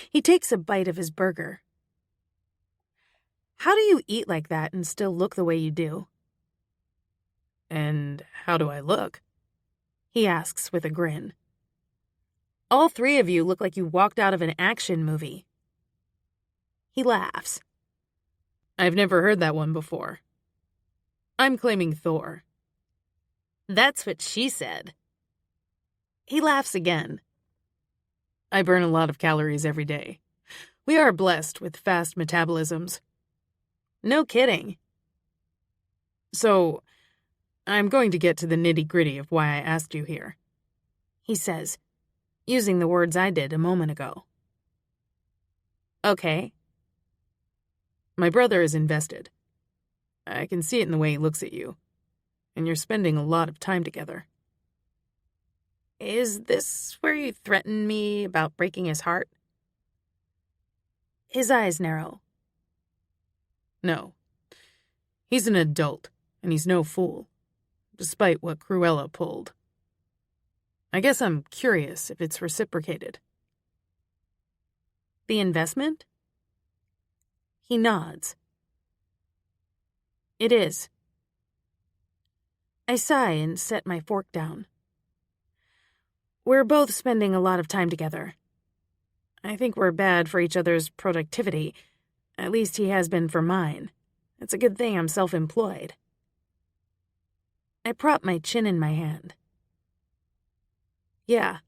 A: He takes a bite of his burger. How do you eat like that and still look the way you do?
D: And how do I look?
A: He asks with a grin. All three of you look like you walked out of an action movie. He laughs.
D: I've never heard that one before. I'm claiming Thor.
A: That's what she said. He laughs again.
D: I burn a lot of calories every day. We are blessed with fast metabolisms.
A: No kidding.
D: So, I'm going to get to the nitty-gritty of why I asked you here,
A: he says, using the words I did a moment ago. Okay.
D: My brother is invested. I can see it in the way he looks at you, and you're spending a lot of time together.
A: Is this where you threatened me about breaking his heart? His eyes narrow.
D: No. He's an adult, and he's no fool, despite what Cruella pulled. I guess I'm curious if it's reciprocated.
A: The investment? He nods. It is. I sigh and set my fork down. We're both spending a lot of time together. I think we're bad for each other's productivity. At least he has been for mine. It's a good thing I'm self-employed. I prop my chin in my hand. Yeah,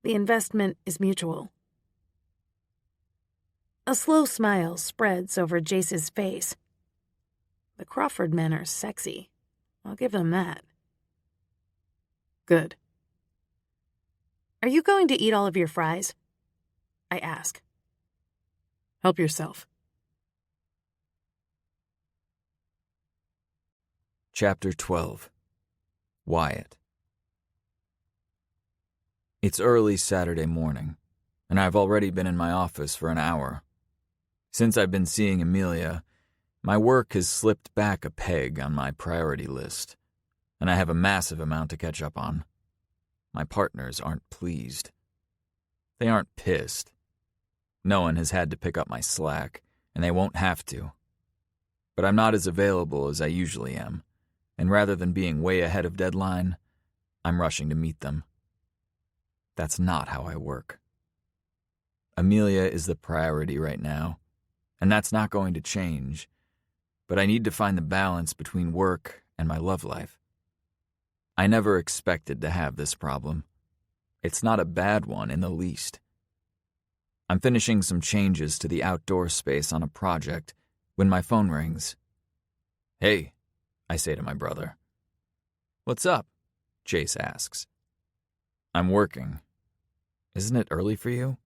A: the investment is mutual. A slow smile spreads over Jace's face. The Crawford men are sexy. I'll give them that.
D: Good.
A: Are you going to eat all of your fries? I ask.
D: Help yourself.
B: Chapter 12. Wyatt. It's early Saturday morning, and I've already been in my office for an hour. Since I've been seeing Amelia, my work has slipped back a peg on my priority list, and I have a massive amount to catch up on. My partners aren't pleased. They aren't pissed. No one has had to pick up my slack, and they won't have to. But I'm not as available as I usually am, and rather than being way ahead of deadline, I'm rushing to meet them. That's not how I work. Amelia is the priority right now, and that's not going to change, but I need to find the balance between work and my love life. I never expected to have this problem. It's not a bad one in the least. I'm finishing some changes to the outdoor space on a project when my phone rings. "Hey," I say to my brother. "What's up?" Jace asks. "I'm working. Isn't it early for you?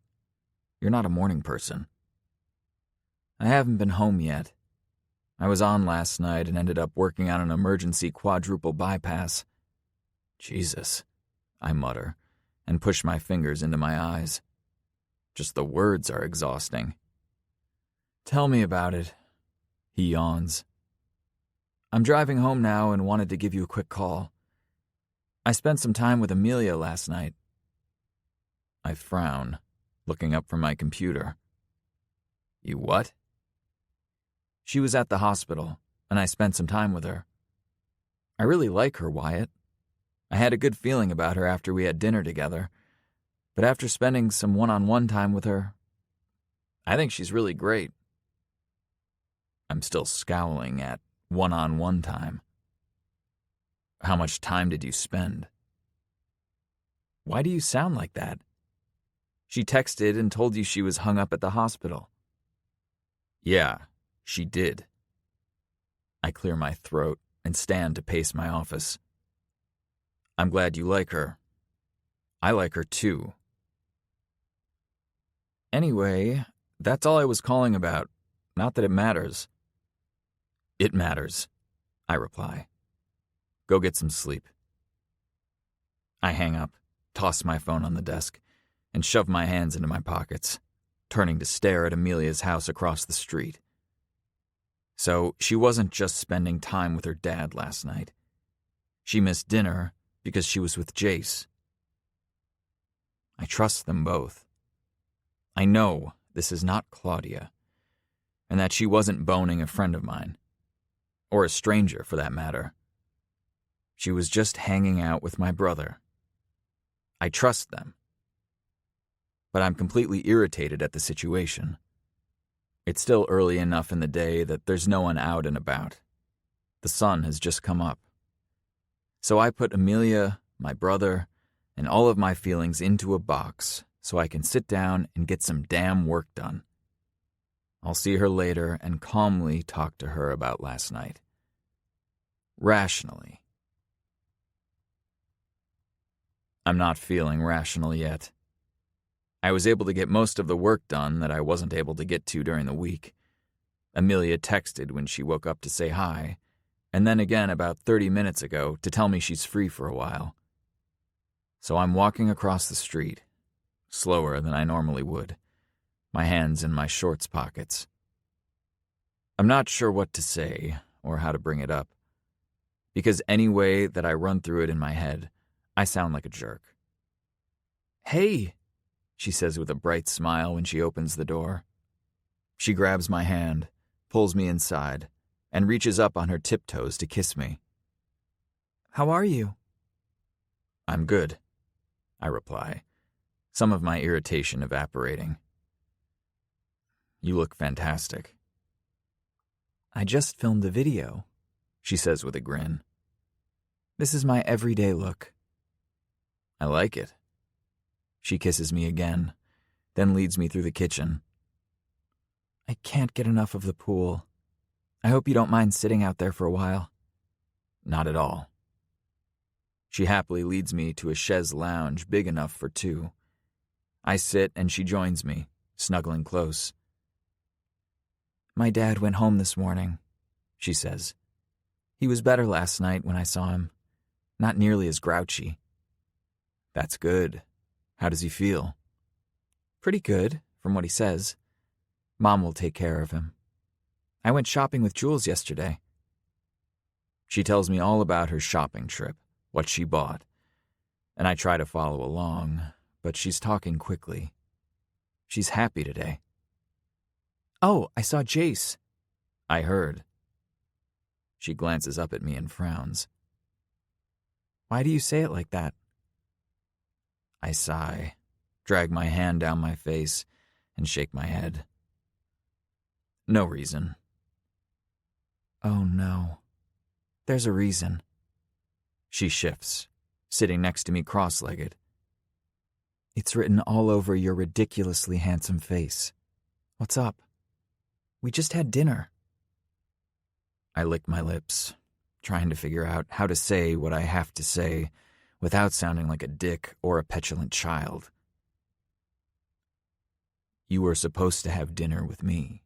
B: You're not a morning person." "I haven't been home yet. I was on last night and ended up working on an emergency quadruple bypass." "Jesus," I mutter, and push my fingers into my eyes. Just the words are exhausting. "Tell me about it." He yawns. "I'm driving home now and wanted to give you a quick call. I spent some time with Amelia last night." I frown, looking up from my computer. "You what?" "She was at the hospital, and I spent some time with her. I really like her, Wyatt. I had a good feeling about her after we had dinner together, but after spending some one-on-one time with her, I think she's really great." I'm still scowling at one-on-one time. "How much time did you spend?" "Why do you sound like that? She texted and told you she was hung up at the hospital." "Yeah, she did." I clear my throat and stand to pace my office. "I'm glad you like her. I like her too. Anyway, that's all I was calling about. Not that it matters." "It matters," I reply. "Go get some sleep." I hang up, toss my phone on the desk, and shove my hands into my pockets, turning to stare at Amelia's house across the street. So she wasn't just spending time with her dad last night. She missed dinner because she was with Jace. I trust them both. I know this is not Claudia, and that she wasn't boning a friend of mine, or a stranger for that matter. She was just hanging out with my brother. I trust them. But I'm completely irritated at the situation. It's still early enough in the day that there's no one out and about. The sun has just come up. So I put Amelia, my brother, and all of my feelings into a box so I can sit down and get some damn work done. I'll see her later and calmly talk to her about last night. Rationally. I'm not feeling rational yet. I was able to get most of the work done that I wasn't able to get to during the week. Amelia texted when she woke up to say hi, and then again about 30 minutes ago to tell me she's free for a while. So I'm walking across the street, slower than I normally would, my hands in my shorts pockets. I'm not sure what to say or how to bring it up, because any way that I run through it in my head, I sound like a jerk. "Hey," she says with a bright smile when she opens the door. She grabs my hand, pulls me inside, and reaches up on her tiptoes to kiss me.
C: How are you?
B: I'm good, I reply, some of my irritation evaporating. You look fantastic.
C: I just filmed a video,
B: She says with a grin.
C: This is my everyday look.
B: I like it. She kisses me again, then leads me through the kitchen.
C: I can't get enough of the pool. I hope you don't mind sitting out there for a while.
B: Not at all. She happily leads me to a chaise lounge big enough for two. I sit and she joins me, snuggling close.
C: My dad went home this morning, she says. He was better last night when I saw him. Not nearly as grouchy.
B: That's good. How does he feel?
C: Pretty good, from what he says. Mom will take care of him. I went shopping with Jules yesterday.
B: She tells me all about her shopping trip, what she bought, and I try to follow along, but she's talking quickly. She's happy today.
C: Oh, I saw Jace.
B: I heard. She glances up at me and frowns.
C: Why do you say it like that?
B: I sigh, drag my hand down my face, and shake my head. No reason.
C: Oh no. There's a reason.
B: She shifts, sitting next to me cross-legged.
C: It's written all over your ridiculously handsome face. What's up? We just had dinner.
B: I lick my lips, trying to figure out how to say what I have to say without sounding like a dick or a petulant child. You were supposed to have dinner with me.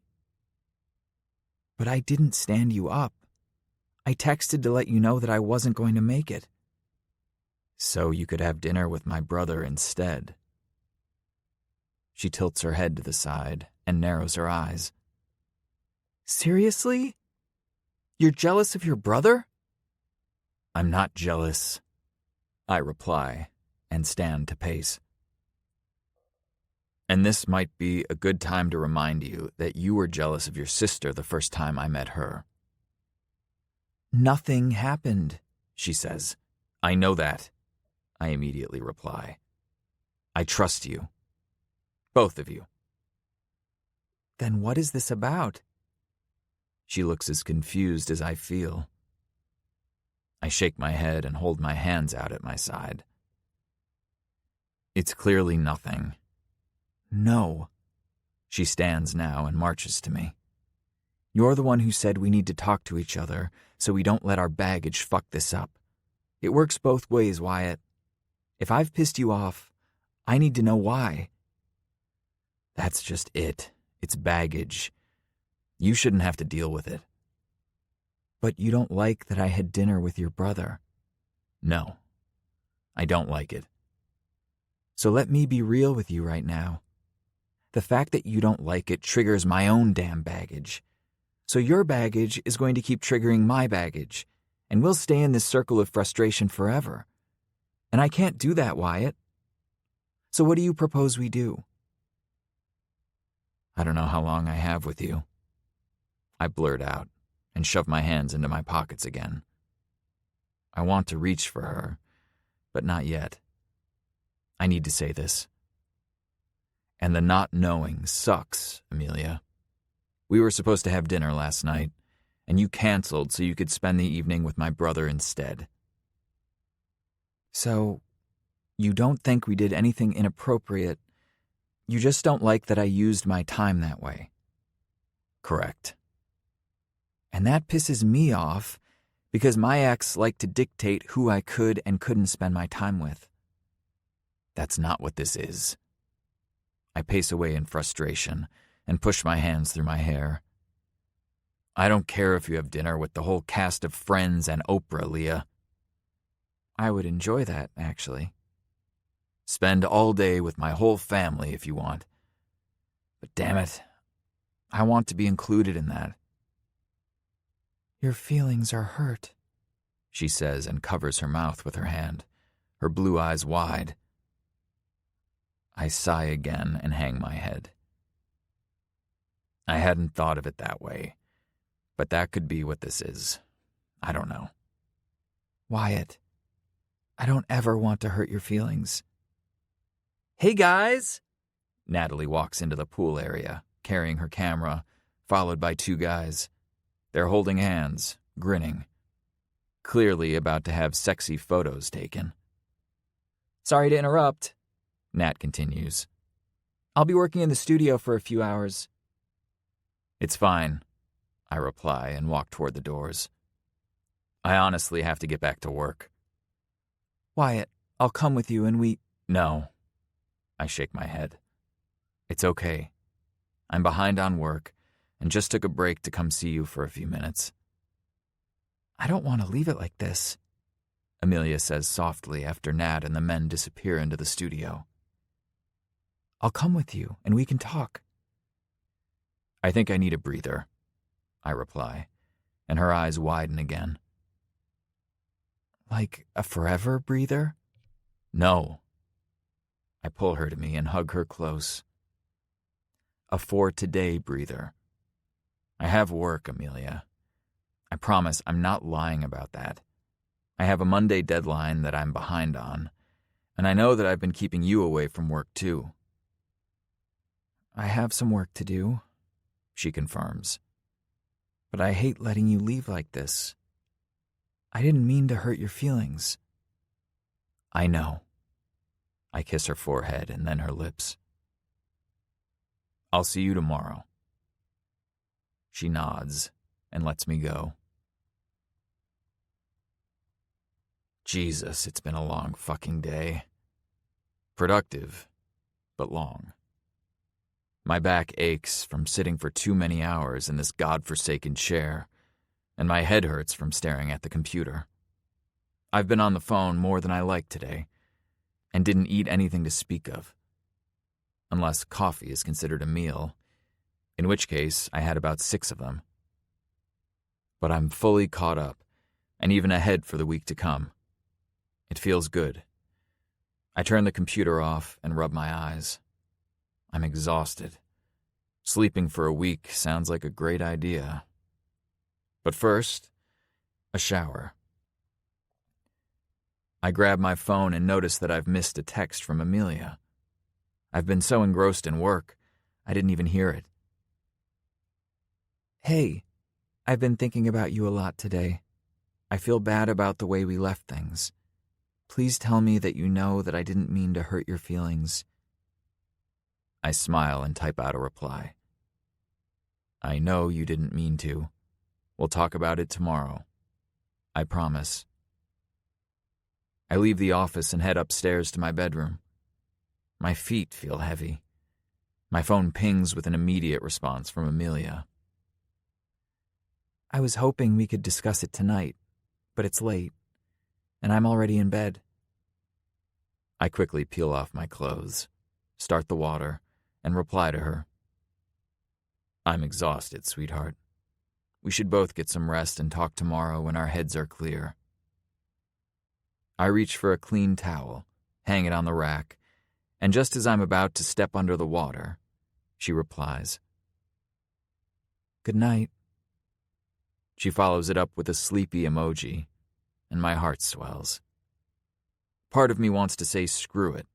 C: But I didn't stand you up. I texted to let you know that I wasn't going to make it.
B: So you could have dinner with my brother instead. She tilts her head to the side and narrows her eyes.
C: Seriously? You're jealous of your brother?
B: I'm not jealous, I reply, and stand to pace. And this might be a good time to remind you that you were jealous of your sister the first time I met her.
C: Nothing happened,
B: she says. I know that, I immediately reply. I trust you. Both of you.
C: Then what is this about?
B: She looks as confused as I feel. I shake my head and hold my hands out at my side. It's clearly nothing.
C: No.
B: She stands now and marches to me.
C: You're the one who said we need to talk to each other so we don't let our baggage fuck this up. It works both ways, Wyatt. If I've pissed you off, I need to know why.
B: That's just it. It's baggage. You shouldn't have to deal with it.
C: But you don't like that I had dinner with your brother.
B: No, I don't like it.
C: So let me be real with you right now. The fact that you don't like it triggers my own damn baggage. So your baggage is going to keep triggering my baggage, and we'll stay in this circle of frustration forever. And I can't do that, Wyatt. So what do you propose we do?
B: I don't know how long I have with you. I blurt out and shove my hands into my pockets again. I want to reach for her, but not yet. I need to say this. And the not knowing sucks, Amelia. We were supposed to have dinner last night, and you canceled so you could spend the evening with my brother instead.
C: So, you don't think we did anything inappropriate. You just don't like that I used my time that way.
B: Correct.
C: And that pisses me off because my ex liked to dictate who I could and couldn't spend my time with.
B: That's not what this is. I pace away in frustration and push my hands through my hair. I don't care if you have dinner with the whole cast of Friends and Oprah, Leah.
C: I would enjoy that, actually.
B: Spend all day with my whole family if you want. But damn it, I want to be included in that.
C: Your feelings are hurt,
B: she says and covers her mouth with her hand, her blue eyes wide. I sigh again and hang my head. I hadn't thought of it that way, But that could be what this is. I don't know.
C: Wyatt, I don't ever want to hurt your feelings.
B: Hey, guys! Natalie walks into the pool area, carrying her camera, followed by two guys. They're holding hands, grinning, clearly about to have sexy photos taken.
C: Sorry to interrupt, Nat continues. I'll be working in the studio for a few hours.
B: It's fine, I reply and walk toward the doors. I honestly have to get back to work.
C: Wyatt, I'll come with you and we...
B: No. I shake my head. It's okay. I'm behind on work and just took a break to come see you for a few minutes.
C: I don't want to leave it like this,
B: Amelia says softly after Nat and the men disappear into the studio.
C: I'll come with you and we can talk.
B: I think I need a breather, I reply, and her eyes widen again.
C: Like a forever breather?
B: No. I pull her to me and hug her close. A for-today breather. I have work, Amelia. I promise I'm not lying about that. I have a Monday deadline that I'm behind on, and I know that I've been keeping you away from work too.
C: I have some work to do, she confirms. But I hate letting you leave like this. I didn't mean to hurt your feelings.
B: I know. I kiss her forehead and then her lips. I'll see you tomorrow. She nods and lets me go. Jesus, it's been a long fucking day. Productive, but long. My back aches from sitting for too many hours in this godforsaken chair, and my head hurts from staring at the computer. I've been on the phone more than I like today, and didn't eat anything to speak of. Unless coffee is considered a meal, in which case I had about 6 of them. But I'm fully caught up, and even ahead for the week to come. It feels good. I turn the computer off and rub my eyes. I'm exhausted. Sleeping for a week sounds like a great idea. But first, a shower. I grab my phone and notice that I've missed a text from Amelia. I've been so engrossed in work, I didn't even hear it.
C: Hey, I've been thinking about you a lot today. I feel bad about the way we left things. Please tell me that you know that I didn't mean to hurt your feelings.
B: I smile and type out a reply. I know you didn't mean to. We'll talk about it tomorrow. I promise. I leave the office and head upstairs to my bedroom. My feet feel heavy. My phone pings with an immediate response from Amelia.
C: I was hoping we could discuss it tonight, but it's late, and I'm already in bed.
B: I quickly peel off my clothes, start the water, and reply to her. I'm exhausted, sweetheart. We should both get some rest and talk tomorrow when our heads are clear. I reach for a clean towel, hang it on the rack, and just as I'm about to step under the water, she replies,
C: Good night.
B: She follows it up with a sleepy emoji, and my heart swells. Part of me wants to say screw it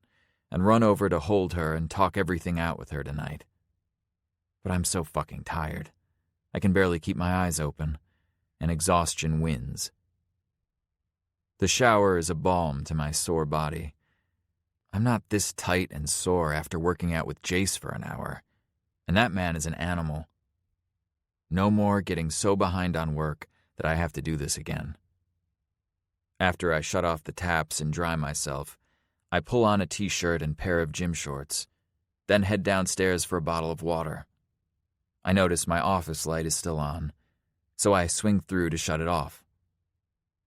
B: and run over to hold her and talk everything out with her tonight. But I'm so fucking tired. I can barely keep my eyes open, and exhaustion wins. The shower is a balm to my sore body. I'm not this tight and sore after working out with Jace for an hour, and that man is an animal. No more getting so behind on work that I have to do this again. After I shut off the taps and dry myself, I pull on a t-shirt and pair of gym shorts, then head downstairs for a bottle of water. I notice my office light is still on, so I swing through to shut it off.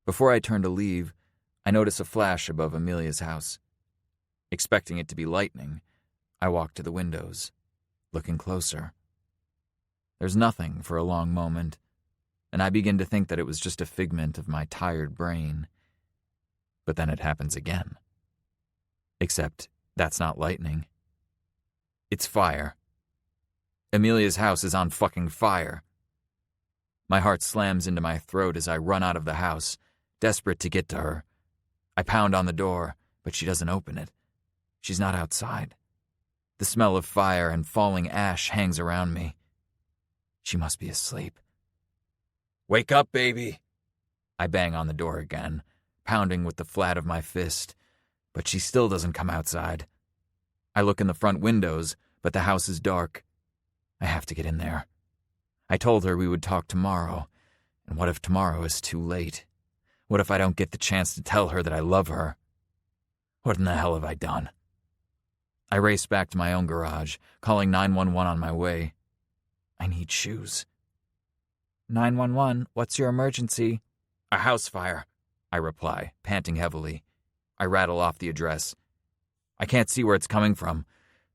B: Before I turn to leave, I notice a flash above Amelia's house. Expecting it to be lightning, I walk to the windows, looking closer. There's nothing for a long moment, and I begin to think that it was just a figment of my tired brain. But then it happens again. Except that's not lightning. It's fire. Amelia's house is on fucking fire. My heart slams into my throat as I run out of the house, desperate to get to her. I pound on the door, but she doesn't open it. She's not outside. The smell of fire and falling ash hangs around me. She must be asleep. "Wake up, baby!" I bang on the door again, pounding with the flat of my fist, but she still doesn't come outside. I look in the front windows, but the house is dark. I have to get in there. I told her we would talk tomorrow, and what if tomorrow is too late? What if I don't get the chance to tell her that I love her? What in the hell have I done? I race back to my own garage, calling 911 on my way. I need shoes.
C: 911, what's your emergency?
B: "A house fire," I reply, panting heavily. I rattle off the address. I can't see where it's coming from,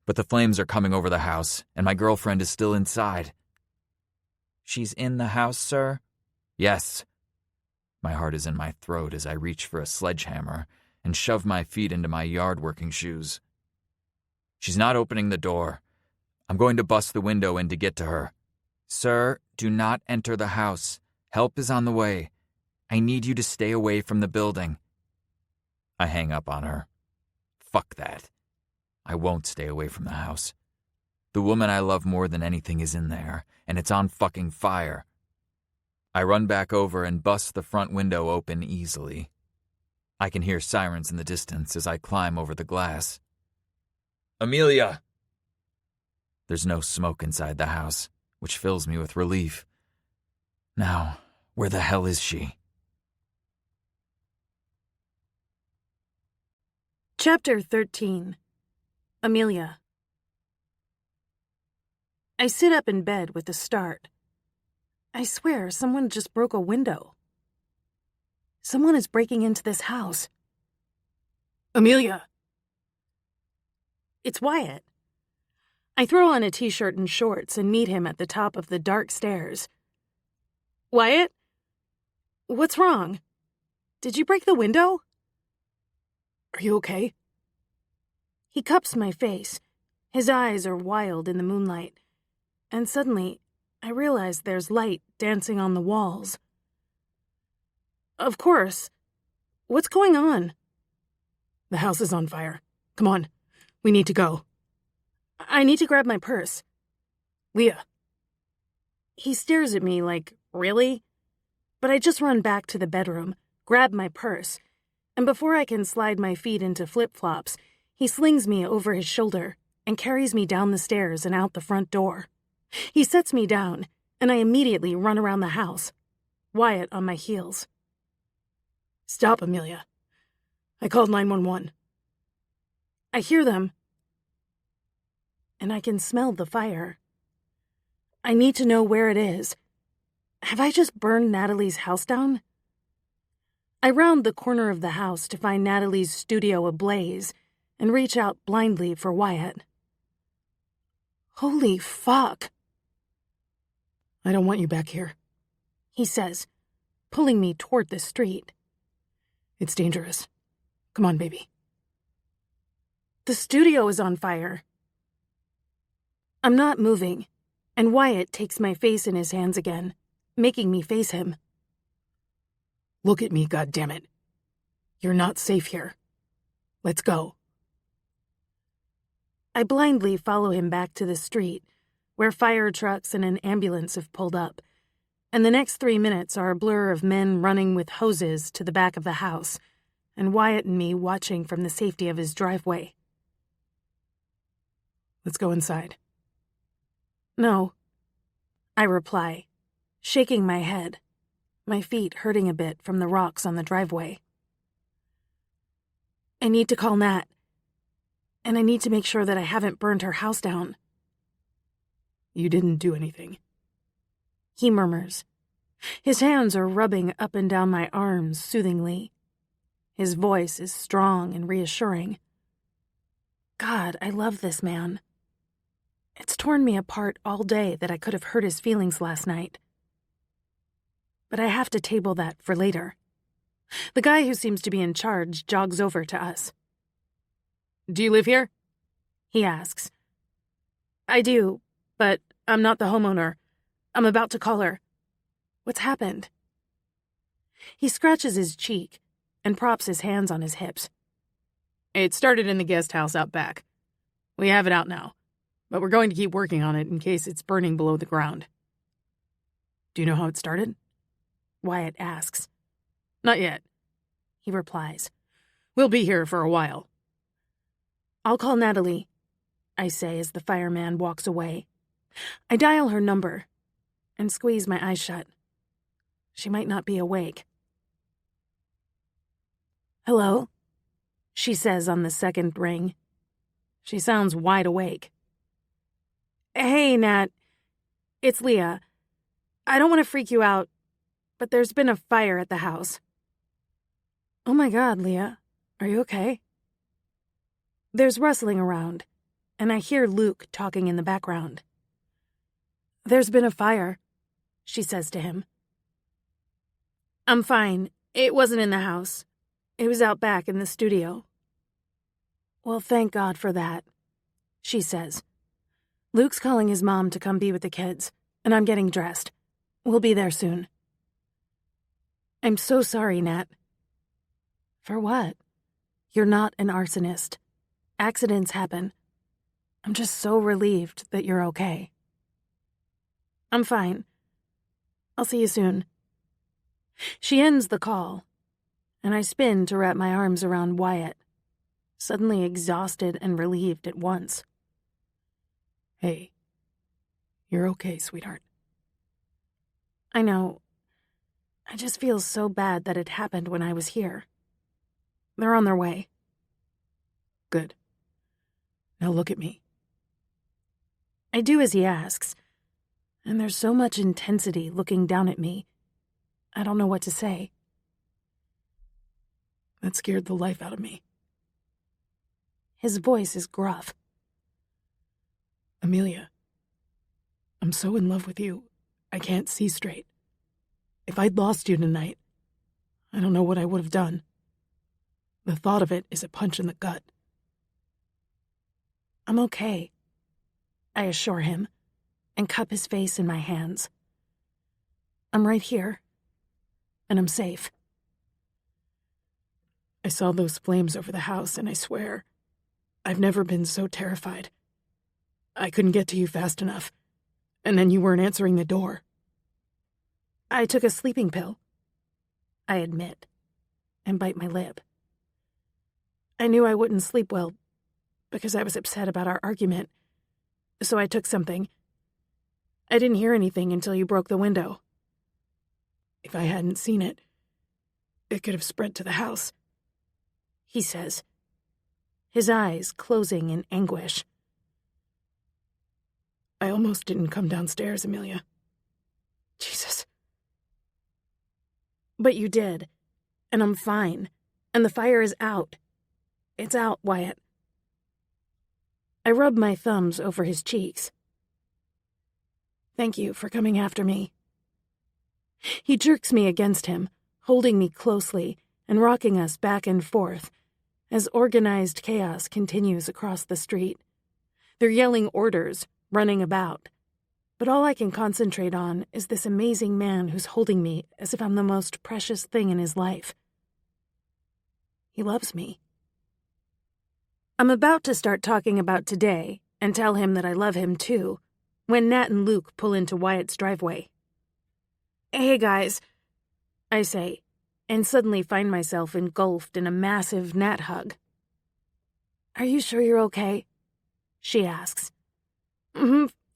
B: but the flames are coming over the house, and my girlfriend is still inside.
C: She's in the house, sir?
B: Yes. My heart is in my throat as I reach for a sledgehammer and shove my feet into my yard-working shoes. She's not opening the door. I'm going to bust the window in to get to her.
C: Sir, do not enter the house. Help is on the way. I need you to stay away from the building.
B: I hang up on her. Fuck that. I won't stay away from the house. The woman I love more than anything is in there, and it's on fucking fire. I run back over and bust the front window open easily. I can hear sirens in the distance as I climb over the glass. "Amelia!" There's no smoke inside the house, which fills me with relief. Now, where the hell is she?
A: Chapter 13. Amelia. I sit up in bed with a start. I swear someone just broke a window. Someone is breaking into this house.
D: Amelia!
A: It's Wyatt. I throw on a t-shirt and shorts and meet him at the top of the dark stairs. Wyatt? What's wrong? Did you break the window?
D: Are you okay?
A: He cups my face. His eyes are wild in the moonlight. And suddenly, I realize there's light dancing on the walls. Of course. What's going on?
D: The house is on fire. Come on. We need to go.
A: I need to grab my purse.
D: Leah.
A: He stares at me like, really? But I just run back to the bedroom, grab my purse, and before I can slide my feet into flip-flops, he slings me over his shoulder and carries me down the stairs and out the front door. He sets me down, and I immediately run around the house, Wyatt on my heels.
D: Stop, Amelia. I called 911.
A: I hear them, and I can smell the fire. I need to know where it is. Have I just burned Natalie's house down? I round the corner of the house to find Natalie's studio ablaze and reach out blindly for Wyatt. Holy fuck.
D: I don't want you back here,
A: he says, pulling me toward the street.
D: It's dangerous. Come on, baby.
A: The studio is on fire. I'm not moving, and Wyatt takes my face in his hands again, making me face him.
D: Look at me, goddammit. You're not safe here. Let's go.
A: I blindly follow him back to the street, where fire trucks and an ambulance have pulled up, and the next 3 minutes are a blur of men running with hoses to the back of the house, and Wyatt and me watching from the safety of his driveway.
D: Let's go inside.
A: No, I reply, shaking my head, my feet hurting a bit from the rocks on the driveway. I need to call Nat, and I need to make sure that I haven't burned her house down.
D: You didn't do anything,
A: he murmurs. His hands are rubbing up and down my arms soothingly. His voice is strong and reassuring. God, I love this man. It's torn me apart all day that I could have hurt his feelings last night. But I have to table that for later. The guy who seems to be in charge jogs over to us.
D: Do you live here?
A: He asks. I do, but I'm not the homeowner. I'm about to call her. What's happened? He scratches his cheek and props his hands on his hips.
D: It started in the guest house out back. We have it out now, but we're going to keep working on it in case it's burning below the ground.
A: Do you know how it started? Wyatt asks.
D: Not yet,
A: he replies.
D: We'll be here for a while.
A: I'll call Natalie, I say as the fireman walks away. I dial her number and squeeze my eyes shut. She might not be awake. Hello? She says on the second ring. She sounds wide awake. Hey, Nat. It's Leah. I don't want to freak you out, but there's been a fire at the house. Oh my God, Leah. Are you okay? There's rustling around, and I hear Luke talking in the background. There's been a fire, she says to him. I'm fine. It wasn't in the house. It was out back in the studio. Well, thank God for that, she says. Luke's calling his mom to come be with the kids, and I'm getting dressed. We'll be there soon. I'm so sorry, Nat. For what? You're not an arsonist. Accidents happen. I'm just so relieved that you're okay. I'm fine. I'll see you soon. She ends the call, and I spin to wrap my arms around Wyatt, suddenly exhausted and relieved at once.
D: Hey, you're okay, sweetheart.
A: I know. I just feel so bad that it happened when I was here. They're on their way.
D: Good. Now look at me.
A: I do as he asks, and there's so much intensity looking down at me. I don't know what to say.
D: That scared the life out of me.
A: His voice is gruff.
D: Amelia, I'm so in love with you, I can't see straight. If I'd lost you tonight, I don't know what I would have done. The thought of it is a punch in the gut.
A: I'm okay, I assure him, and cup his face in my hands. I'm right here, and I'm safe.
D: I saw those flames over the house, and I swear, I've never been so terrified. I couldn't get to you fast enough, and then you weren't answering the door.
A: I took a sleeping pill, I admit, and bite my lip. I knew I wouldn't sleep well because I was upset about our argument, so I took something. I didn't hear anything until you broke the window.
D: If I hadn't seen it, it could have spread to the house,
A: he says, his eyes closing in anguish.
D: I almost didn't come downstairs, Amelia. Jesus.
A: But you did, and I'm fine, and the fire is out. It's out, Wyatt. I rub my thumbs over his cheeks. Thank you for coming after me. He jerks me against him, holding me closely and rocking us back and forth as organized chaos continues across the street. They're yelling orders, running about. But all I can concentrate on is this amazing man who's holding me as if I'm the most precious thing in his life. He loves me. I'm about to start talking about today and tell him that I love him too, when Nat and Luke pull into Wyatt's driveway. Hey guys, I say, and suddenly find myself engulfed in a massive Nat hug. Are you sure you're okay? She asks.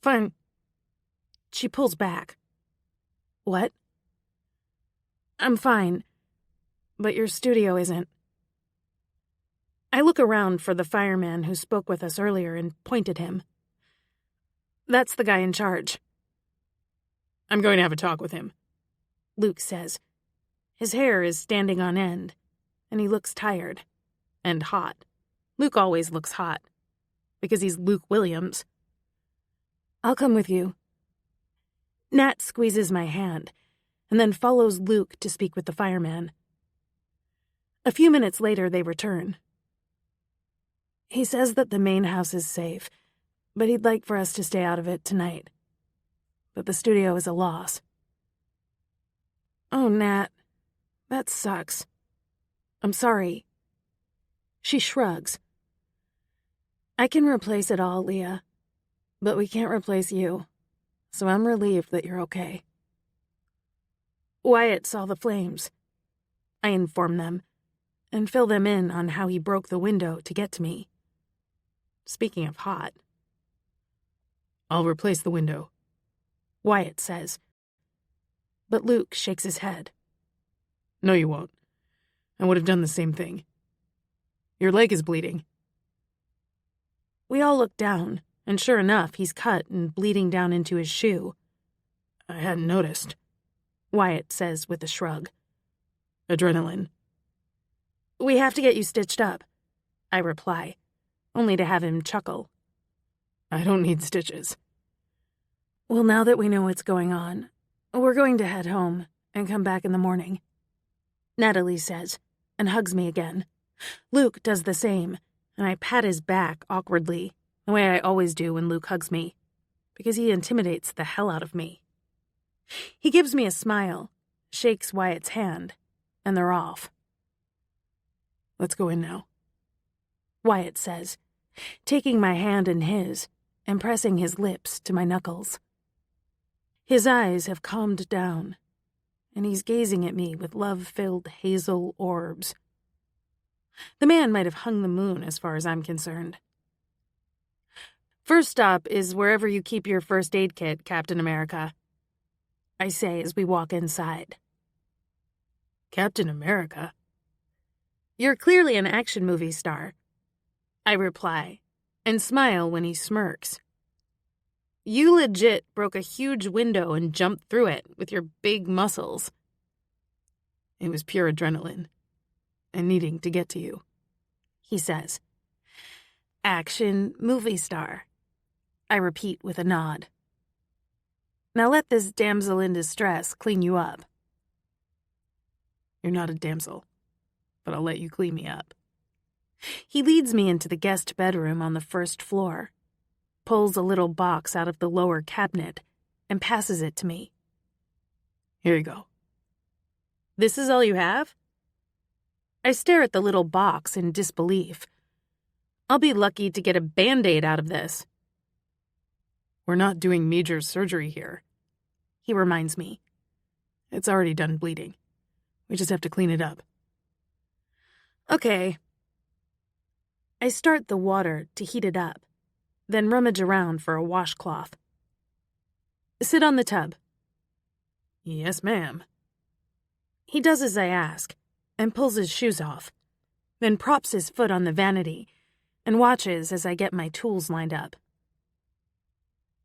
A: Fine. She pulls back. What? I'm fine, but your studio isn't. I look around for the fireman who spoke with us earlier and point at him. That's the guy in charge.
D: I'm going to have a talk with him,
A: Luke says. His hair is standing on end, and he looks tired and hot. Luke always looks hot, because he's Luke Williams. I'll come with you. Nat squeezes my hand, and then follows Luke to speak with the fireman. A few minutes later, they return. He says that the main house is safe, but he'd like for us to stay out of it tonight. But the studio is a loss.
D: Oh, Nat, that sucks. I'm sorry. She shrugs. I can replace it all, Leah, but we can't replace you, so I'm relieved that you're okay. Wyatt saw the flames. I inform them and fill them in on how he broke the window to get to me. Speaking of hot. I'll replace the window, Wyatt says. But Luke shakes his head. No, you won't. I would have done the same thing. Your leg is bleeding. We all look down, and sure enough, he's cut and bleeding down into his shoe. I hadn't noticed, Wyatt says with a shrug. Adrenaline. We have to get you stitched up, I reply, only to have him chuckle. I don't need stitches. Well, now that we know what's going on, we're going to head home and come back in the morning, Natalie says, and hugs me again. Luke does the same, and I pat his back awkwardly, the way I always do when Luke hugs me, because he intimidates the hell out of me. He gives me a smile, shakes Wyatt's hand, and they're off. Let's go in now, Wyatt says, taking my hand in his and pressing his lips to my knuckles. His eyes have calmed down, and he's gazing at me with love-filled hazel orbs. The man might have hung the moon as far as I'm concerned. First stop is wherever you keep your first aid kit, Captain America, I say as we walk inside. Captain America? You're clearly an action movie star, I reply, and smile when he smirks. You legit broke a huge window and jumped through it with your big muscles. It was pure adrenaline and needing to get to you, he says. Action movie star, I repeat with a nod. Now let this damsel in distress clean you up. You're not a damsel, but I'll let you clean me up. He leads me into the guest bedroom on the first floor, pulls a little box out of the lower cabinet, and passes it to me. Here you go. This is all you have? I stare at the little box in disbelief. I'll be lucky to get a Band-Aid out of this. We're not doing major surgery here, he reminds me. It's already done bleeding. We just have to clean it up. Okay. I start the water to heat it up, then rummage around for a washcloth. Sit on the tub. Yes, ma'am. He does as I ask, and pulls his shoes off, then props his foot on the vanity and watches as I get my tools lined up.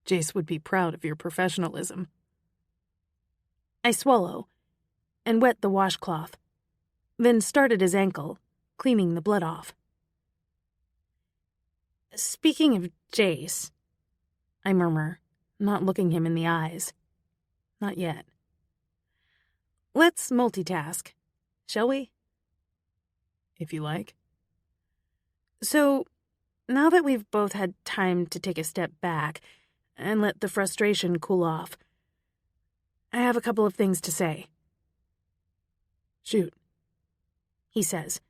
D: Jace would be proud of your professionalism. I swallow and wet the washcloth, then start at his ankle, cleaning the blood off. Speaking of Jace, I murmur, not looking him in the eyes. Not yet. Let's multitask, shall we? If you like. So, now that we've both had time to take a step back and let the frustration cool off, I have a couple of things to say. Shoot, he says,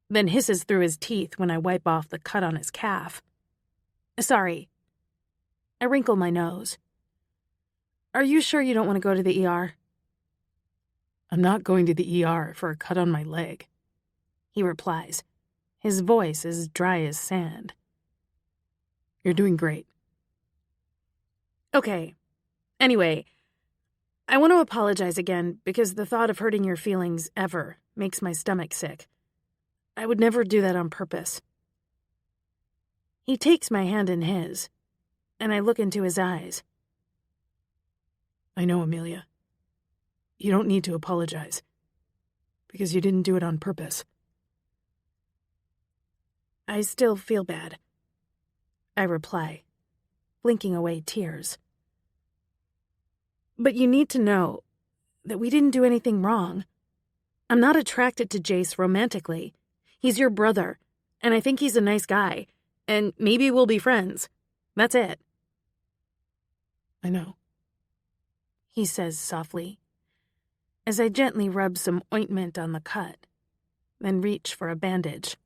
D: then hisses through his teeth when I wipe off the cut on his calf. Sorry. I wrinkle my nose. Are you sure you don't want to go to the ER? I'm not going to the ER for a cut on my leg, he replies, his voice as dry as sand. You're doing great. Okay. Anyway, I want to apologize again because the thought of hurting your feelings ever makes my stomach sick. I would never do that on purpose. He takes my hand in his, and I look into his eyes. I know, Amelia. You don't need to apologize, because you didn't do it on purpose. I still feel bad, I reply, blinking away tears. But you need to know that we didn't do anything wrong. I'm not attracted to Jace romantically. He's your brother, and I think he's a nice guy, and maybe we'll be friends. That's it. I know, he says softly.
A: as I gently rub some ointment on the cut, then reach for a bandage.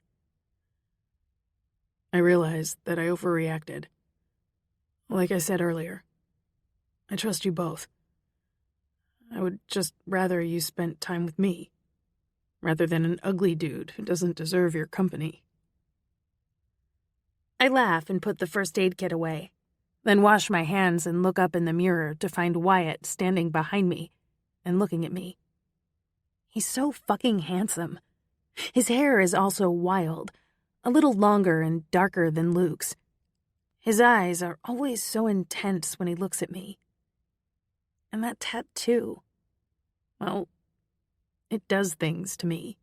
D: I realized that I overreacted. Like I said earlier, I trust you both. I would just rather you spent time with me, rather than an ugly dude who doesn't deserve your company.
A: I laugh and put the first aid kit away, then wash my hands and look up in the mirror to find Wyatt standing behind me and looking at me. He's so fucking handsome. His hair is also wild, a little longer and darker than Luke's. His eyes are always so intense when he looks at me. And that tattoo, well, it does things to me.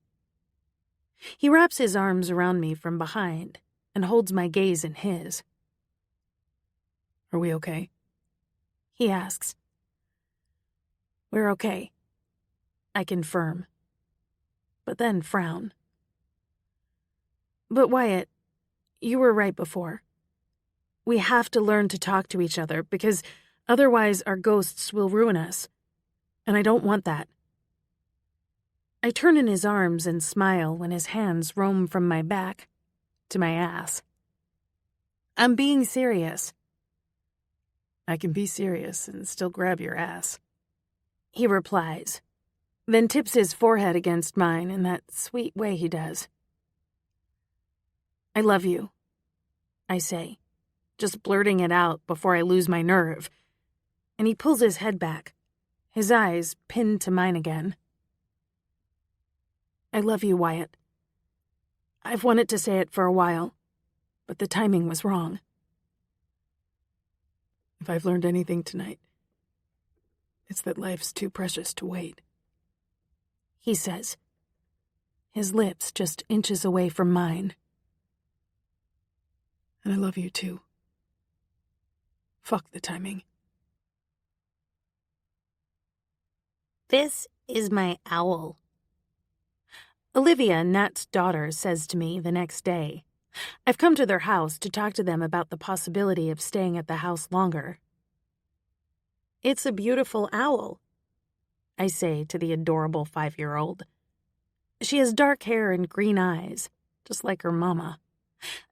A: He wraps his arms around me from behind and holds my gaze in his.
D: Are we okay?
A: He asks. We're okay, I confirm, but then frown. But Wyatt, you were right before. We have to learn to talk to each other because otherwise our ghosts will ruin us, and I don't want that. I turn in his arms and smile when his hands roam from my back to my ass. I'm being serious.
D: I can be serious and still grab your ass,
A: he replies, then tips his forehead against mine in that sweet way he does. I love you, I say, just blurting it out before I lose my nerve, and he pulls his head back, his eyes pinned to mine again. I love you, Wyatt. I've wanted to say it for a while, but the timing was wrong.
D: If I've learned anything tonight, it's that life's too precious to wait,
A: he says, his lips just inches away from mine.
D: And I love you too. Fuck the timing.
A: This is my owl. Olivia, Nat's daughter, says to me the next day, I've come to their house to talk to them about the possibility of staying at the house longer. It's a beautiful owl, I say to the adorable 5-year-old. She has dark hair and green eyes, just like her mama.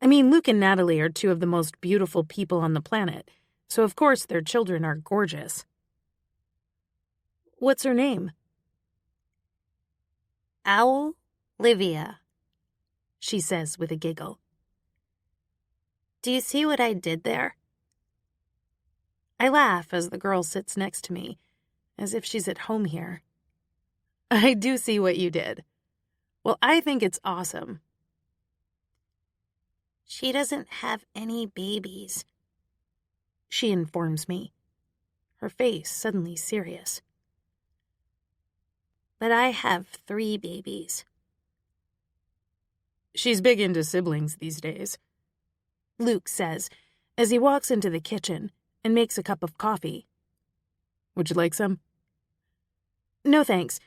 A: I mean, Luke and Natalie are two of the most beautiful people on the planet, so of course their children are gorgeous. What's her name? Owl Livia, she says with a giggle. Do you see what I did there? I laugh as the girl sits next to me, as if she's at home here. I do see what you did. Well, I think it's awesome. She doesn't have any babies, she informs me, her face suddenly serious. But I have 3 babies.
D: She's big into siblings these days,
A: Luke says, as he walks into the kitchen and makes a cup of coffee.
D: Would you like some?
A: No thanks.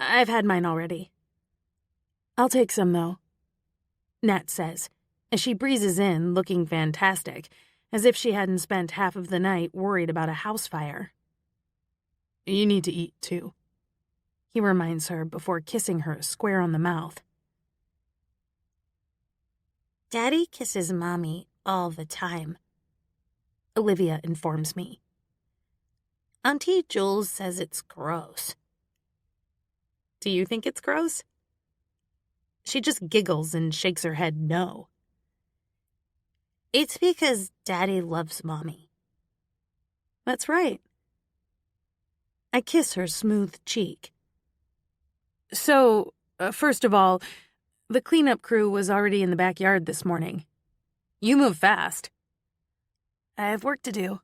A: I've had mine already.
D: I'll take some, though,
A: Nat says, as she breezes in looking fantastic, as if she hadn't spent half of the night worried about a house fire.
D: You need to eat, too,
A: he reminds her before kissing her square on the mouth. Daddy kisses Mommy all the time, Olivia informs me. Auntie Jules says it's gross. Do you think it's gross? She just giggles and shakes her head no. It's because Daddy loves Mommy. That's right. I kiss her smooth cheek. So, first of all, the cleanup crew was already in the backyard this morning. You move fast. I have work to do,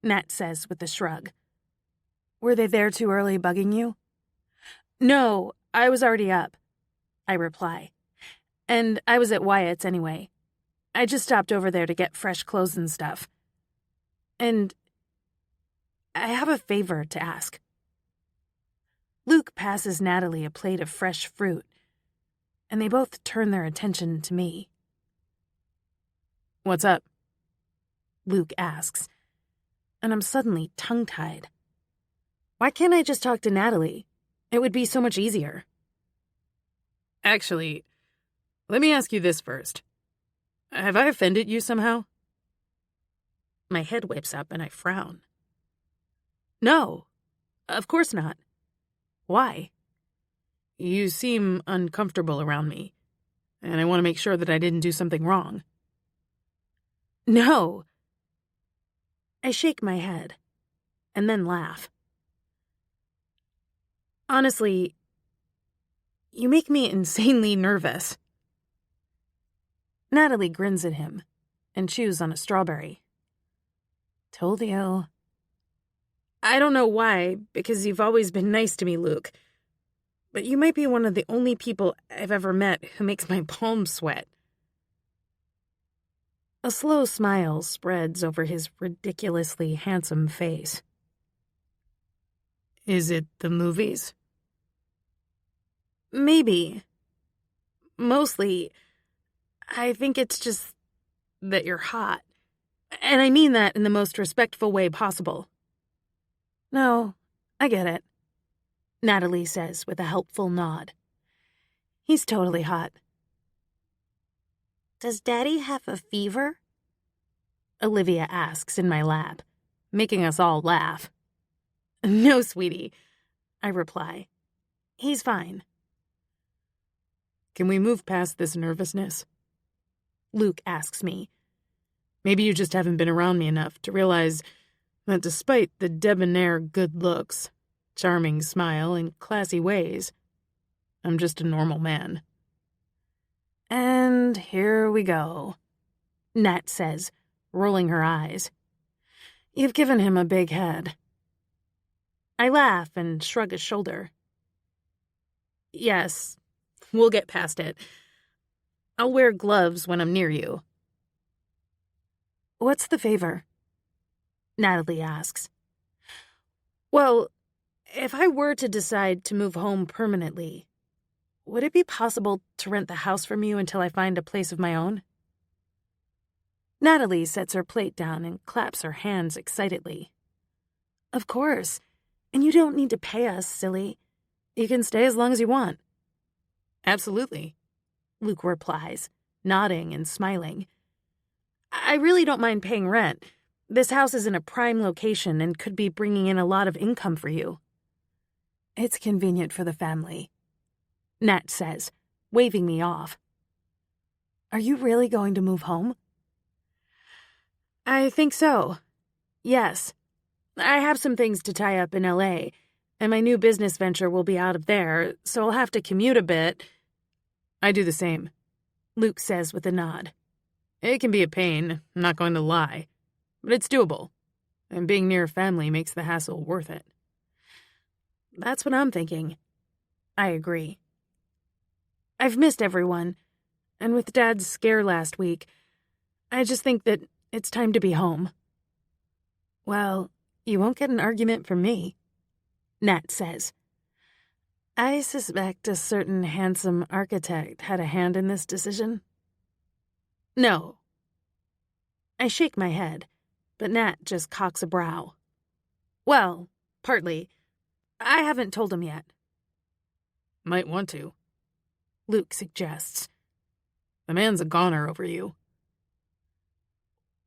A: Nat says with a shrug. Were they there too early bugging you? No, I was already up, I reply. And I was at Wyatt's anyway. I just stopped over there to get fresh clothes and stuff. And I have a favor to ask. Luke passes Natalie a plate of fresh fruit, and they both turn their attention to me.
D: What's up?
A: Luke asks, and I'm suddenly tongue-tied. Why can't I just talk to Natalie? It would be so much easier.
D: Actually, let me ask you this first. Have I offended you somehow?
A: My head whips up and I frown. No, of course not. Why?
D: You seem uncomfortable around me, and I want to make sure that I didn't do something wrong.
A: No. I shake my head, and then laugh. Honestly, you make me insanely nervous. Natalie grins at him and chews on a strawberry. Told you. I don't know why, because you've always been nice to me, Luke. But you might be one of the only people I've ever met who makes my palms sweat. A slow smile spreads over his ridiculously handsome face.
D: Is it the movies?
A: Maybe. Mostly, I think it's just that you're hot. And I mean that in the most respectful way possible. No, I get it, Natalie says with a helpful nod. He's totally hot. Does Daddy have a fever? Olivia asks in my lap, making us all laugh. No, sweetie, I reply. He's fine.
D: Can we move past this nervousness?
A: Luke asks me.
D: Maybe you just haven't been around me enough to realize that despite the debonair good looks, charming smile, and classy ways, I'm just a normal man.
A: And here we go, Nat says, rolling her eyes. You've given him a big head. I laugh and shrug a shoulder. Yes, we'll get past it. I'll wear gloves when I'm near you. What's the favor? Natalie asks. Well, if I were to decide to move home permanently, would it be possible to rent the house from you until I find a place of my own? Natalie sets her plate down and claps her hands excitedly. Of course. And you don't need to pay us, silly. You can stay as long as you want.
D: Absolutely,
A: Luke replies, nodding and smiling. I really don't mind paying rent. This house is in a prime location and could be bringing in a lot of income for you. It's convenient for the family, Nat says, waving me off. Are you really going to move home? I think so. Yes. I have some things to tie up in LA, and my new business venture will be out of there, so I'll have to commute a bit.
D: I do the same,
A: Luke says with a nod.
D: It can be a pain, I'm not going to lie, but it's doable, and being near family makes the hassle worth it.
A: That's what I'm thinking. I agree. I've missed everyone, and with Dad's scare last week, I just think that it's time to be home. Well, you won't get an argument from me, Nat says. I suspect a certain handsome architect had a hand in this decision. No. I shake my head, but Nat just cocks a brow. Well, partly. I haven't told him yet.
D: Might want to,
A: Luke suggests.
D: The man's a goner over you.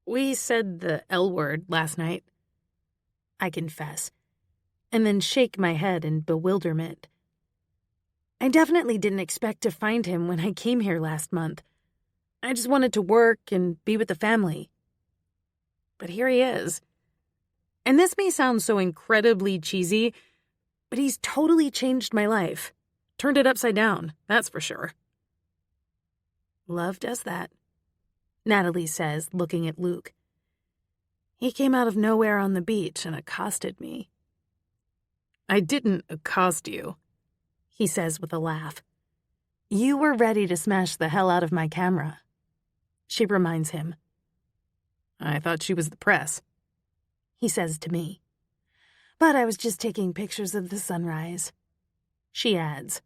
A: We said the L word last night, I confess, and then shake my head in bewilderment. I definitely didn't expect to find him when I came here last month. I just wanted to work and be with the family. But here he is. And this may sound so incredibly cheesy, but he's totally changed my life. Turned it upside down, that's for sure. Love does that, Natalie says, looking at Luke. He came out of nowhere on the beach and accosted me.
D: I didn't accost you,
A: he says with a laugh. You were ready to smash the hell out of my camera, she reminds him.
D: I thought she was the press,
A: he says to me. But I was just taking pictures of the sunrise, she adds.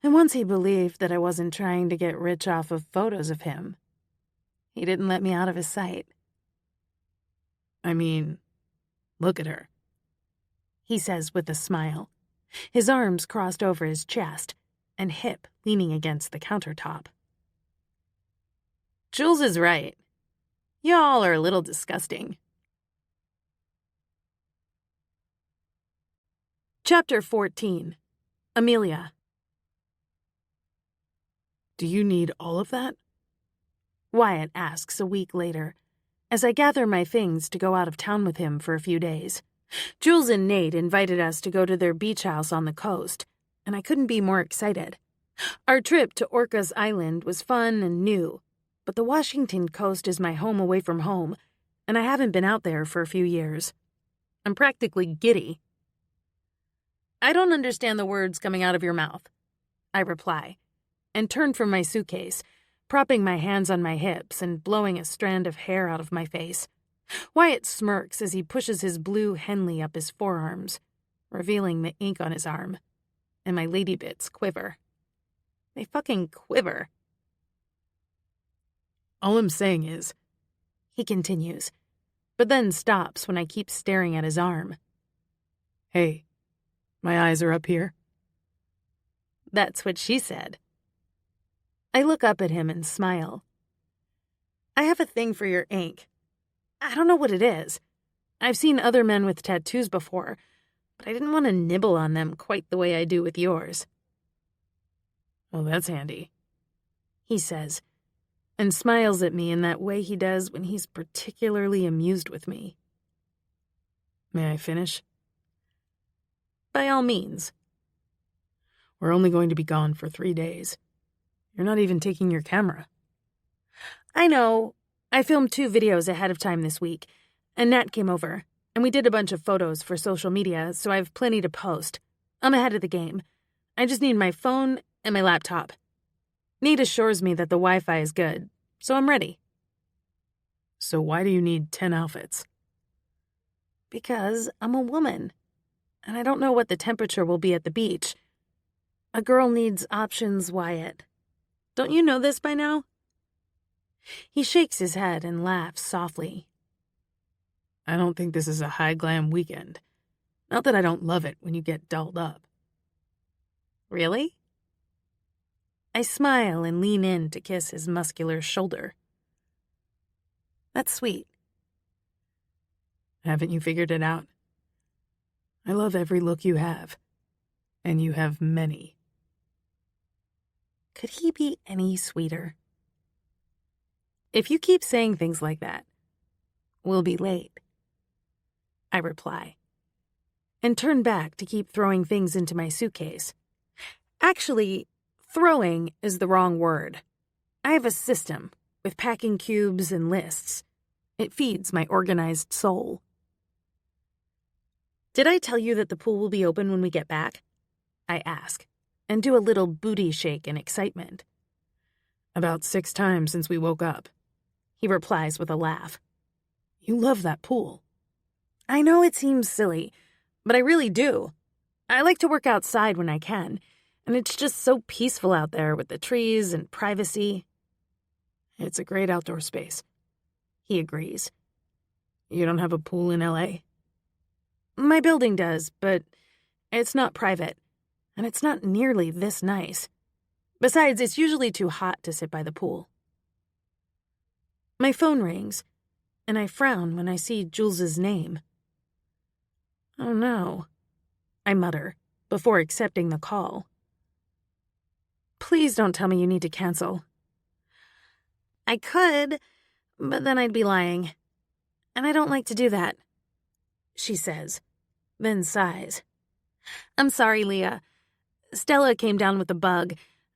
A: And once he believed that I wasn't trying to get rich off of photos of him, he didn't let me out of his sight.
D: I mean, look at her,
A: he says with a smile, his arms crossed over his chest and hip leaning against the countertop. Jules is right. Y'all are a little disgusting. Chapter 14. Amelia.
D: Do you need all of that?
A: Wyatt asks a week later, as I gather my things to go out of town with him for a few days. Jules and Nate invited us to go to their beach house on the coast, and I couldn't be more excited. Our trip to Orcas Island was fun and new, but the Washington coast is my home away from home, and I haven't been out there for a few years. I'm practically giddy. I don't understand the words coming out of your mouth, I reply, and turn from my suitcase, propping my hands on my hips and blowing a strand of hair out of my face. Wyatt smirks as he pushes his blue Henley up his forearms, revealing the ink on his arm, and my lady bits quiver. They fucking quiver.
D: All I'm saying is,
A: he continues, but then stops when I keep staring at his arm.
D: Hey, my eyes are up here.
A: That's what she said. I look up at him and smile. I have a thing for your ink. I don't know what it is. I've seen other men with tattoos before, but I didn't want to nibble on them quite the way I do with yours.
D: Well, that's handy,
A: he says, and smiles at me in that way he does when he's particularly amused with me.
D: May I finish?
A: By all means.
D: We're only going to be gone for 3 days. You're not even taking your camera.
A: I know. I filmed 2 videos ahead of time this week, and Nat came over, and we did a bunch of photos for social media, so I have plenty to post. I'm ahead of the game. I just need my phone and my laptop. Nate assures me that the Wi-Fi is good, so I'm ready.
D: So why do you need 10 outfits?
A: Because I'm a woman, and I don't know what the temperature will be at the beach. A girl needs options, Wyatt. Don't you know this by now? He shakes his head and laughs softly.
D: I don't think this is a high glam weekend. Not that I don't love it when you get dolled up.
A: Really? I smile and lean in to kiss his muscular shoulder. That's sweet.
D: Haven't you figured it out? I love every look you have, and you have many.
A: Could he be any sweeter? If you keep saying things like that, we'll be late, I reply, and turn back to keep throwing things into my suitcase. Actually, throwing is the wrong word. I have a system with packing cubes and lists. It feeds my organized soul. Did I tell you that the pool will be open when we get back? I ask, and do a little booty shake in excitement.
D: About 6 times since we woke up,
A: he replies with a laugh.
D: You love that pool.
A: I know it seems silly, but I really do. I like to work outside when I can, and it's just so peaceful out there with the trees and privacy.
D: It's a great outdoor space,
A: he agrees.
D: You don't have a pool in LA?
A: My building does, but it's not private, and it's not nearly this nice. Besides, it's usually too hot to sit by the pool. My phone rings, and I frown when I see Jules's name. Oh no, I mutter, before accepting the call. Please don't tell me you need to cancel. I could, but then I'd be lying, and I don't like to do that, she says, then sighs. I'm sorry, Leah. Stella came down with a bug,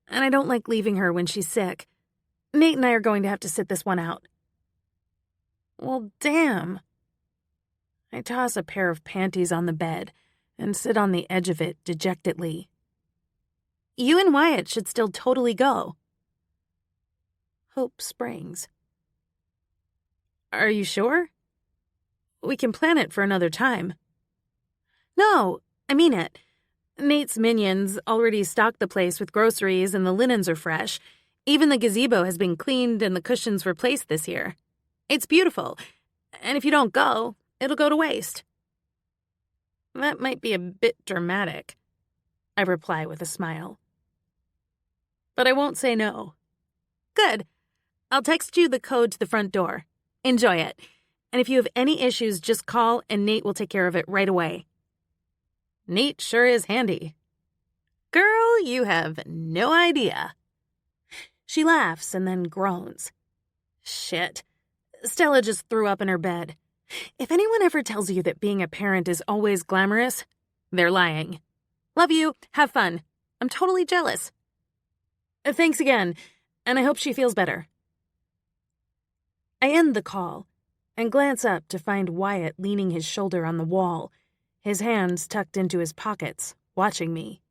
A: and I don't like leaving her when she's sick. Nate and I are going to have to sit this one out. Well, damn. I toss a pair of panties on the bed and sit on the edge of it dejectedly. You and Wyatt should still totally go. Hope springs. Are you sure? We can plan it for another time. No, I mean it. Nate's minions already stocked the place with groceries and the linens are fresh. Even the gazebo has been cleaned and the cushions replaced this year. It's beautiful, and if you don't go, it'll go to waste. That might be a bit dramatic, I reply with a smile. But I won't say no. Good. I'll text you the code to the front door. Enjoy it. And if you have any issues, just call and Nate will take care of it right away. Nate sure is handy. Girl, you have no idea. She laughs and then groans. Shit. Stella just threw up in her bed. If anyone ever tells you that being a parent is always glamorous, they're lying. Love you. Have fun. I'm totally jealous. Thanks again, and I hope she feels better. I end the call and glance up to find Wyatt leaning his shoulder on the wall, his hands tucked into his pockets, watching me.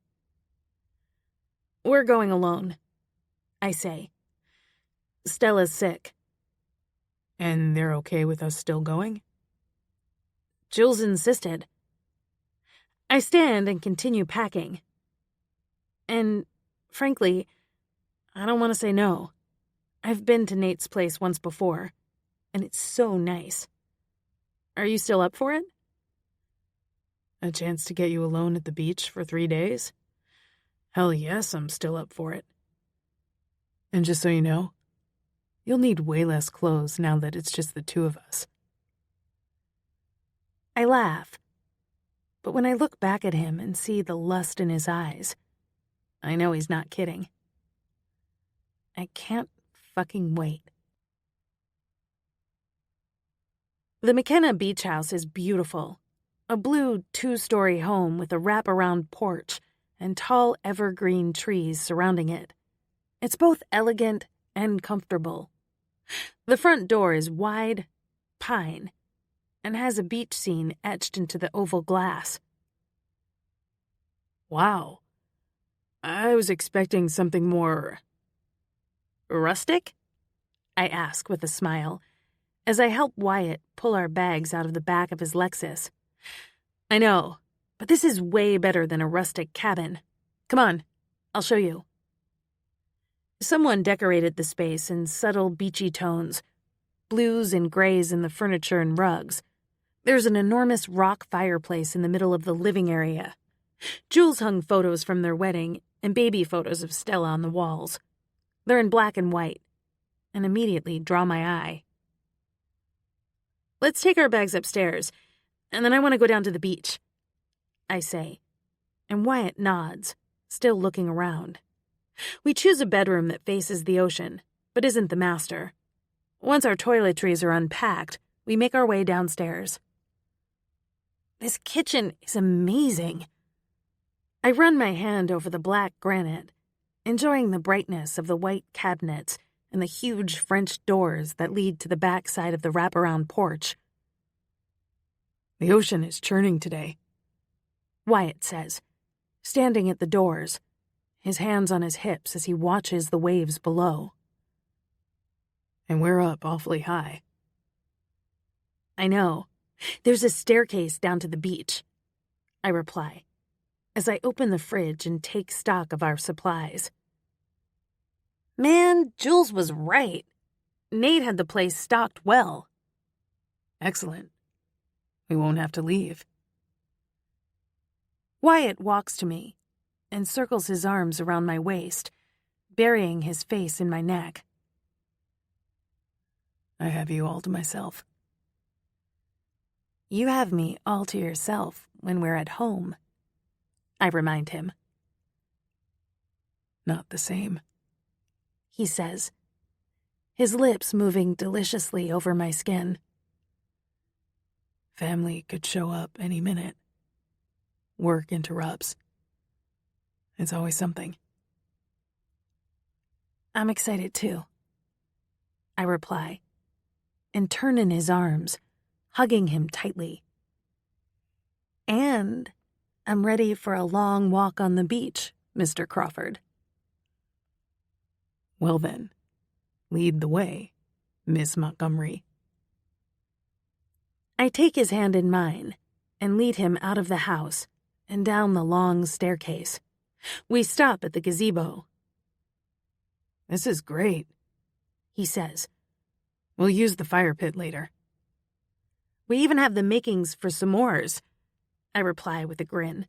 A: We're going alone, I say. Stella's sick.
D: And they're okay with us still going?
A: Jules insisted. I stand and continue packing. And, frankly, I don't want to say no. I've been to Nate's place once before, and it's so nice. Are you still up for it?
D: A chance to get you alone at the beach for 3 days? Hell yes, I'm still up for it. And just so you know, you'll need way less clothes now that it's just the two of us.
A: I laugh, but when I look back at him and see the lust in his eyes, I know he's not kidding. I can't fucking wait. The McKenna Beach House is beautiful. A blue 2-story home with a wraparound porch and tall evergreen trees surrounding it. It's both elegant and comfortable. The front door is wide, pine, and has a beach scene etched into the oval glass.
D: Wow. I was expecting something more...
A: rustic? I ask with a smile, as I help Wyatt pull our bags out of the back of his Lexus. I know, but this is way better than a rustic cabin. Come on, I'll show you. Someone decorated the space in subtle beachy tones, blues and grays in the furniture and rugs. There's an enormous rock fireplace in the middle of the living area. Jules hung photos from their wedding and baby photos of Stella on the walls. They're in black and white, and immediately draw my eye. Let's take our bags upstairs, and then I want to go down to the beach, I say, and Wyatt nods, still looking around. We choose a bedroom that faces the ocean, but isn't the master. Once our toiletries are unpacked, we make our way downstairs. This kitchen is amazing. I run my hand over the black granite, enjoying the brightness of the white cabinets and the huge French doors that lead to the back side of the wraparound porch.
D: The ocean is churning today,
A: Wyatt says, standing at the doors, his hands on his hips as he watches the waves below.
D: And we're up awfully high.
A: I know. There's a staircase down to the beach, I reply, as I open the fridge and take stock of our supplies. Man, Jules was right. Nate had the place stocked well.
D: Excellent. We won't have to leave.
A: Wyatt walks to me and circles his arms around my waist, burying his face in my neck.
D: I have you all to myself.
A: You have me all to yourself when we're at home, I remind him.
D: Not the same,
A: he says, his lips moving deliciously over my skin.
D: Family could show up any minute. Work interrupts. It's always something.
A: I'm excited too, I reply, and turn in his arms, hugging him tightly. And I'm ready for a long walk on the beach, Mr. Crawford.
D: Well then, lead the way, Miss Montgomery.
A: I take his hand in mine and lead him out of the house and down the long staircase. We stop at the gazebo.
D: This is great,
A: he says.
D: We'll use the fire pit later.
A: We even have the makings for s'mores, I reply with a grin.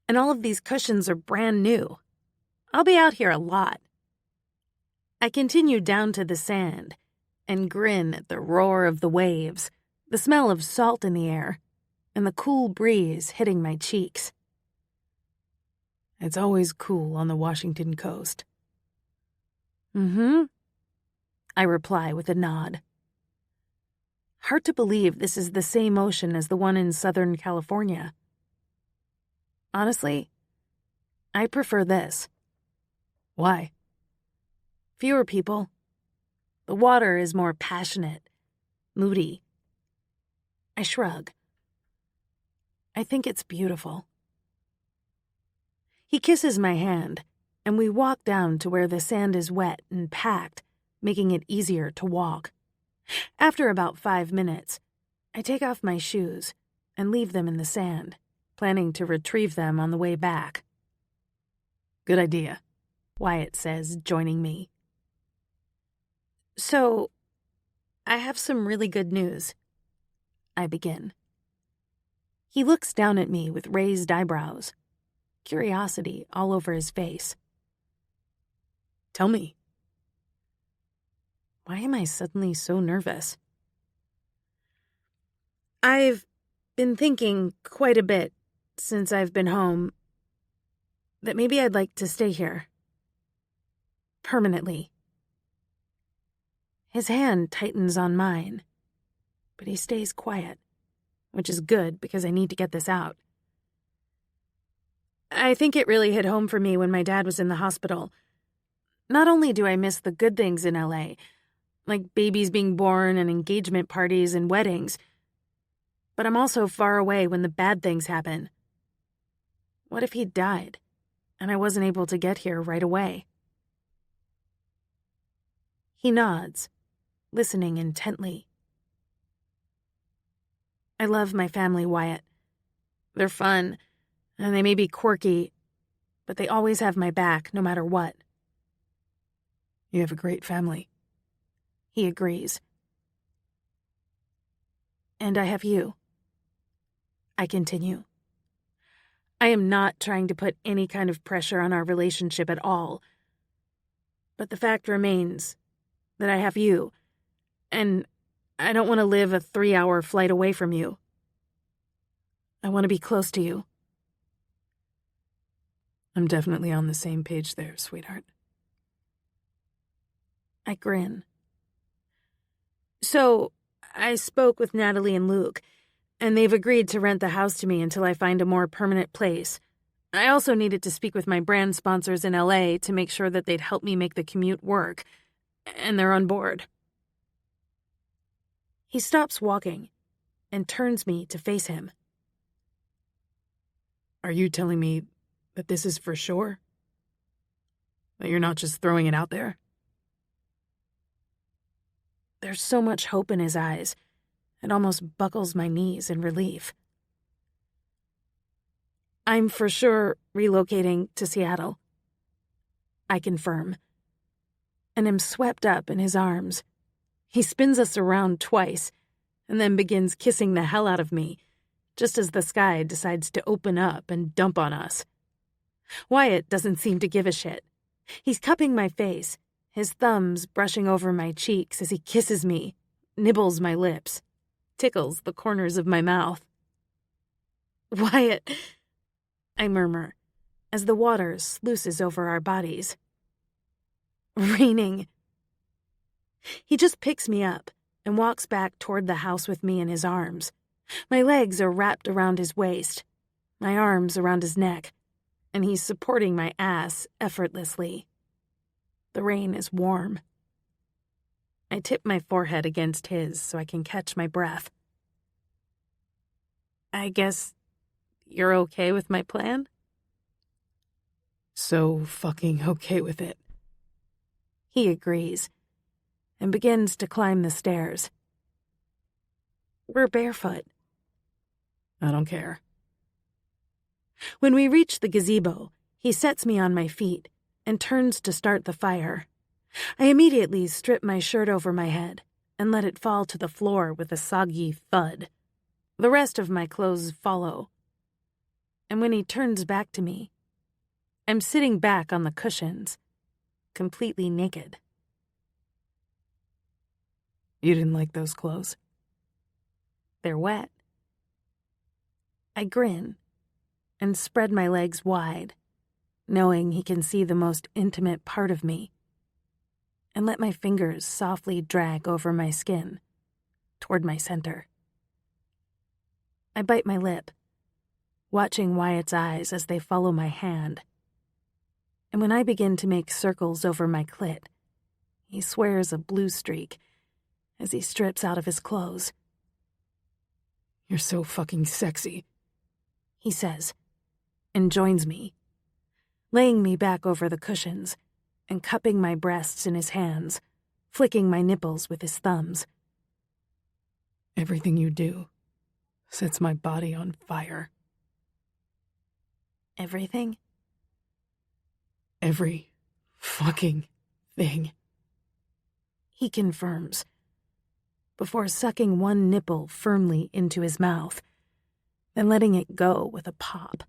A: And all of these cushions are brand new. I'll be out here a lot. I continue down to the sand and grin at the roar of the waves, the smell of salt in the air, and the cool breeze hitting my cheeks.
D: It's always cool on the Washington coast.
A: Mm-hmm, I reply with a nod. Hard to believe this is the same ocean as the one in Southern California. Honestly, I prefer this.
D: Why?
A: Fewer people. The water is more passionate, moody. I shrug. I think it's beautiful. He kisses my hand, and we walk down to where the sand is wet and packed, making it easier to walk. After about 5 minutes, I take off my shoes and leave them in the sand, planning to retrieve them on the way back.
D: Good idea,
A: Wyatt says, joining me. So, I have some really good news. I begin. He looks down at me with raised eyebrows, curiosity all over his face.
D: Tell me.
A: Why am I suddenly so nervous? I've been thinking quite a bit since I've been home that maybe I'd like to stay here. Permanently. His hand tightens on mine, but he stays quiet, which is good because I need to get this out. I think it really hit home for me when my dad was in the hospital. Not only do I miss the good things in LA, like babies being born and engagement parties and weddings, but I'm also far away when the bad things happen. What if he died, and I wasn't able to get here right away? He nods, listening intently. I love my family, Wyatt. They're fun, and they may be quirky, but they always have my back no matter what.
D: You have a great family.
A: He agrees. And I have you. I continue. I am not trying to put any kind of pressure on our relationship at all. But the fact remains that I have you, and I don't want to live a 3-hour flight away from you. I want to be close to you.
D: I'm definitely on the same page there, sweetheart.
A: I grin. So, I spoke with Natalie and Luke, and they've agreed to rent the house to me until I find a more permanent place. I also needed to speak with my brand sponsors in LA to make sure that they'd help me make the commute work, and they're on board. He stops walking and turns me to face him.
D: Are you telling me that this is for sure? That you're not just throwing it out there?
A: There's so much hope in his eyes, it almost buckles my knees in relief. I'm for sure relocating to Seattle. I confirm, and am swept up in his arms. He spins us around twice, and then begins kissing the hell out of me, just as the sky decides to open up and dump on us. Wyatt doesn't seem to give a shit. He's cupping my face, his thumbs brushing over my cheeks as he kisses me, nibbles my lips, tickles the corners of my mouth. Wyatt, I murmur, as the water sluices over our bodies. Raining. He just picks me up and walks back toward the house with me in his arms. My legs are wrapped around his waist, my arms around his neck, and he's supporting my ass effortlessly. The rain is warm. I tip my forehead against his so I can catch my breath. I guess you're okay with my plan?
D: So fucking okay with it.
A: He agrees and begins to climb the stairs. We're barefoot.
D: I don't care.
A: When we reach the gazebo, he sets me on my feet and turns to start the fire. I immediately strip my shirt over my head and let it fall to the floor with a soggy thud. The rest of my clothes follow. and when he turns back to me, I'm sitting back on the cushions, completely naked.
D: You didn't like those clothes?
A: They're wet. I grin and spread my legs wide, knowing he can see the most intimate part of me, and let my fingers softly drag over my skin, toward my center. I bite my lip, watching Wyatt's eyes as they follow my hand, and when I begin to make circles over my clit, he swears a blue streak as he strips out of his clothes.
D: You're so fucking sexy,
A: he says, and joins me, laying me back over the cushions and cupping my breasts in his hands, flicking my nipples with his thumbs.
D: Everything you do sets my body on fire.
A: Everything?
D: Every fucking thing.
A: He confirms, before sucking one nipple firmly into his mouth, then letting it go with a pop.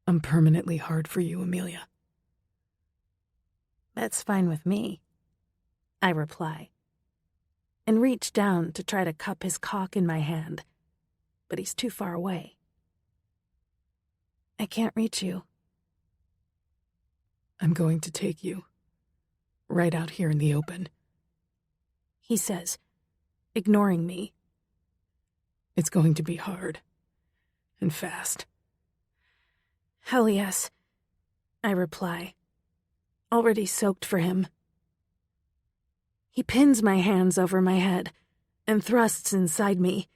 D: I'm permanently hard for you, Amelia.
A: That's fine with me, I reply, and reach down to try to cup his cock in my hand, but he's too far away. I can't reach you.
D: I'm going to take you, right out here in the open,
A: he says, ignoring me.
D: It's going to be hard and fast.
A: Hell yes, I reply, already soaked for him. He pins my hands over my head and thrusts inside me,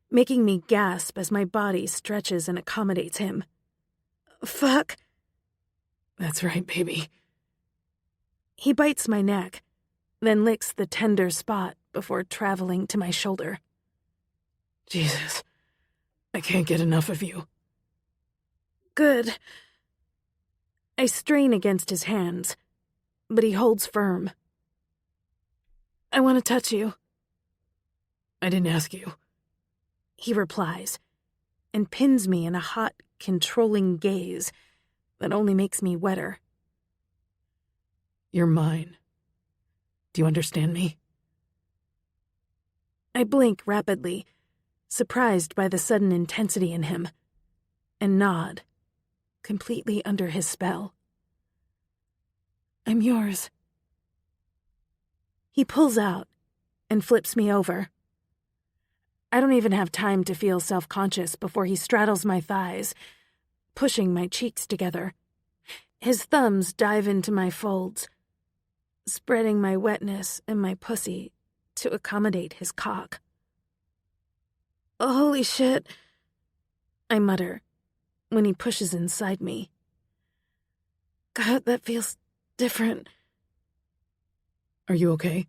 A: making me gasp as my body stretches and accommodates him. Fuck.
D: That's right, baby.
A: He bites my neck, then licks the tender spot before traveling to my shoulder.
D: Jesus, I can't get enough of you.
A: Good. I strain against his hands, but he holds firm. I want to touch you.
D: I didn't ask you,
A: he replies, and pins me in a hot, controlling gaze that only makes me wetter.
D: You're mine. Do you understand me?
A: I blink rapidly, surprised by the sudden intensity in him, and nod, completely under his spell. I'm yours. He pulls out and flips me over. I don't even have time to feel self-conscious before he straddles my thighs, pushing my cheeks together. His thumbs dive into my folds, spreading my wetness and my pussy to accommodate his cock. Oh, holy shit, I mutter when he pushes inside me. God, that feels different.
D: Are you okay?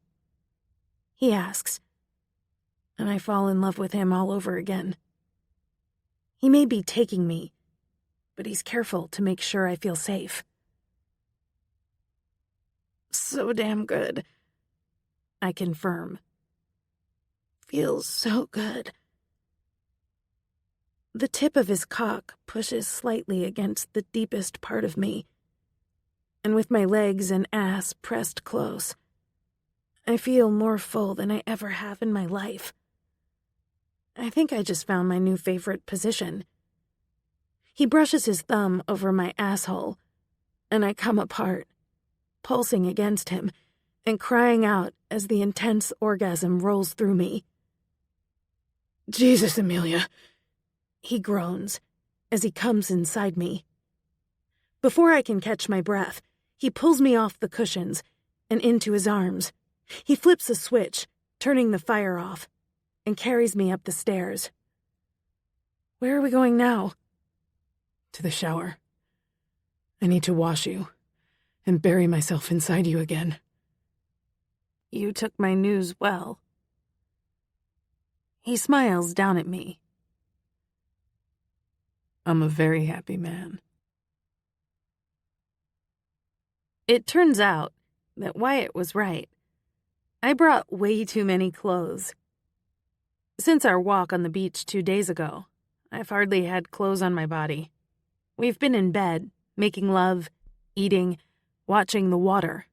A: He asks, and I fall in love with him all over again. He may be taking me, but he's careful to make sure I feel safe. So damn good, I confirm. Feels so good. The tip of his cock pushes slightly against the deepest part of me, and with my legs and ass pressed close, I feel more full than I ever have in my life. I think I just found my new favorite position. He brushes his thumb over my asshole, and I come apart, pulsing against him and crying out as the intense orgasm rolls through me.
D: Jesus, Amelia,
A: he groans as he comes inside me. Before I can catch my breath, he pulls me off the cushions and into his arms. He flips a switch, turning the fire off, and carries me up the stairs. Where are we going now?
D: To the shower. I need to wash you and bury myself inside you again.
A: You took my news well. He smiles down at me.
D: I'm a very happy man.
A: It turns out that Wyatt was right. I brought way too many clothes. Since our walk on the beach 2 days ago, I've hardly had clothes on my body. We've been in bed, making love, eating, watching the water.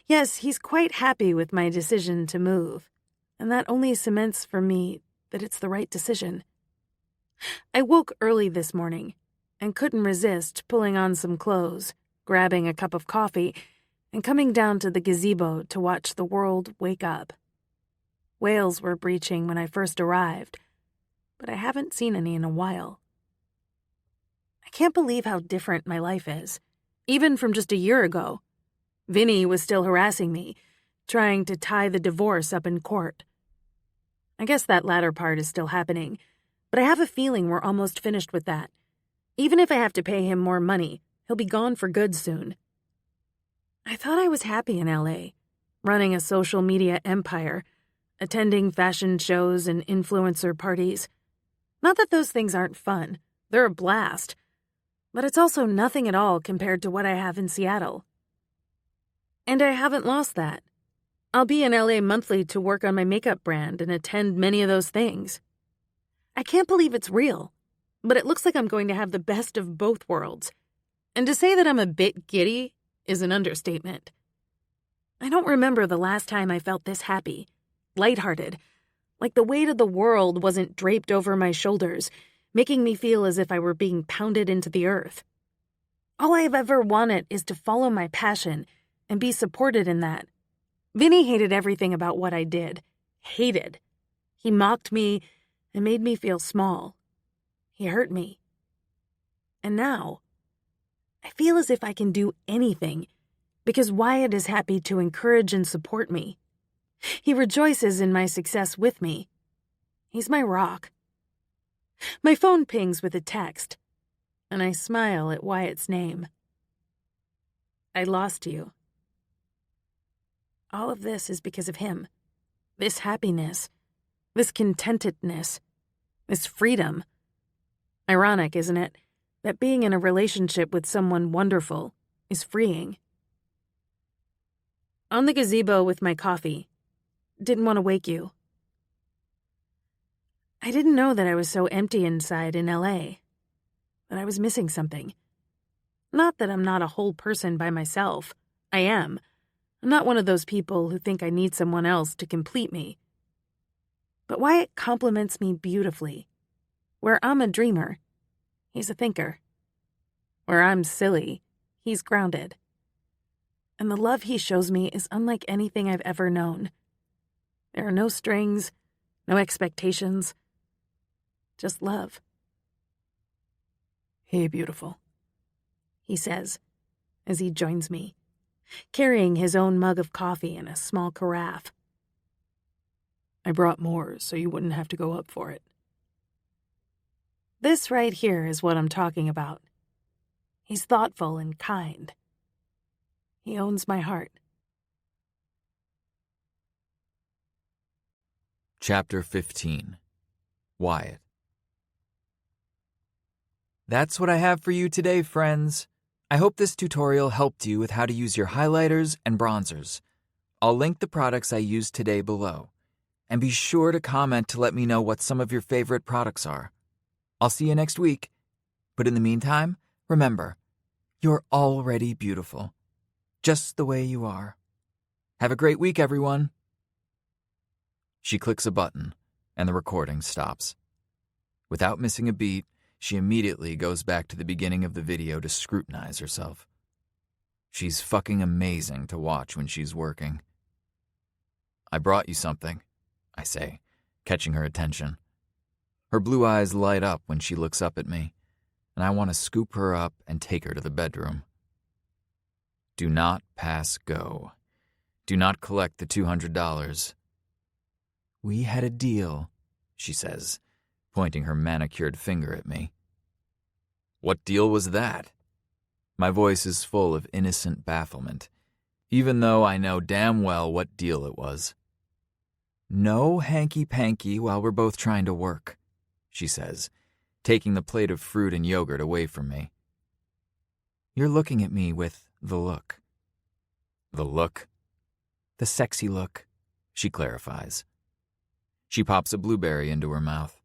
A: Yes, he's quite happy with my decision to move, and that only cements for me that it's the right decision. I woke early this morning and couldn't resist pulling on some clothes, grabbing a cup of coffee, and coming down to the gazebo to watch the world wake up. Whales were breaching when I first arrived, but I haven't seen any in a while. I can't believe how different my life is, even from just a year ago. Vinny was still harassing me, trying to tie the divorce up in court. I guess that latter part is still happening, but I have a feeling we're almost finished with that. Even if I have to pay him more money, he'll be gone for good soon. I thought I was happy in LA, running a social media empire, attending fashion shows and influencer parties. Not that those things aren't fun, they're a blast, but it's also nothing at all compared to what I have in Seattle. And I haven't lost that. I'll be in LA monthly to work on my makeup brand and attend many of those things. I can't believe it's real, but it looks like I'm going to have the best of both worlds. And to say that I'm a bit giddy is an understatement. I don't remember the last time I felt this happy, lighthearted, like the weight of the world wasn't draped over my shoulders, making me feel as if I were being pounded into the earth. All I have ever wanted is to follow my passion and be supported in that. Vinny hated everything about what I did. Hated. He mocked me and made me feel small. He hurt me. And now, I feel as if I can do anything because Wyatt is happy to encourage and support me. He rejoices in my success with me. He's my rock. My phone pings with a text, and I smile at Wyatt's name. I lost you. All of this is because of him. This happiness, this contentedness, this freedom. Ironic, isn't it, that being in a relationship with someone wonderful is freeing. On the gazebo with my coffee. Didn't want to wake you. I didn't know that I was so empty inside in LA, that I was missing something. Not that I'm not a whole person by myself. I am. I'm not one of those people who think I need someone else to complete me. But Wyatt compliments me beautifully. Where I'm a dreamer, he's a thinker. Where I'm silly, he's grounded. And the love he shows me is unlike anything I've ever known. There are no strings, no expectations, just love. Hey, beautiful, he says as he joins me, carrying his own mug of coffee and a small carafe. I brought more so you wouldn't have to go up for it. This right here is what I'm talking about. He's thoughtful and kind. He owns my heart.
B: Chapter 15. Wyatt. That's what I have for you today, friends. I hope this tutorial helped you with how to use your highlighters and bronzers. I'll link the products I used today below. And be sure to comment to let me know what some of your favorite products are. I'll see you next week. But in the meantime, remember, you're already beautiful. Just the way you are. Have a great week, everyone. She clicks a button, and the recording stops. Without missing a beat, she immediately goes back to the beginning of the video to scrutinize herself. She's fucking amazing to watch when she's working. I brought you something, I say, catching her attention. Her blue eyes light up when she looks up at me, and I want to scoop her up and take her to the bedroom. Do not pass go. Do not collect the $200. We had a deal, she says, pointing her manicured finger at me. What deal was that? My voice is full of innocent bafflement, even though I know damn well what deal it was. No hanky-panky while we're both trying to work, she says, taking the plate of fruit and yogurt away from me. You're looking at me with the look. The look? The sexy look, she clarifies. She pops a blueberry into her mouth.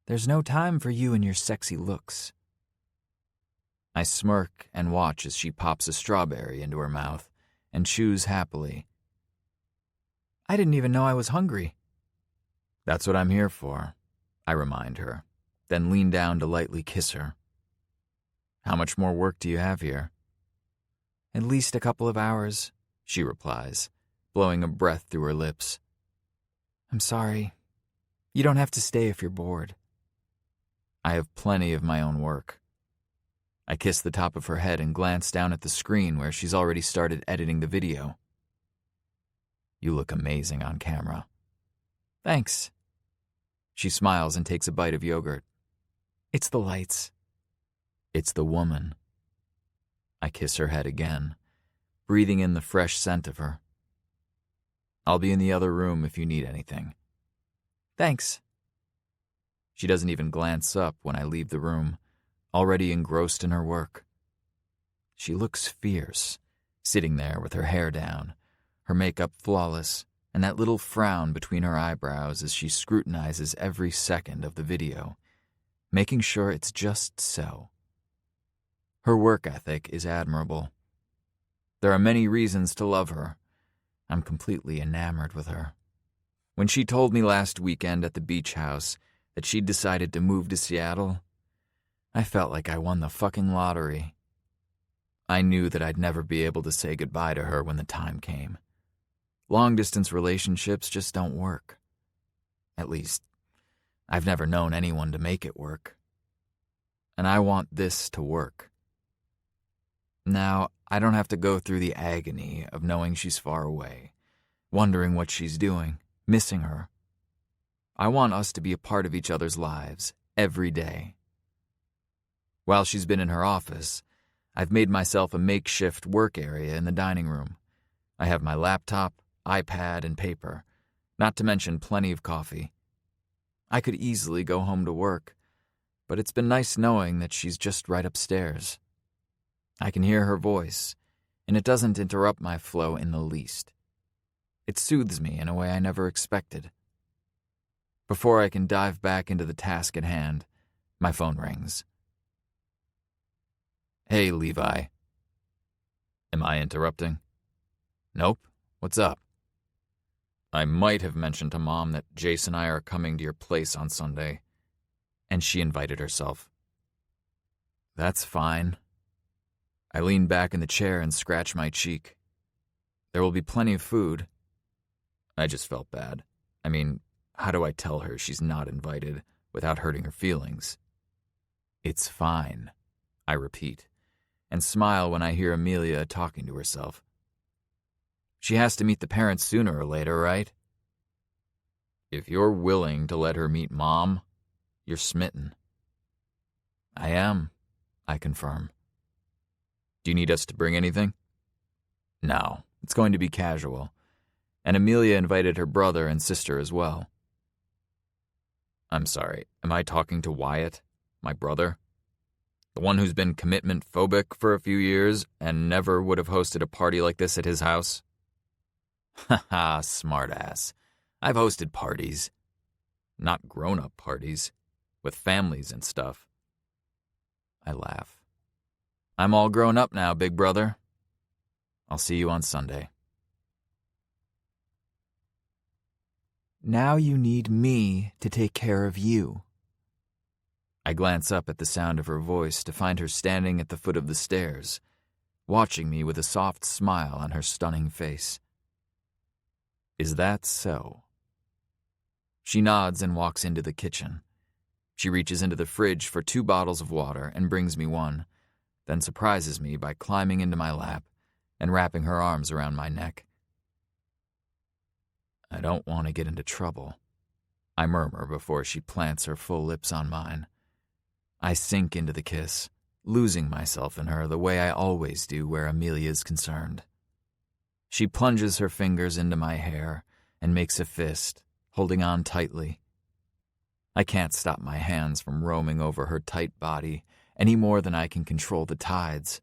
C: There's no time for you and your sexy looks. I smirk and watch as she pops a strawberry into her mouth and chews happily. I didn't even know I was hungry. That's what I'm here for, I remind her, then lean down to lightly kiss her. How much more work do you have here? At least a couple of hours, she replies, blowing a breath through her lips. I'm sorry. You don't have to stay if you're bored. I have plenty of my own work. I kiss the top of her head and glance down at the screen where she's already started editing the video. You look amazing on camera. Thanks. She smiles and takes a bite of yogurt. It's the lights. It's the woman. I kiss her head again, breathing in the fresh scent of her. I'll be in the other room if you need anything. Thanks. She doesn't even glance up when I leave the room, already engrossed in her work. She looks fierce, sitting there with her hair down, her makeup flawless, and that little frown between her eyebrows as she scrutinizes every second of the video, making sure it's just so. Her work ethic is admirable. There are many reasons to love her. I'm completely enamored with her. When she told me last weekend at the beach house that she'd decided to move to Seattle, I felt like I won the fucking lottery. I knew that I'd never be able to say goodbye to her when the time came. Long-distance relationships just don't work. At least, I've never known anyone to make it work. And I want this to work. Now, I don't have to go through the agony of knowing she's far away, wondering what she's doing, missing her. I want us to be a part of each other's lives every day. While she's been in her office, I've made myself a makeshift work area in the dining room. I have my laptop, iPad, and paper, not to mention plenty of coffee. I could easily go home to work, but it's been nice knowing that she's just right upstairs. I can hear her voice, and it doesn't interrupt my flow in the least. It soothes me in a way I never expected. Before I can dive back into the task at hand, my phone rings. Hey, Levi. Am I interrupting? Nope. What's up? I might have mentioned to Mom that Jace and I are coming to your place on Sunday, and she invited herself. That's fine. I lean back in the chair and scratch my cheek. There will be plenty of food. I just felt bad. I mean, how do I tell her she's not invited without hurting her feelings? It's fine, I repeat, and smile when I hear Amelia talking to herself. She has to meet the parents sooner or later, right? If you're willing to let her meet Mom, you're smitten. I am, I confirm. Do you need us to bring anything? No, it's going to be casual. And Amelia invited her brother and sister as well. I'm sorry, am I talking to Wyatt, my brother? The one who's been commitment phobic for a few years and never would have hosted a party like this at his house? Haha, smartass. I've hosted parties. Not grown-up parties, with families and stuff. I laugh. I'm all grown up now, big brother. I'll see you on Sunday. Now you need me to take care of you. I glance up at the sound of her voice to find her standing at the foot of the stairs, watching me with a soft smile on her stunning face. Is that so? She nods and walks into the kitchen. She reaches into the fridge for 2 bottles of water and brings me one, then surprises me by climbing into my lap and wrapping her arms around my neck. I don't want to get into trouble, I murmur before she plants her full lips on mine. I sink into the kiss, losing myself in her the way I always do where Amelia's concerned. She plunges her fingers into my hair and makes a fist, holding on tightly. I can't stop my hands from roaming over her tight body any more than I can control the tides.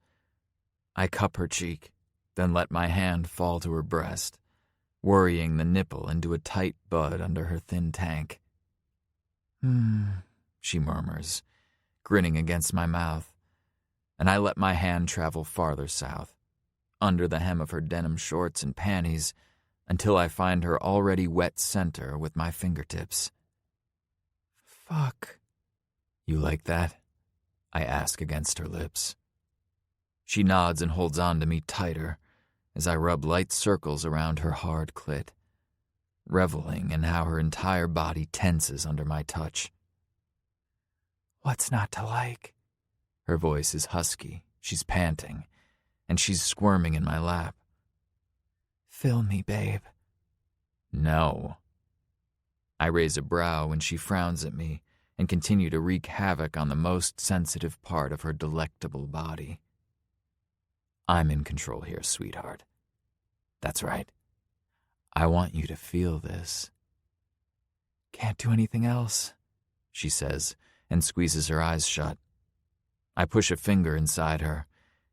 C: I cup her cheek, then let my hand fall to her breast, worrying the nipple into a tight bud under her thin tank. she murmurs, grinning against my mouth, and I let my hand travel farther south, under the hem of her denim shorts and panties, until I find her already wet center with my fingertips. Fuck. You like that? I ask against her lips. She nods and holds on to me tighter as I rub light circles around her hard clit, reveling in how her entire body tenses under my touch. What's not to like? Her voice is husky, she's panting, and she's squirming in my lap. Fill me, babe. No. I raise a brow when she frowns at me and continue to wreak havoc on the most sensitive part of her delectable body. I'm in control here, sweetheart. That's right. I want you to feel this. Can't do anything else, she says, and squeezes her eyes shut. I push a finger inside her,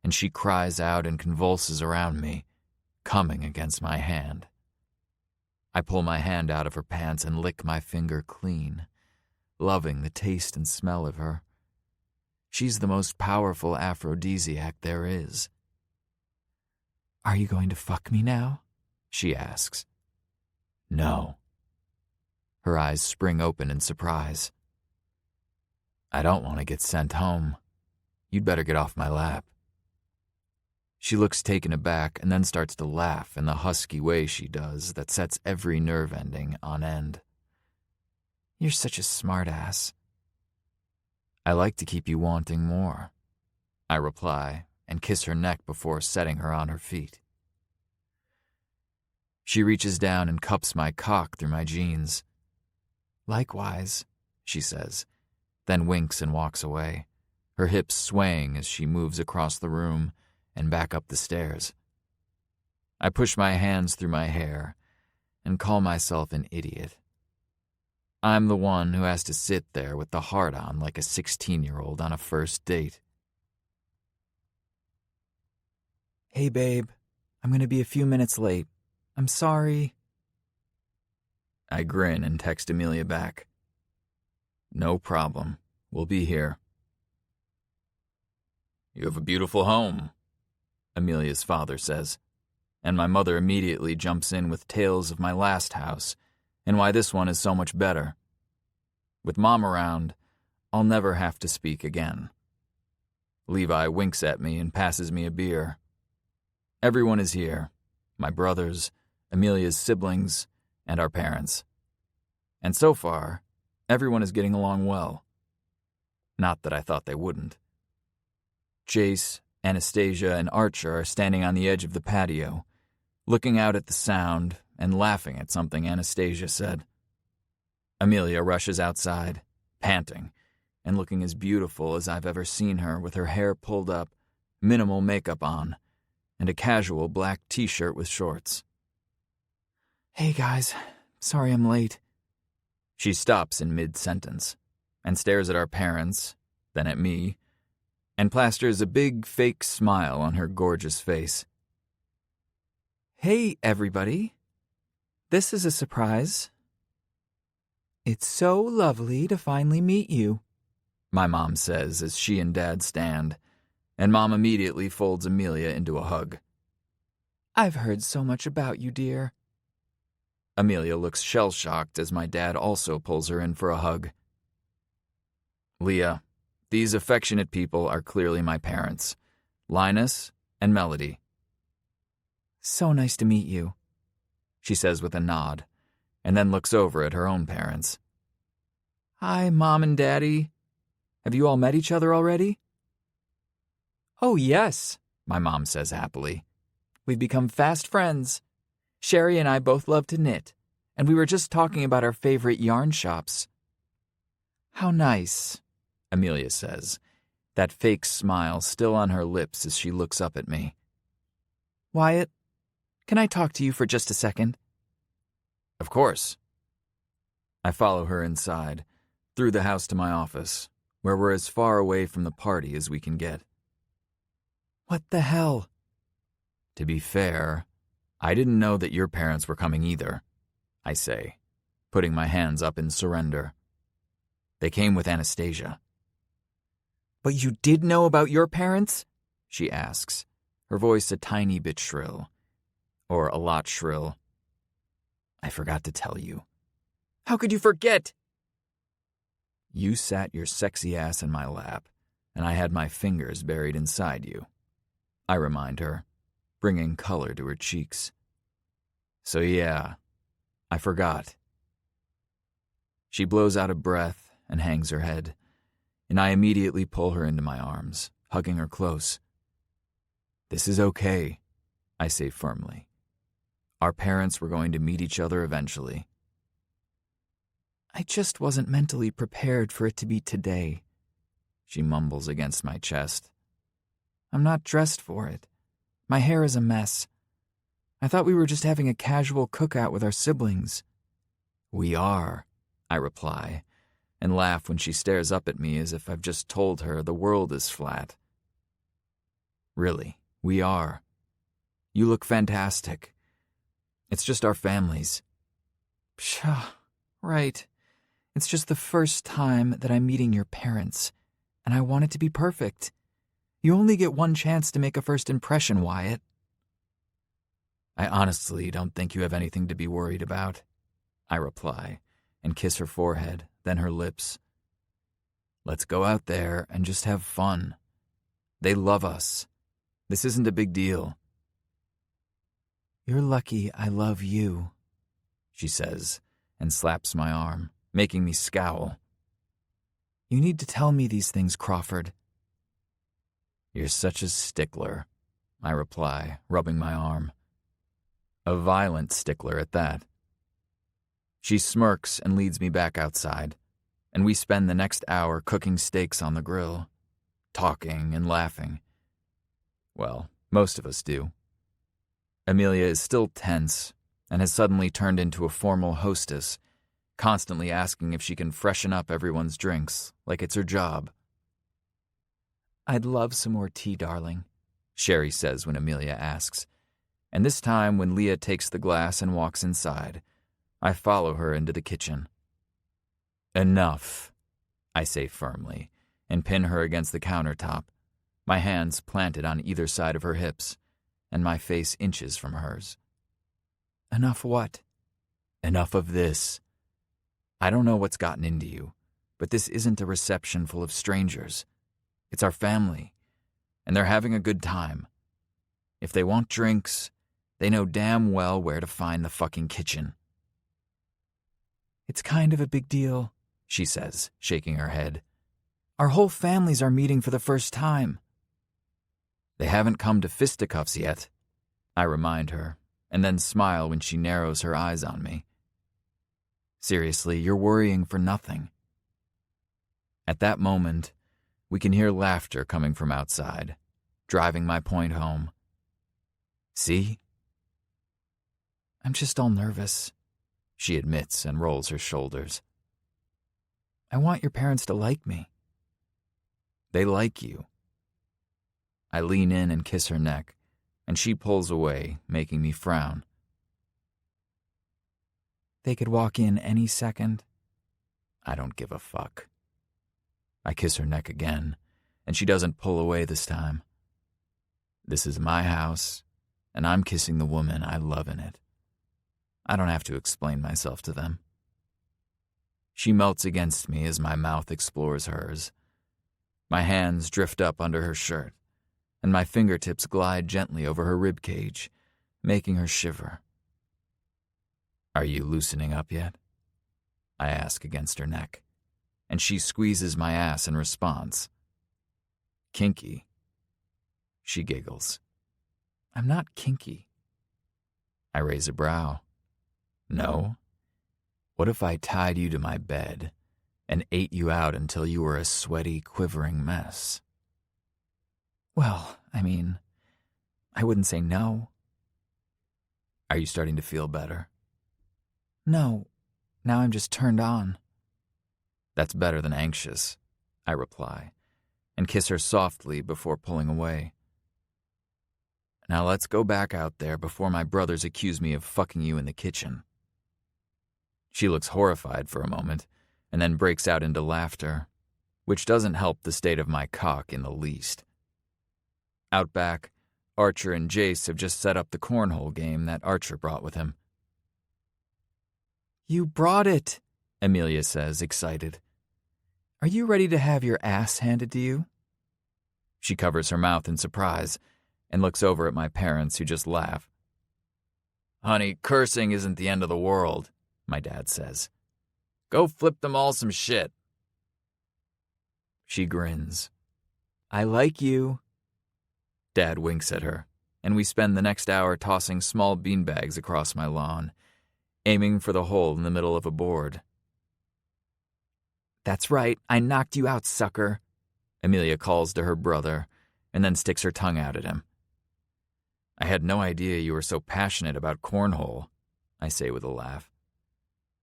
C: and she cries out and convulses around me, coming against my hand. I pull my hand out of her pants and lick my finger clean, loving the taste and smell of her. She's the most powerful aphrodisiac there is. Are you going to fuck me now? She asks. No. Her eyes spring open in surprise. I don't want to get sent home. You'd better get off my lap. She looks taken aback and then starts to laugh in the husky way she does that sets every nerve ending on end. You're such a smartass. I like to keep you wanting more, I reply and kiss her neck before setting her on her feet. She reaches down and cups my cock through my jeans. Likewise, she says, then winks and walks away, her hips swaying as she moves across the room and back up the stairs. I push my hands through my hair and call myself an idiot. I'm the one who has to sit there with the heart on like a 16-year-old on a first date. Hey, babe, I'm going to be a few minutes late. I'm sorry. I grin and text Amelia back. No problem. We'll be here. You have a beautiful home, Amelia's father says, and my mother immediately jumps in with tales of my last house and why this one is so much better. With Mom around, I'll never have to speak again. Levi winks at me and passes me a beer. Everyone is here, my brothers, Amelia's siblings, and our parents. And so far, everyone is getting along well. Not that I thought they wouldn't. Jace, Anastasia, and Archer are standing on the edge of the patio, looking out at the sound and laughing at something Anastasia said. Amelia rushes outside, panting, and looking as beautiful as I've ever seen her with her hair pulled up, minimal makeup on, and a casual black t-shirt with shorts. Hey guys, sorry I'm late. She stops in mid-sentence and stares at our parents, then at me, and plasters a big fake smile on her gorgeous face. Hey everybody, this is a surprise. It's so lovely to finally meet you, my mom says as she and Dad stand, and Mom immediately folds Amelia into a hug. I've heard so much about you, dear. Amelia looks shell-shocked as my dad also pulls her in for a hug. Leah, these affectionate people are clearly my parents, Linus and Melody. So nice to meet you, she says with a nod, and then looks over at her own parents. Hi, Mom and Daddy. Have you all met each other already? Oh, yes, my mom says happily. We've become fast friends. Sherry and I both love to knit, and we were just talking about our favorite yarn shops. How nice, Amelia says, that fake smile still on her lips as she looks up at me. Wyatt, can I talk to you for just a second? Of course. I follow her inside, through the house to my office, where we're as far away from the party as we can get. What the hell? To be fair, I didn't know that your parents were coming either, I say, putting my hands up in surrender.
B: They came with Anastasia. "But you did know about your parents?" she asks, her voice a tiny bit shrill. Or a lot shrill. "I forgot to tell you." "How could you forget?" "You sat your sexy ass in my lap, and I had my fingers buried inside you," I remind her, bringing color to her cheeks. "So yeah, I forgot." She blows out a breath and hangs her head, and I immediately pull her into my arms, hugging her close. "This is okay," I say firmly. "Our parents were going to meet each other eventually." "I just wasn't mentally prepared for it to be today," she mumbles against my chest. "I'm not dressed for it. My hair is a mess. I thought we were just having a casual cookout with our siblings." "We are," I reply, and laugh when she stares up at me as if I've just told her the world is flat. "Really, we are. You look fantastic. It's just our families." "Pshaw, right. It's just the first time that I'm meeting your parents, and I want it to be perfect. You only get one chance to make a first impression, Wyatt." "I honestly don't think you have anything to be worried about," I reply, and kiss her forehead, then her lips. "Let's go out there and just have fun. They love us. This isn't a big deal." "You're lucky I love you," she says, and slaps my arm, making me scowl. "You need to tell me these things, Crawford." "You're such a stickler," I reply, rubbing my arm. A violent stickler at that. She smirks and leads me back outside, and we spend the next hour cooking steaks on the grill, talking and laughing. Well, most of us do. Amelia is still tense and has suddenly turned into a formal hostess, constantly asking if she can freshen up everyone's drinks, like it's her job. "I'd love some more tea, darling," Sherry says when Amelia asks, and this time when Leah takes the glass and walks inside, I follow her into the kitchen. "Enough," I say firmly, and pin her against the countertop, my hands planted on either side of her hips, and my face inches from hers. "Enough what?" "Enough of this. I don't know what's gotten into you, but this isn't a reception full of strangers. It's our family, and they're having a good time. If they want drinks, they know damn well where to find the fucking kitchen." "It's kind of a big deal," she says, shaking her head. "Our whole families are meeting for the first time." "They haven't come to fisticuffs yet," I remind her, and then smile when she narrows her eyes on me. "Seriously, you're worrying for nothing." At that moment, we can hear laughter coming from outside, driving my point home. "See?" "I'm just all nervous," she admits and rolls her shoulders. "I want your parents to like me." "They like you." I lean in and kiss her neck, and she pulls away, making me frown. "They could walk in any second." I don't give a fuck. I kiss her neck again, and she doesn't pull away this time. This is my house, and I'm kissing the woman I love in it. I don't have to explain myself to them. She melts against me as my mouth explores hers. My hands drift up under her shirt, and my fingertips glide gently over her ribcage, making her shiver. "Are you loosening up yet?" I ask against her neck, and she squeezes my ass in response. "Kinky." She giggles. "I'm not kinky." I raise a brow. "No? What if I tied you to my bed and ate you out until you were a sweaty, quivering mess?"
C: "Well, I mean, I wouldn't say no."
B: Are you starting to feel better?
C: "No, now I'm just turned on."
B: "That's better than anxious," I reply, and kiss her softly before pulling away. "Now let's go back out there before my brothers accuse me of fucking you in the kitchen." She looks horrified for a moment, and then breaks out into laughter, which doesn't help the state of my cock in the least. Out back, Archer and Jace have just set up the cornhole game that Archer brought with him.
C: "You brought it," Amelia says, excited. "Are you ready to have your ass handed to you?"
B: She covers her mouth in surprise and looks over at my parents, who just laugh. "Honey, cursing isn't the end of the world," my dad says. "Go flip them all some shit." She grins.
C: "I like you."
B: Dad winks at her, and we spend the next hour tossing small beanbags across my lawn, aiming for the hole in the middle of a board.
C: "That's right, I knocked you out, sucker,"
B: Amelia calls to her brother, and then sticks her tongue out at him. "I had no idea you were so passionate about cornhole," I say with a laugh.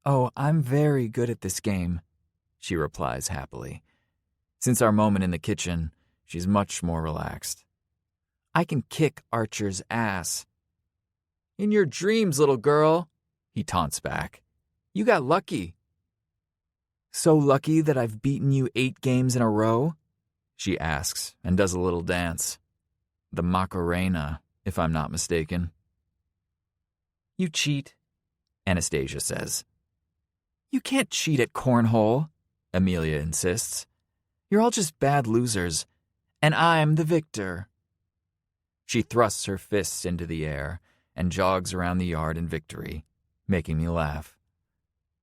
C: "Oh, I'm very good at this game," she replies happily.
B: Since our moment in the kitchen, she's much more relaxed.
C: "I can kick Archer's ass."
B: "In your dreams, little girl," he taunts back. "You got lucky."
C: "So lucky that I've beaten you 8 games in a row?"
B: she asks and does a little dance. The Macarena, if I'm not mistaken.
C: "You cheat,"
B: Anastasia says.
C: "You can't cheat at cornhole," Amelia insists. "You're all just bad losers, and I'm the victor."
B: She thrusts her fists into the air and jogs around the yard in victory, making me laugh.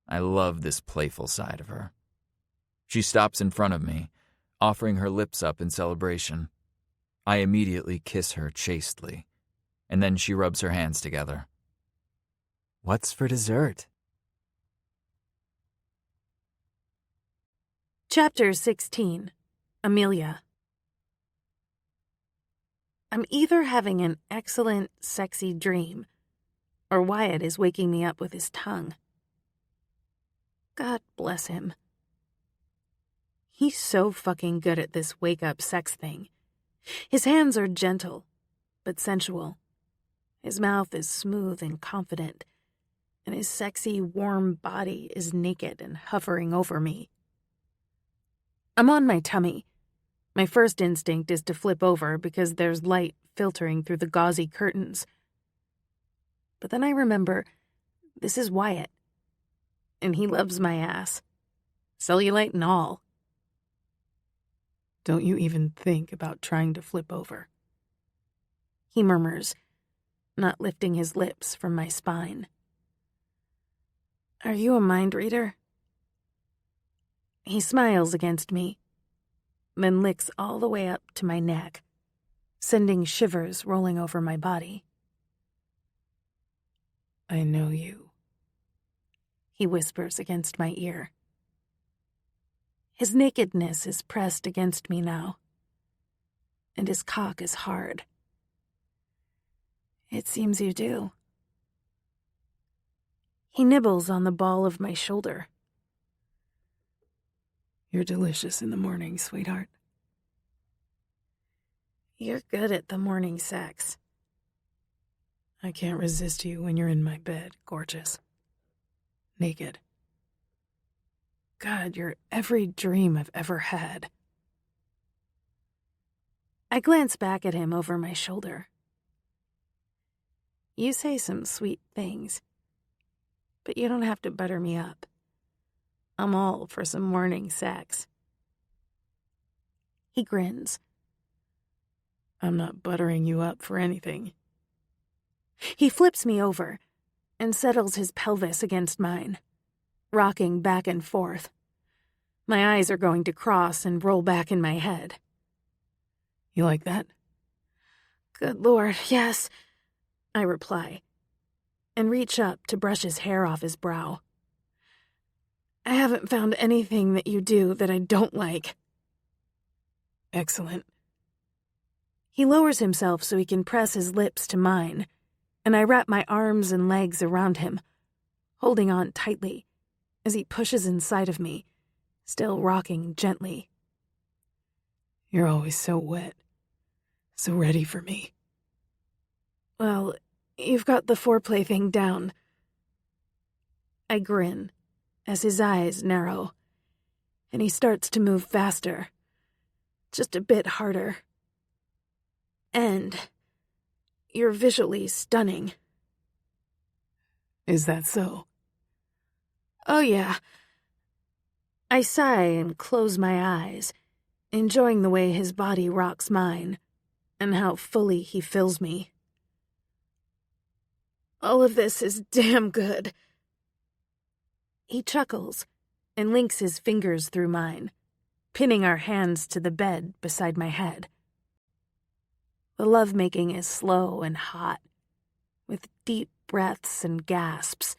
B: I love this playful side of her. She stops in front of me, offering her lips up in celebration. I immediately kiss her chastely, and then she rubs her hands together.
C: "What's for dessert?"
A: Chapter 16. Amelia. I'm either having an excellent, sexy dream, or Wyatt is waking me up with his tongue. God bless him. He's so fucking good at this wake-up sex thing. His hands are gentle, but sensual. His mouth is smooth and confident, and his sexy, warm body is naked and hovering over me. I'm on my tummy. My first instinct is to flip over because there's light filtering through the gauzy curtains. But then I remember this is Wyatt, and he loves my ass, cellulite and all.
D: "Don't you even think about trying to flip over,"
A: he murmurs, not lifting his lips from my spine. Are you a mind reader? He smiles against me, then licks all the way up to my neck, sending shivers rolling over my body.
D: "I know you,"
A: he whispers against my ear. His nakedness is pressed against me now, and his cock is hard. It seems you do. He nibbles on the ball of my shoulder.
D: "You're delicious in the morning, sweetheart."
A: You're good at the morning sex.
D: "I can't resist you when you're in my bed, gorgeous. Naked. God, you're every dream I've ever had."
A: I glance back at him over my shoulder. You say some sweet things, but you don't have to butter me up. I'm all for some morning sex. He grins.
D: "I'm not buttering you up for anything."
A: He flips me over and settles his pelvis against mine, rocking back and forth. My eyes are going to cross and roll back in my head.
D: "You like that?"
A: Good Lord, yes, I reply, and reach up to brush his hair off his brow. I haven't found anything that you do that I don't like.
D: "Excellent."
A: He lowers himself so he can press his lips to mine, and I wrap my arms and legs around him, holding on tightly as he pushes inside of me, still rocking gently.
D: "You're always so wet, so ready for me."
A: Well, you've got the foreplay thing down. I grin as his eyes narrow
D: and he starts to move faster, just a bit harder. And you're visually stunning.
A: Is that so?
D: Oh, yeah. I sigh and close my eyes, enjoying the way his body rocks mine and how fully he fills me. All of this is damn good. He chuckles and links his fingers through mine, pinning our hands to the bed beside my head. The lovemaking is slow and hot, with deep breaths and gasps,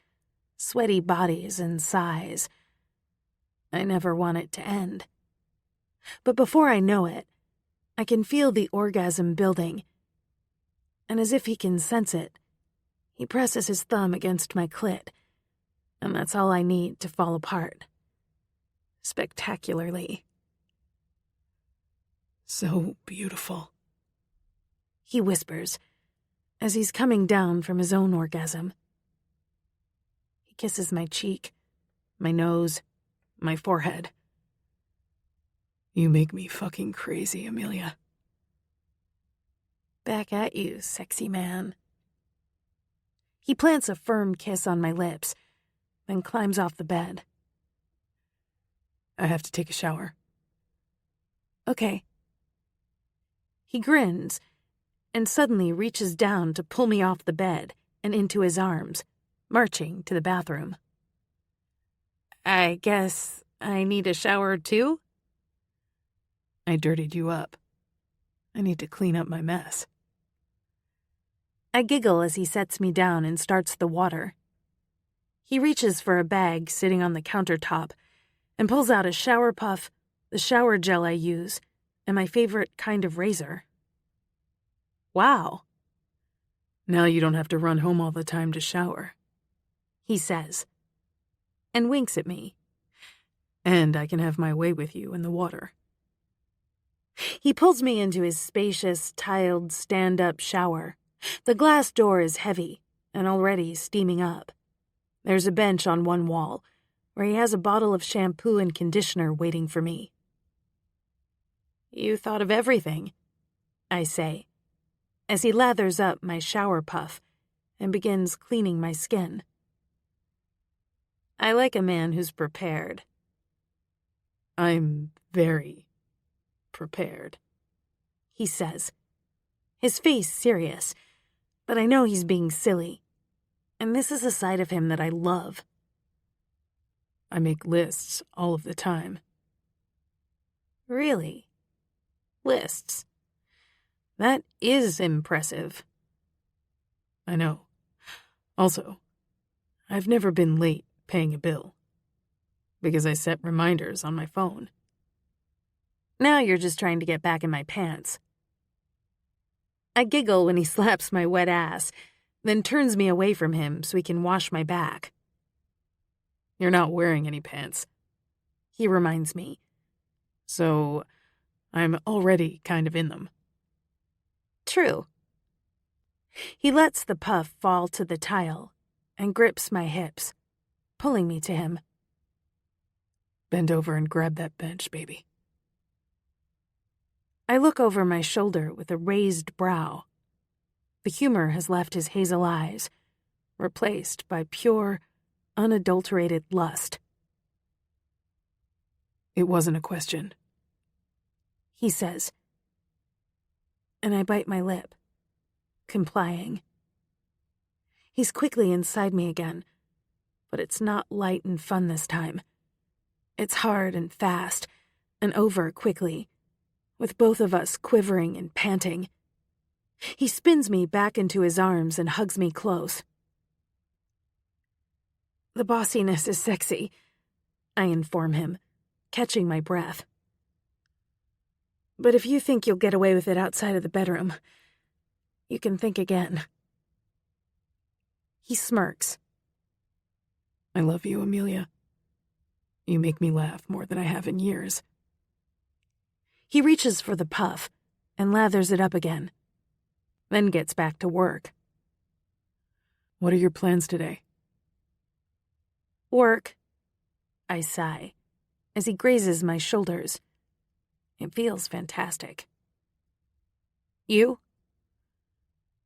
D: sweaty bodies and sighs. I never want it to end. But before I know it, I can feel the orgasm building, and as if he can sense it, he presses his thumb against my clit, and that's all I need to fall apart. Spectacularly.
A: So beautiful.
D: He whispers, as he's coming down from his own orgasm. He kisses my cheek, my nose, my forehead.
A: You make me fucking crazy, Amelia.
D: Back at you, sexy man. He plants a firm kiss on my lips, then climbs off the bed.
A: I have to take a shower.
D: Okay. He grins and suddenly reaches down to pull me off the bed and into his arms, marching to the bathroom. I guess I need a shower too?
A: I dirtied you up. I need to clean up my mess.
D: I giggle as he sets me down and starts the water. He reaches for a bag sitting on the countertop and pulls out a shower puff, the shower gel I use, and my favorite kind of razor. Wow.
A: Now you don't have to run home all the time to shower,
D: he says, and winks at me.
A: And I can have my way with you in the water.
D: He pulls me into his spacious, tiled, stand-up shower. The glass door is heavy and already steaming up. There's a bench on one wall, where he has a bottle of shampoo and conditioner waiting for me. You thought of everything, I say, as he lathers up my shower puff and begins cleaning my skin. I like a man who's prepared.
A: I'm very prepared,
D: he says, his face serious, but I know he's being silly, and this is a side of him that I love.
A: I make lists all of the time.
D: Really? Lists? That is impressive.
A: I know. Also, I've never been late paying a bill, because I set reminders on my phone.
D: Now you're just trying to get back in my pants. I giggle when he slaps my wet ass, then turns me away from him so he can wash my back.
A: You're not wearing any pants,
D: he reminds me.
A: So I'm already kind of in them.
D: True. He lets the puff fall to the tile and grips my hips, pulling me to him.
A: Bend over and grab that bench, baby.
D: I look over my shoulder with a raised brow. The humor has left his hazel eyes, replaced by pure, unadulterated lust.
A: It wasn't a question,
D: he says, and I bite my lip, complying. He's quickly inside me again, but it's not light and fun this time. It's hard and fast, and over quickly, with both of us quivering and panting. He spins me back into his arms and hugs me close. The bossiness is sexy, I inform him, catching my breath. But if you think you'll get away with it outside of the bedroom, you can think again. He smirks.
A: I love you, Amelia. You make me laugh more than I have in years.
D: He reaches for the puff and lathers it up again, then gets back to work.
A: What are your plans today?
D: Work, I sigh,
A: as he grazes my shoulders. It feels fantastic. You?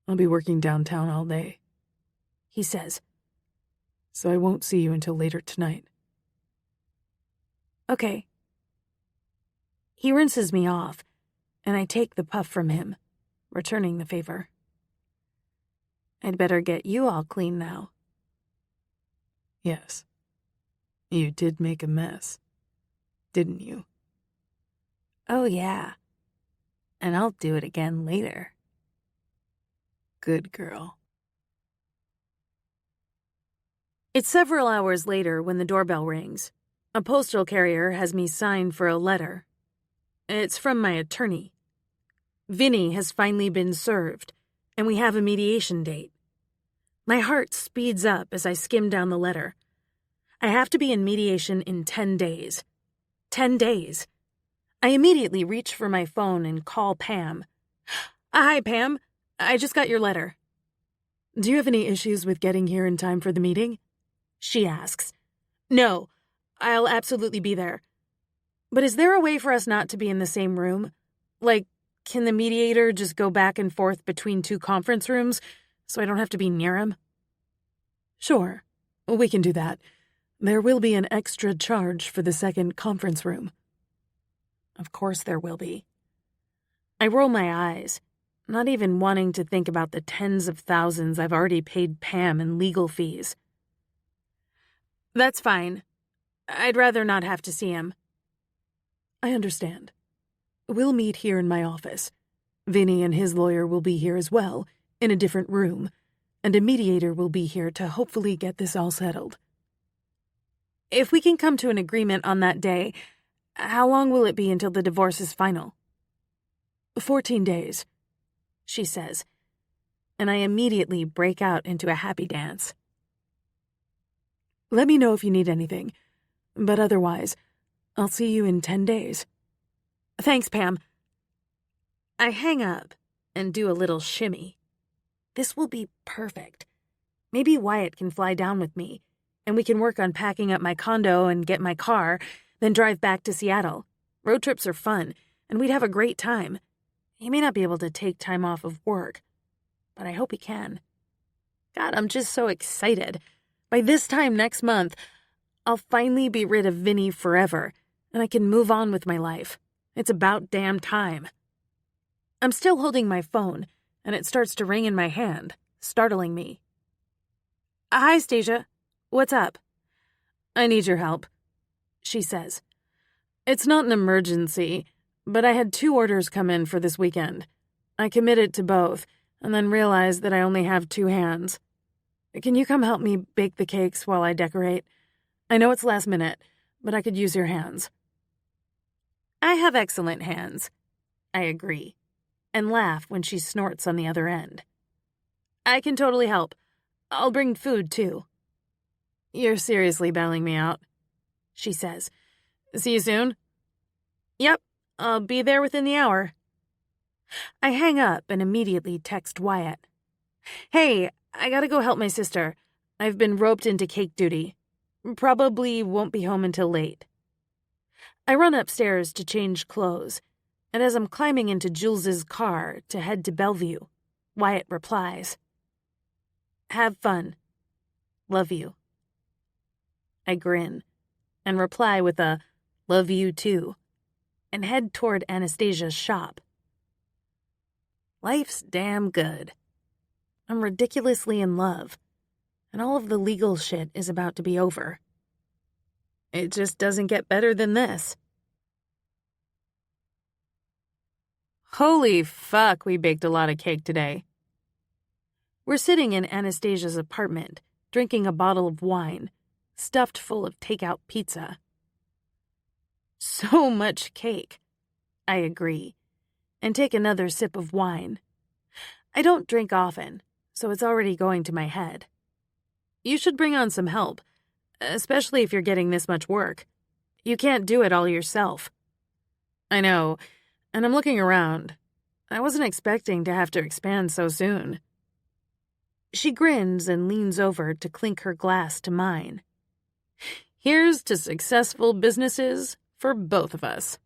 D: I'll be working downtown all day,
A: He says.
D: so I won't see you until later tonight.
A: Okay. He rinses me off, and I take the puff from him, returning the favor. I'd better get you all clean now.
D: Yes. You did make a mess, didn't you?
A: Oh, yeah. And I'll do it again later.
D: Good girl.
A: It's several hours later when the doorbell rings. A postal carrier has me sign for a letter. It's from my attorney. Vinny has finally been served, and we have a mediation date. My heart speeds up as I skim down the letter. I have to be in mediation in 10 days. 10 days. I immediately reach for my phone and call Pam. Hi, Pam. I just got your letter.
D: Do you have any issues with getting here in time for the meeting?
A: She asks. No, I'll absolutely be there. But is there a way for us not to be in the same room? Like, can the mediator just go back and forth between two conference rooms so I don't have to be near him?
D: Sure, we can do that. There will be an extra charge for the second conference room.
A: Of course there will be. I roll my eyes, not even wanting to think about the tens of thousands I've already paid Pam in legal fees. That's fine. I'd rather not have to see him.
D: I understand. We'll meet here in my office. Vinny and his lawyer will be here as well, in a different room, and a mediator will be here to hopefully get this all settled.
A: If we can come to an agreement on that day, how long will it be until the divorce is final?
D: 14 days,
A: she says, and I immediately break out into a happy dance.
D: Let me know if you need anything, but otherwise, I'll see you in 10 days.
A: Thanks, Pam. I hang up and do a little shimmy. This will be perfect. Maybe Wyatt can fly down with me, and we can work on packing up my condo and get my car, then drive back to Seattle. Road trips are fun, and we'd have a great time. He may not be able to take time off of work, but I hope he can. God, I'm just so excited. By this time next month, I'll finally be rid of Vinny forever, and I can move on with my life. It's about damn time. I'm still holding my phone, and it starts to ring in my hand, startling me. Hi, Stasia. What's up?
D: I need your help, she says. It's not an emergency, but I had 2 orders come in for this weekend. I committed to both, and then realized that I only have 2 hands. Can you come help me bake the cakes while I decorate? I know it's last minute, but I could use your hands.
A: I have excellent hands, I agree, and laugh when she snorts on the other end. I can totally help. I'll bring food, too.
D: You're seriously bailing me out, she says. See you soon?
A: Yep, I'll be there within the hour. I hang up and immediately text Wyatt. Hey, I gotta go help my sister. I've been roped into cake duty. Probably won't be home until late. I run upstairs to change clothes, and as I'm climbing into Jules's car to head to Bellevue, Wyatt replies, Have fun. Love you. I grin and reply with a love you too, and head toward Anastasia's shop. Life's damn good. I'm ridiculously in love, and all of the legal shit is about to be over. It just doesn't get better than this.
D: Holy fuck, we baked a lot of cake today.
A: We're sitting in Anastasia's apartment, drinking a bottle of wine, stuffed full of takeout pizza. So much cake, I agree, and take another sip of wine. I don't drink often, so it's already going to my head. You should bring on some help, especially if you're getting this much work. You can't do it all yourself.
D: I know, and I'm looking around. I wasn't expecting to have to expand so soon.
A: She grins and leans over to clink her glass to mine. Here's to successful businesses for both of us.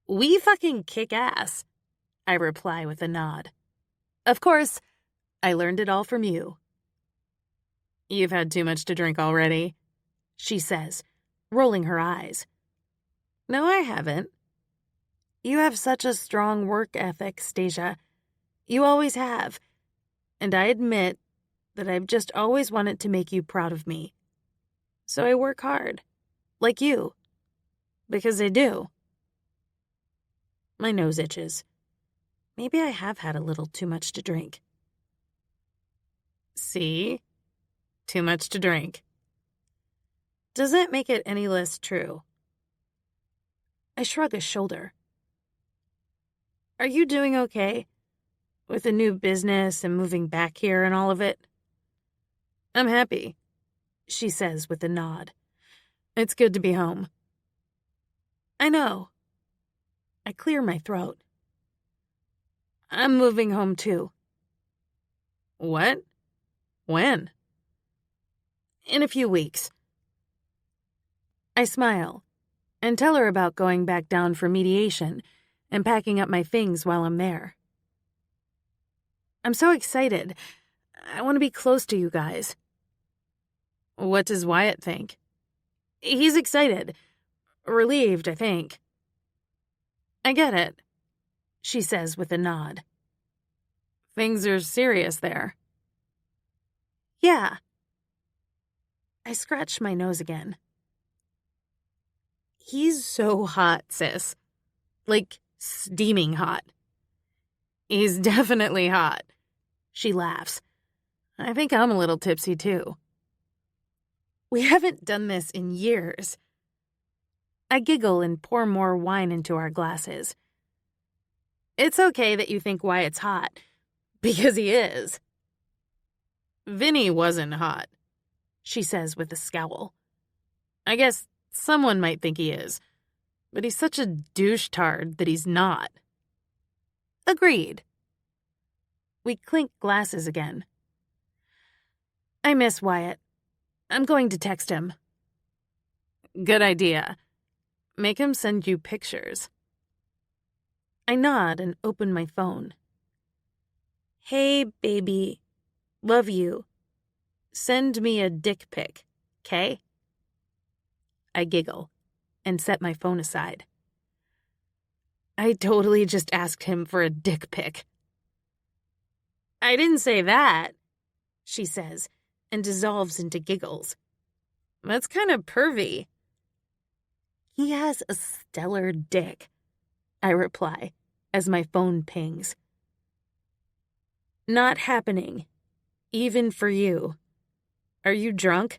A: We fucking kick ass, I reply with a nod. Of course, I learned it all from you. You've had too much to drink already, she says, rolling her eyes. No, I haven't. You have such a strong work ethic, Stasia. You always have. And I admit that I've just always wanted to make you proud of me. So I work hard, like you, because I do. My nose itches. Maybe I have had a little too much to drink. See? Too much to drink. Doesn't make it any less true. I shrug a shoulder. Are you doing okay? With a new business and moving back here and all of it? I'm happy, she says with a nod. It's good to be home. I know. I clear my throat. I'm moving home too. What? When? In a few weeks. I smile and tell her about going back down for mediation and packing up my things while I'm there. I'm so excited. I want to be close to you guys. What does Wyatt think? He's excited. Relieved, I think. I get it, she says with a nod. Things are serious there. Yeah. I scratch my nose again. He's so hot, sis. Like, steaming hot. He's definitely hot. She laughs. I think I'm a little tipsy, too. We haven't done this in years. I giggle and pour more wine into our glasses. It's okay that you think Wyatt's hot, because he is. Vinny wasn't hot, she says with a scowl. I guess someone might think he is, but he's such a douche-tard that he's not. Agreed. We clink glasses again. I miss Wyatt. I'm going to text him. Good idea. Make him send you pictures. I nod and open my phone. Hey, baby. Love you. Send me a dick pic, 'kay? I giggle and set my phone aside. I totally just asked him for a dick pic. I didn't say that, she says, and dissolves into giggles. That's kind of pervy. He has a stellar dick, I reply as my phone pings. Not happening, even for you. Are you drunk?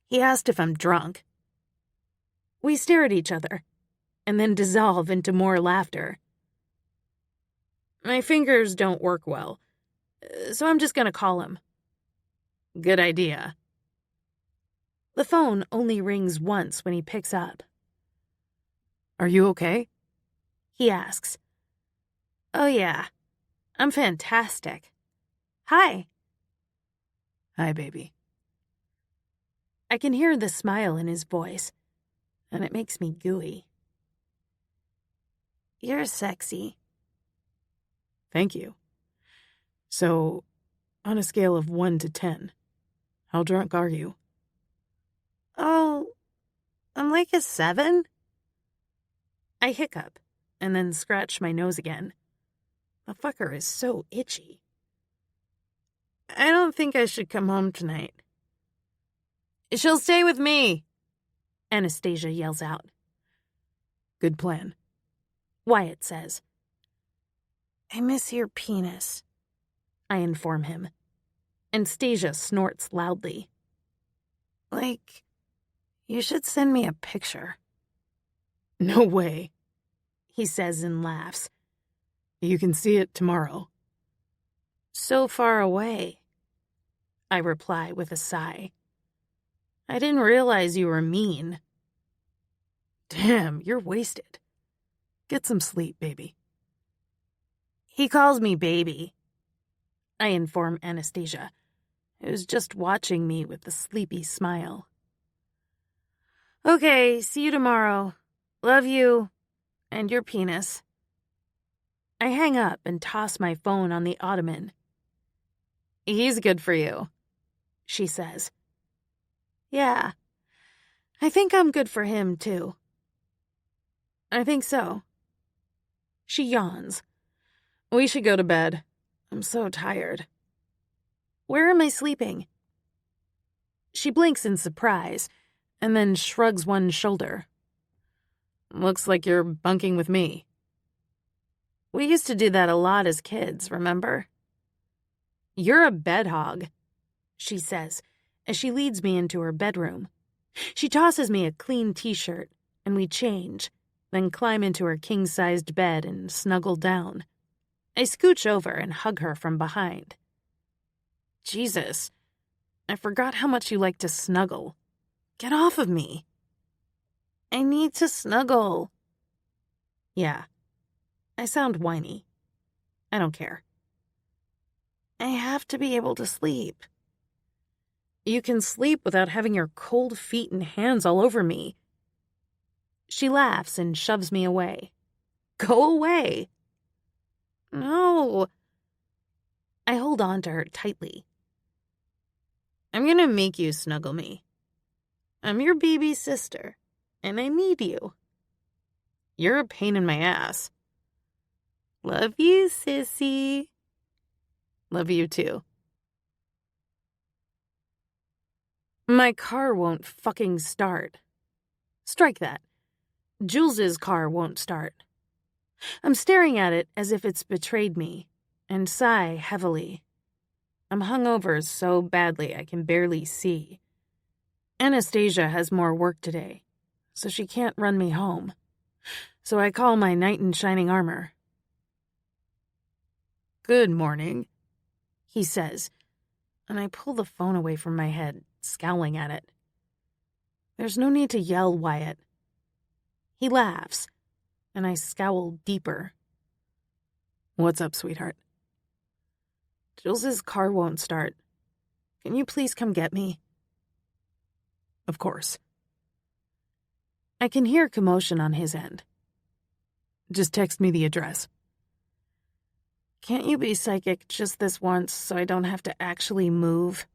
A: He asked if I'm drunk. We stare at each other and then dissolve into more laughter. My fingers don't work well, so I'm just going to call him. Good idea. The phone only rings once when he picks up. Are you okay? He asks. Oh, yeah. I'm fantastic. Hi. Hi, baby. I can hear the smile in his voice, and it makes me gooey. You're sexy. Thank you. So, on a scale of 1 to 10, how drunk are you? Oh, I'm like a 7. I hiccup and then scratch my nose again. The fucker is so itchy. I don't think I should come home tonight. She'll stay with me, Anastasia yells out. Good plan, Wyatt says. I miss your penis, I inform him. Anastasia snorts loudly. Like, you should send me a picture. No way, he says and laughs. You can see it tomorrow. So far away, I reply with a sigh. I didn't realize you were mean. Damn, you're wasted. Get some sleep, baby. He calls me baby, I inform Anastasia, who's just watching me with a sleepy smile. Okay, see you tomorrow. Love you. And your penis. I hang up and toss my phone on the ottoman. He's good for you, she says. Yeah, I think I'm good for him, too. I think so. She yawns. We should go to bed. I'm so tired. Where am I sleeping? She blinks in surprise, and then shrugs one shoulder. Looks like you're bunking with me. We used to do that a lot as kids, remember? You're a bed hog, she says, as she leads me into her bedroom. She tosses me a clean t-shirt, and we change, then climb into her king-sized bed and snuggle down. I scooch over and hug her from behind. Jesus, I forgot how much you like to snuggle. Get off of me. I need to snuggle. Yeah, I sound whiny. I don't care. I have to be able to sleep. You can sleep without having your cold feet and hands all over me. She laughs and shoves me away. Go away. No. I hold on to her tightly. I'm gonna make you snuggle me. I'm your baby sister, and I need you. You're a pain in my ass. Love you, sissy. Love you too. My car won't fucking start. Strike that. Jules's car won't start. I'm staring at it as if it's betrayed me, and sigh heavily. I'm hungover so badly I can barely see. Anastasia has more work today, so she can't run me home. So I call my knight in shining armor. Good morning, he says, and I pull the phone away from my head, scowling at it. There's no need to yell, Wyatt. He laughs, and I scowl deeper. What's up, sweetheart? Jules's car won't start. Can you please come get me? Of course. I can hear commotion on his end. Just text me the address. Can't you be psychic just this once so I don't have to actually move?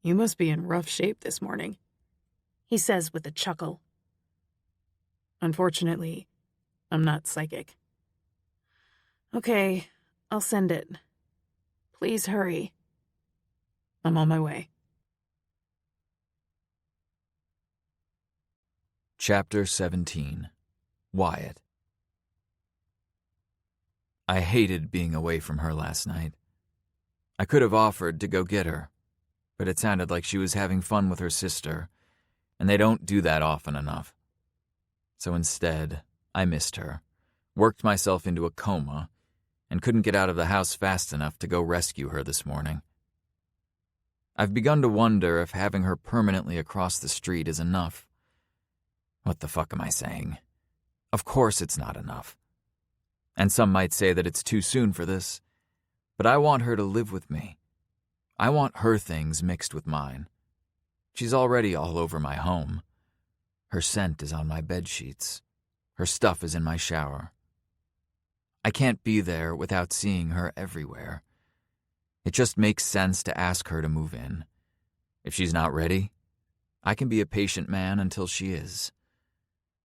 A: You must be in rough shape this morning, he says with a chuckle. Unfortunately, I'm not psychic. Okay, I'll send it. Please hurry. I'm on my way.
B: Chapter 17. Wyatt. I hated being away from her last night. I could have offered to go get her, but it sounded like she was having fun with her sister, and they don't do that often enough. So instead, I missed her, worked myself into a coma, and couldn't get out of the house fast enough to go rescue her this morning. I've begun to wonder if having her permanently across the street is enough. What the fuck am I saying? Of course it's not enough. And some might say that it's too soon for this, but I want her to live with me. I want her things mixed with mine. She's already all over my home. Her scent is on my bedsheets. Her stuff is in my shower. I can't be there without seeing her everywhere. It just makes sense to ask her to move in. If she's not ready, I can be a patient man until she is.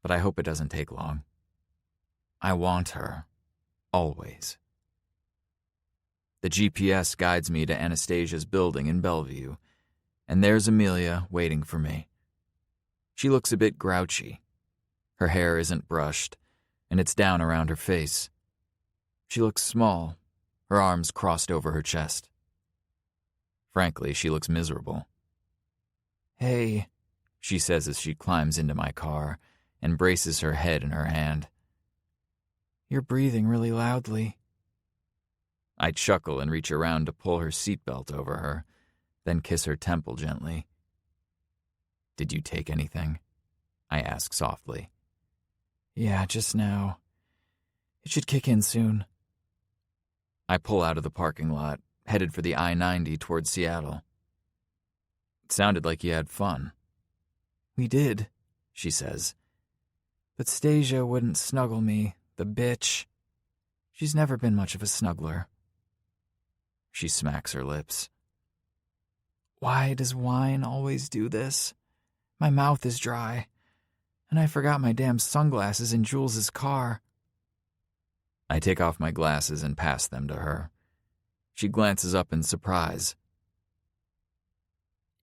B: But I hope it doesn't take long. I want her, always. The GPS guides me to Anastasia's building in Bellevue, and there's Amelia waiting for me. She looks a bit grouchy. Her hair isn't brushed, and it's down around her face. She looks small, her arms crossed over her chest. Frankly, she looks miserable. Hey, she says as she climbs into my car and braces her head in her hand. You're breathing really loudly. I chuckle and reach around to pull her seatbelt over her, then kiss her temple gently. Did you take anything? I ask softly. Yeah, just now. It should kick in soon. I pull out of the parking lot, headed for the I-90 towards Seattle. It sounded like you had fun.
C: We did, she says. But Stasia wouldn't snuggle me, the bitch. She's never been much of a snuggler. She smacks her lips. Why does wine always do this? My mouth is dry, and I forgot my damn sunglasses in Jules's car.
B: I take off my glasses and pass them to her. She glances up in surprise.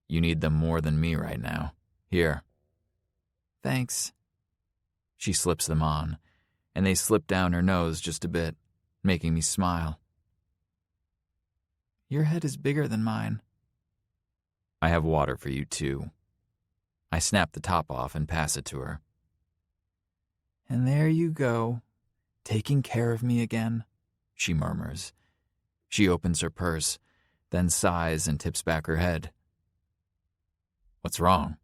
B: You need them more than me right now. Here.
C: Thanks.
B: She slips them on, and they slip down her nose just a bit, making me smile.
C: Your head is bigger than mine.
B: I have water for you, too. I snap the top off and pass it to her.
C: And there you go, taking care of me again,
B: she murmurs. She opens her purse, then sighs and tips back her head. What's wrong?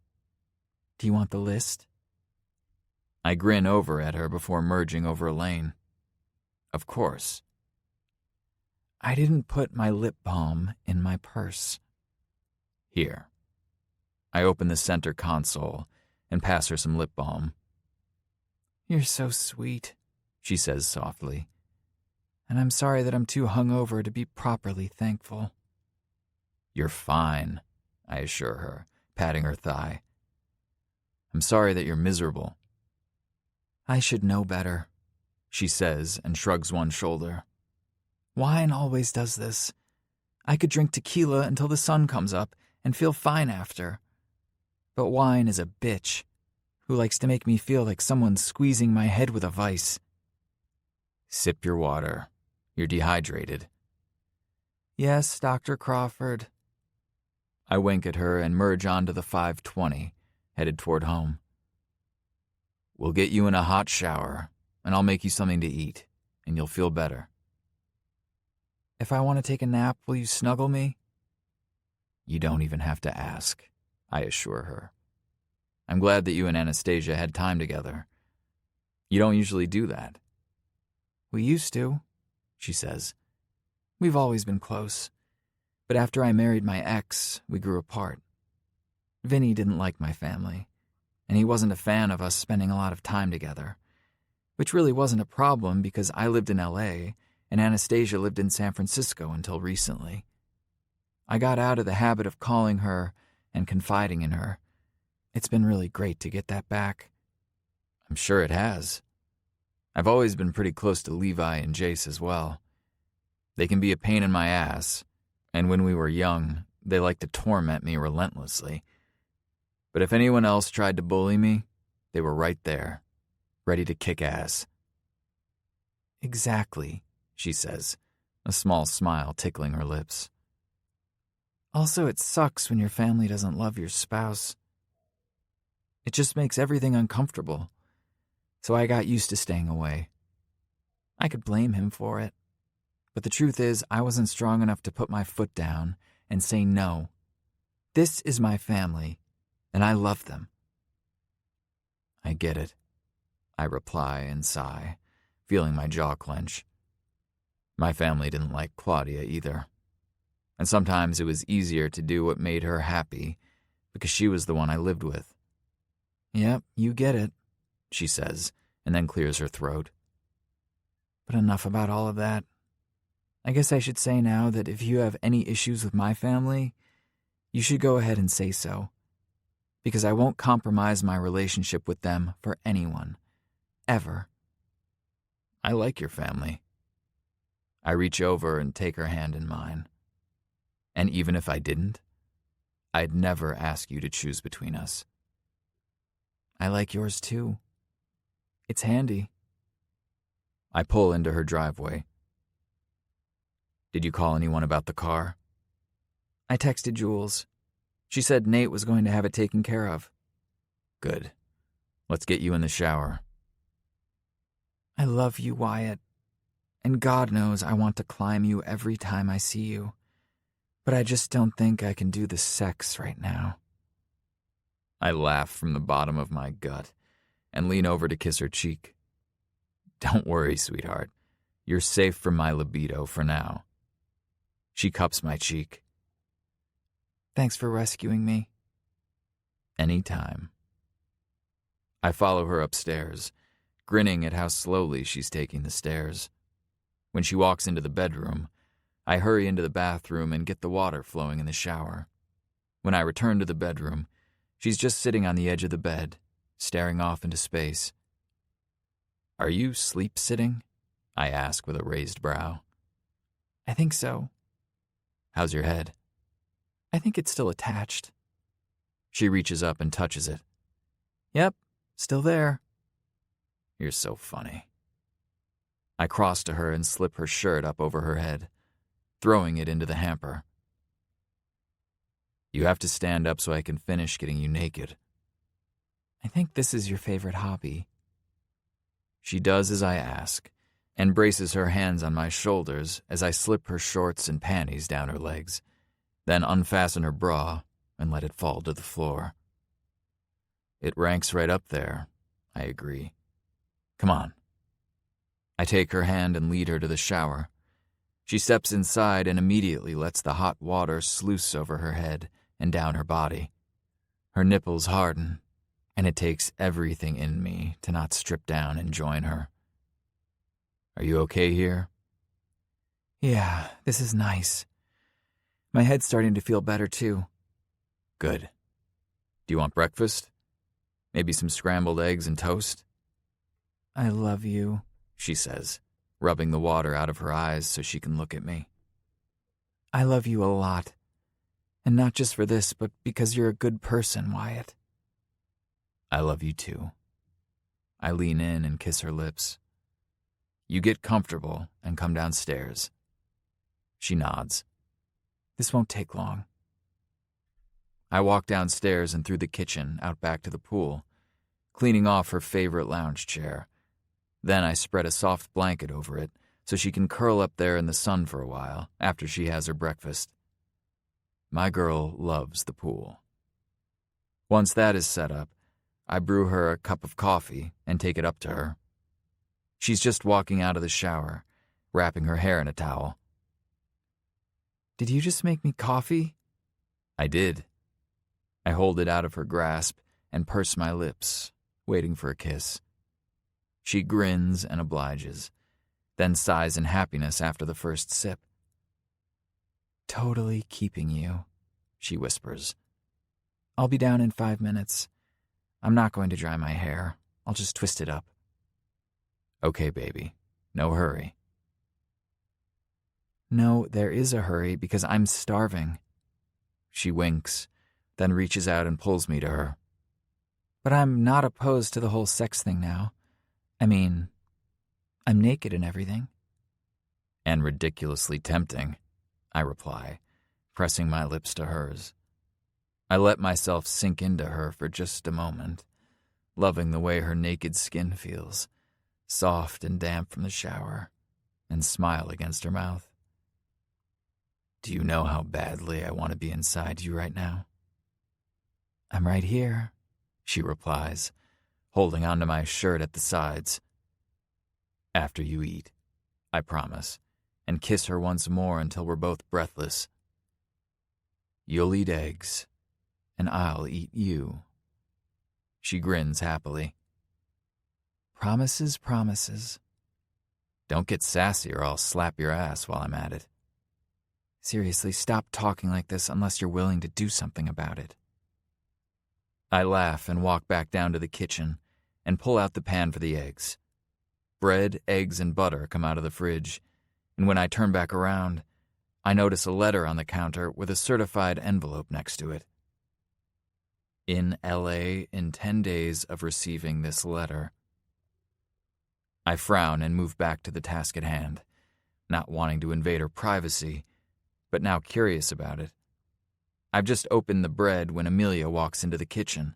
C: Do you want the list?
B: I grin over at her before merging over a lane. Of course.
C: I didn't put my lip balm in my purse.
B: Here. I open the center console and pass her some lip balm.
C: You're so sweet,
B: she says softly.
C: And I'm sorry that I'm too hungover to be properly thankful.
B: You're fine, I assure her, patting her thigh. I'm sorry that you're miserable.
C: I should know better,
B: she says and shrugs one shoulder.
C: Wine always does this. I could drink tequila until the sun comes up and feel fine after. But wine is a bitch who likes to make me feel like someone's squeezing my head with a vice.
B: Sip your water. You're dehydrated.
C: Yes, Dr. Crawford.
B: I wink at her and merge onto the 520, headed toward home. We'll get you in a hot shower, and I'll make you something to eat, and you'll feel better.
C: If I want to take a nap, will you snuggle me?
B: You don't even have to ask, I assure her. I'm glad that you and Anastasia had time together. You don't usually do that.
C: We used to, she says. We've always been close. But after I married my ex, we grew apart. Vinny didn't like my family, and he wasn't a fan of us spending a lot of time together, which really wasn't a problem because I lived in L.A., and Anastasia lived in San Francisco until recently. I got out of the habit of calling her and confiding in her. It's been really great to get that back.
B: I'm sure it has. I've always been pretty close to Levi and Jace as well. They can be a pain in my ass, and when we were young, they liked to torment me relentlessly. But if anyone else tried to bully me, they were right there, ready to kick ass.
C: Exactly,
B: she says, a small smile tickling her lips.
C: Also, it sucks when your family doesn't love your spouse. It just makes everything uncomfortable. So I got used to staying away. I could blame him for it. But the truth is, I wasn't strong enough to put my foot down and say no. This is my family, and I love them.
B: I get it, I reply and sigh, feeling my jaw clench. My family didn't like Claudia either. And sometimes it was easier to do what made her happy because she was the one I lived with.
C: Yep, you get it,
B: she says, and then clears her throat.
C: But enough about all of that. I guess I should say now that if you have any issues with my family, you should go ahead and say so. Because I won't compromise my relationship with them for anyone. Ever.
B: I like your family. I reach over and take her hand in mine. And even if I didn't, I'd never ask you to choose between us.
C: I like yours too. It's handy.
B: I pull into her driveway. Did you call anyone about the car?
C: I texted Jules. She said Nate was going to have it taken care of.
B: Good. Let's get you in the shower.
C: I love you, Wyatt. And God knows I want to climb you every time I see you. But I just don't think I can do the sex right now.
B: I laugh from the bottom of my gut and lean over to kiss her cheek. Don't worry, sweetheart. You're safe from my libido for now. She cups my cheek.
C: Thanks for rescuing me.
B: Anytime. I follow her upstairs, grinning at how slowly she's taking the stairs. When she walks into the bedroom, I hurry into the bathroom and get the water flowing in the shower. When I return to the bedroom, she's just sitting on the edge of the bed, staring off into space. "Are you sleep-sitting?" I ask with a raised brow.
C: I think so.
B: "How's your head?"
C: I think it's still attached.
B: She reaches up and touches it.
C: Yep, still there.
B: "You're so funny." I cross to her and slip her shirt up over her head, throwing it into the hamper. "You have to stand up so I can finish getting you naked."
C: I think this is your favorite hobby.
B: She does as I ask, and braces her hands on my shoulders as I slip her shorts and panties down her legs, then unfasten her bra and let it fall to the floor. "It ranks right up there," I agree. "Come on." I take her hand and lead her to the shower. She steps inside and immediately lets the hot water sluice over her head and down her body. Her nipples harden, and it takes everything in me to not strip down and join her. "Are you okay here?"
C: Yeah, this is nice. My head's starting to feel better too.
B: "Good. Do you want breakfast? Maybe some scrambled eggs and toast?"
C: I love you,
B: she says, rubbing the water out of her eyes so she can look at me.
C: I love you a lot. And not just for this, but because you're a good person, Wyatt.
B: I love you too. I lean in and kiss her lips. You get comfortable and come downstairs. She nods.
C: This won't take long.
B: I walk downstairs and through the kitchen out back to the pool, cleaning off her favorite lounge chair. Then I spread a soft blanket over it so she can curl up there in the sun for a while after she has her breakfast. My girl loves the pool. Once that is set up, I brew her a cup of coffee and take it up to her. She's just walking out of the shower, wrapping her hair in a towel.
C: Did you just make me coffee?
B: I did. I hold it out of her grasp and purse my lips, waiting for a kiss. She grins and obliges, then sighs in happiness after the first sip.
C: Totally keeping you, she whispers. I'll be down in 5 minutes. I'm not going to dry my hair. I'll just twist it up.
B: Okay, baby. No hurry.
C: No, there is a hurry because I'm starving.
B: She winks, then reaches out and pulls me to her.
C: But I'm not opposed to the whole sex thing now. I mean, I'm naked and everything.
B: And ridiculously tempting, I reply, pressing my lips to hers. I let myself sink into her for just a moment, loving the way her naked skin feels, soft and damp from the shower, and smile against her mouth. Do you know how badly I want to be inside you right now?
C: I'm right here,
B: she replies, holding onto my shirt at the sides. After you eat, I promise, and kiss her once more until we're both breathless. You'll eat eggs, and I'll eat you. She grins happily.
C: Promises, promises.
B: Don't get sassy or I'll slap your ass while I'm at it.
C: Seriously, stop talking like this unless you're willing to do something about it.
B: I laugh and walk back down to the kitchen and pull out the pan for the eggs. Bread, eggs, and butter come out of the fridge, and when I turn back around, I notice a letter on the counter with a certified envelope next to it. In L.A. in 10 days of receiving this letter. I frown and move back to the task at hand, not wanting to invade her privacy, but now curious about it. I've just opened the bread when Amelia walks into the kitchen,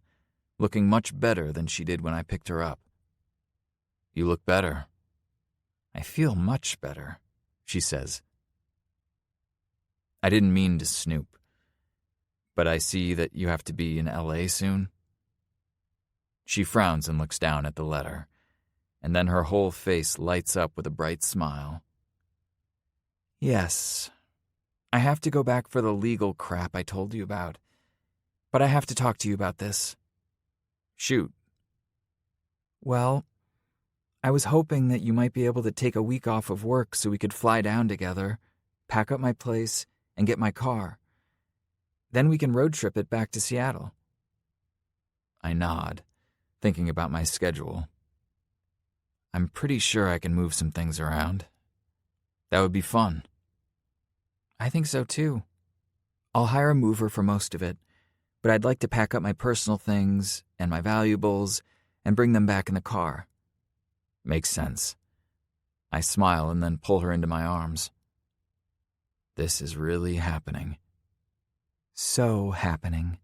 B: looking much better than she did when I picked her up. You look better.
C: I feel much better,
B: she says. I didn't mean to snoop, but I see that you have to be in L.A. soon. She frowns and looks down at the letter, and then her whole face lights up with a bright smile.
C: Yes, I have to go back for the legal crap I told you about, but I have to talk to you about this.
B: Shoot.
C: Well, I was hoping that you might be able to take a week off of work so we could fly down together, pack up my place, and get my car. Then we can road trip it back to Seattle. I nod, thinking about my schedule. I'm pretty sure I can move some things around. That would be fun. I think so too. I'll hire a mover for most of it, but I'd like to pack up my personal things and my valuables and bring them back in the car. Makes sense. I smile and then pull her into my arms. This is really happening. So happening,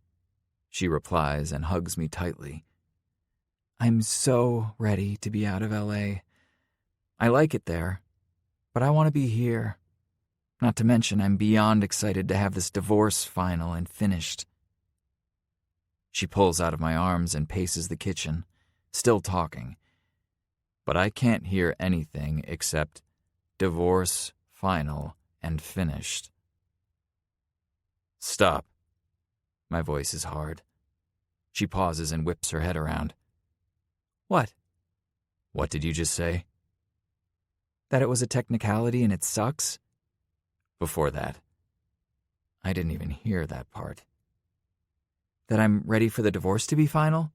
C: she replies and hugs me tightly. I'm so ready to be out of LA. I like it there, but I want to be here. Not to mention, I'm beyond excited to have this divorce final and finished. She pulls out of my arms and paces the kitchen, still talking. But I can't hear anything except divorce final and finished. Stop. My voice is hard. She pauses and whips her head around. What? What did you just say? That it was a technicality and it sucks? Before that. I didn't even hear that part. That I'm ready for the divorce to be final?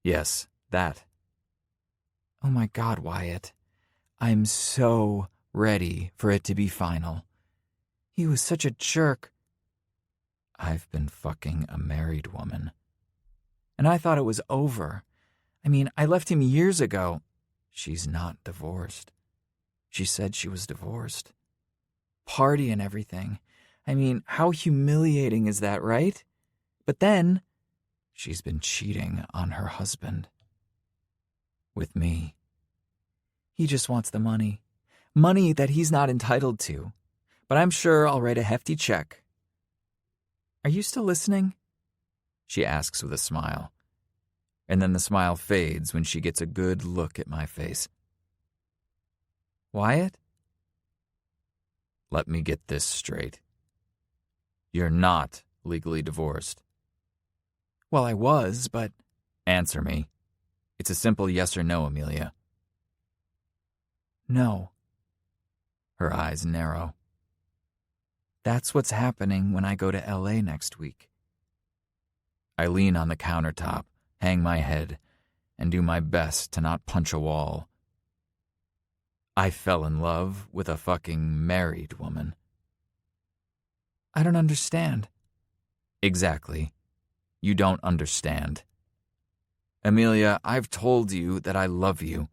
C: Yes, that. Oh my God, Wyatt. I'm so ready for it to be final. He was such a jerk. I've been fucking a married woman. And I thought it was over. I mean, I left him years ago. She's not divorced. She said she was divorced. Party and everything. I mean, how humiliating is that, right? But then, she's been cheating on her husband. With me. He just wants the money. Money that he's not entitled to. But I'm sure I'll write a hefty check. Are you still listening? She asks with a smile. And then the smile fades when she gets a good look at my face. Wyatt? Let me get this straight. You're not legally divorced. Well, I was, but... Answer me. It's a simple yes or no, Amelia. No. Her eyes narrow. That's what's happening when I go to LA next week. I lean on the countertop, hang my head, and do my best to not punch a wall. I fell in love with a fucking married woman. I don't understand. Exactly. You don't understand. Amelia, I've told you that I love you.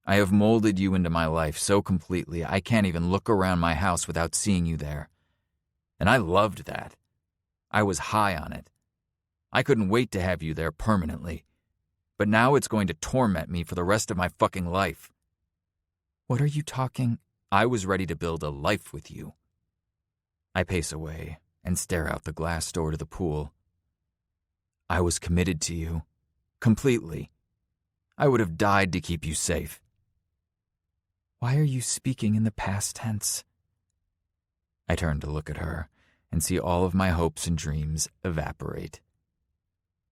C: I have molded you into my life so completely I can't even look around my house without seeing you there. And I loved that. I was high on it. I couldn't wait to have you there permanently. But now it's going to torment me for the rest of my fucking life. What are you talking? I was ready to build a life with you. I pace away and stare out the glass door to the pool. I was committed to you. Completely. I would have died to keep you safe. Why are you speaking in the past tense? I turn to look at her and see all of my hopes and dreams evaporate.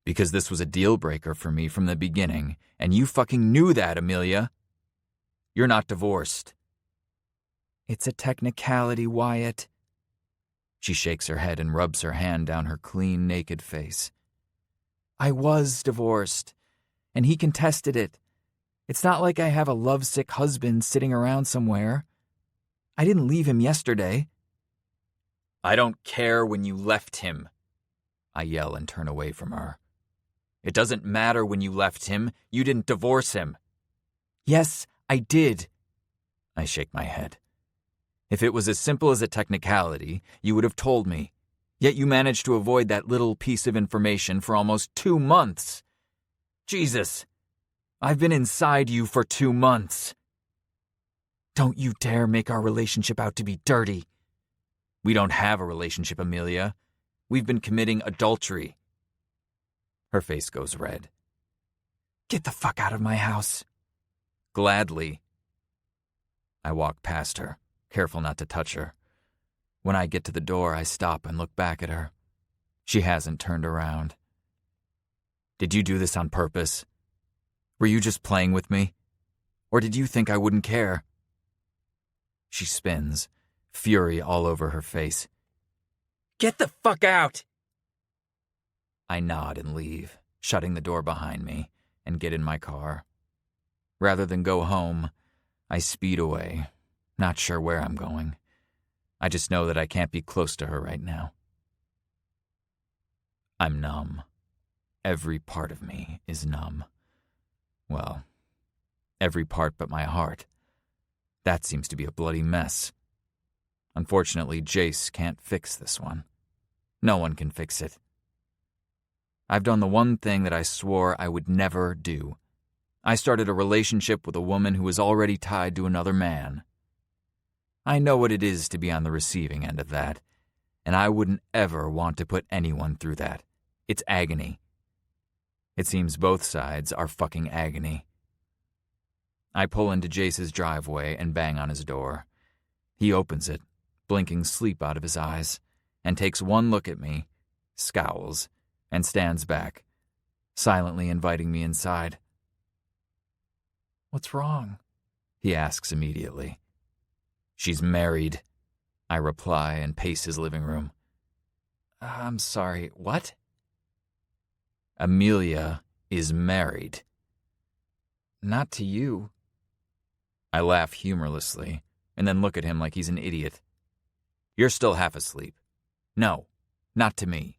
C: Because this was a deal breaker for me from the beginning, and you fucking knew that, Amelia. You're not divorced. It's a technicality, Wyatt. She shakes her head and rubs her hand down her clean, naked face. I was divorced, and he contested it. It's not like I have a lovesick husband sitting around somewhere. I didn't leave him yesterday. I don't care when you left him. I yell and turn away from her. It doesn't matter when you left him. You didn't divorce him. Yes, I did. I shake my head. If it was as simple as a technicality, you would have told me. Yet you managed to avoid that little piece of information for almost 2 months. Jesus, I've been inside you for 2 months. Don't you dare make our relationship out to be dirty. We don't have a relationship, Amelia. We've been committing adultery. Her face goes red. Get the fuck out of my house. Gladly. I walk past her, careful not to touch her. When I get to the door, I stop and look back at her. She hasn't turned around. Did you do this on purpose?
B: Were you just playing with me? Or did you think I wouldn't care? She spins, fury all over her face. Get the fuck out! I nod and leave, shutting the door behind me, and get in my car. Rather than go home, I speed away, not sure where I'm going. I just know that I can't be close to her right now. I'm numb. Every part of me is numb. Well, every part but my heart. That seems to be a bloody mess. Unfortunately, Jace can't fix this one. No one can fix it. I've done the one thing that I swore I would never do. I started a relationship with a woman who was already tied to another man. I know what it is to be on the receiving end of that, and I wouldn't ever want to put anyone through that. It's agony. It seems both sides are fucking agony. I pull into Jace's driveway and bang on his door. He opens it, blinking sleep out of his eyes, and takes one look at me, scowls, and stands back, silently inviting me inside. "What's wrong?" he asks immediately. "She's married," I reply and pace his living room. "I'm sorry, what?" "Amelia is married." "Not to you." I laugh humorlessly and then look at him like he's an idiot. "You're still half asleep. No, not to me.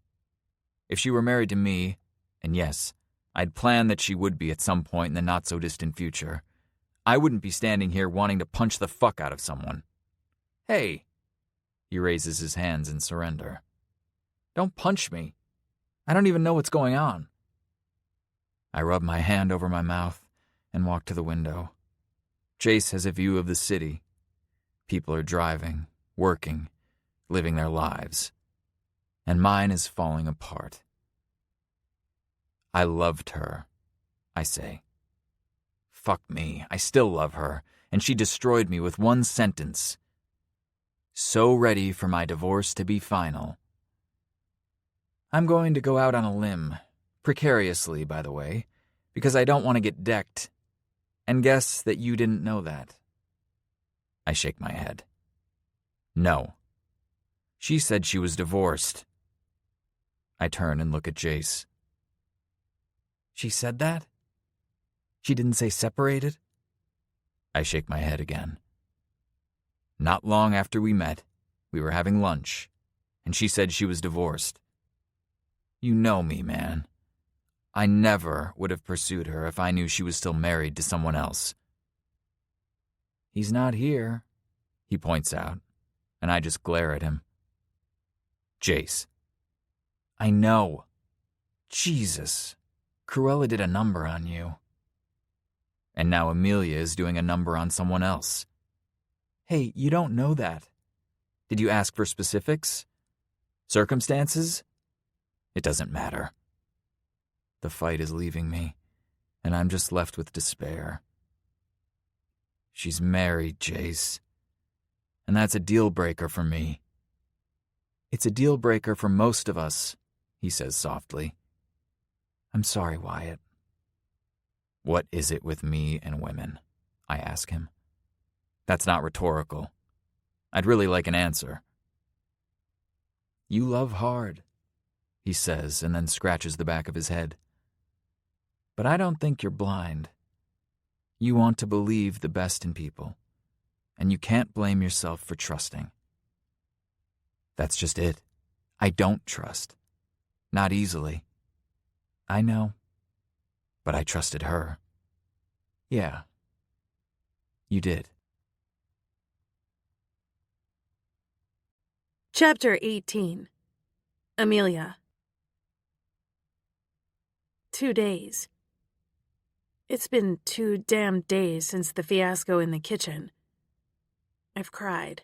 B: If she were married to me, and yes, I'd planned that she would be at some point in the not-so-distant future, I wouldn't be standing here wanting to punch the fuck out of someone. Hey," he raises his hands in surrender. "Don't punch me. I don't even know what's going on." I rub my hand over my mouth and walk to the window. Jace has a view of the city. People are driving, working, living their lives. And mine is falling apart. "I loved her," I say. Fuck me, I still love her, and she destroyed me with one sentence. So ready for my divorce to be final. I'm going to go out on a limb, precariously, by the way, because I don't want to get decked, and guess that you didn't know that. I shake my head. No. She said she was divorced. I turn and look at Jace. She said that? She didn't say separated? I shake my head again. Not long after we met, we were having lunch, and she said she was divorced. You know me, man. I never would have pursued her if I knew she was still married to someone else. He's not here, he points out, and I just glare at him. Jace. I know. Jesus. Cruella did a number on you. And now Amelia is doing a number on someone else. Hey, you don't know that. Did you ask for specifics? Circumstances? It doesn't matter. The fight is leaving me, and I'm just left with despair. She's married, Jace. And that's a deal breaker for me. It's a deal breaker for most of us, he says softly. I'm sorry, Wyatt. What is it with me and women? I ask him. That's not rhetorical. I'd really like an answer. You love hard, he says, and then scratches the back of his head. But I don't think you're blind. You want to believe the best in people, and you can't blame yourself for trusting. That's just it. I don't trust. Not easily. I know. But I trusted her. Yeah. You did.
A: Chapter 18. Amelia. 2 days. It's been 2 damn days since the fiasco in the kitchen. I've cried.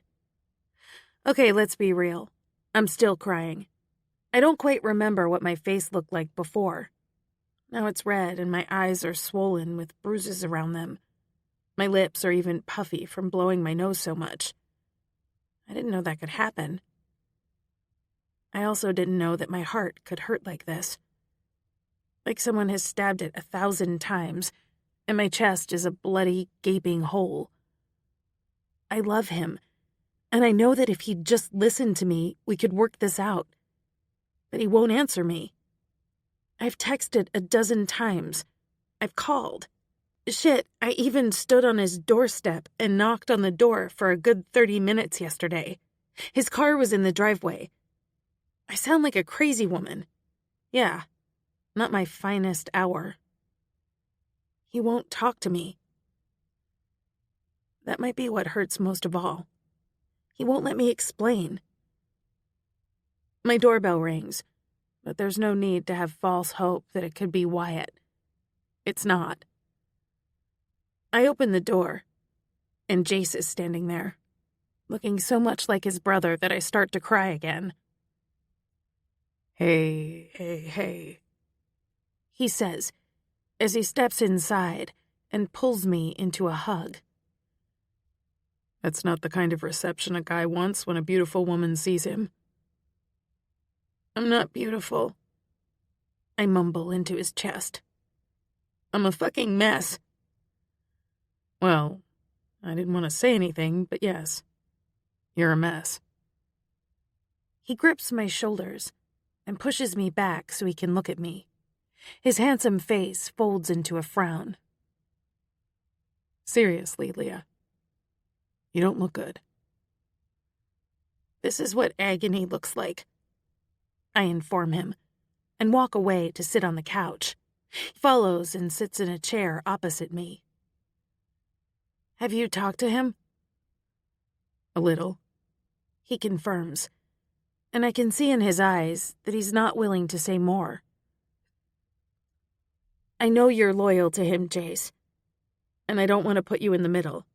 A: Okay, let's be real. I'm still crying. I don't quite remember what my face looked like before. Now it's red and my eyes are swollen with bruises around them. My lips are even puffy from blowing my nose so much. I didn't know that could happen. I also didn't know that my heart could hurt like this. Like someone has stabbed it 1,000 times, and my chest is a bloody, gaping hole. I love him, and I know that if he'd just listened to me, we could work this out. But he won't answer me. I've texted 12 times. I've called. Shit, I even stood on his doorstep and knocked on the door for a good 30 minutes yesterday. His car was in the driveway. I sound like a crazy woman. Yeah, not my finest hour. He won't talk to me. That might be what hurts most of all. He won't let me explain. My doorbell rings, but there's no need to have false hope that it could be Wyatt. It's not. I open the door, and Jace is standing there, looking so much like his brother that I start to cry again. Hey, he says, as he steps inside and pulls me into a hug. That's not the kind of reception a guy wants when a beautiful woman sees him. I'm not beautiful, I mumble into his chest. I'm a fucking mess. Well, I didn't want to say anything, but yes, you're a mess. He grips my shoulders and pushes me back so he can look at me. His handsome face folds into a frown. Seriously, Leah, you don't look good. This is what agony looks like, I inform him, and walk away to sit on the couch. He follows and sits in a chair opposite me. Have you talked to him? A little, he confirms, and I can see in his eyes that he's not willing to say more. I know you're loyal to him, Jace, and I don't want to put you in the middle.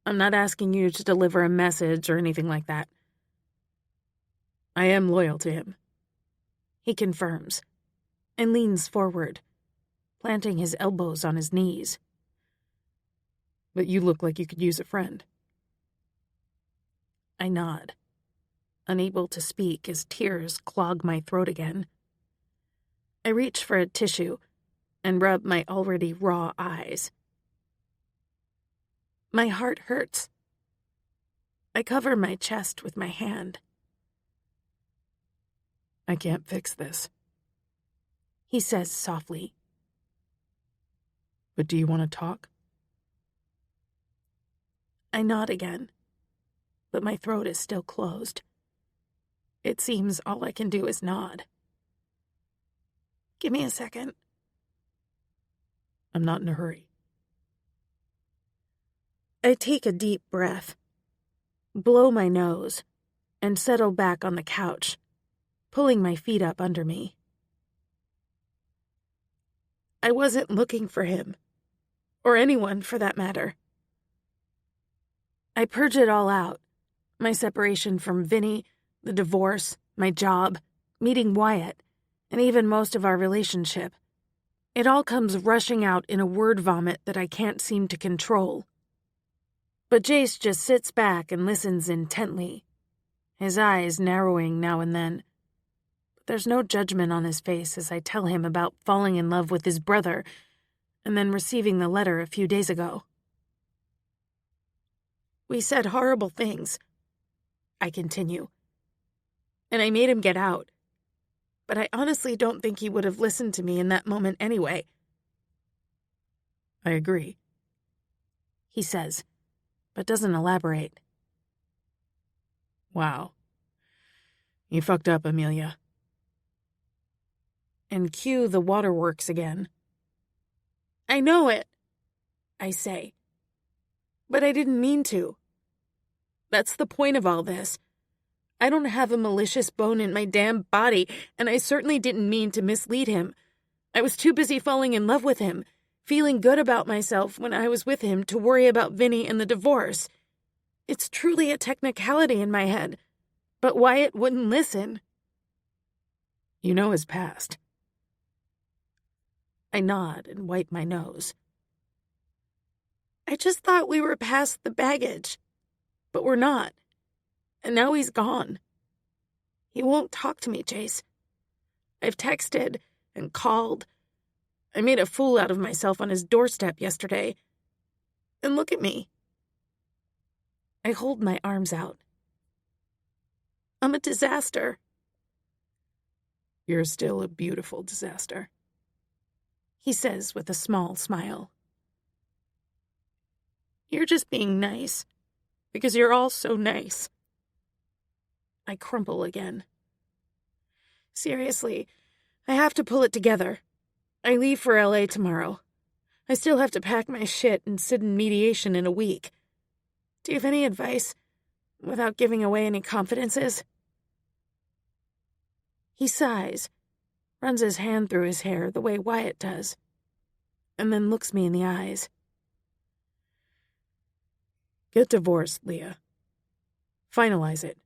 A: I'm not asking you to deliver a message or anything like that. I am loyal to him, he confirms, and leans forward, planting his elbows on his knees. But you look like you could use a friend. I nod, unable to speak as tears clog my throat again. I reach for a tissue and rub my already raw eyes. My heart hurts. I cover my chest with my hand. I can't fix this, he says softly. But do you want to talk? I nod again, but my throat is still closed. It seems all I can do is nod. Give me a second. I'm not in a hurry. I take a deep breath, blow my nose, and settle back on the couch, pulling my feet up under me. I wasn't looking for him, or anyone for that matter. I purge it all out, my separation from Vinny, the divorce, my job, meeting Wyatt, and even most of our relationship. It all comes rushing out in a word vomit that I can't seem to control. But Jace just sits back and listens intently, his eyes narrowing now and then. But there's no judgment on his face as I tell him about falling in love with his brother and then receiving the letter a few days ago. We said horrible things, I continue, and I made him get out. But I honestly don't think he would have listened to me in that moment anyway. I agree, he says, but doesn't elaborate. Wow. You fucked up, Amelia. And cue the waterworks again. I know it, I say. But I didn't mean to. That's the point of all this. I don't have a malicious bone in my damn body, and I certainly didn't mean to mislead him. I was too busy falling in love with him, feeling good about myself when I was with him to worry about Vinny and the divorce. It's truly a technicality in my head, but Wyatt wouldn't listen. You know his past. I nod and wipe my nose. I just thought we were past the baggage, but we're not. And now he's gone. He won't talk to me, Jace. I've texted and called.
D: I made a fool out of myself on his doorstep yesterday. And look at me. I hold my arms out. I'm a disaster.
A: You're still a beautiful disaster,
D: he says with a small smile. You're just being nice, because you're all so nice. I crumple again. Seriously, I have to pull it together. I leave for LA tomorrow. I still have to pack my shit and sit in mediation in a week. Do you have any advice, without giving away any confidences? He sighs, runs his hand through his hair the way Wyatt does, and then looks me in the eyes.
A: Get divorced, Leah. Finalize it,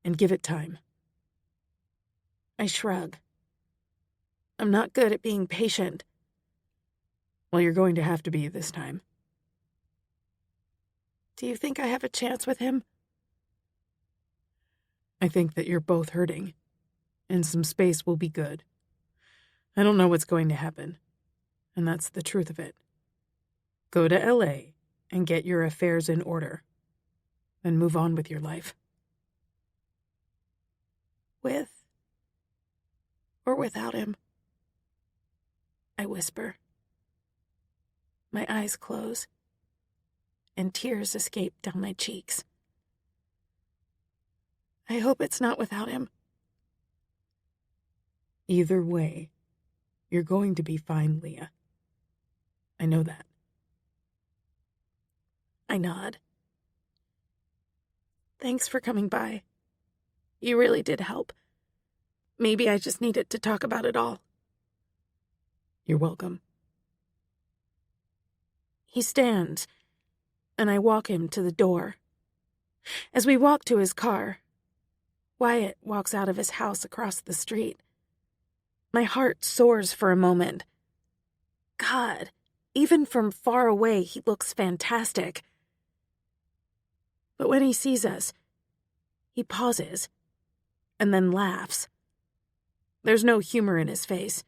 A: and give it time.
D: I shrug. I'm not good at being patient.
A: Well, you're going to have to be this time.
D: Do you think I have a chance with him?
A: I think that you're both hurting, and some space will be good. I don't know what's going to happen, and that's the truth of it. Go to LA and get your affairs in order, then move on with your life.
D: With or without him? I whisper. My eyes close, and tears escape down my cheeks. I hope it's not without him.
A: Either way, you're going to be fine, Leah. I know that.
D: I nod. Thanks for coming by. You really did help. Maybe I just needed to talk about it all.
A: You're welcome.
D: He stands, and I walk him to the door. As we walk to his car, Wyatt walks out of his house across the street. My heart soars for a moment. God, even from far away, he looks fantastic. But when he sees us, he pauses, and then laughs. There's no humor in his face.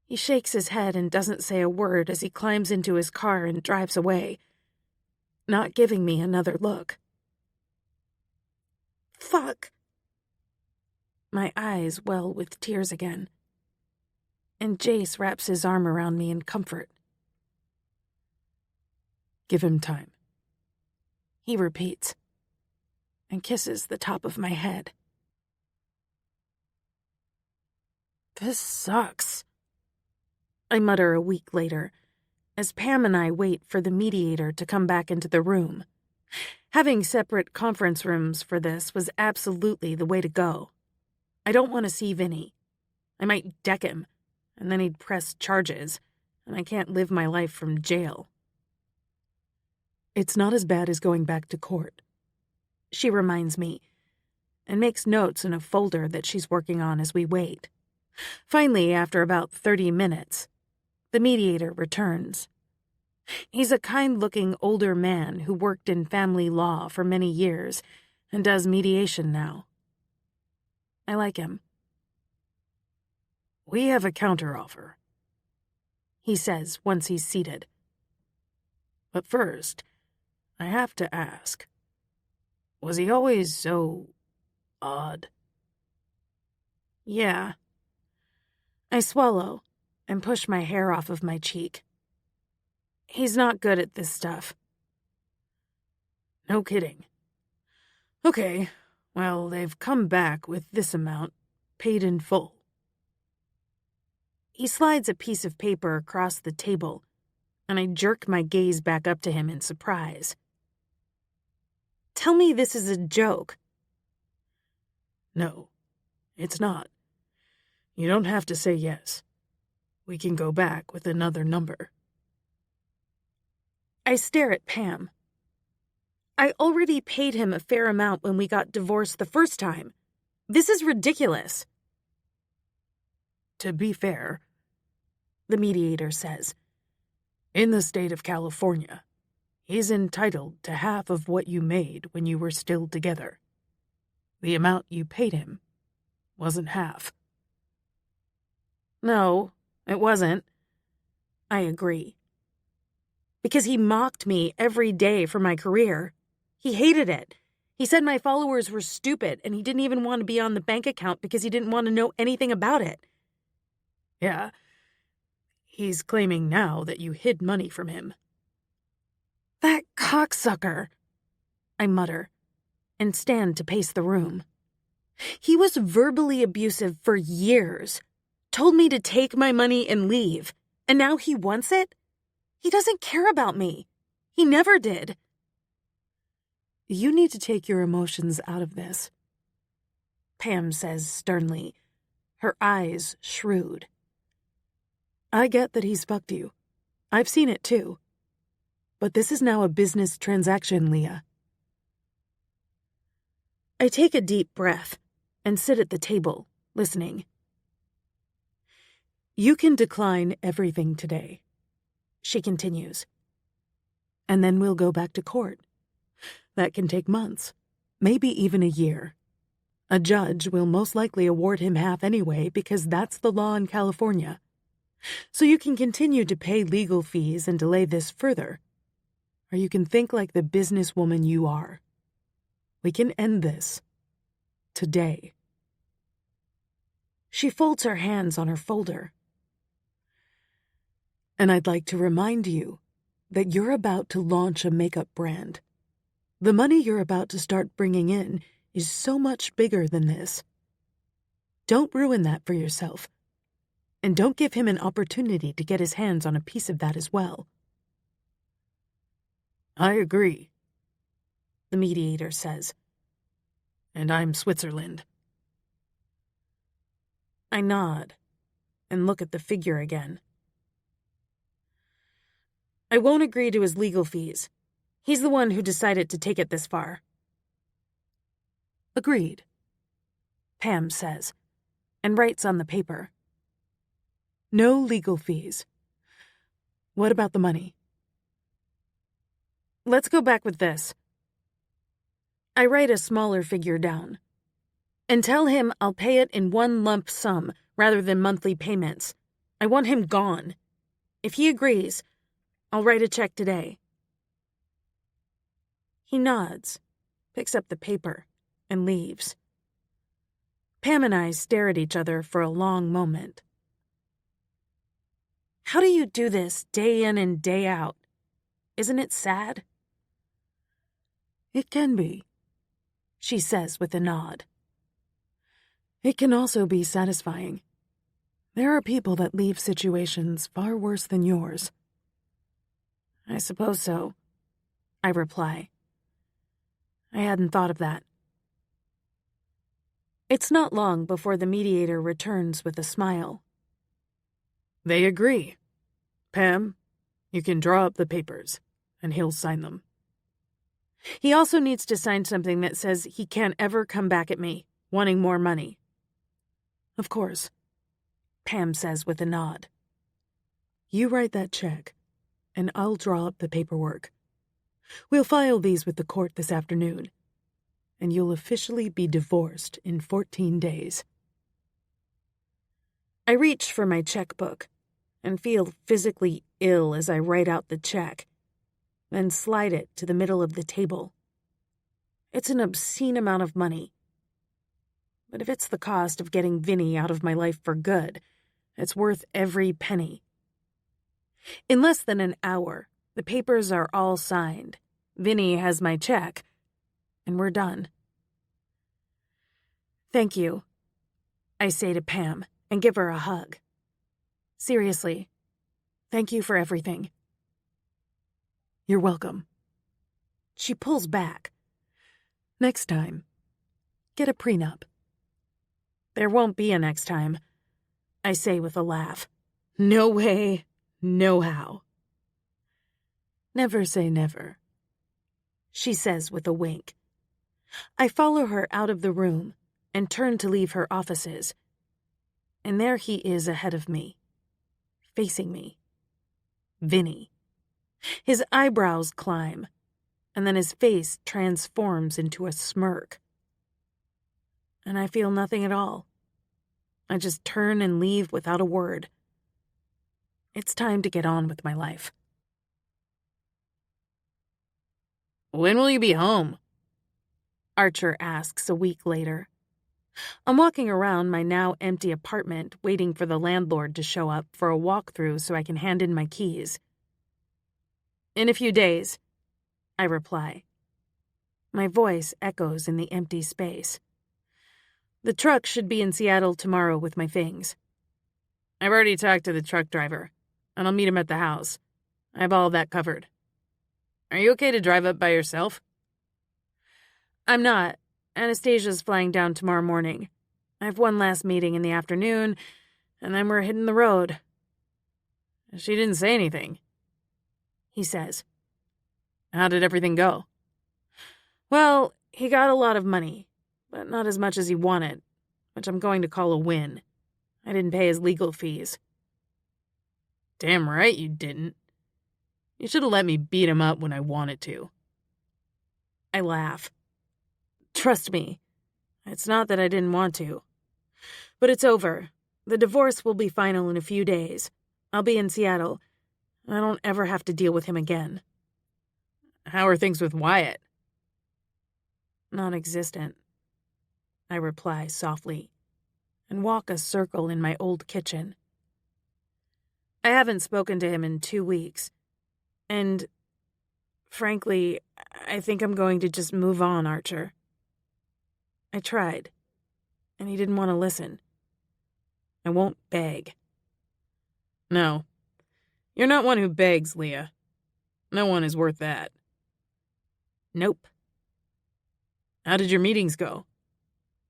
D: He shakes his head and doesn't say a word as he climbs into his car and drives away, not giving me another look. Fuck. My eyes well with tears again, and Jace wraps his arm around me in comfort.
A: Give him time,
D: he repeats, and kisses the top of my head. This sucks, I mutter a week later, as Pam and I wait for the mediator to come back into the room. Having separate conference rooms for this was absolutely the way to go. I don't want to see Vinny. I might deck him, and then he'd press charges, and I can't live my life from jail.
A: It's not as bad as going back to court,
D: she reminds me, and makes notes in a folder that she's working on as we wait. Finally, after about 30 minutes, the mediator returns. He's a kind-looking older man who worked in family law for many years and does mediation now. I like him.
A: We have a counteroffer,
D: he says once he's seated.
A: But first, I have to ask, was he always so odd?
D: Yeah. I swallow and push my hair off of my cheek. He's not good at this stuff.
A: No kidding. Okay, well, they've come back with this amount, paid in full.
D: He slides a piece of paper across the table, and I jerk my gaze back up to him in surprise. Tell me this is a joke.
A: No, it's not. You don't have to say yes. We can go back with another number.
D: I stare at Pam. I already paid him a fair amount when we got divorced the first time. This is ridiculous.
A: To be fair, the mediator says, in the state of California, he's entitled to half of what you made when you were still together. The amount you paid him wasn't half.
D: No, it wasn't.
A: I agree. Because he mocked me every day for my career. He hated it. He said my followers were stupid, and he didn't even want to be on the bank account because he didn't want to know anything about it.
D: Yeah. He's claiming now that you hid money from him.
A: That cocksucker, I mutter, and stand to pace the room. He was verbally abusive for years, told me to take my money and leave, and now he wants it? He doesn't care about me. He never did.
D: You need to take your emotions out of this,
A: Pam says sternly, her eyes shrewd.
D: I get that he's fucked you. I've seen it too. But this is now a business transaction, Leah.
A: I take a deep breath and sit at the table, listening.
D: You can decline everything today,
A: she continues.
D: And then we'll go back to court. That can take months, maybe even a year. A judge will most likely award him half anyway because that's the law in California. So you can continue to pay legal fees and delay this further. Or you can think like the businesswoman you are. We can end this. Today.
A: She folds her hands on her folder.
D: And I'd like to remind you that you're about to launch a makeup brand. The money you're about to start bringing in is so much bigger than this. Don't ruin that for yourself. And don't give him an opportunity to get his hands on a piece of that as well.
A: I agree, the mediator says.
D: And I'm Switzerland.
A: I nod and look at the figure again. I won't agree to his legal fees. He's the one who decided to take it this far.
D: Agreed,
A: Pam says, and writes on the paper.
D: No legal fees. What about the money?
A: Let's go back with this. I write a smaller figure down. And tell him I'll pay it in one lump sum rather than monthly payments. I want him gone. If he agrees, I'll write a check today. He nods, picks up the paper, and leaves. Pam and I stare at each other for a long moment. How do you do this day in and day out? Isn't it sad?
D: It can be,
A: she says with a nod.
D: It can also be satisfying. There are people that leave situations far worse than yours.
A: I suppose so, I reply. I hadn't thought of that. It's not long before the mediator returns with a smile.
D: They agree. Pam, you can draw up the papers, and he'll sign them.
A: He also needs to sign something that says he can't ever come back at me, wanting more money.
D: Of course,
A: Pam says with a nod.
D: You write that check, and I'll draw up the paperwork. We'll file these with the court this afternoon, and you'll officially be divorced in 14 days.
A: I reach for my checkbook and feel physically ill as I write out the check, then slide it to the middle of the table. It's an obscene amount of money. But if it's the cost of getting Vinny out of my life for good, it's worth every penny. In less than an hour, the papers are all signed. Vinny has my check, and we're done. Thank you, I say to Pam and give her a hug. Seriously, thank you for everything.
D: You're welcome.
A: She pulls back.
D: Next time, get a prenup.
A: There won't be a next time, I say with a laugh. No way, no how.
D: Never say never,
A: she says with a wink. I follow her out of the room and turn to leave her offices. And there he is ahead of me, facing me. Vinny. His eyebrows climb, and then his face transforms into a smirk. And I feel nothing at all. I just turn and leave without a word. It's time to get on with my life.
D: When will you be home?
A: Archer asks a week later. I'm walking around my now empty apartment waiting for the landlord to show up for a walkthrough so I can hand in my keys. In a few days, I reply. My voice echoes in the empty space. The truck should be in Seattle tomorrow with my things.
D: I've already talked to the truck driver, and I'll meet him at the house. I have all of that covered. Are you okay to drive up by yourself?
A: I'm not. Anastasia's flying down tomorrow morning. I have one last meeting in the afternoon, and then we're hitting the road.
D: She didn't say anything,
A: he says.
D: How did everything go?
A: Well, he got a lot of money, but not as much as he wanted, which I'm going to call a win. I didn't pay his legal fees.
D: Damn right you didn't. You should have let me beat him up when I wanted to.
A: I laugh. Trust me, it's not that I didn't want to. But it's over. The divorce will be final in a few days. I'll be in Seattle. I don't ever have to deal with him again.
D: How are things with Wyatt?
A: Non-existent, I reply softly, and walk a circle in my old kitchen. I haven't spoken to him in 2 weeks, and, frankly, I think I'm going to just move on, Archer. I tried, and he didn't want to listen. I won't beg.
D: No, you're not one who begs, Leah. No one is worth that.
A: Nope.
D: How did your meetings go?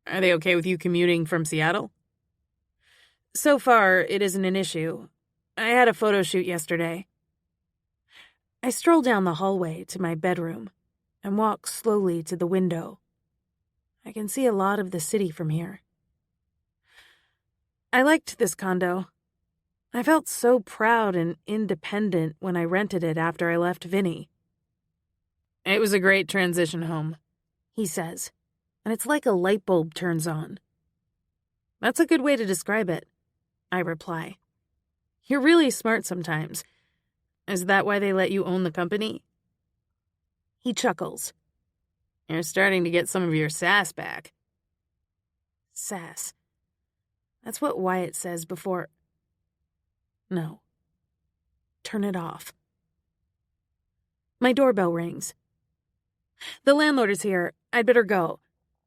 D: Are they okay with you commuting from Seattle?
A: So far, it isn't an issue. I had a photo shoot yesterday. I stroll down the hallway to my bedroom and walk slowly to the window. I can see a lot of the city from here. I liked this condo. I felt so proud and independent when I rented it after I left Vinny.
D: It was a great transition home,
A: he says, and it's like a light bulb turns on. That's a good way to describe it, I reply. You're really smart sometimes.
D: Is that why they let you own the company?
A: He chuckles.
D: You're starting to get some of your sass back.
A: Sass. That's what Wyatt says before... No. Turn it off. My doorbell rings. The landlord is here. I'd better go.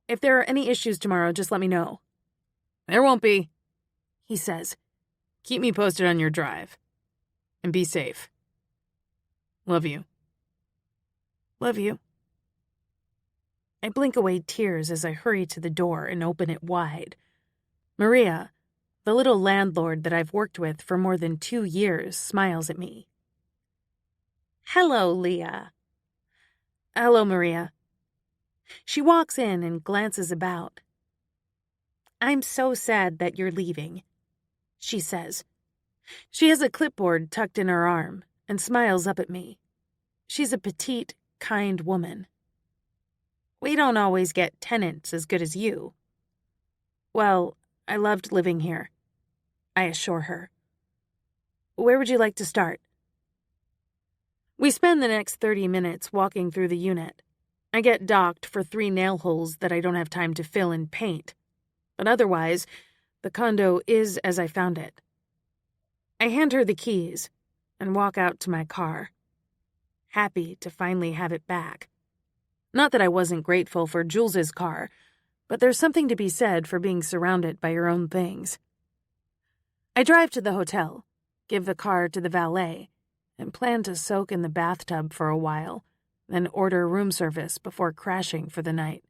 A: If there are any issues tomorrow, just let me know.
D: There won't be,
A: he says.
D: Keep me posted on your drive. And be safe. Love you.
A: Love you. I blink away tears as I hurry to the door and open it wide. Maria, the little landlord that I've worked with for more than 2 years, smiles at me. Hello, Leah. Hello, Maria. She walks in and glances about. I'm so sad that you're leaving, she says. She has a clipboard tucked in her arm and smiles up at me. She's a petite, kind woman. We don't always get tenants as good as you. Well, I loved living here, I assure her. Where would you like to start? We spend the next 30 minutes walking through the unit. I get docked for 3 nail holes that I don't have time to fill in paint. But otherwise, the condo is as I found it. I hand her the keys and walk out to my car, happy to finally have it back. Not that I wasn't grateful for Jules's car, but there's something to be said for being surrounded by your own things. I drive to the hotel, give the car to the valet, and plan to soak in the bathtub for a while, then order room service before crashing for the night.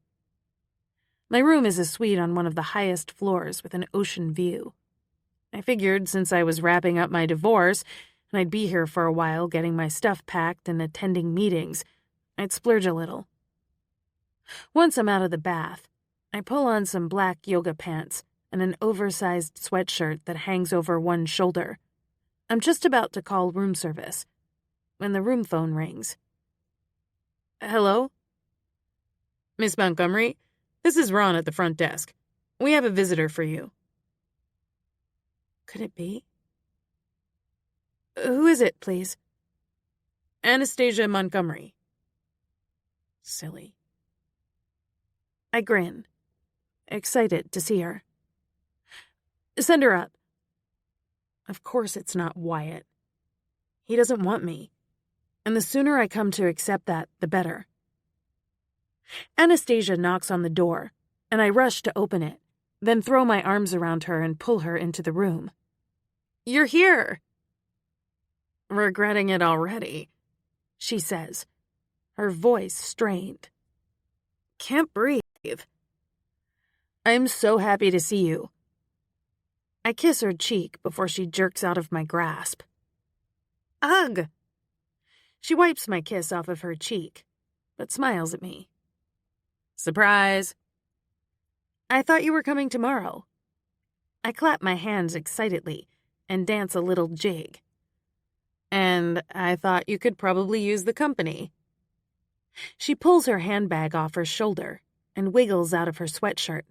A: My room is a suite on one of the highest floors with an ocean view. I figured since I was wrapping up my divorce and I'd be here for a while getting my stuff packed and attending meetings, I'd splurge a little. Once I'm out of the bath, I pull on some black yoga pants and an oversized sweatshirt that hangs over one shoulder. I'm just about to call room service when the room phone rings. Hello?
D: Miss Montgomery, this is Ron at the front desk. We have a visitor for you.
A: Could it be?
D: Who is it, please? Anastasia Montgomery. Silly. I grin, excited to see her. Send her up. Of course it's not Wyatt. He doesn't want me, and the sooner I come to accept that, the better. Anastasia knocks on the door, and I rush to open it, then throw my arms around her and pull her into the room. You're here! Regretting it already, she says, her voice strained. Can't breathe. I'm so happy to see you. I kiss her cheek before she jerks out of my grasp. Ugh! She wipes my kiss off of her cheek, but smiles at me. Surprise! I thought you were coming tomorrow. I clap my hands excitedly and dance a little jig. And I thought you could probably use the company. She pulls her handbag off her shoulder and wiggles out of her sweatshirt.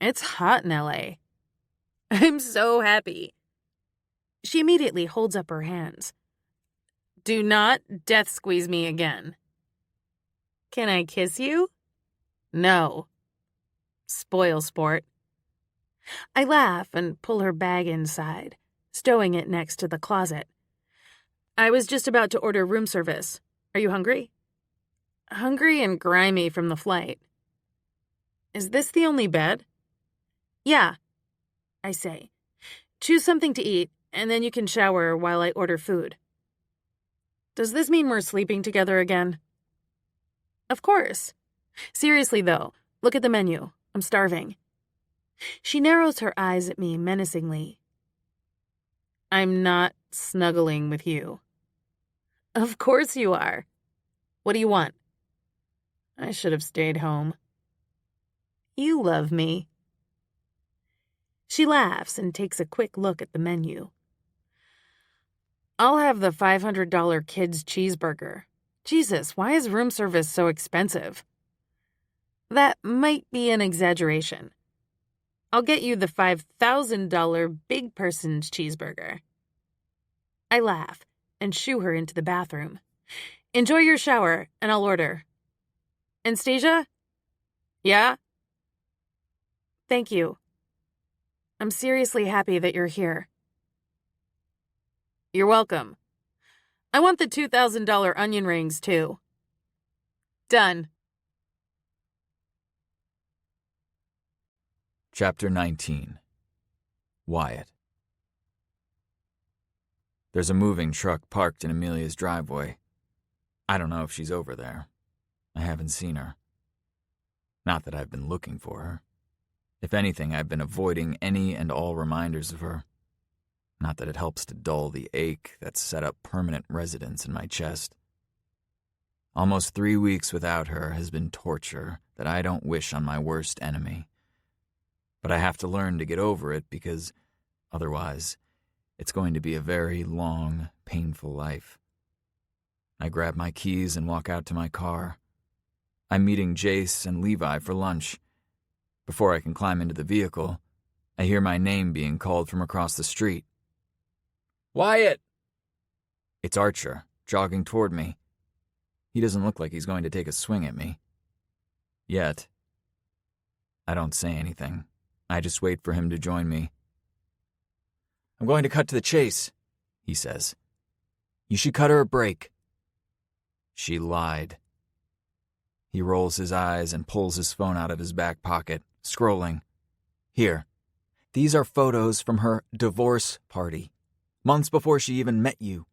D: It's hot in LA. I'm so happy. She immediately holds up her hands. Do not death squeeze me again. Can I kiss you? No. Spoil sport. I laugh and pull her bag inside, stowing it next to the closet. I was just about to order room service. Are you hungry? Hungry and grimy from the flight. Is this the only bed? Yeah, I say. Choose something to eat, and then you can shower while I order food. Does this mean we're sleeping together again? Of course. Seriously, though, look at the menu. I'm starving. She narrows her eyes at me menacingly. I'm not snuggling with you. Of course you are. What do you want? I should have stayed home. You love me. She laughs and takes a quick look at the menu. I'll have the $500 kids cheeseburger. Jesus, why is room service so expensive? That might be an exaggeration. I'll get you the $5,000 big person's cheeseburger. I laugh and shoo her into the bathroom. Enjoy your shower, and I'll order. Anastasia? Yeah? Thank you. I'm seriously happy that you're here. You're welcome. I want the $2,000 onion rings, too. Done.
B: Chapter 19. Wyatt. There's a moving truck parked in Amelia's driveway. I don't know if she's over there. I haven't seen her. Not that I've been looking for her. If anything, I've been avoiding any and all reminders of her. Not that it helps to dull the ache that's set up permanent residence in my chest. Almost 3 weeks without her has been torture that I don't wish on my worst enemy. But I have to learn to get over it because, otherwise, it's going to be a very long, painful life. I grab my keys and walk out to my car. I'm meeting Jace and Levi for lunch. Before I can climb into the vehicle, I hear my name being called from across the street. Wyatt! It's Archer, jogging toward me. He doesn't look like he's going to take a swing at me. Yet. I don't say anything. I just wait for him to join me. I'm going to cut to the chase, he says. You should cut her a break. She lied. He rolls his eyes and pulls his phone out of his back pocket, scrolling. Here. These are photos from her divorce party, months before she even met you.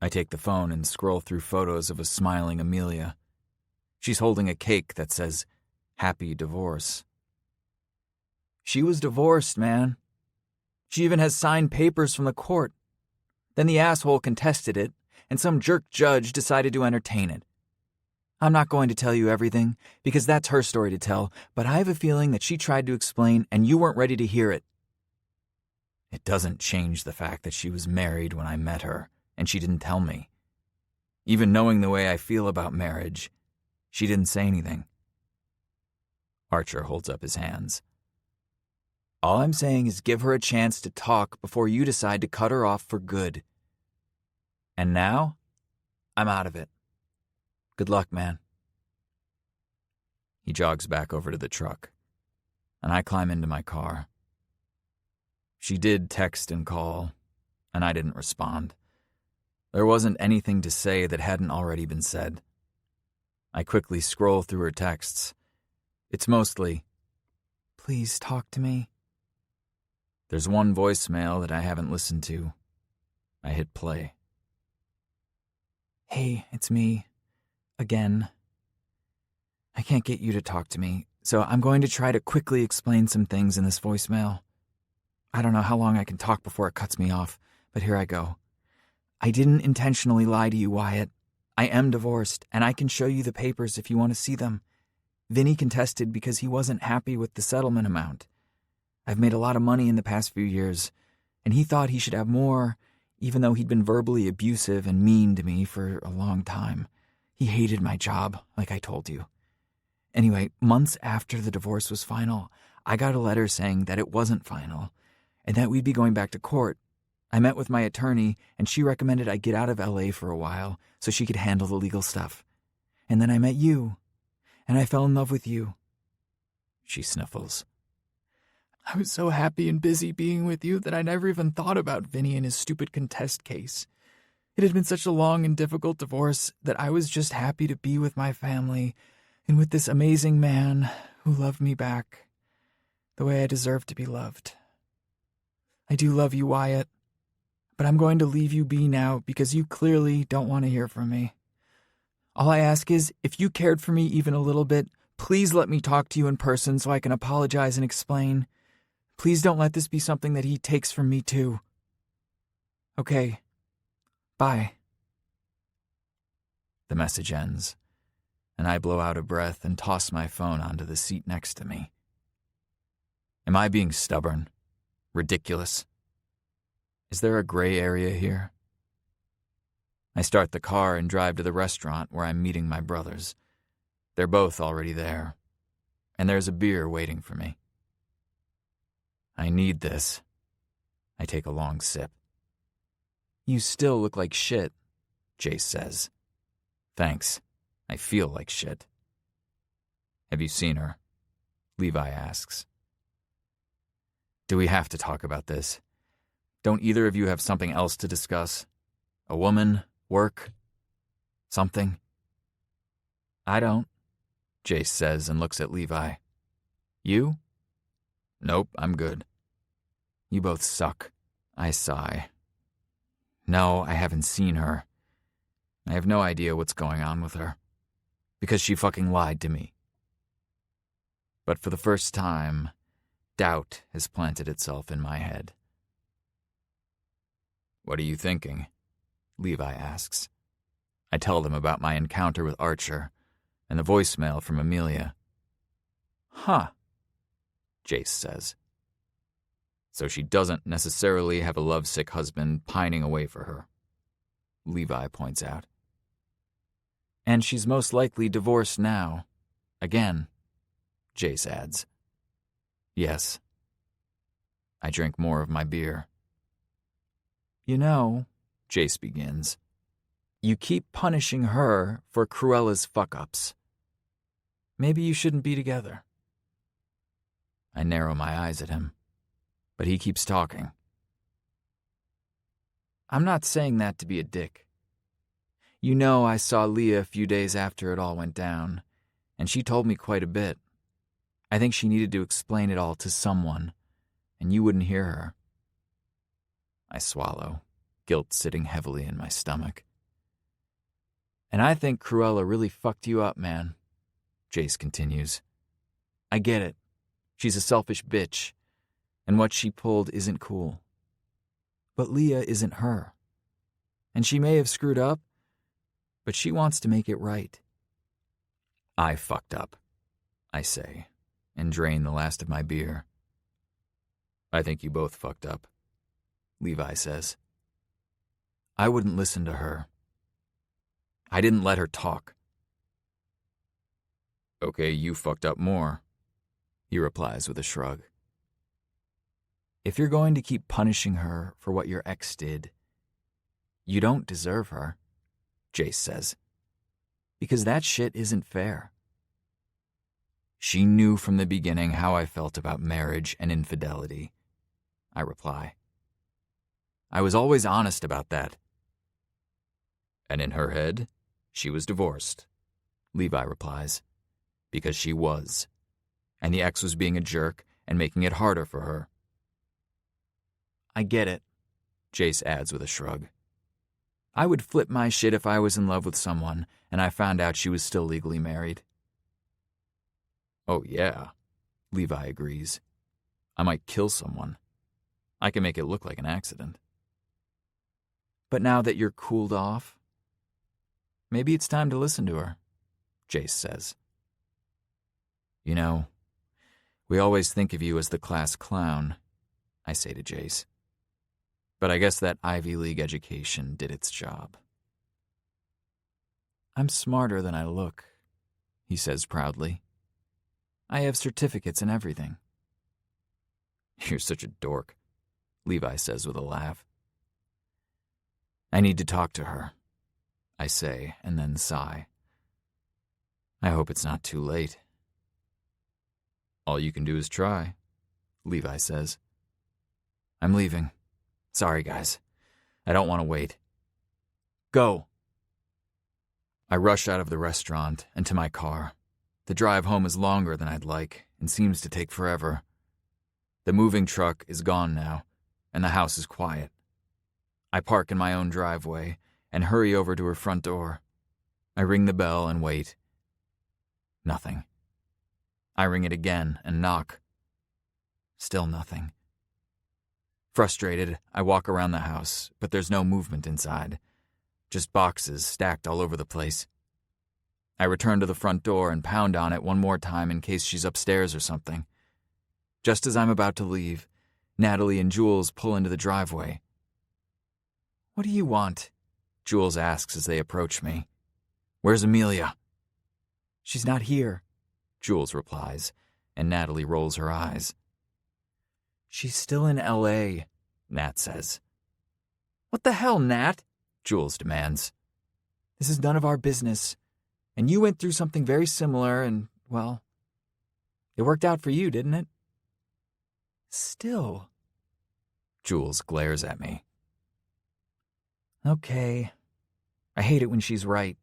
B: I take the phone and scroll through photos of a smiling Amelia. She's holding a cake that says, Happy Divorce. She was divorced, man. She even has signed papers from the court. Then the asshole contested it, and some jerk judge decided to entertain it. I'm not going to tell you everything, because that's her story to tell, but I have a feeling that she tried to explain and you weren't ready to hear it. It doesn't change the fact that she was married when I met her, and she didn't tell me. Even knowing the way I feel about marriage, she didn't say anything. Archer holds up his hands.
C: All I'm saying is give her a chance to talk before you decide to cut her off for good. And now, I'm out of it. Good luck, man. He jogs back over to the truck, and I climb into my car. She did text and call, and I didn't respond. There wasn't anything to say that hadn't already been said. I quickly scroll through her texts. It's mostly, "Please talk to me." There's one voicemail that I haven't listened to. I hit play. "Hey, it's me. Again. I can't get you to talk to me, so I'm going to try to quickly explain some things in this voicemail. I don't know how long I can talk before it cuts me off, but here I go. I didn't intentionally lie to you, Wyatt. I am divorced, and I can show you the papers if you want to see them. Vinny contested because he wasn't happy with the settlement amount. I've made a lot of money in the past few years, and he thought he should have more, even though he'd been verbally abusive and mean to me for a long time. He hated my job, like I told you. Anyway, months after the divorce was final, I got a letter saying that it wasn't final, and that we'd be going back to court. I met with my attorney, and she recommended I get out of LA for a while so she could handle the legal stuff. And then I met you, and I fell in love with you." She sniffles. "I was so happy and busy being with you that I never even thought about Vinny and his stupid contest case. It had been such a long and difficult divorce that I was just happy to be with my family and with this amazing man who loved me back the way I deserve to be loved. I do love you, Wyatt, but I'm going to leave you be now because you clearly don't want to hear from me. All I ask is, if you cared for me even a little bit, please let me talk to you in person so I can apologize and explain. Please don't let this be something that he takes from me too. Okay. Bye." The message ends, and I blow out a breath and toss my phone onto the seat next to me. Am I being stubborn? Ridiculous? Is there a gray area here? I start the car and drive to the restaurant where I'm meeting my brothers. They're both already there, and there's a beer waiting for me. I need this. I take a long sip. "You still look like shit," Jace says. "Thanks. I feel like shit." "Have you seen her?" Levi asks. "Do we have to talk about this? Don't either of you have something else to discuss? A woman? Work? Something?" "I don't," Jace says and looks at Levi. "You?" "Nope, I'm good." "You both suck," I sigh. "No, I haven't seen her. I have no idea what's going on with her. Because she fucking lied to me." But for the first time, doubt has planted itself in my head. "What are you thinking?" Levi asks. I tell them about my encounter with Archer and the voicemail from Amelia. "Huh," Jace says. "So she doesn't necessarily have a lovesick husband pining away for her," Levi points out. "And she's most likely divorced now. Again," Jace adds. "Yes." I drink more of my beer. "You know," Jace begins, "you keep punishing her for Cruella's fuck-ups. Maybe you shouldn't be together." I narrow my eyes at him, but he keeps talking. "I'm not saying that to be a dick. You know, I saw Leah a few days after it all went down, and she told me quite a bit. I think she needed to explain it all to someone, and you wouldn't hear her." I swallow, guilt sitting heavily in my stomach. "And I think Cruella really fucked you up, man," Jace continues. "I get it. She's a selfish bitch, and what she pulled isn't cool. But Leah isn't her. And she may have screwed up, but she wants to make it right." "I fucked up," I say, and drain the last of my beer. "I think you both fucked up," Levi says. "I wouldn't listen to her. I didn't let her talk." "Okay, you fucked up more," he replies with a shrug. If you're going to keep punishing her for what your ex did, you don't deserve her, Jace says, because that shit isn't fair. She knew from the beginning how I felt about marriage and infidelity, I reply. I was always honest about that. And in her head, she was divorced, Levi replies, because she was, and the ex was being a jerk and making it harder for her. I get it, Jace adds with a shrug. I would flip my shit if I was in love with someone and I found out she was still legally married. Oh yeah, Levi agrees. I might kill someone. I can make it look like an accident. But now that you're cooled off, maybe it's time to listen to her, Jace says. You know, we always think of you as the class clown, I say to Jace. But I guess that Ivy League education did its job. I'm smarter than I look, he says proudly. I have certificates and everything. You're such a dork, Levi says with a laugh. I need to talk to her, I say, and then sigh. I hope it's not too late. All you can do is try, Levi says. I'm leaving. Sorry, guys. I don't want to wait. Go. I rush out of the restaurant and to my car. The drive home is longer than I'd like and seems to take forever. The moving truck is gone now, and the house is quiet. I park in my own driveway and hurry over to her front door. I ring the bell and wait. Nothing. I ring it again and knock. Still nothing. Frustrated, I walk around the house, but there's no movement inside. Just boxes stacked all over the place. I return to the front door and pound on it one more time in case she's upstairs or something. Just as I'm about to leave, Natalie and Jules pull into the driveway. What do you want? Jules asks as they approach me. Where's Amelia? She's not here, Jules replies, and Natalie rolls her eyes. She's still in L.A., Nat says. What the hell, Nat? Jules demands. This is none of our business. And you went through something very similar and, well, it worked out for you, didn't it? Still. Jules glares at me. Okay. I hate it when she's right.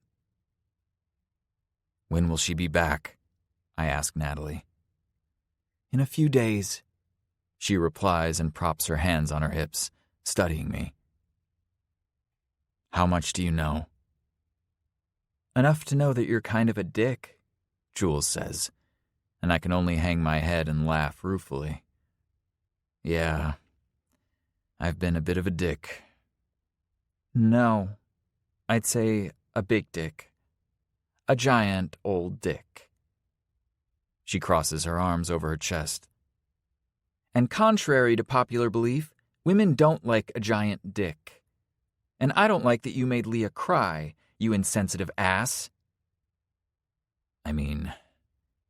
C: When will she be back? I ask Natalie. In a few days, she replies and props her hands on her hips, studying me. How much do you know? Enough to know that you're kind of a dick, Jules says, and I can only hang my head and laugh ruefully. Yeah, I've been a bit of a dick. No, I'd say a big dick. A giant old dick. She crosses her arms over her chest. And contrary to popular belief, women don't like a giant dick. And I don't like that you made Leah cry, you insensitive ass. I mean,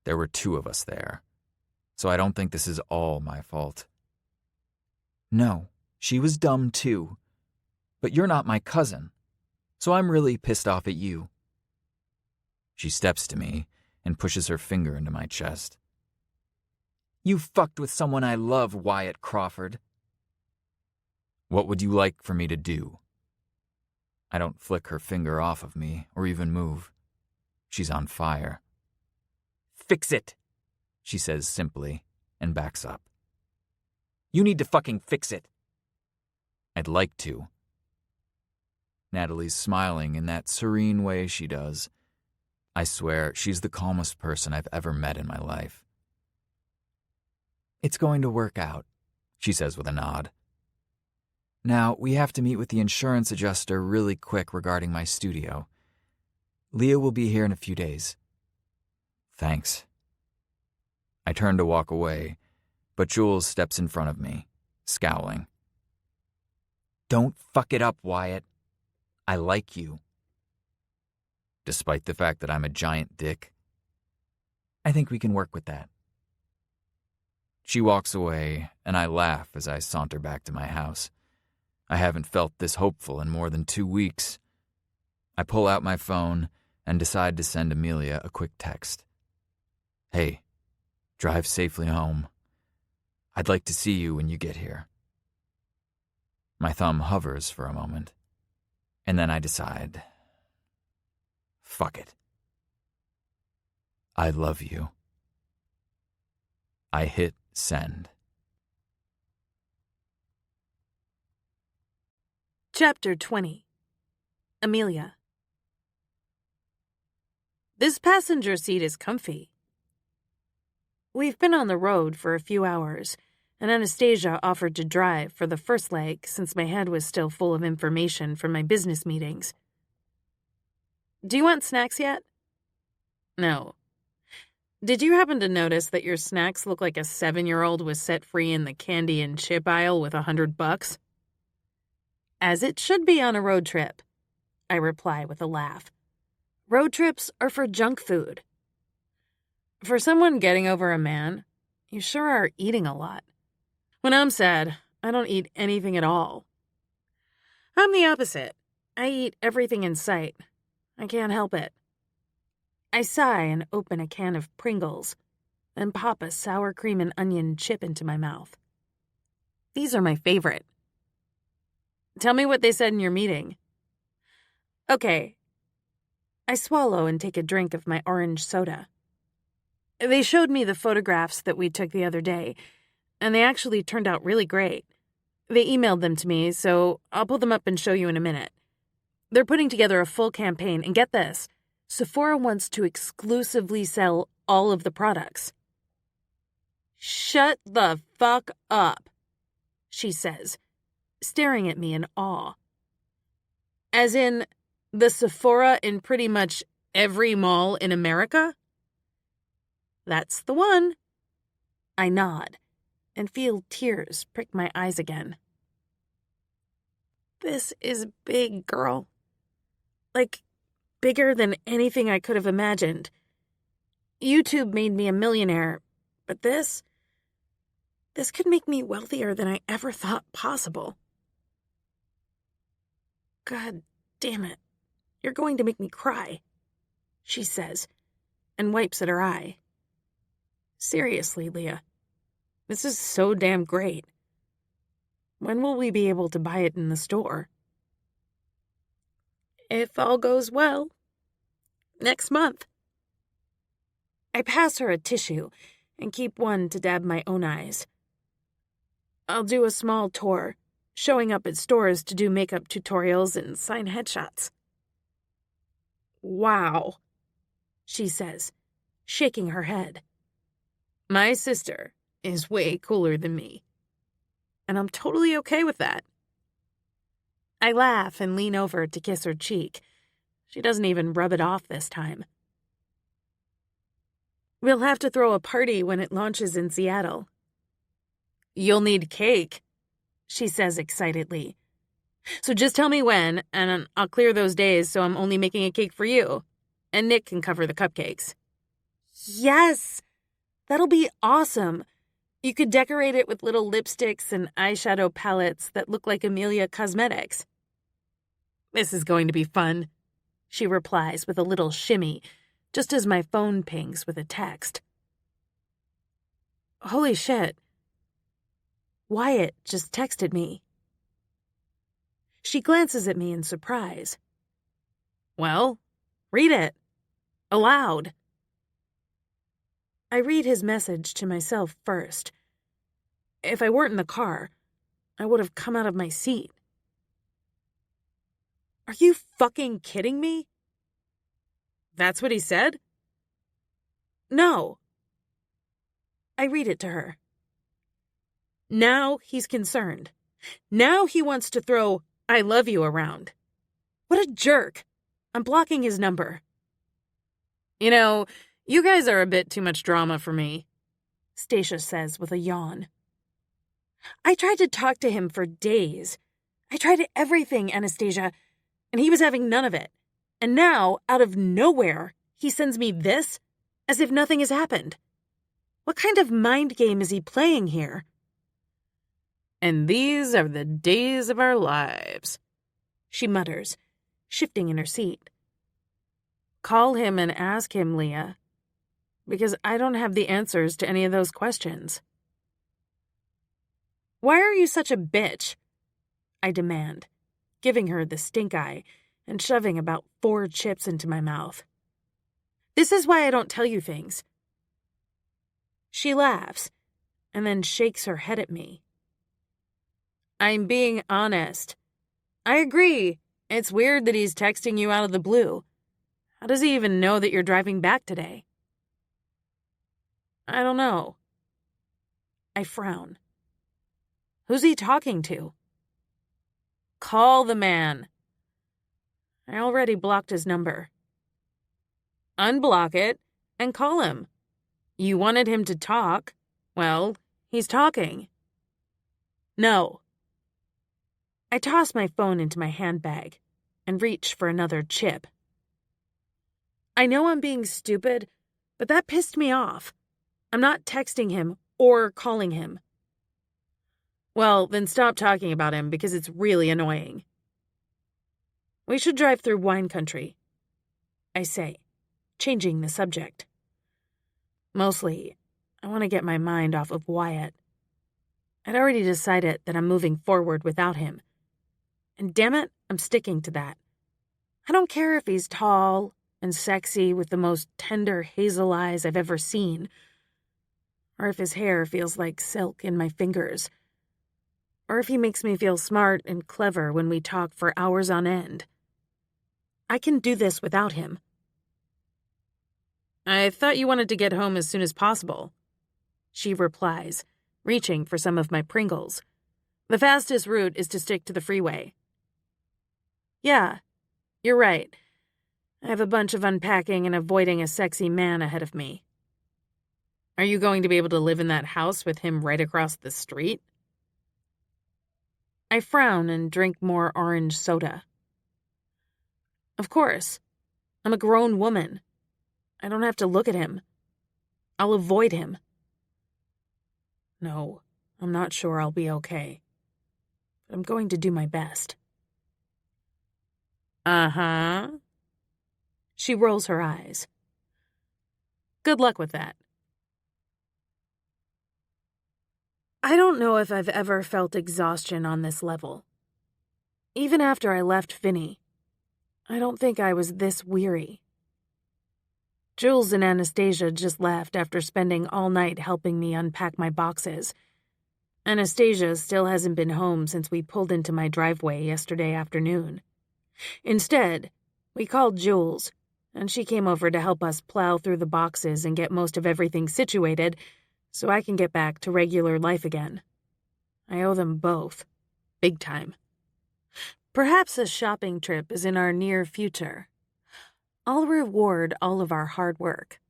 C: there were two of us there, so I don't think this is all my fault. No, she was dumb too. But you're not my cousin, so I'm really pissed off at you. She steps to me and pushes her finger into my chest. You fucked with someone I love, Wyatt Crawford. What would you like for me to do? I don't flick her finger off of me or even move. She's on fire. Fix it, she says simply and backs up. You need to fucking fix it. I'd like to. Natalie's smiling in that serene way she does. I swear she's the calmest person I've ever met in my life. It's going to work out, she says with a nod. Now, we have to meet with the insurance adjuster really quick regarding my studio. Leah will be here in a few days. Thanks. I turn to walk away, but Jules steps in front of me, scowling. Don't fuck it up, Wyatt. I like you. Despite the fact that I'm a giant dick? I think we can work with that.
B: She walks away, and I laugh as I saunter back to my house. I haven't felt this hopeful in more than 2 weeks. I pull out my phone and decide to send Amelia a quick text. Hey, drive safely home. I'd like to see you when you get here. My thumb hovers for a moment, and then I decide, fuck it. I love you. I hit send.
A: Chapter 20. Amelia. This passenger seat is comfy. We've been on the road for a few hours, and Anastasia offered to drive for the first leg since my head was still full of information from my business meetings. Do you want snacks yet? No. Did you happen to notice that your snacks look like a 7-year-old was set free in the candy and chip aisle with $100? As it should be on a road trip, I reply with a laugh. Road trips are for junk food. For someone getting over a man, you sure are eating a lot. When I'm sad, I don't eat anything at all. I'm the opposite. I eat everything in sight. I can't help it. I sigh and open a can of Pringles, then pop a sour cream and onion chip into my mouth. These are my favorite. Tell me what they said in your meeting. Okay. I swallow and take a drink of my orange soda. They showed me the photographs that we took the other day, and they actually turned out really great. They emailed them to me, so I'll pull them up and show you in a minute. They're putting together a full campaign, and get this, Sephora wants to exclusively sell all of the products. Shut the fuck up, she says, staring at me in awe. As in, the Sephora in pretty much every mall in America? That's the one. I nod and feel tears prick my eyes again. This is big, girl. Like, bigger than anything I could have imagined. YouTube made me a millionaire, but this could make me wealthier than I ever thought possible. God damn it. You're going to make me cry, she says, and wipes at her eye. Seriously, Leah, this is so damn great. When will we be able to buy it in the store? If all goes well, next month. I pass her a tissue and keep one to dab my own eyes. I'll do a small tour, showing up at stores to do makeup tutorials and sign headshots. Wow, she says, shaking her head. My sister is way cooler than me, and I'm totally okay with that. I laugh and lean over to kiss her cheek. She doesn't even rub it off this time. We'll have to throw a party when it launches in Seattle. You'll need cake, she says excitedly. So just tell me when, and I'll clear those days so I'm only making a cake for you, and Nick can cover the cupcakes. Yes! That'll be awesome. You could decorate it with little lipsticks and eyeshadow palettes that look like Amelia Cosmetics. This is going to be fun, she replies with a little shimmy, just as my phone pings with a text. Holy shit. Wyatt just texted me. She glances at me in surprise. Well, read it. Aloud. I read his message to myself first. If I weren't in the car, I would have come out of my seat. Are you fucking kidding me? That's what he said? No. I read it to her. Now he's concerned. Now he wants to throw I love you around. What a jerk. I'm blocking his number. You know, you guys are a bit too much drama for me, Stacia says with a yawn. I tried to talk to him for days. I tried everything, Anastasia, and he was having none of it. And now, out of nowhere, he sends me this as if nothing has happened. What kind of mind game is he playing here?
D: And these are the days of our lives,
A: she mutters, shifting in her seat.
D: Call him and ask him, Leah, because I don't have the answers to any of those questions.
A: Why are you such a bitch? I demand, giving her the stink eye and shoving about 4 chips into my mouth. This is why I don't tell you things. She laughs and then shakes her head at me.
D: I'm being honest. I agree. It's weird that he's texting you out of the blue. How does he even know that you're driving back today?
A: I don't know. I frown. Who's he talking to?
D: Call the man.
A: I already blocked his number.
D: Unblock it and call him. You wanted him to talk. Well, he's talking.
A: No. I toss my phone into my handbag and reach for another chip. I know I'm being stupid, but that pissed me off. I'm not texting him or calling him.
D: Well, then stop talking about him because it's really annoying.
A: We should drive through wine country, I say, changing the subject. Mostly, I want to get my mind off of Wyatt. I'd already decided that I'm moving forward without him. And damn it, I'm sticking to that. I don't care if he's tall and sexy with the most tender hazel eyes I've ever seen, or if his hair feels like silk in my fingers, or if he makes me feel smart and clever when we talk for hours on end. I can do this without him.
D: I thought you wanted to get home as soon as possible,
A: she replies, reaching for some of my Pringles.
D: The fastest route is to stick to the freeway.
A: Yeah, you're right. I have a bunch of unpacking and avoiding a sexy man ahead of me.
D: Are you going to be able to live in that house with him right across the street?
A: I frown and drink more orange soda. Of course. I'm a grown woman. I don't have to look at him. I'll avoid him. No, I'm not sure I'll be okay. But I'm going to do my best.
D: Uh-huh.
A: She rolls her eyes.
D: Good luck with that.
A: I don't know if I've ever felt exhaustion on this level. Even after I left Vinny, I don't think I was this weary. Jules and Anastasia just left after spending all night helping me unpack my boxes. Anastasia still hasn't been home since we pulled into my driveway yesterday afternoon. Instead, we called Jules, and she came over to help us plow through the boxes and get most of everything situated so I can get back to regular life again. I owe them both. Big time. Perhaps a shopping trip is in our near future. I'll reward all of our hard work.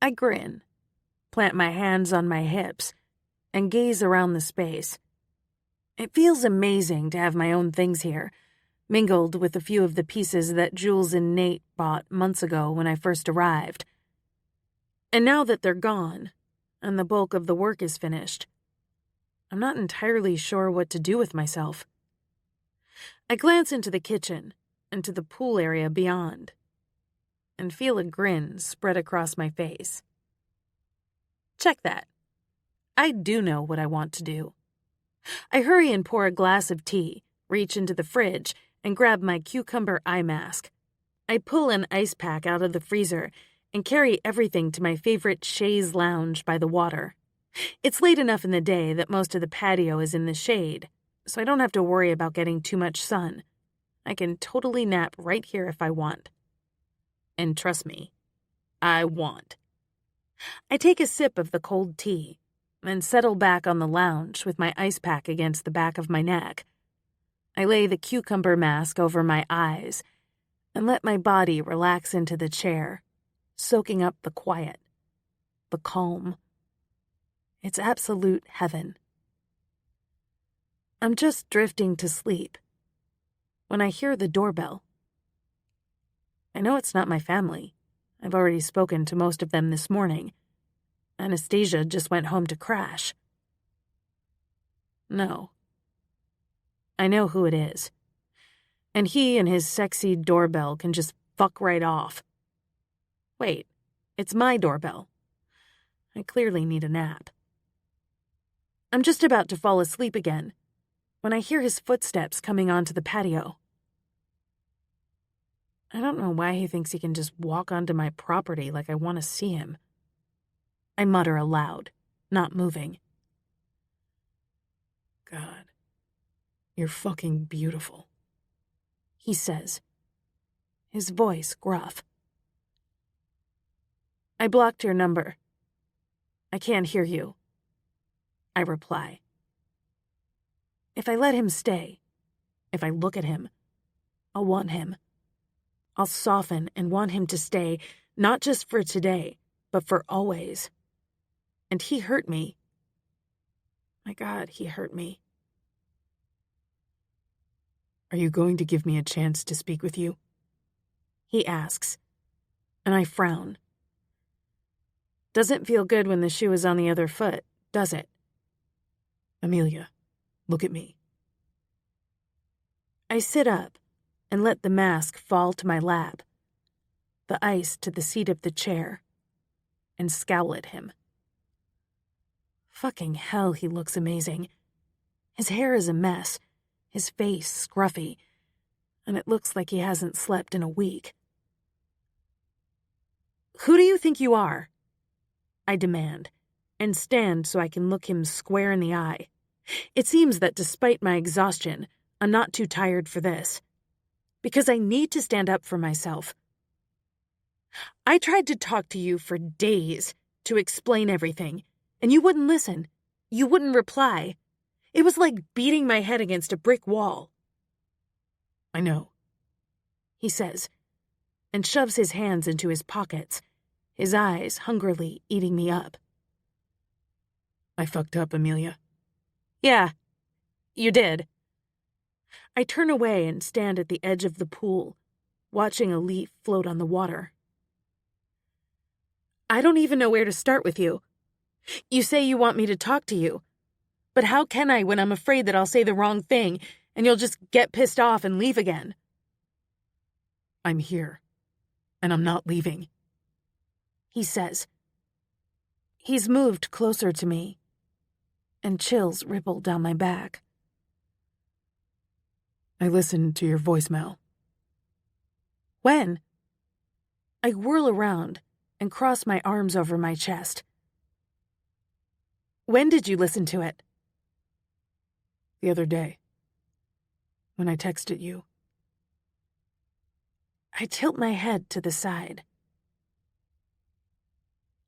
A: I grin, plant my hands on my hips, and gaze around the space. It feels amazing to have my own things here, mingled with a few of the pieces that Jules and Nate bought months ago when I first arrived. And now that they're gone, and the bulk of the work is finished, I'm not entirely sure what to do with myself. I glance into the kitchen and to the pool area beyond, and feel a grin spread across my face. Check that. I do know what I want to do. I hurry and pour a glass of tea, reach into the fridge, and grab my cucumber eye mask. I pull an ice pack out of the freezer and carry everything to my favorite chaise lounge by the water. It's late enough in the day that most of the patio is in the shade, so I don't have to worry about getting too much sun. I can totally nap right here if I want. And trust me, I want. I take a sip of the cold tea, and settle back on the lounge with my ice pack against the back of my neck. I lay the cucumber mask over my eyes and let my body relax into the chair, soaking up the quiet, the calm. It's absolute heaven. I'm just drifting to sleep when I hear the doorbell. I know it's not my family. I've already spoken to most of them this morning. Anastasia just went home to crash. No. I know who it is. And he and his sexy doorbell can just fuck right off. Wait, it's my doorbell. I clearly need a nap. I'm just about to fall asleep again when I hear his footsteps coming onto the patio. I don't know why he thinks he can just walk onto my property like I want to see him. I mutter aloud, not moving.
D: God, you're fucking beautiful,
A: he says, his voice gruff. I blocked your number. I can't hear you, I reply. If I let him stay, if I look at him, I'll want him. I'll soften and want him to stay, not just for today, but for always. And he hurt me. My God, he hurt me.
D: Are you going to give me a chance to speak with you?
A: He asks, and I frown. Doesn't feel good when the shoe is on the other foot, does it?
D: Amelia, look at me.
A: I sit up and let the mask fall to my lap, the ice to the seat of the chair, and scowl at him. Fucking hell, he looks amazing. His hair is a mess, his face scruffy, and it looks like he hasn't slept in a week. Who do you think you are? I demand, and stand so I can look him square in the eye. It seems that despite my exhaustion, I'm not too tired for this. Because I need to stand up for myself. I tried to talk to you for days to explain everything, and you wouldn't listen. You wouldn't reply. It was like beating my head against a brick wall.
D: I know,
A: he says, and shoves his hands into his pockets, his eyes hungrily eating me up.
D: I fucked up, Amelia.
A: Yeah, you did. I turn away and stand at the edge of the pool, watching a leaf float on the water. I don't even know where to start with you. You say you want me to talk to you, but how can I when I'm afraid that I'll say the wrong thing and you'll just get pissed off and leave again?
D: I'm here, and I'm not leaving,
A: he says. He's moved closer to me, and chills ripple down my back.
D: I listened to your voicemail.
A: When? I whirl around and cross my arms over my chest. When did you listen to it?
D: The other day, when I texted you.
A: I tilt my head to the side.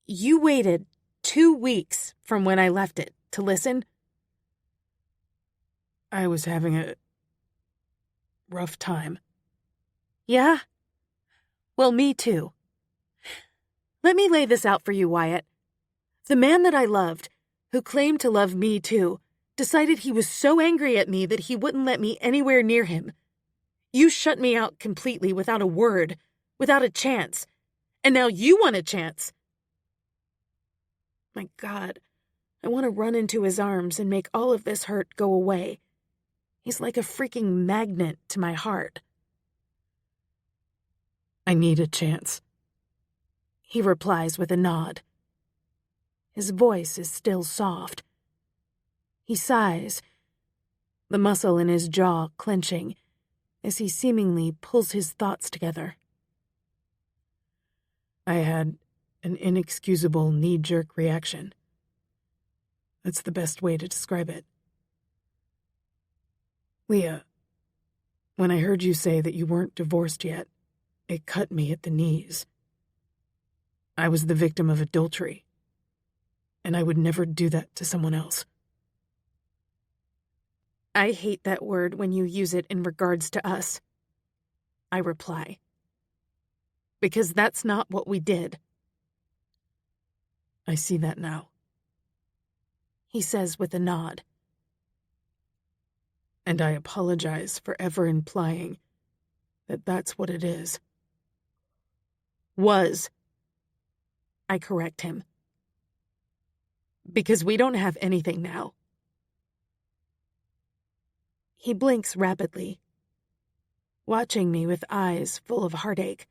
A: You waited 2 weeks from when I left it to listen?
D: I was having a rough time.
A: Yeah? Well, me too. Let me lay this out for you, Wyatt. The man that I loved, who claimed to love me too, decided he was so angry at me that he wouldn't let me anywhere near him. You shut me out completely without a word, without a chance. And now you want a chance. My God, I want to run into his arms and make all of this hurt go away. He's like a freaking magnet to my heart.
D: I need a chance,
A: he replies with a nod. His voice is still soft. He sighs, the muscle in his jaw clenching as he seemingly pulls his thoughts together.
D: I had an inexcusable knee-jerk reaction. That's the best way to describe it. Leah, when I heard you say that you weren't divorced yet, it cut me at the knees. I was the victim of adultery, and I would never do that to someone else.
A: I hate that word when you use it in regards to us, I reply. Because that's not what we did.
D: I see that now,
A: he says with a nod.
D: And I apologize for ever implying that that's what it is.
A: Was. I correct him. Because we don't have anything now. He blinks rapidly, watching me with eyes full of heartache.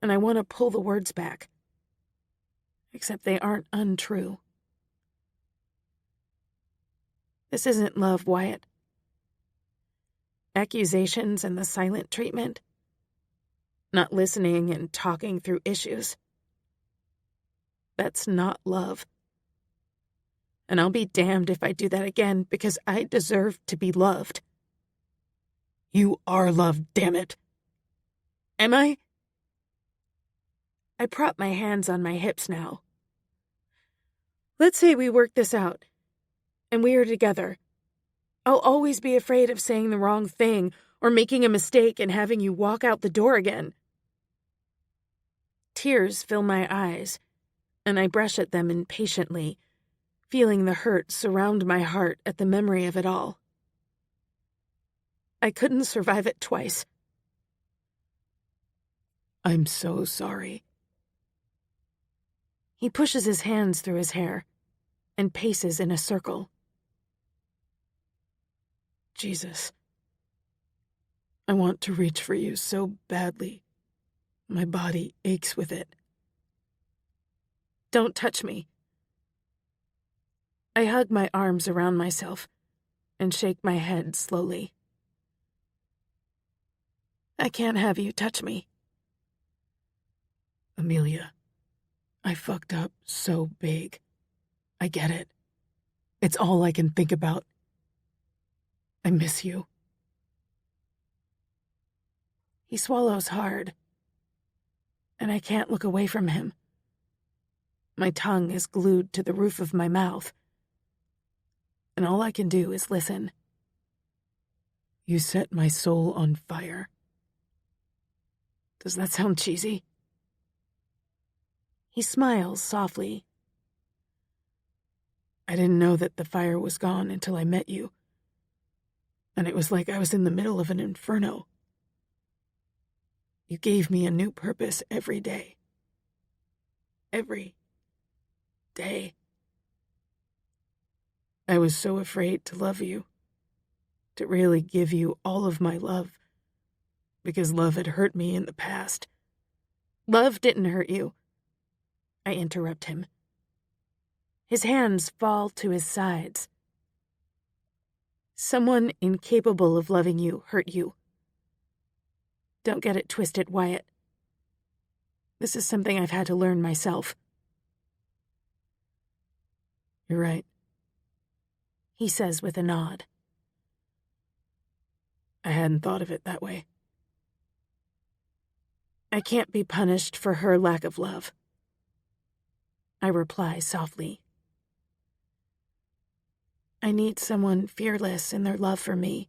A: And I want to pull the words back, except they aren't untrue. This isn't love, Wyatt. Accusations and the silent treatment, not listening and talking through issues. That's not love. And I'll be damned if I do that again, because I deserve to be loved. You are loved, damn it. Am I? I prop my hands on my hips now. Let's say we work this out, and we are together. I'll always be afraid of saying the wrong thing or making a mistake and having you walk out the door again. Tears fill my eyes, and I brush at them impatiently, feeling the hurt surround my heart at the memory of it all. I couldn't survive it twice. I'm so sorry. He pushes his hands through his hair and paces in a circle. Jesus. I want to reach for you so badly. My body aches with it. Don't touch me. I hug my arms around myself and shake my head slowly. I can't have you touch me. Amelia, I fucked up so big. I get it. It's all I can think about. I miss you. He swallows hard, and I can't look away from him. My tongue is glued to the roof of my mouth, and all I can do is listen. You set my soul on fire. Does that sound cheesy? He smiles softly. I didn't know that the fire was gone until I met you, and it was like I was in the middle of an inferno. You gave me a new purpose every day. Every day. I was so afraid to love you, to really give you all of my love, because love had hurt me in the past. Love didn't hurt you. I interrupt him. His hands fall to his sides. Someone incapable of loving you hurt you. Don't get it twisted, Wyatt. This is something I've had to learn myself. You're right, he says with a nod. I hadn't thought of it that way. I can't be punished for her lack of love. I reply softly. I need someone fearless in their love for me.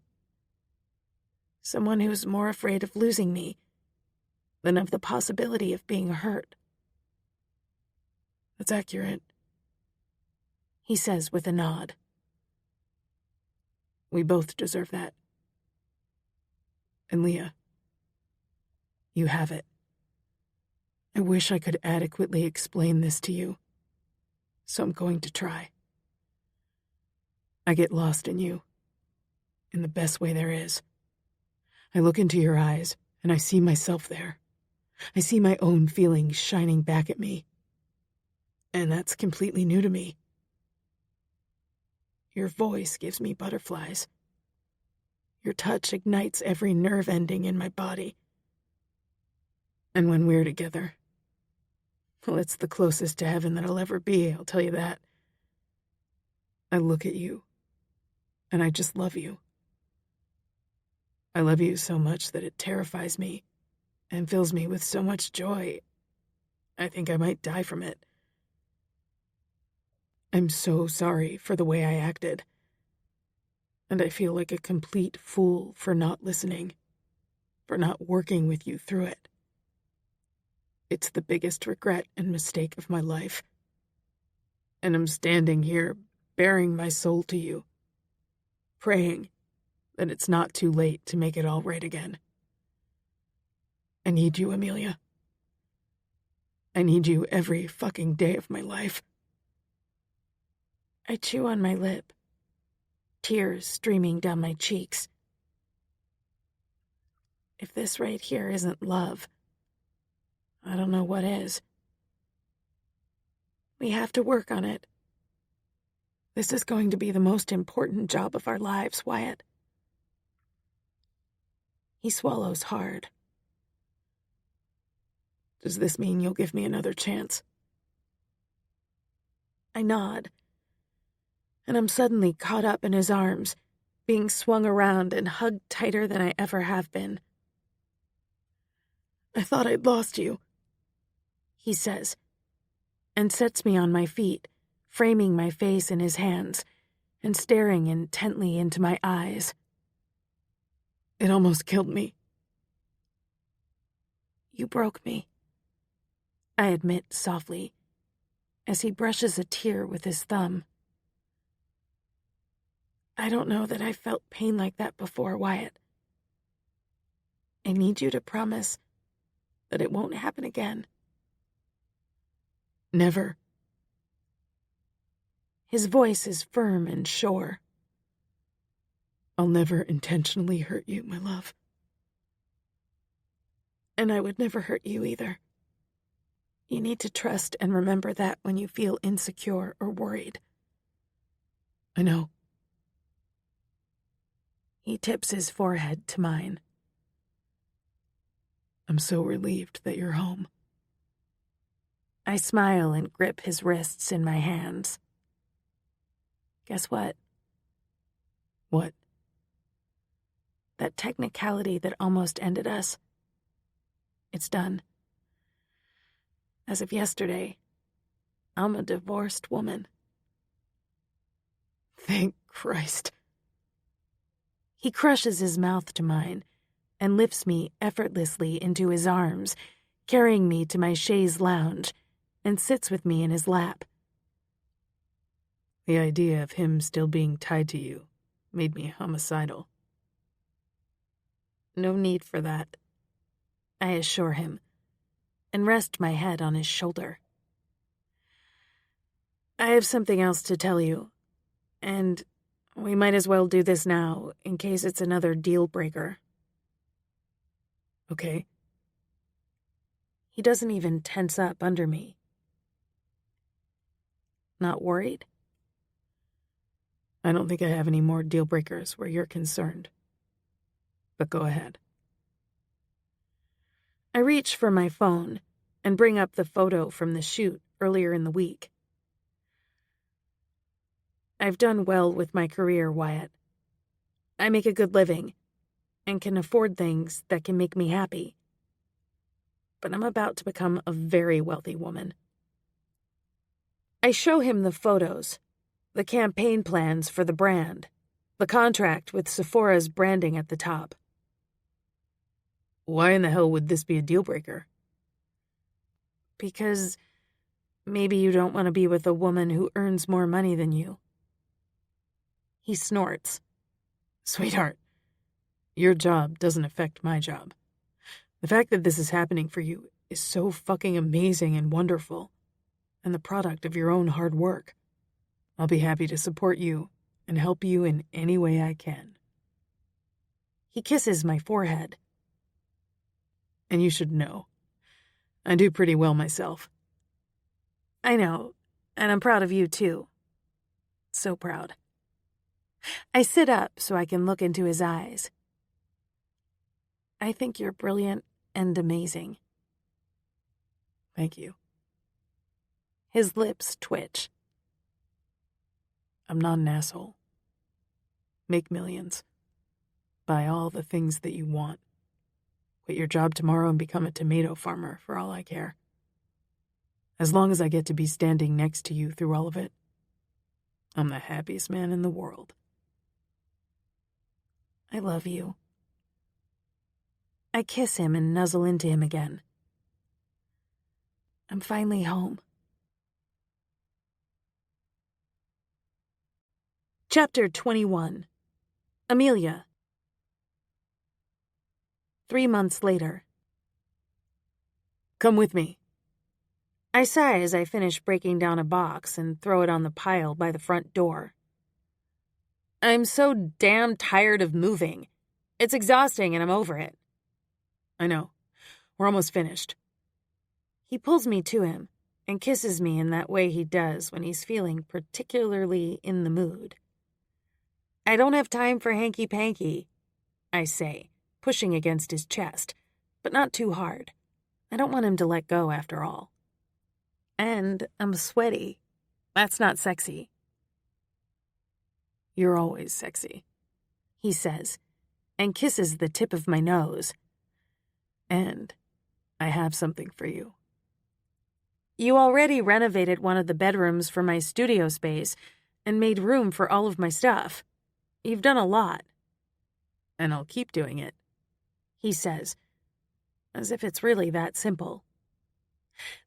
A: Someone who's more afraid of losing me than of the possibility of being hurt. That's accurate, he says with a nod. We both deserve that. And Leah, you have it. I wish I could adequately explain this to you, so I'm going to try. I get lost in you, in the best way there is. I look into your eyes, and I see myself there. I see my own feelings shining back at me. And that's completely new to me. Your voice gives me butterflies. Your touch ignites every nerve ending in my body. And when we're together, well, it's the closest to heaven that I'll ever be, I'll tell you that. I look at you, and I just love you. I love you so much that it terrifies me and fills me with so much joy, I think I might die from it. I'm so sorry for the way I acted, and I feel like a complete fool for not listening, for not working with you through it. It's the biggest regret and mistake of my life, and I'm standing here baring my soul to you, praying that it's not too late to make it all right again. I need you, Amelia. I need you every fucking day of my life.
D: I chew on my lip, tears streaming down my cheeks. If this right here isn't love, I don't know what is. We have to work on it. This is going to be the most important job of our lives, Wyatt. He swallows hard. Does this mean you'll give me another chance? I nod, and I'm suddenly caught up in his arms, being swung around and hugged tighter than I ever have been. I thought I'd lost you, he says, and sets me on my feet, framing my face in his hands and staring intently into my eyes. It almost killed me. You broke me, I admit softly, as he brushes a tear with his thumb. I don't know that I've felt pain like that before, Wyatt. I need you to promise that it won't happen again. Never. His voice is firm and sure. I'll never intentionally hurt you, my love. And I would never hurt you either. You need to trust and remember that when you feel insecure or worried. I know. He tips his forehead to mine. I'm so relieved that you're home. I smile and grip his wrists in my hands. Guess what? What? That technicality that almost ended us. It's done. As of yesterday, I'm a divorced woman. Thank Christ. He crushes his mouth to mine and lifts me effortlessly into his arms, carrying me to my chaise lounge, and sits with me in his lap. The idea of him still being tied to you made me homicidal. No need for that, I assure him, and rest my head on his shoulder. I have something else to tell you, and we might as well do this now in case it's another deal breaker. Okay. He doesn't even tense up under me. Not worried? I don't think I have any more deal breakers where you're concerned. But go ahead. I reach for my phone and bring up the photo from the shoot earlier in the week. I've done well with my career, Wyatt. I make a good living and can afford things that can make me happy. But I'm about to become a very wealthy woman. I show him the photos, the campaign plans for the brand, the contract with Sephora's branding at the top. Why in the hell would this be a deal breaker? Because maybe you don't want to be with a woman who earns more money than you. He snorts. Sweetheart, your job doesn't affect my job. The fact that this is happening for you is so fucking amazing and wonderful, and the product of your own hard work. I'll be happy to support you and help you in any way I can. He kisses my forehead. And you should know, I do pretty well myself. I know, and I'm proud of you too. So proud. I sit up so I can look into his eyes. I think you're brilliant and amazing. Thank you. His lips twitch. I'm not an asshole. Make millions. Buy all the things that you want. Quit your job tomorrow and become a tomato farmer for all I care. As long as I get to be standing next to you through all of it, I'm the happiest man in the world. I love you. I kiss him and nuzzle into him again. I'm finally home. Chapter 21. Amelia. 3 months later. Come with me.
A: I sigh as I finish breaking down a box and throw it on the pile by the front door. I'm so damn tired of moving. It's exhausting and I'm over it.
D: I know. We're almost finished.
A: He pulls me to him and kisses me in that way he does when he's feeling particularly in the mood. I don't have time for hanky-panky, I say, pushing against his chest, but not too hard. I don't want him to let go after all. And I'm sweaty. That's not sexy.
D: You're always sexy,
A: he says, and kisses the tip of my nose.
D: And I have something for you.
A: You already renovated one of the bedrooms for my studio space and made room for all of my stuff. You've done a lot.
D: And I'll keep doing it,
A: he says, as if it's really that simple.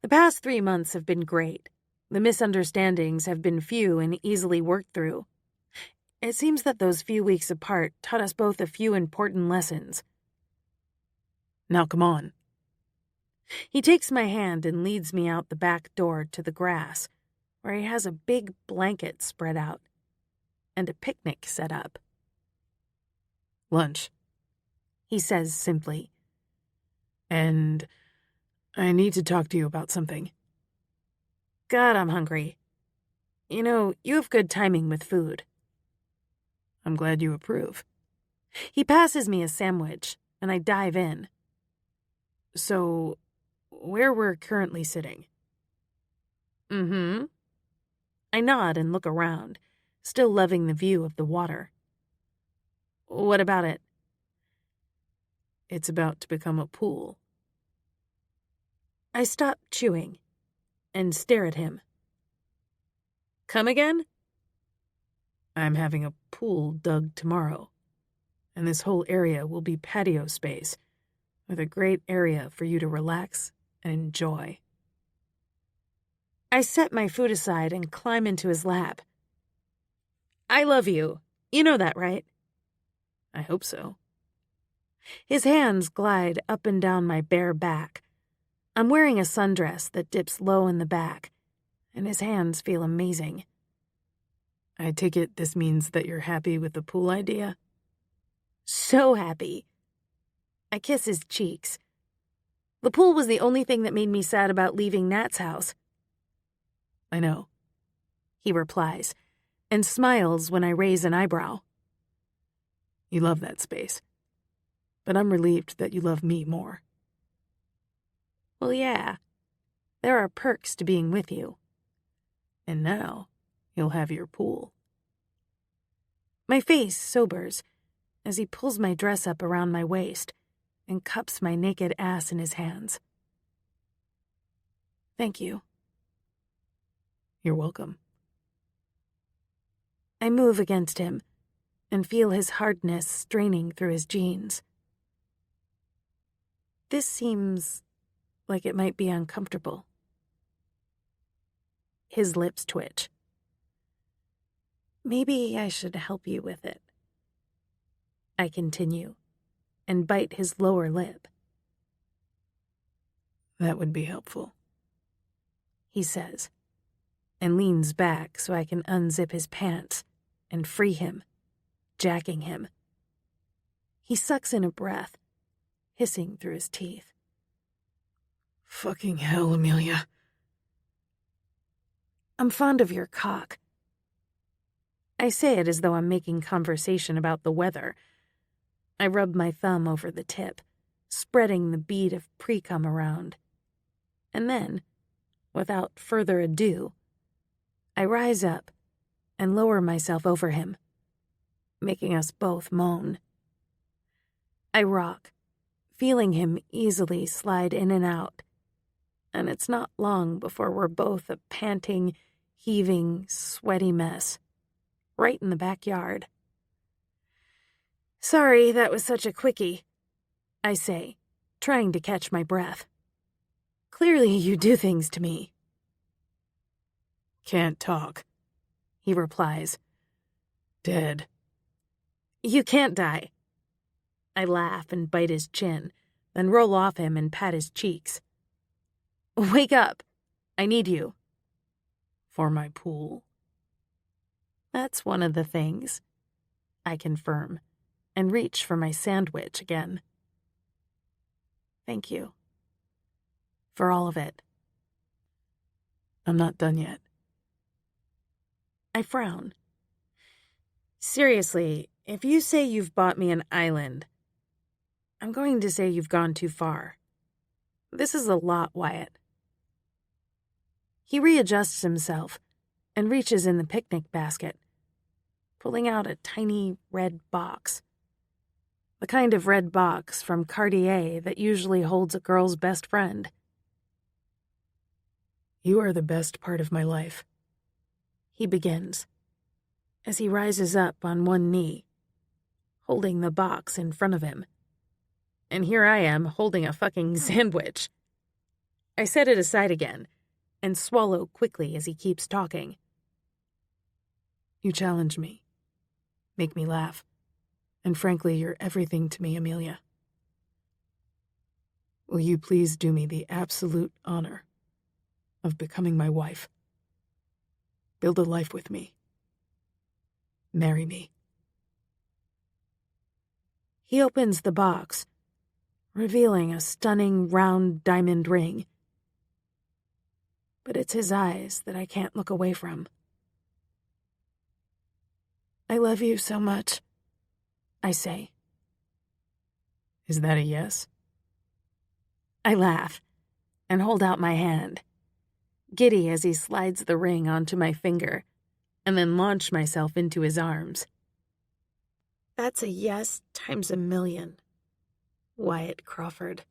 A: The past 3 months have been great. The misunderstandings have been few and easily worked through. It seems that those few weeks apart taught us both a few important lessons.
D: Now come on.
A: He takes my hand and leads me out the back door to the grass, where he has a big blanket spread out and a picnic set up.
D: Lunch,
A: he says simply.
D: And I need to talk to you about something.
A: God, I'm hungry. You know, you have good timing with food.
D: I'm glad you approve.
A: He passes me a sandwich, and I dive in.
D: So, where we're currently sitting?
A: Mm-hmm. I nod and look around, still loving the view of the water. What about it?
D: It's about to become a pool.
A: I stop chewing and stare at him. Come again?
D: I'm having a pool dug tomorrow, and this whole area will be patio space, with a great area for you to relax and enjoy.
A: I set my food aside and climb into his lap. I love you. You know that, right?
D: I hope so.
A: His hands glide up and down my bare back. I'm wearing a sundress that dips low in the back, and his hands feel amazing.
D: I take it this means that you're happy with the pool idea?
A: So happy. I kiss his cheeks. The pool was the only thing that made me sad about leaving Nat's house.
D: I know,
A: he replies, and smiles when I raise an eyebrow.
D: You love that space, but I'm relieved that you love me more.
A: Well, yeah, there are perks to being with you.
D: And now, you'll have your pool.
A: My face sobers as he pulls my dress up around my waist and cups my naked ass in his hands. Thank you.
D: You're welcome.
A: I move against him and feel his hardness straining through his jeans. This seems like it might be uncomfortable. His lips twitch. Maybe I should help you with it. I continue and bite his lower lip.
D: That would be helpful,
A: he says, and leans back so I can unzip his pants and free him, jacking him. He sucks in a breath, hissing through his teeth.
D: Fucking hell, Amelia.
A: I'm fond of your cock. I say it as though I'm making conversation about the weather. I rub my thumb over the tip, spreading the bead of pre-cum around. And then, without further ado, I rise up and lower myself over him, making us both moan. I rock, feeling him easily slide in and out, and it's not long before we're both a panting, heaving, sweaty mess, right in the backyard. Sorry that was such a quickie, I say, trying to catch my breath. Clearly you do things to me.
D: Can't talk, he replies. Dead.
A: You can't die. I laugh and bite his chin, then roll off him and pat his cheeks. Wake up, I need you.
D: For my pool?
A: That's one of the things, I confirm, and reach for my sandwich again. Thank you. For all of it.
D: I'm not done yet.
A: I frown. Seriously, if you say you've bought me an island, I'm going to say you've gone too far. This is a lot, Wyatt. He readjusts himself and reaches in the picnic basket, pulling out a tiny red box. The kind of red box from Cartier that usually holds a girl's best friend.
D: You are the best part of my life,
A: He begins, as he rises up on one knee, holding the box in front of him. And here I am holding a fucking sandwich. I set it aside again and swallow quickly as he keeps talking.
D: You challenge me, make me laugh, and frankly, you're everything to me, Amelia. Will you please do me the absolute honor of becoming my wife? Build a life with me. Marry me.
A: He opens the box, revealing a stunning round diamond ring. But it's his eyes that I can't look away from.
D: I love you so much,
A: I say.
D: Is that a yes?
A: I laugh and hold out my hand, giddy as he slides the ring onto my finger, and then launch myself into his arms. That's a yes times a million, Wyatt Crawford.